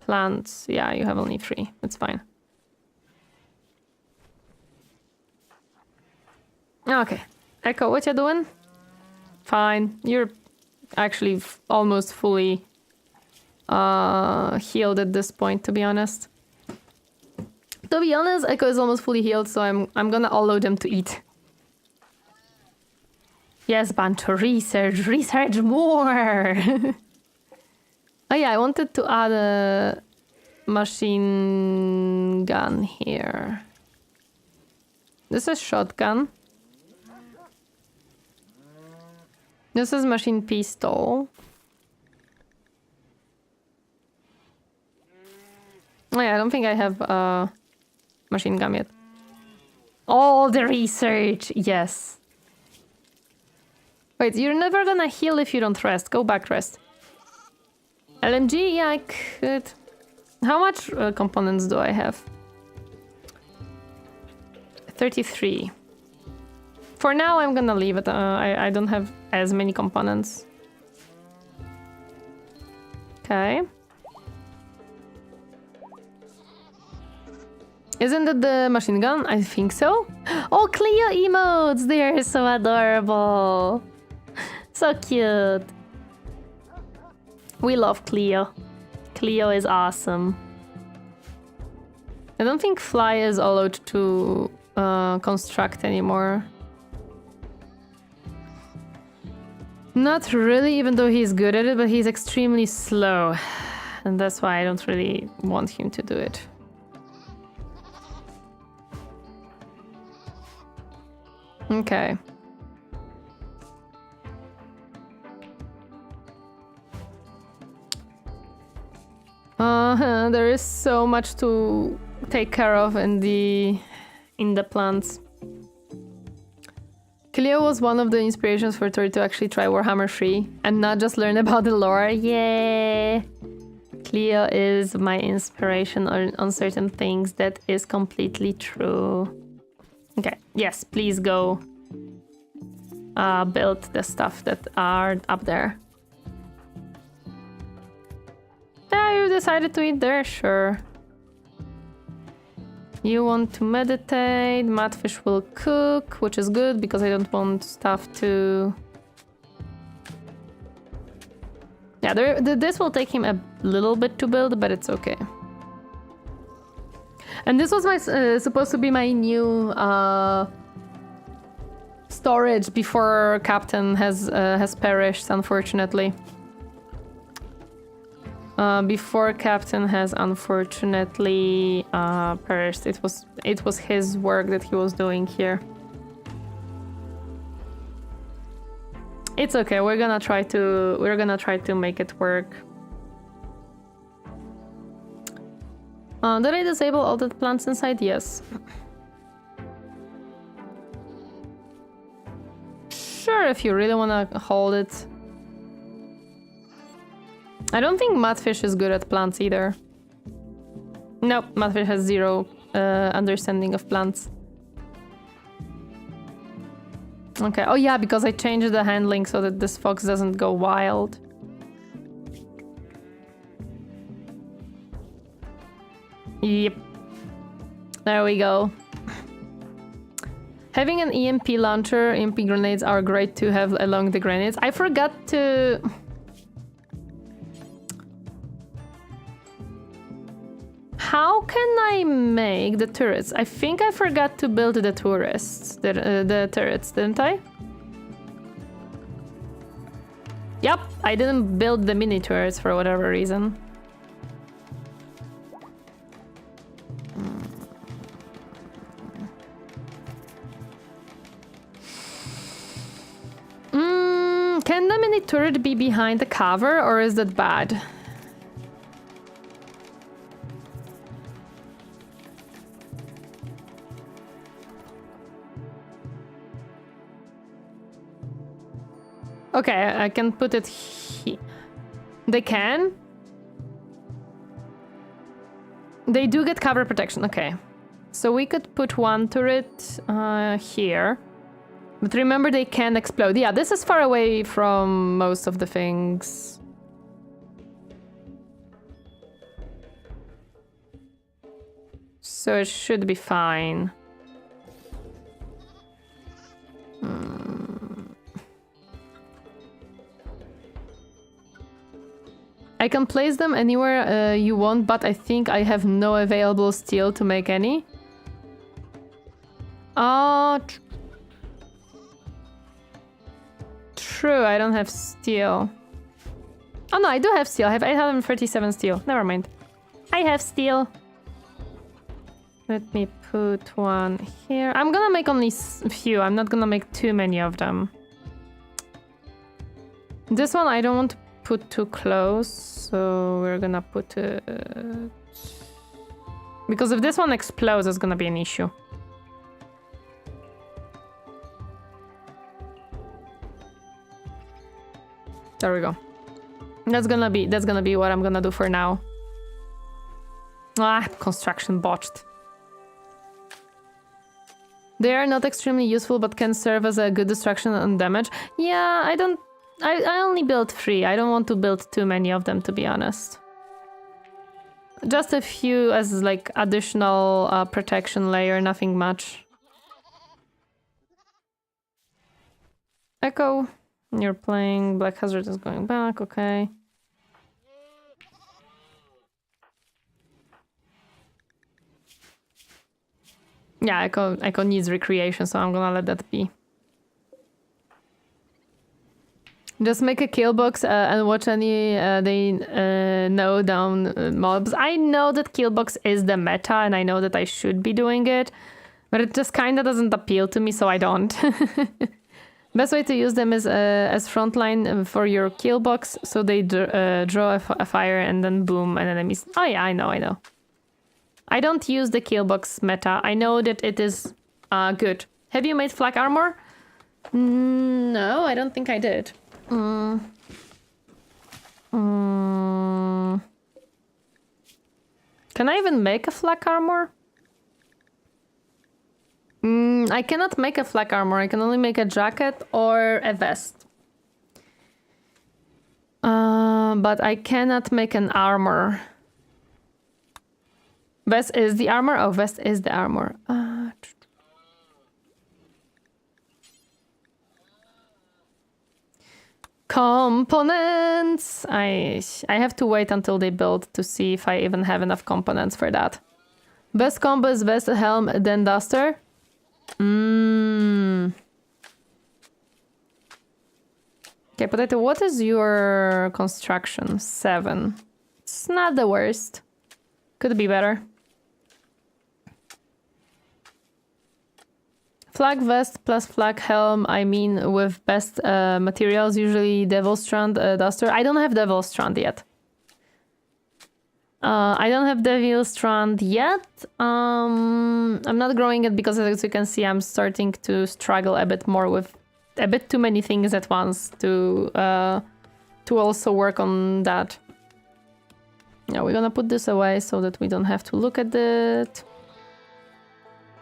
plants. Yeah, you have only 3. It's fine. Okay. Echo, what you doing? Fine. You're actually almost fully healed at this point, to be honest. To be honest, Echo is almost fully healed, so I'm gonna allow them to eat. Yes, Bancho, research more! Oh yeah, I wanted to add a machine gun here. This is shotgun. This is machine pistol. Oh, yeah, I don't think I have a machine gun yet. All the research, yes. Wait, you're never gonna heal if you don't rest. Go back, rest. LMG, yeah, I could. How much components do I have? 33. For now, I'm gonna leave it. I don't have as many components. Okay. Isn't it the machine gun? I think so. Oh, Cleo emotes! They are so adorable. So cute. We love Cleo. Cleo is awesome. I don't think Fly is allowed to construct anymore. Not really, even though he's good at it, but he's extremely slow. And that's why I don't really want him to do it. Okay. There is so much to take care of in the plants. Cleo was one of the inspirations for Tori to actually try Warhammer 3 and not just learn about the lore. Yeah. Cleo is my inspiration on certain things. That is completely true. Okay, yes, please go build the stuff that are up there. Yeah, you decided to eat there, sure. You want to meditate, Madfish will cook, which is good because I don't want stuff to... Yeah, this will take him a little bit to build, but it's okay. And this was my supposed to be my new storage before Captain has perished, unfortunately. Before Captain has unfortunately perished, it was his work that he was doing here. It's okay. We're gonna try to make it work. Did I disable all the plants inside? Yes. Sure, if you really want to hold it. I don't think Madfish is good at plants either. Nope, Madfish has zero understanding of plants. Okay, oh yeah, because I changed the handling so that this fox doesn't go wild. Yep. There we go. Having an EMP launcher, EMP grenades are great to have along the grenades. I forgot to... How can I make the turrets? I think I forgot to build the turrets, the turrets, didn't I? Yep, I didn't build the mini turrets for whatever reason. Can the mini turret be behind the cover, or is that bad? Okay, I can put it here. They can? They do get cover protection, okay. So we could put one turret here. But remember, they can explode. Yeah, this is far away from most of the things. So it should be fine. I can place them anywhere you want, but I think I have no available steel to make any. True, I don't have steel. Oh no, I do have steel. I have 837 steel. Never mind. I have steel. Let me put one here. I'm gonna make only a few. I'm not gonna make too many of them. This one I don't want to put too close, so we're gonna put it Because if this one explodes, it's gonna be an issue. There we go. That's gonna be what I'm gonna do for now. Ah, construction botched. They are not extremely useful, but can serve as a good distraction and damage. Yeah, I only built 3. I don't want to build too many of them, to be honest. Just a few as like additional protection layer, nothing much. Echo, you're playing. Black Hazard is going back, okay. Yeah, Echo needs recreation, so I'm gonna let that be. Just make a kill box and watch any they know down mobs. I know that kill box is the meta, and I know that I should be doing it, but it just kind of doesn't appeal to me, so I don't. Best way to use them is as frontline for your kill box, so they draw a fire and then boom, and enemies. Oh yeah, I know. I don't use the kill box meta. I know that it is good. Have you made flak armor? No, I don't think I did. Can I even make a flak armor? I cannot make a flak armor. I can only make a jacket or a vest. But I cannot make an armor. Vest is the armor? Oh, vest is the armor. Components! I have to wait until they build to see if I even have enough components for that. Best combo is vest, helm, then duster. Okay, Potato, what is your construction? 7. It's not the worst. Could be better. Flag vest plus flag helm, I mean with best materials, usually Devil Strand duster. I don't have Devil Strand yet. I'm not growing it because, as you can see, I'm starting to struggle a bit more with a bit too many things at once to also work on that. Yeah, we're gonna put this away so that we don't have to look at it.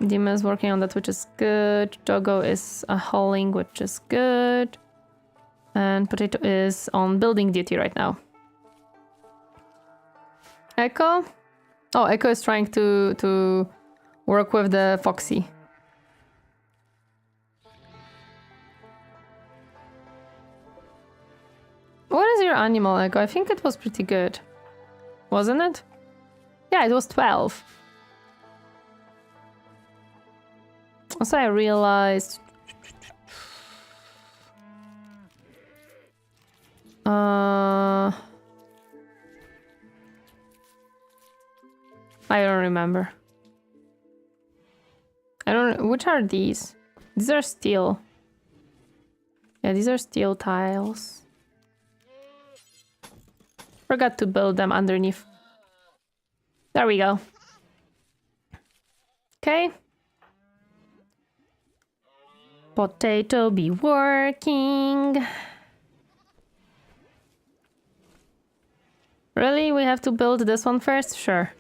Demon's working on that, which is good. Doggo is hauling, which is good. And Potato is on building duty right now. Echo? Oh, Echo is trying to work with the Foxy. What is your animal, Echo? I think it was pretty good. Wasn't it? Yeah, it was 12. Also, I realized... I don't remember. Which are these? These are steel. Yeah, these are steel tiles. Forgot to build them underneath. There we go. Okay. Potato be working. Really? We have to build this one first? Sure.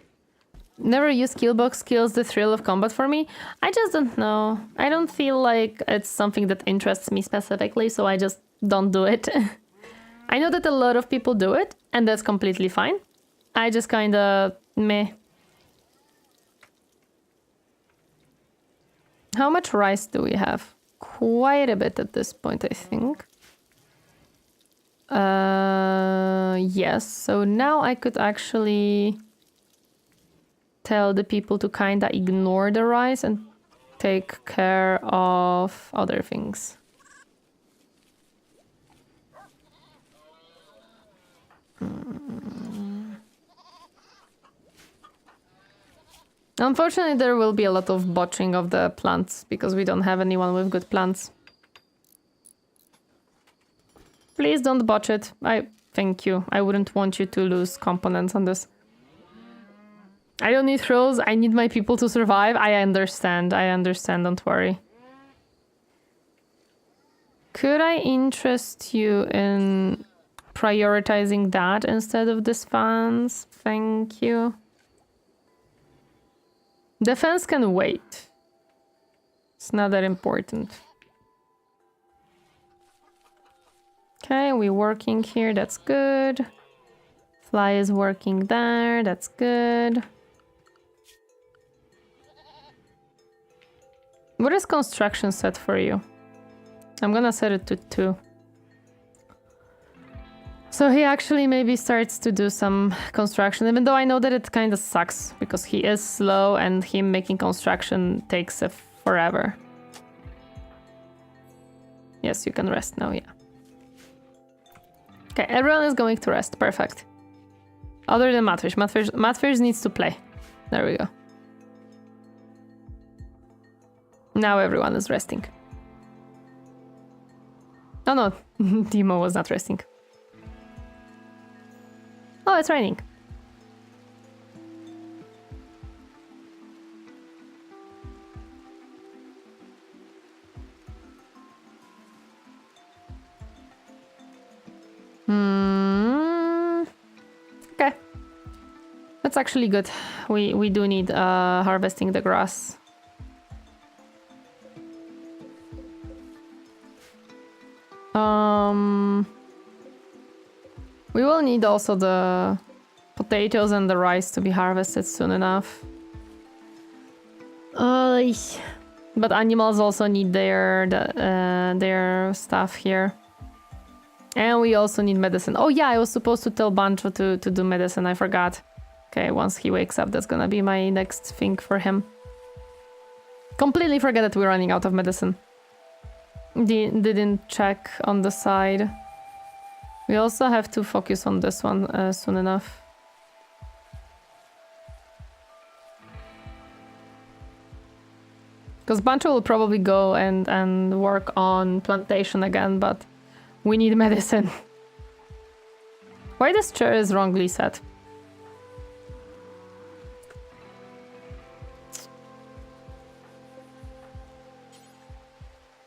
Never use killbox, kills the thrill of combat for me. I just don't know. I don't feel like it's something that interests me specifically, so I just don't do it. I know that a lot of people do it, and that's completely fine. I just kinda meh. How much rice do we have? Quite a bit at this point, I think. Yes, so now I could actually tell the people to kinda ignore the rice and take care of other things. Unfortunately, there will be a lot of botching of the plants because we don't have anyone with good plants. Please don't botch it. Thank you. I wouldn't want you to lose components on this. I don't need thrills. I need my people to survive. I understand. Don't worry. Could I interest you in prioritizing that instead of defense? Thank you. Defense can wait. It's not that important. Okay, we're working here. That's good. Fly is working there. That's good. What is construction set for you? I'm gonna set it to 2. So he actually maybe starts to do some construction, even though I know that it kind of sucks because he is slow and him making construction takes forever. Yes, you can rest now, yeah. Okay, everyone is going to rest. Perfect. Other than Matfish. Matfish needs to play. There we go. Now everyone is resting. Oh no, Timo was not resting. Oh, it's raining. Okay. That's actually good. We do need harvesting the grass. We will need also the potatoes and the rice to be harvested soon enough. But animals also need their stuff here. And we also need medicine. Oh yeah, I was supposed to tell Bancho to do medicine. I forgot. Okay, once he wakes up, that's gonna be my next thing for him. Completely forget that we're running out of medicine. Didn't check on the side. We also have to focus on this one soon enough. Because Bancho will probably go and work on plantation again, but we need medicine. Why this chair is wrongly set?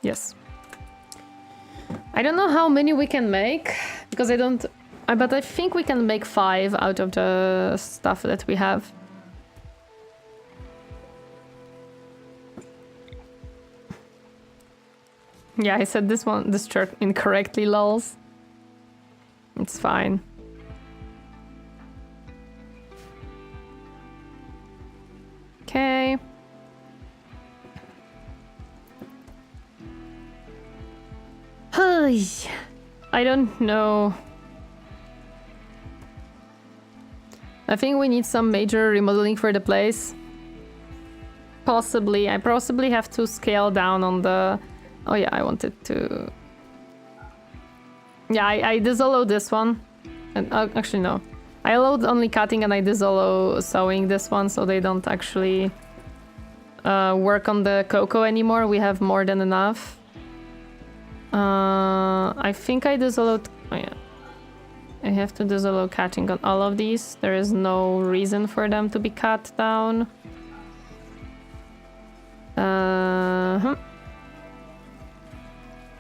Yes. I don't know how many we can make, because I don't... but I think we can make 5 out of the stuff that we have. Yeah, I said this chart incorrectly, lols. It's fine. Okay. I don't know. I think we need some major remodeling for the place. Possibly. I possibly have to scale down on the... Oh yeah, I wanted to... Yeah, I disallowed this one. And actually, no. I allowed only cutting and I disallow sewing this one, so they don't actually work on the cocoa anymore. We have more than enough. I think I disallowed... Oh yeah. I have to disallow cutting on all of these. There is no reason for them to be cut down. I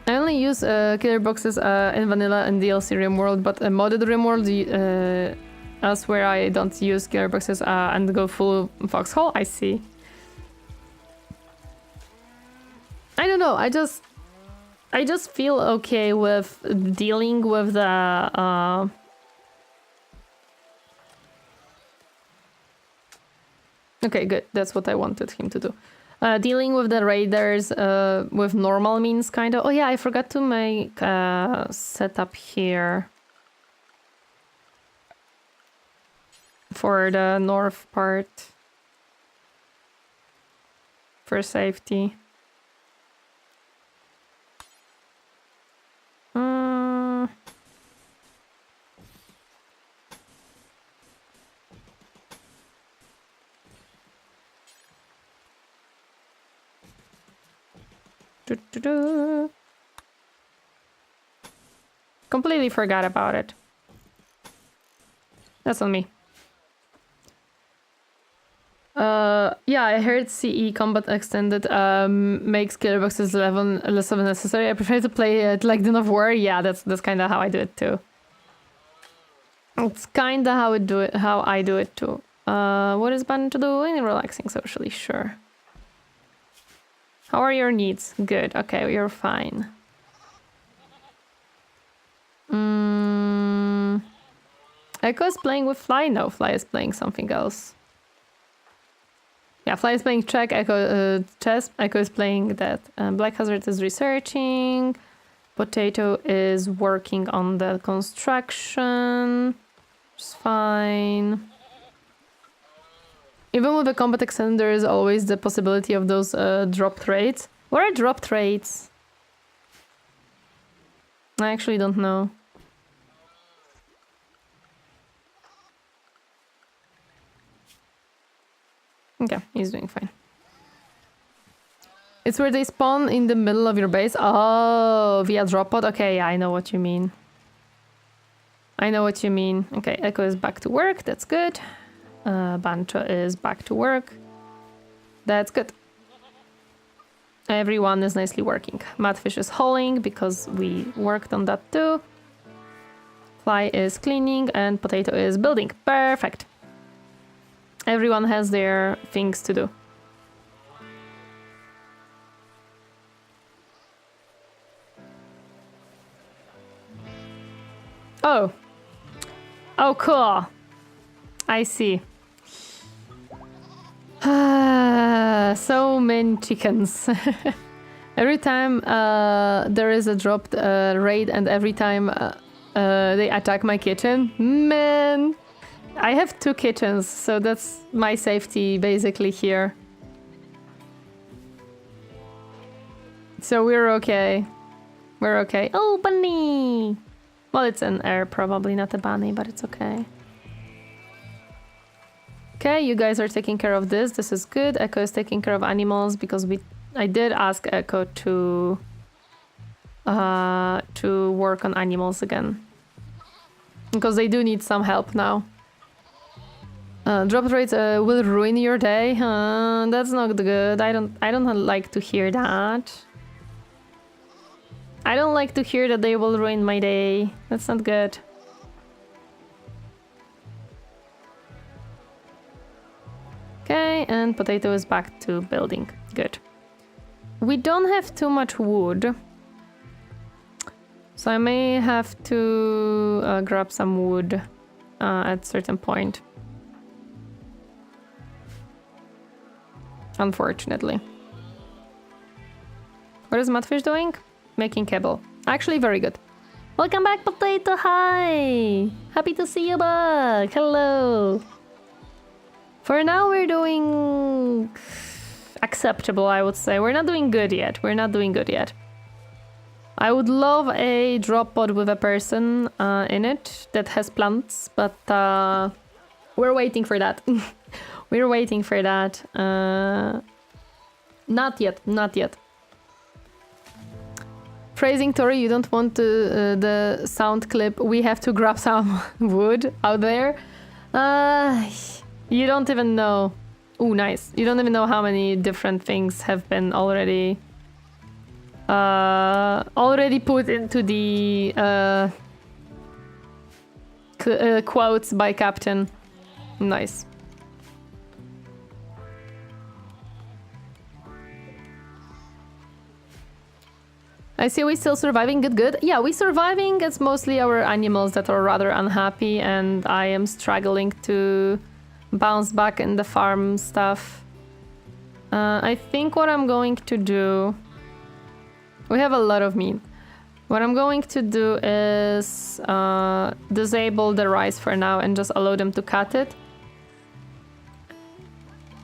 only use killer boxes in vanilla and DLC Rimworld, but modded Rimworld, elsewhere I don't use killer boxes and go full foxhole. I see. I don't know. I just feel okay with dealing with the Okay, good. That's what I wanted him to do. Dealing with the raiders with normal means, kind of. Oh yeah, I forgot to make setup here for the north part for safety. Completely forgot about it. That's on me. Yeah, I heard CE Combat Extended makes killer boxes less of necessary. I prefer to play it like Dune of War. Yeah, that's kind of how I do it too. It's kind of how I do it too. What is Ban to do? Relaxing socially, sure. How are your needs? Good. Okay, you're fine. Echo is playing with Fly? No, Fly is playing something else. Yeah, Fly is playing check, Echo chess, Echo is playing that. Black Hazard is researching. Potato is working on the construction. Which is fine. Even with the combat extender, there is always the possibility of those drop trades. What are drop trades? I actually don't know. Okay, he's doing fine. It's where they spawn in the middle of your base. Oh, via drop pod? Okay, yeah, I know what you mean. I know what you mean. Okay, Echo is back to work. That's good. Bancho is back to work. That's good. Everyone is nicely working. Madfish is hauling because we worked on that too. Fly is cleaning and Potato is building. Perfect. Everyone has their things to do. Oh. Oh, cool. I see. So many chickens. Every time there is a dropped raid and every time they attack my kitchen, man, I have 2 kitchens, so that's my safety basically here. So we're okay. We're okay. Oh, bunny! Well, it's an air, probably not a bunny, but it's okay. Okay, you guys are taking care of this. This is good. Echo is taking care of animals because I did ask Echo to work on animals again. Because they do need some help now. Drop rates will ruin your day. That's not good. I don't like to hear that. I don't like to hear that they will ruin my day. That's not good. Okay, and Potato is back to building. Good. We don't have too much wood. So I may have to grab some wood at a certain point. Unfortunately. What is Mudfish doing? Making cable. Actually, very good. Welcome back, Potato. Hi! Happy to see you back. Hello. For now, we're doing acceptable, I would say. We're not doing good yet. We're not doing good yet. I would love a drop pod with a person in it that has plants, but we're waiting for that. We're waiting for that. Not yet, not yet. Phrasing Tori, you don't want the sound clip. We have to grab some wood out there. You don't even know. Ooh, nice. You don't even know how many different things have been already put into the quotes by Captain. Nice. I see we still surviving. Good, good. Yeah, we surviving. It's mostly our animals that are rather unhappy, and I am struggling to bounce back in the farm stuff. I think what I'm going to do... We have a lot of meat. What I'm going to do is disable the rice for now and just allow them to cut it.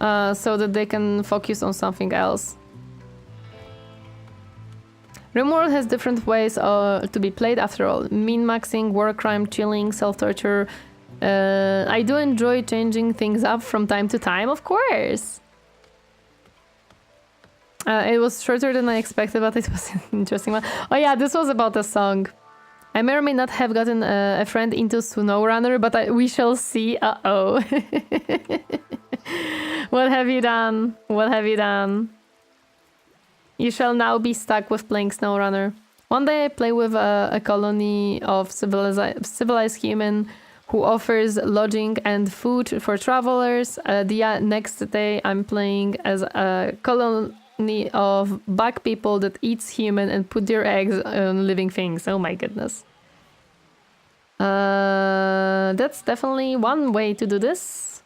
So that they can focus on something else. Rimworld has different ways to be played after all. Min-maxing, war crime, chilling, self-torture. I do enjoy changing things up from time to time, of course. It was shorter than I expected, but it was an interesting one. Oh yeah, this was about a song. I may or may not have gotten a friend into SnowRunner, but we shall see. Uh-oh. What have you done? What have you done? You shall now be stuck with playing SnowRunner. One day I play with a colony of civilized human who offers lodging and food for travelers. The next day I'm playing as a colony of bug people that eats human and put their eggs on living things. Oh my goodness. That's definitely one way to do this.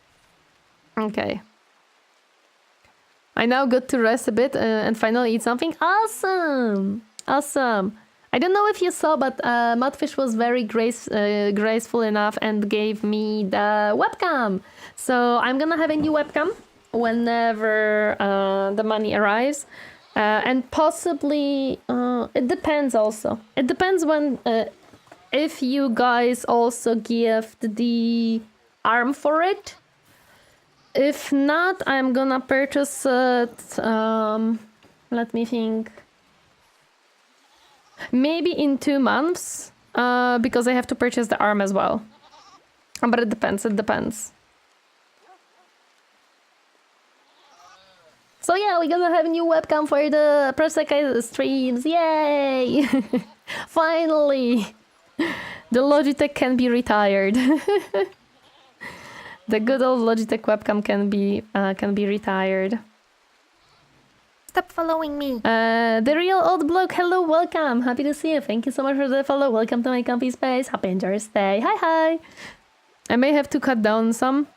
Okay. I now got to rest a bit and finally eat something. Awesome! Awesome! I don't know if you saw, but Mudfish was very graceful enough and gave me the webcam. So I'm gonna have a new webcam whenever the money arrives. And possibly, it depends also. It depends when, if you guys also give the arm for it. If not, I'm gonna purchase it, let me think. Maybe in 2 months, because I have to purchase the arm as well. But it depends, it depends. So yeah, we're gonna have a new webcam for the Prosecco streams, yay! Finally! The Logitech can be retired. The good old Logitech webcam can be retired. Stop following me. The real old bloke, hello, welcome. Happy to see you. Thank you so much for the follow. Welcome to my comfy space. Happy enjoy your stay. Hi, hi. I may have to cut down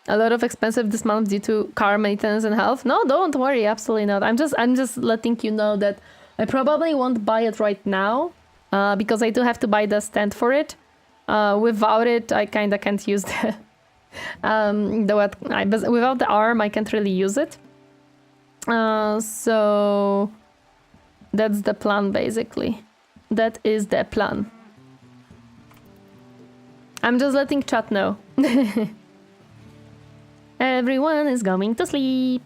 a lot of expensive this month due to car maintenance and health. No, don't worry, absolutely not. I'm just letting you know that I probably won't buy it right now, because I do have to buy the stand for it. Without it, I kinda can't use the without the arm, I can't really use it. So that's the plan, basically. That is the plan. I'm just letting chat know. Everyone is going to sleep.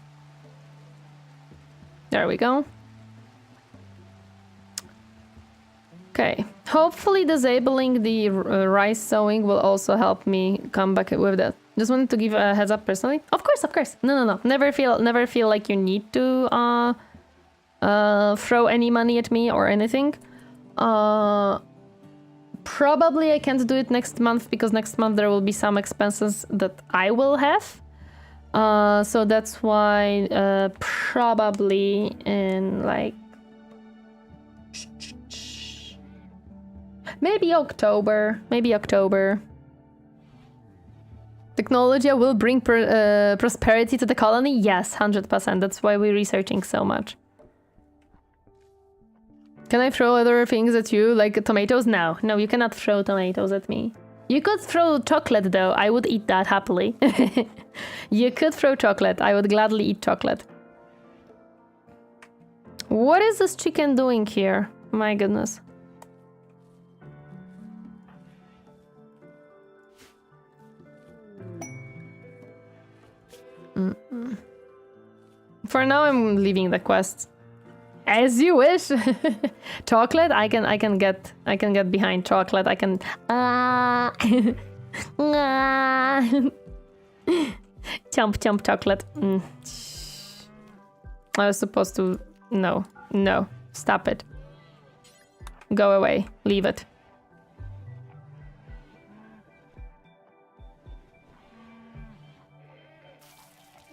There we go. Okay. Hopefully disabling the rice sowing will also help me come back with that. Just wanted to give a heads up personally. Of course, of course. No. Never feel like you need to throw any money at me or anything. Probably I can't do it next month because next month there will be some expenses that I will have. So that's why probably in like maybe October. Technology will bring prosperity to the colony? Yes, 100%. That's why we're researching so much. Can I throw other things at you, like tomatoes? No, you cannot throw tomatoes at me. You could throw chocolate, though. I would eat that happily. You could throw chocolate. I would gladly eat chocolate. What is this chicken doing here? My goodness. For now, I'm leaving the quest. As you wish. Chocolate, I can get behind chocolate. I can. Chomp chocolate. I was supposed to. No, stop it. Go away. Leave it.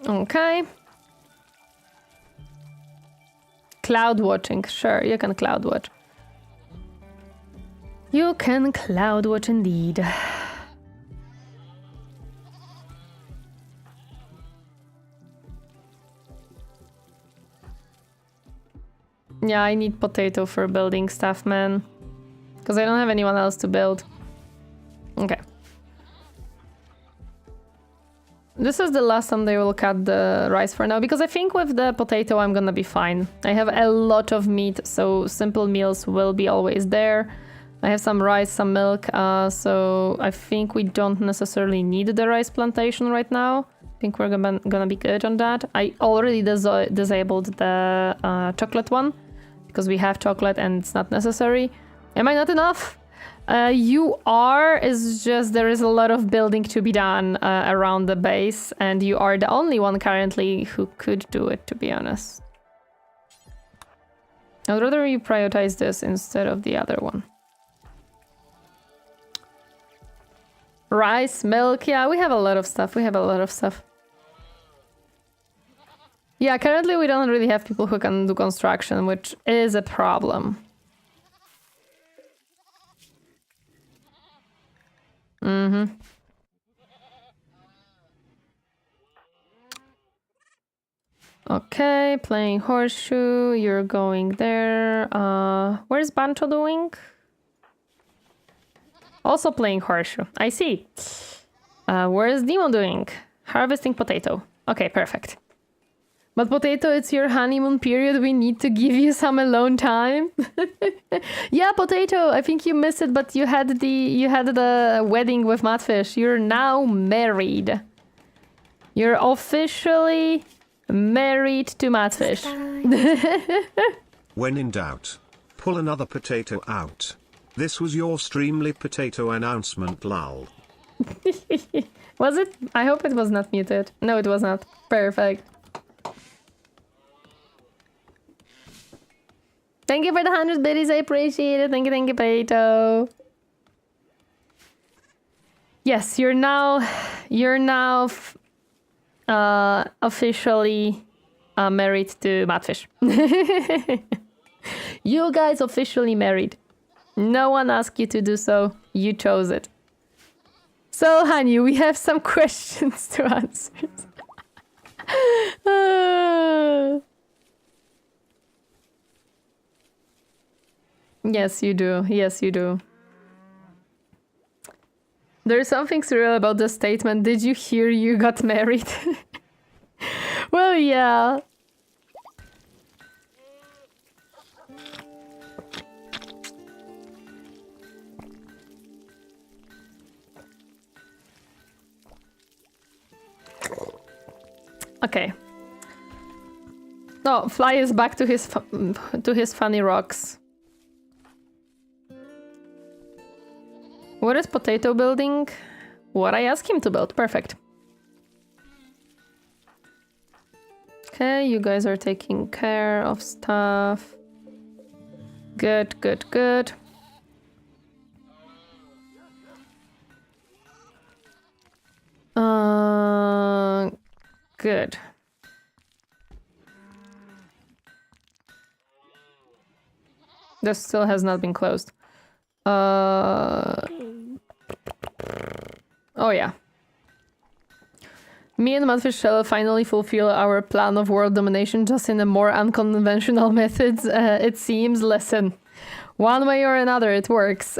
Okay. Cloud watching. Sure, you can cloud watch. You can cloud watch indeed. Yeah, I need potato for building stuff, man. Because I don't have anyone else to build. Okay. This is the last time they will cut the rice for now, because I think with the potato I'm gonna be fine. I have a lot of meat, so simple meals will be always there. I have some rice, some milk, so I think we don't necessarily need the rice plantation right now. I think we're gonna be good on that. I already disabled the chocolate one, because we have chocolate and it's not necessary. Am I not enough? You are, it's just there is a lot of building to be done around the base, and you are the only one currently who could do it, to be honest. I'd rather you prioritize this instead of the other one. Rice, milk, yeah, we have a lot of stuff. Yeah, currently we don't really have people who can do construction, which is a problem. Mm-hmm. Okay, playing horseshoe, you're going there. Where's Bancho doing? Also playing horseshoe, I see. Where's Demo doing? Harvesting potato. Okay, perfect. But Potato, it's your honeymoon period. We need to give you some alone time. Yeah, Potato, I think you missed it, but you had the wedding with Matfish. You're now married. You're officially married to Matfish. When in doubt, pull another potato out. This was your Streamly Potato announcement, lol. Was it? I hope it was not muted. No, it was not. Perfect. Thank you for the 100 biddies, I appreciate it. Thank you, Potato. Yes, you're now officially married to Matfish. You guys officially married. No one asked you to do so. You chose it. So, honey, we have some questions to answer. Yes, you do. Yes, you do. There's something surreal about the statement, did you hear you got married? Well, yeah. Okay. No, Fly is back to his funny rocks. What is Potato building? What I asked him to build. Perfect. Okay, you guys are taking care of stuff. Good, good, good. Good. This still has not been closed. Oh yeah. Me and Matfish shall finally fulfill our plan of world domination, just in a more unconventional methods. It seems. Listen, one way or another, it works.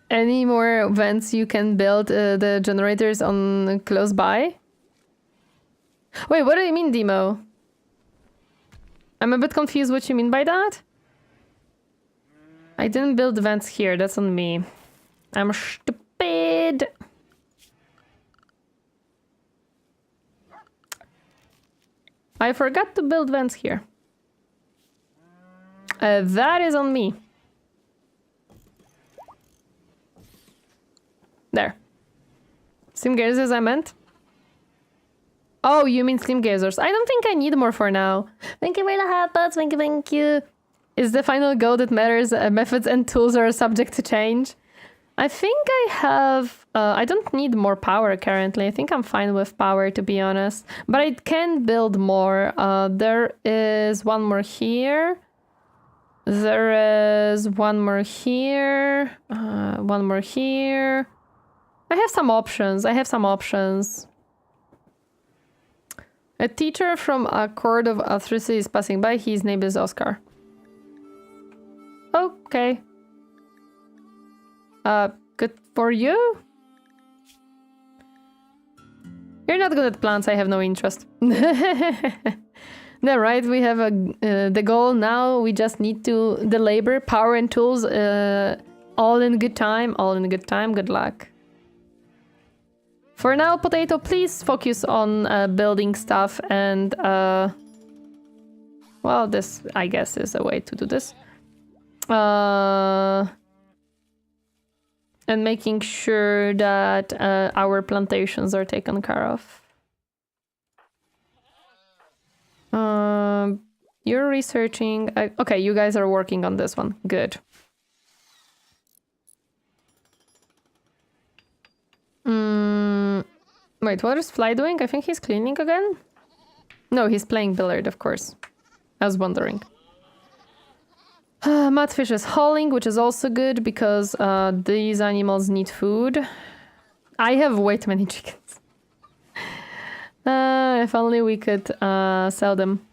Any more vents you can build the generators on close by? Wait, what do you mean, Demo? I'm a bit confused what you mean by that. I didn't build vents here, that's on me. I'm stupid. I forgot to build vents here. That is on me. There. Steam gazers I meant? Oh, you mean steam gazers. I don't think I need more for now. Thank you for the hot pots. Thank you, thank you. Is the final goal that matters? Methods and tools are subject to change. I think I have... I don't need more power currently. I think I'm fine with power, to be honest. But I can build more. There is one more here. There is one more here. One more here. I have some options. A teacher from a court of authority is passing by. His name is Oscar. Okay. Good for you. You're not good at plants. I have no interest. No, right? We have the goal now. We just need to the labor, power, and tools. All in good time. All in good time. Good luck. For now, Potato, please focus on building stuff and Well, this, I guess, is a way to do this. And making sure that our plantations are taken care of. You're researching... okay, you guys are working on this one. Good. Wait, what is Fly doing? I think he's cleaning again? No, he's playing billiard, of course. I was wondering. Mudfish is hauling, which is also good because these animals need food. I have way too many chickens. If only we could sell them.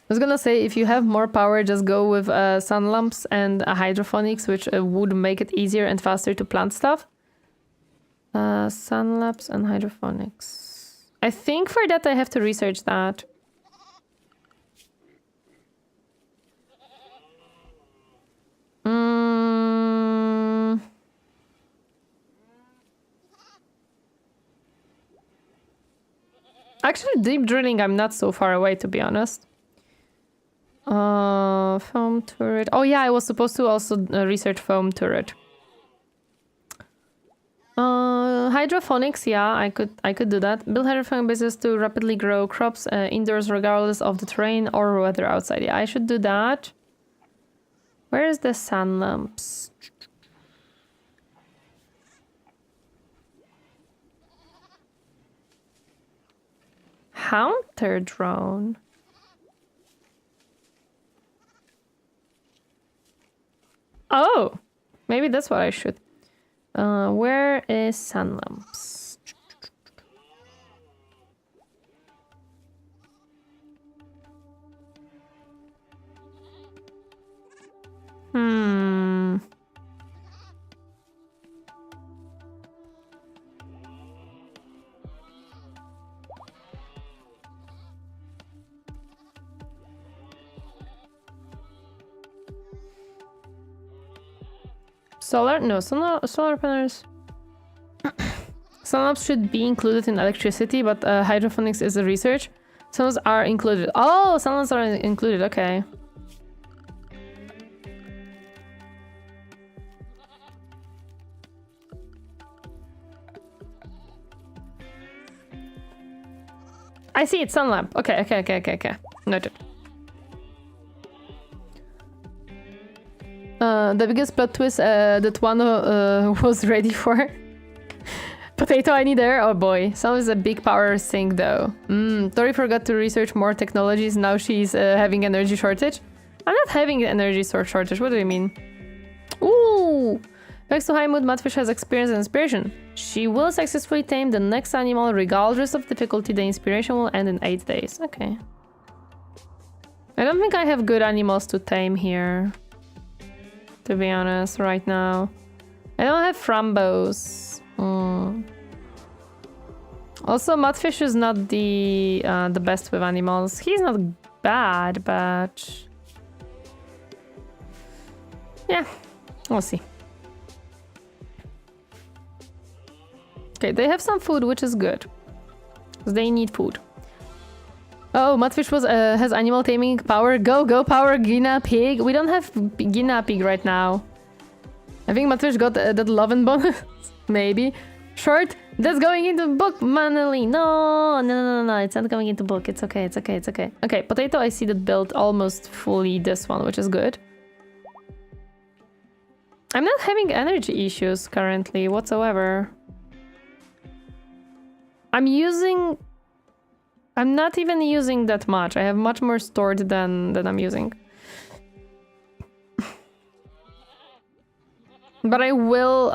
I was gonna say, if you have more power, just go with sun lamps and hydroponics, which would make it easier and faster to plant stuff. Sun lamps and hydroponics. I think for that I have to research that. Actually, deep drilling, I'm not so far away, to be honest. Foam turret. Oh yeah, I was supposed to also research foam turret. Hydroponics, yeah, I could do that. Build hydroponic bases to rapidly grow crops indoors regardless of the terrain or weather outside. Yeah, I should do that. Where is the sun lamps? Hunter drone. Oh, maybe that's what I should. Where is sun lamps? Solar? No, solar panels. Sun lamps should be included in electricity, but hydroponics is a research. Sun lamps are included. Oh, sun lamps are included, okay. I see it, sun lamp. Okay. Noted. The biggest plot twist that one was ready for. Potato, I need there. Oh boy, some is a big power sink though. Tori forgot to research more technologies. Now she's having energy shortage. I'm not having energy shortage. What do you mean? Ooh! Thanks to high mood, Mudfish has experience and inspiration. She will successfully tame the next animal regardless of difficulty. The inspiration will end in 8 days. Okay. I don't think I have good animals to tame here, to be honest, right now. I don't have Frambos. Also, Mudfish is not the best with animals. He's not bad, but... yeah, we'll see. Okay, they have some food, which is good. They need food. Oh, Mudfish has animal taming power. Go power, guinea pig. We don't have guinea pig right now. I think Mudfish got that love and bonus. Maybe. Short, that's going into book manually. No, it's not going into book. It's okay. Okay, Potato, I see that built almost fully this one, which is good. I'm not having energy issues currently whatsoever. I'm not even using that much. I have much more stored than I'm using. But I will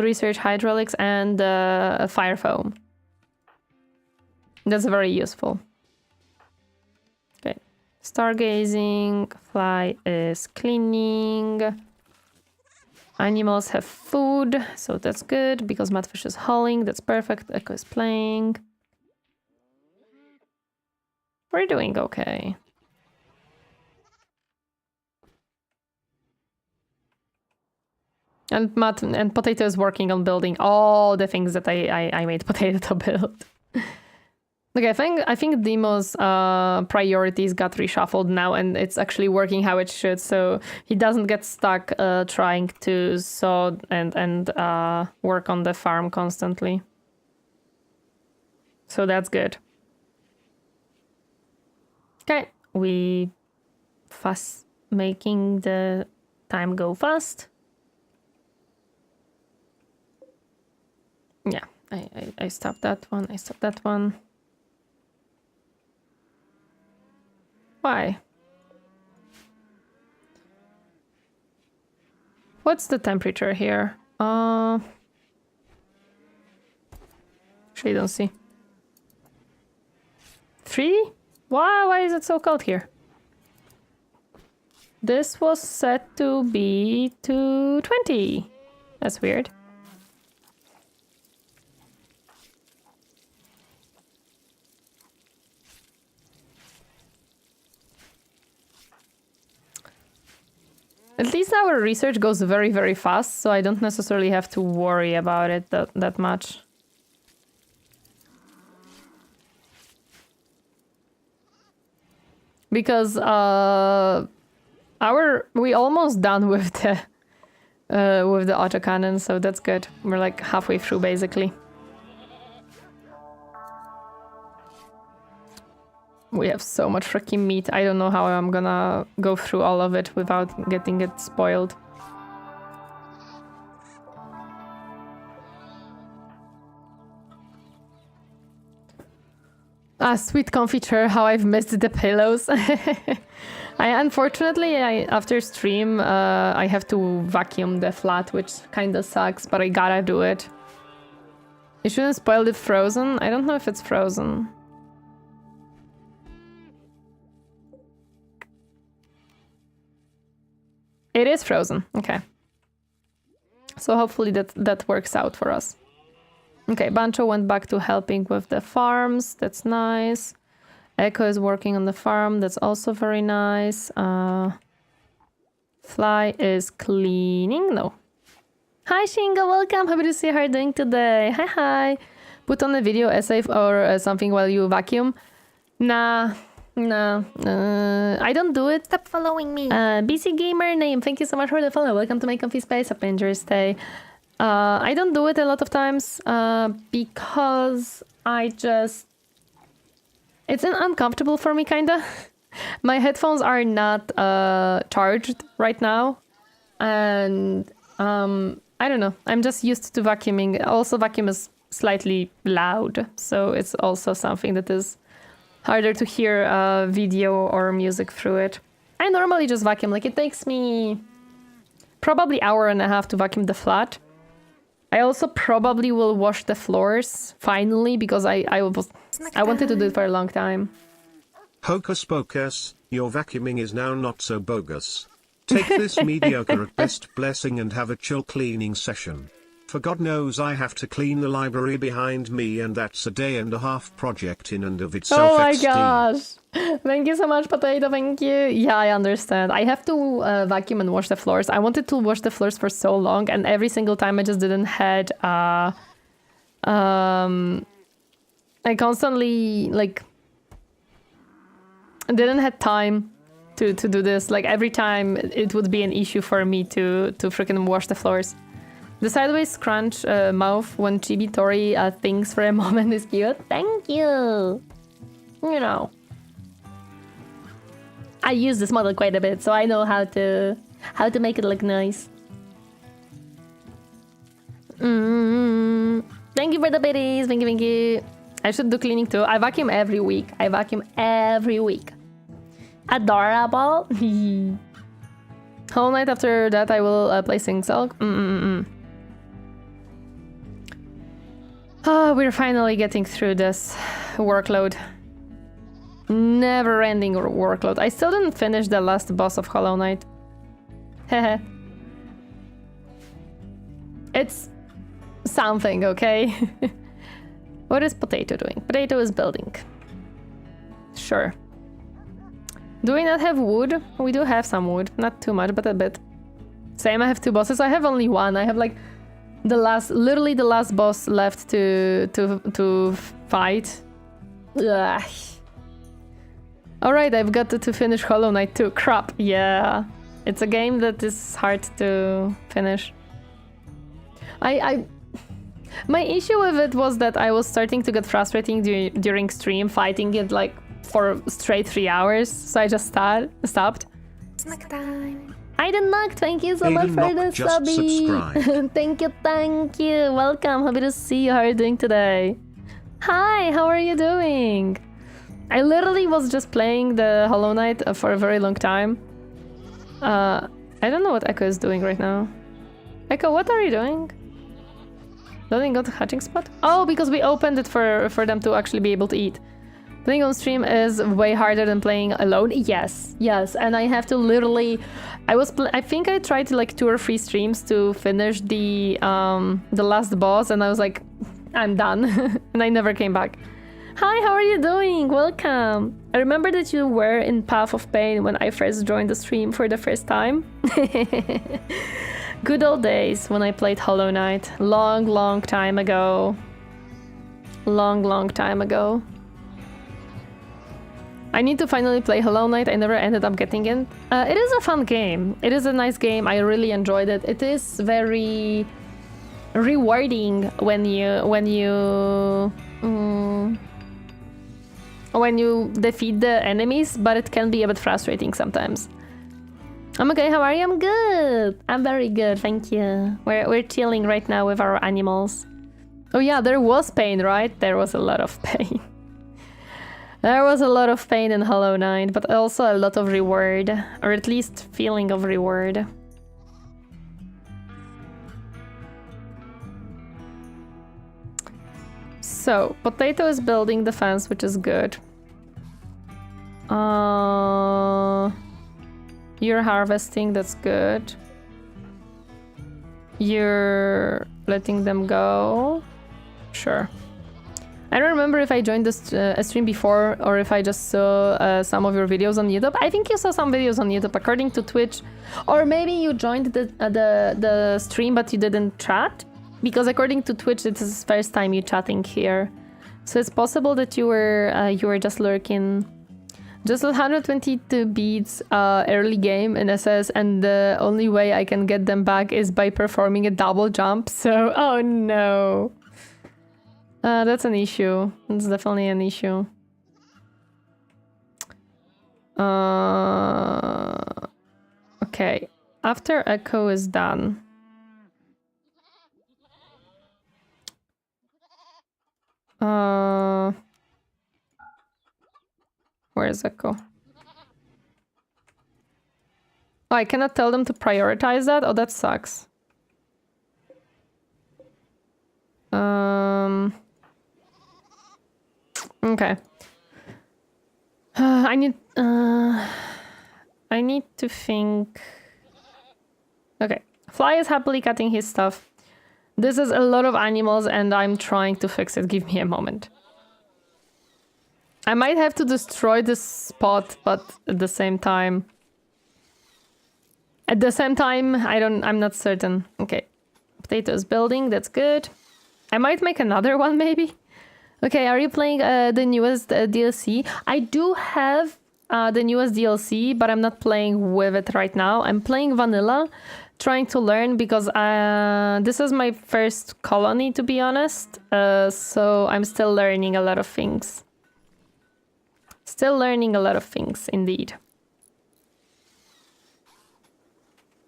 research hydraulics and fire foam. That's very useful. Okay, stargazing. Fly is cleaning. Animals have food, so that's good because Mudfish is hauling. That's perfect. Echo is playing. We're doing okay. And Potato is working on building all the things that I made Potato to build. Okay, I think Demo's priorities got reshuffled now, and it's actually working how it should. So he doesn't get stuck trying to saw and work on the farm constantly. So that's good. Okay, we fast making the time go fast. Yeah, I stopped that one. I stopped that one. Why? What's the temperature here? Actually, don't see. 3? Why is it so cold here? This was set to be to 20. That's weird. At least our research goes very, very fast, so I don't necessarily have to worry about it that much. Because we almost done with the autocannon, so that's good. We're like halfway through basically. We have so much freaking meat. I don't know how I'm gonna go through all of it without getting it spoiled. Sweet confiture, how I've missed the pillows. Unfortunately, after stream, I have to vacuum the flat, which kinda sucks, but I gotta do it. You shouldn't spoil it frozen. I don't know if it's frozen. It is frozen. Okay. So hopefully that works out for us. Okay, Bancho went back to helping with the farms. That's nice. Echo is working on the farm. That's also very nice. Fly is cleaning. No. Hi, Shinga. Welcome. Happy to see how you're doing today. Hi. Put on a video essay or something while you vacuum. Nah. No, I don't do it. Stop following me. BC Gamer name, thank you so much for the follow. Welcome to my comfy space. Hope you enjoy your stay. I don't do it a lot of times because it's uncomfortable for me, kinda. My headphones are not charged right now, and I don't know. I'm just used to vacuuming. Also, vacuum is slightly loud, so it's also something that is harder to hear video or music through it. I normally just vacuum. Like, it takes me probably hour and a half to vacuum the flat. I also probably will wash the floors finally because I wanted to do it for a long time. Hocus pocus, your vacuuming is now not so bogus. Take this mediocre at best blessing and have a chill cleaning session. For God knows I have to clean the library behind me, and that's a day-and-a-half project in and of itself. Oh my gosh! Thank you so much, Potato, thank you. Yeah, I understand. I have to vacuum and wash the floors. I wanted to wash the floors for so long, and every single time I just didn't had... I constantly, like... didn't have time to do this. Like, every time it would be an issue for me to freaking wash the floors. The sideways scrunch mouth when Chibi Tori thinks for a moment is cute. Thank you! You know. I use this model quite a bit, so I know how to make it look nice. Thank you for the biddies. Thank you. I should do cleaning too. I vacuum every week. Adorable. Whole night after that I will play Sing Song. Oh, we're finally getting through this workload. Never-ending workload. I still didn't finish the last boss of Hollow Knight. Heh. It's something, okay? What is Potato doing? Potato is building. Sure. Do we not have wood? We do have some wood. Not too much, but a bit. Same, I have 2 bosses. I have only 1. I have like literally the last boss left to fight. Ugh. Alright, I've got to finish Hollow Knight too. Crap, yeah. It's a game that is hard to finish. My issue with it was that I was starting to get frustrating during stream, fighting it like for straight 3 hours, so I just stopped. Snack time. Aiden Knock, thank you so much for the subby. Thank you. Welcome, happy to see you. How are you doing today? Hi, how are you doing? I literally was just playing the Hollow Knight for a very long time. I don't know what Echo is doing right now. Echo, what are you doing? Loading go to hatching spot? Oh, because we opened it for them to actually be able to eat. Playing on stream is way harder than playing alone. Yes, and I have to literally... I think I tried like 2 or 3 streams to finish the last boss, and I was like, I'm done. And I never came back. Hi, how are you doing? Welcome. I remember that you were in Path of Pain when I first joined the stream for the first time. Good old days when I played Hollow Knight. Long time ago. Long time ago. I need to finally play Hollow Knight. I never ended up getting it. It is a fun game. It is a nice game. I really enjoyed it. It is very rewarding when you defeat the enemies, but it can be a bit frustrating sometimes. I'm okay, how are you? I'm good. I'm very good, thank you. We're chilling right now with our animals. Oh yeah, there was pain, right? There was a lot of pain. There was a lot of pain in Hollow Knight, but also a lot of reward, or at least feeling of reward. So, Potato is building the fence, which is good. You're harvesting, that's good. You're letting them go. Sure. I don't remember if I joined this stream before or if I just saw some of your videos on YouTube. I think you saw some videos on YouTube according to Twitch. Or maybe you joined the stream but you didn't chat. Because according to Twitch, it's the first time you're chatting here. So it's possible that you were just lurking. Just 122 beats early game in SS, and the only way I can get them back is by performing a double jump. So, oh no. That's an issue. That's definitely an issue. Okay. After Echo is done. Where is Echo? Oh, I cannot tell them to prioritize that? Oh, that sucks. Okay. I need to think... Okay. Fly is happily cutting his stuff. This is a lot of animals and I'm trying to fix it. Give me a moment. I might have to destroy this spot, but at the same time... I'm not certain. Okay. Potato is building, that's good. I might make another one, maybe? Okay, are you playing the newest DLC? I do have the newest DLC, but I'm not playing with it right now. I'm playing vanilla, trying to learn, because this is my first colony, to be honest. So I'm still learning a lot of things. Still learning a lot of things, indeed.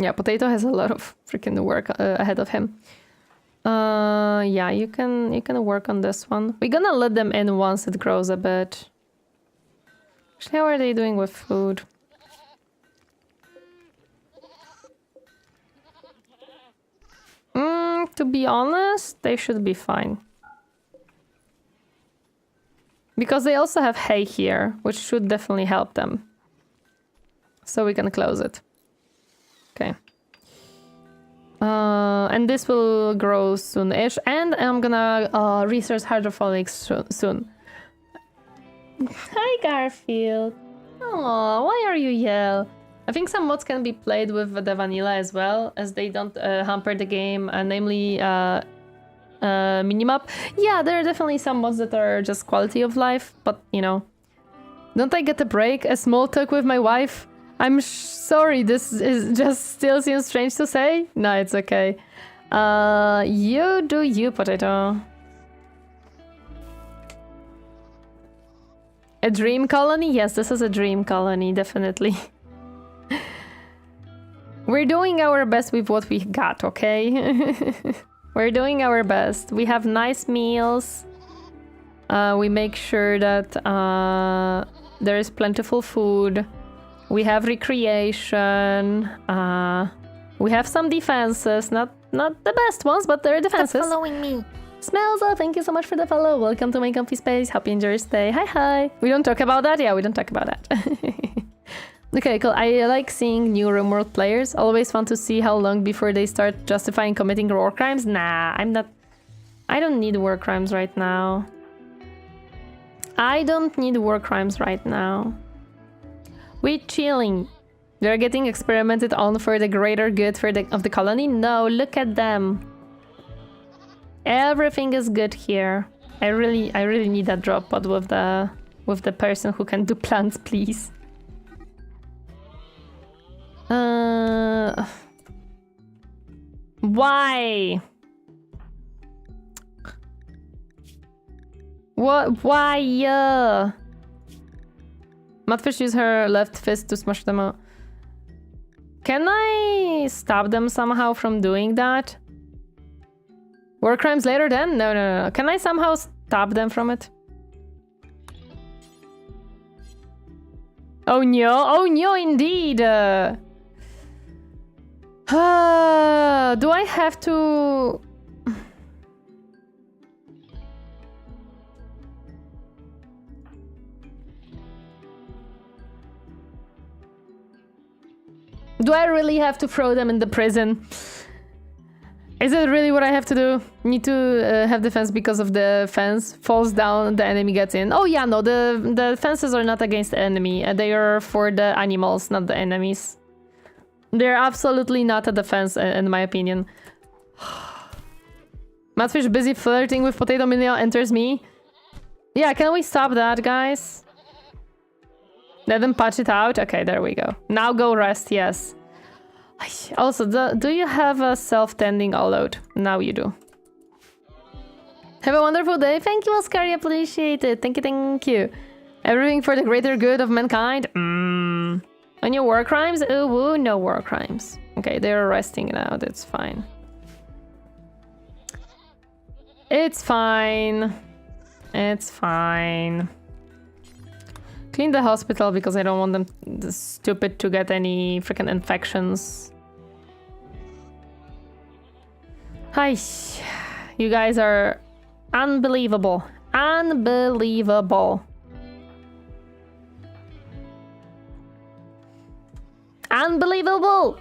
Yeah, Potato has a lot of freaking work ahead of him. Yeah, you can work on this one. We're gonna let them in once it grows a bit. Actually, how are they doing with food? To be honest, they should be fine. Because they also have hay here, which should definitely help them. So we can close it. Okay. And this will grow soon-ish. And I'm gonna research hydroponics soon. Hi, Garfield. Oh, why are you yell? I think some mods can be played with the vanilla as well, as they don't hamper the game. Namely, minimap. Yeah, there are definitely some mods that are just quality of life, but you know, don't I get a break? A small talk with my wife? I'm sorry, this is just still seems strange to say. No, it's okay. You do you, potato. A dream colony? Yes, this is a dream colony, definitely. We're doing our best with what we got, okay? We're doing our best. We have nice meals. We make sure that there is plentiful food. We have recreation. We have some defenses. Not the best ones, but there are defenses. Stop following me. Smells up, thank you so much for the follow. Welcome to my comfy space. Hope you enjoy your stay. Hi. We don't talk about that? Yeah, we don't talk about that. Okay, cool. I like seeing new Rimworld players. Always fun to see how long before they start justifying committing war crimes. Nah, I'm not... I don't need war crimes right now. I don't need war crimes right now. We're chilling. They're getting experimented on for the greater good of the colony. No, look at them. Everything is good here. I really need that drop pod with the person who can do plants, please. Why? What? Why? Mudfish use her left fist to smash them out. Can I stop them somehow from doing that? War crimes later then? No. Can I somehow stop them from it? Oh no, indeed! Do I have to... Do I really have to throw them in the prison? Is it really what I have to do? Need to have defense because of the fence falls down, the enemy gets in. Oh yeah, no, the fences are not against the enemy. They are for the animals, not the enemies. They're absolutely not a defense, in my opinion. Mudfish busy flirting with Potato Minion enters me. Yeah, can we stop that, guys? Let them patch it out. Okay, there we go. Now go rest, yes. Also, do you have a self-tending all-out? Now you do. Have a wonderful day. Thank you, Oscar. I appreciate it. Thank you. Everything for the greater good of mankind? On your war crimes? Ooh, no war crimes. Okay, they're resting now. That's fine. It's fine. It's fine. Clean the hospital because I don't want them stupid to get any freaking infections. Hi, you guys are unbelievable. Unbelievable. Unbelievable!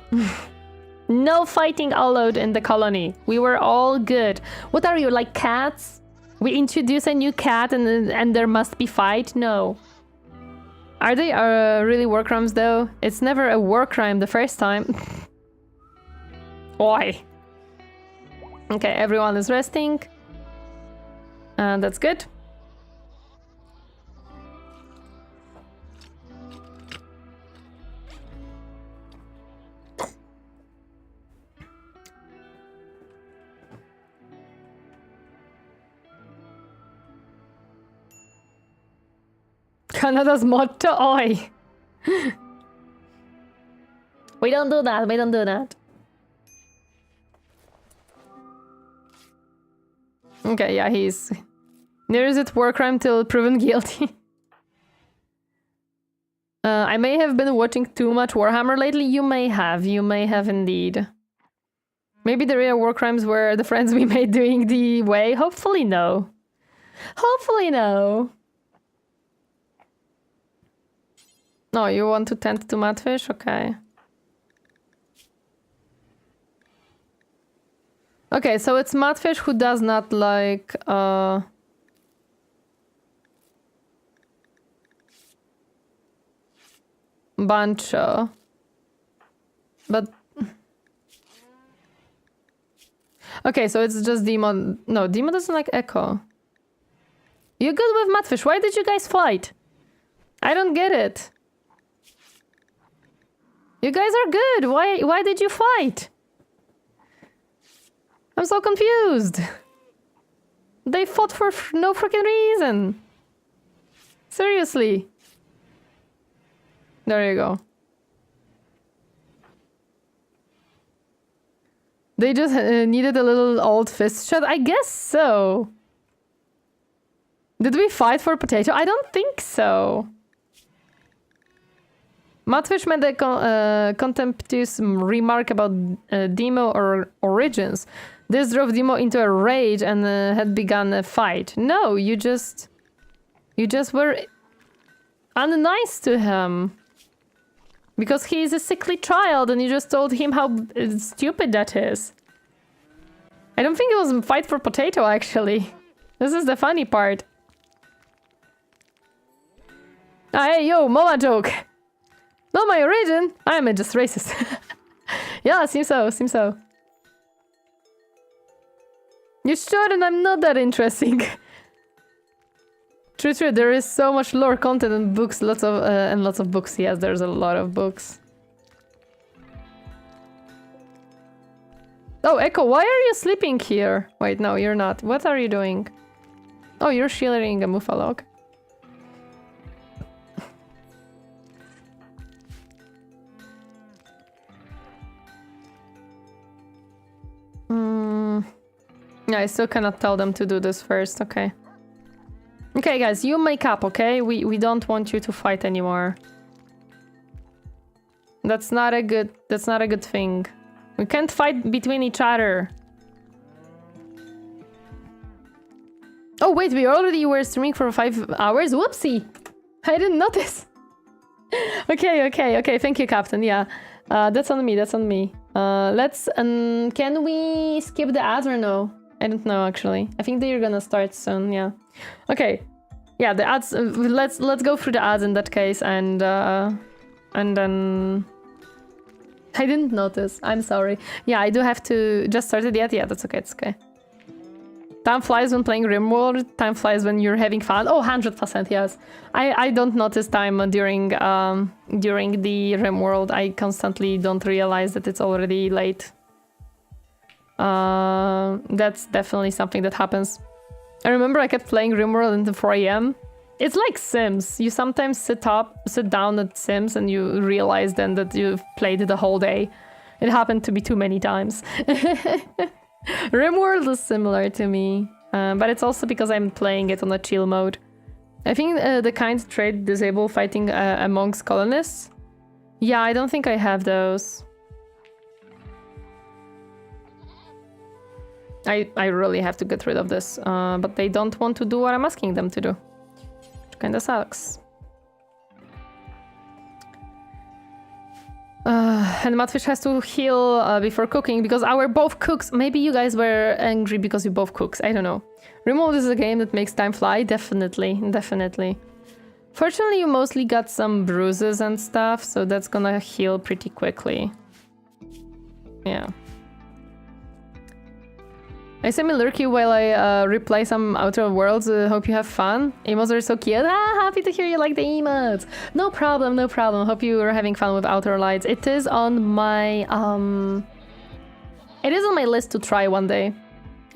No fighting allowed in the colony. We were all good. What are you, like cats? We introduce a new cat and there must be fight? No. Are they really war crimes though? It's never a war crime the first time. Why? Okay, everyone is resting. That's good. Canada's motto, oi. We don't do that, we don't do that. Okay, yeah, he's... There is it war crime till proven guilty. I may have been watching too much Warhammer lately. You may have indeed. Maybe the real war crimes were the friends we made doing the way. Hopefully no. Hopefully no. No, you want to tend to mudfish? Okay. Okay, so it's mudfish who does not like Bancho. But Okay, so it's just Demo. No, Demo doesn't like Echo. You're good with Mudfish. Why did you guys fight? I don't get it. You guys are good. Why did you fight? I'm so confused. They fought for no freaking reason. Seriously. There you go. They just needed a little old fist shot? I guess so. Did we fight for potato? I don't think so. Mudfish made a contemptuous remark about Demo or origins. This drove Demo into a rage and had begun a fight. No, you just were unnice to him. Because he is a sickly child and you just told him how stupid that is. I don't think it was a fight for potato, actually. This is the funny part. Ah, hey, yo, mama joke. Not my origin. I'm just racist. Yeah, seems so. You sure? And I'm not that interesting. True. There is so much lore content and books, lots of books. Yes, there's a lot of books. Oh, Echo, why are you sleeping here? Wait, no, you're not. What are you doing? Oh, you're shielding a Muffalog. Yeah, I still cannot tell them to do this first. Okay. Okay, guys, you make up, okay? We don't want you to fight anymore. That's not a good thing. We can't fight between each other. Oh wait, we already were streaming for 5 hours? Whoopsie! I didn't notice. Okay. Thank you, Captain. Yeah, that's on me. Let's. Can we skip the ads or no? I don't know actually. I think they're gonna start soon. Yeah. Okay. Yeah, the ads. Let's go through the ads in that case, and then. I didn't notice. I'm sorry. Yeah, I do have to. Just started yet? Yeah, that's okay. It's okay. Time flies when playing Rimworld. Time flies when you're having fun. Oh, 100%, yes. I don't notice time during the Rimworld. I constantly don't realize that it's already late. That's definitely something that happens. I remember I kept playing Rimworld until 4 AM. It's like Sims. You sometimes sit down at Sims and you realize then that you've played the whole day. It happened to me too many times. Rimworld is similar to me, but it's also because I'm playing it on a chill mode. I think the kind trait disable fighting amongst colonists. Yeah, I don't think I have those. I really have to get rid of this, but they don't want to do what I'm asking them to do. Which kinda sucks. And Mudfish has to heal before cooking because our both cooks. Maybe you guys were angry because you both cooks. I don't know. Rimworld is a game that makes time fly. Definitely. Fortunately, you mostly got some bruises and stuff, so that's gonna heal pretty quickly. Yeah. I semi lurk you while I replay some Outer Worlds. Hope you have fun. Emotes are so cute. Happy to hear you like the emotes. No problem. Hope you are having fun with Outer Lights. It is on my list to try one day.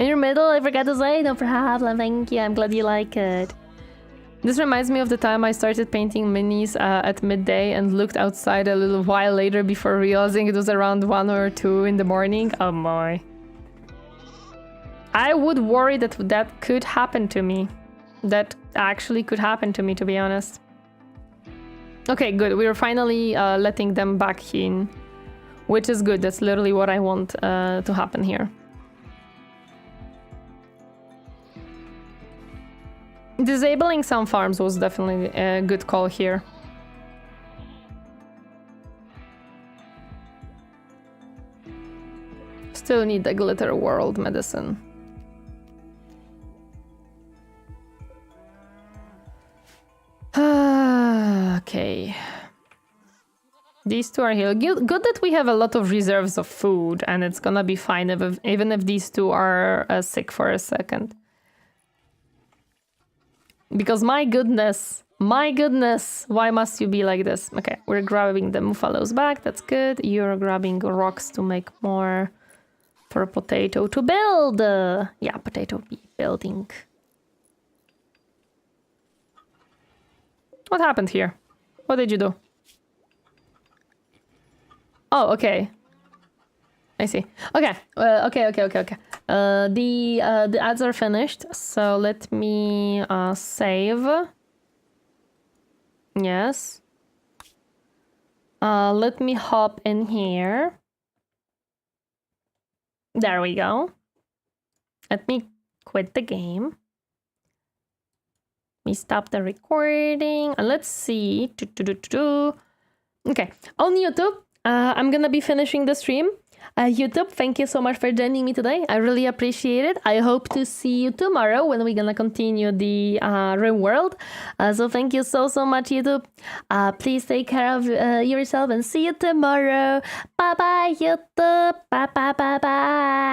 In your middle, I forgot to say, no problem. Thank you. I'm glad you like it. This reminds me of the time I started painting minis at midday and looked outside a little while later before realizing it was around 1 or 2 in the morning. Oh my. I would worry that could happen to me. That actually could happen to me, to be honest. Okay, good. We're finally letting them back in, which is good. That's literally what I want to happen here. Disabling some farms was definitely a good call here. Still need the glitterworld medicine. Okay. These two are here. Good that we have a lot of reserves of food, and it's gonna be fine even if these two are sick for a second. Because my goodness, why must you be like this? Okay, we're grabbing the muffalos back, that's good. You're grabbing rocks to make more for a potato to build. Yeah, potato building. What happened here? What did you do? Oh, okay. I see. Okay. Okay. The ads are finished. So let me save. Yes. Let me hop in here. There we go. Let me quit the game. Let me stop the recording. And let's see. Okay. On YouTube, I'm gonna be finishing the stream. YouTube, thank you so much for joining me today. I really appreciate it. I hope to see you tomorrow when we're gonna continue the Rimworld. So thank you so much, YouTube. Please take care of yourself and see you tomorrow. Bye bye, YouTube. Bye.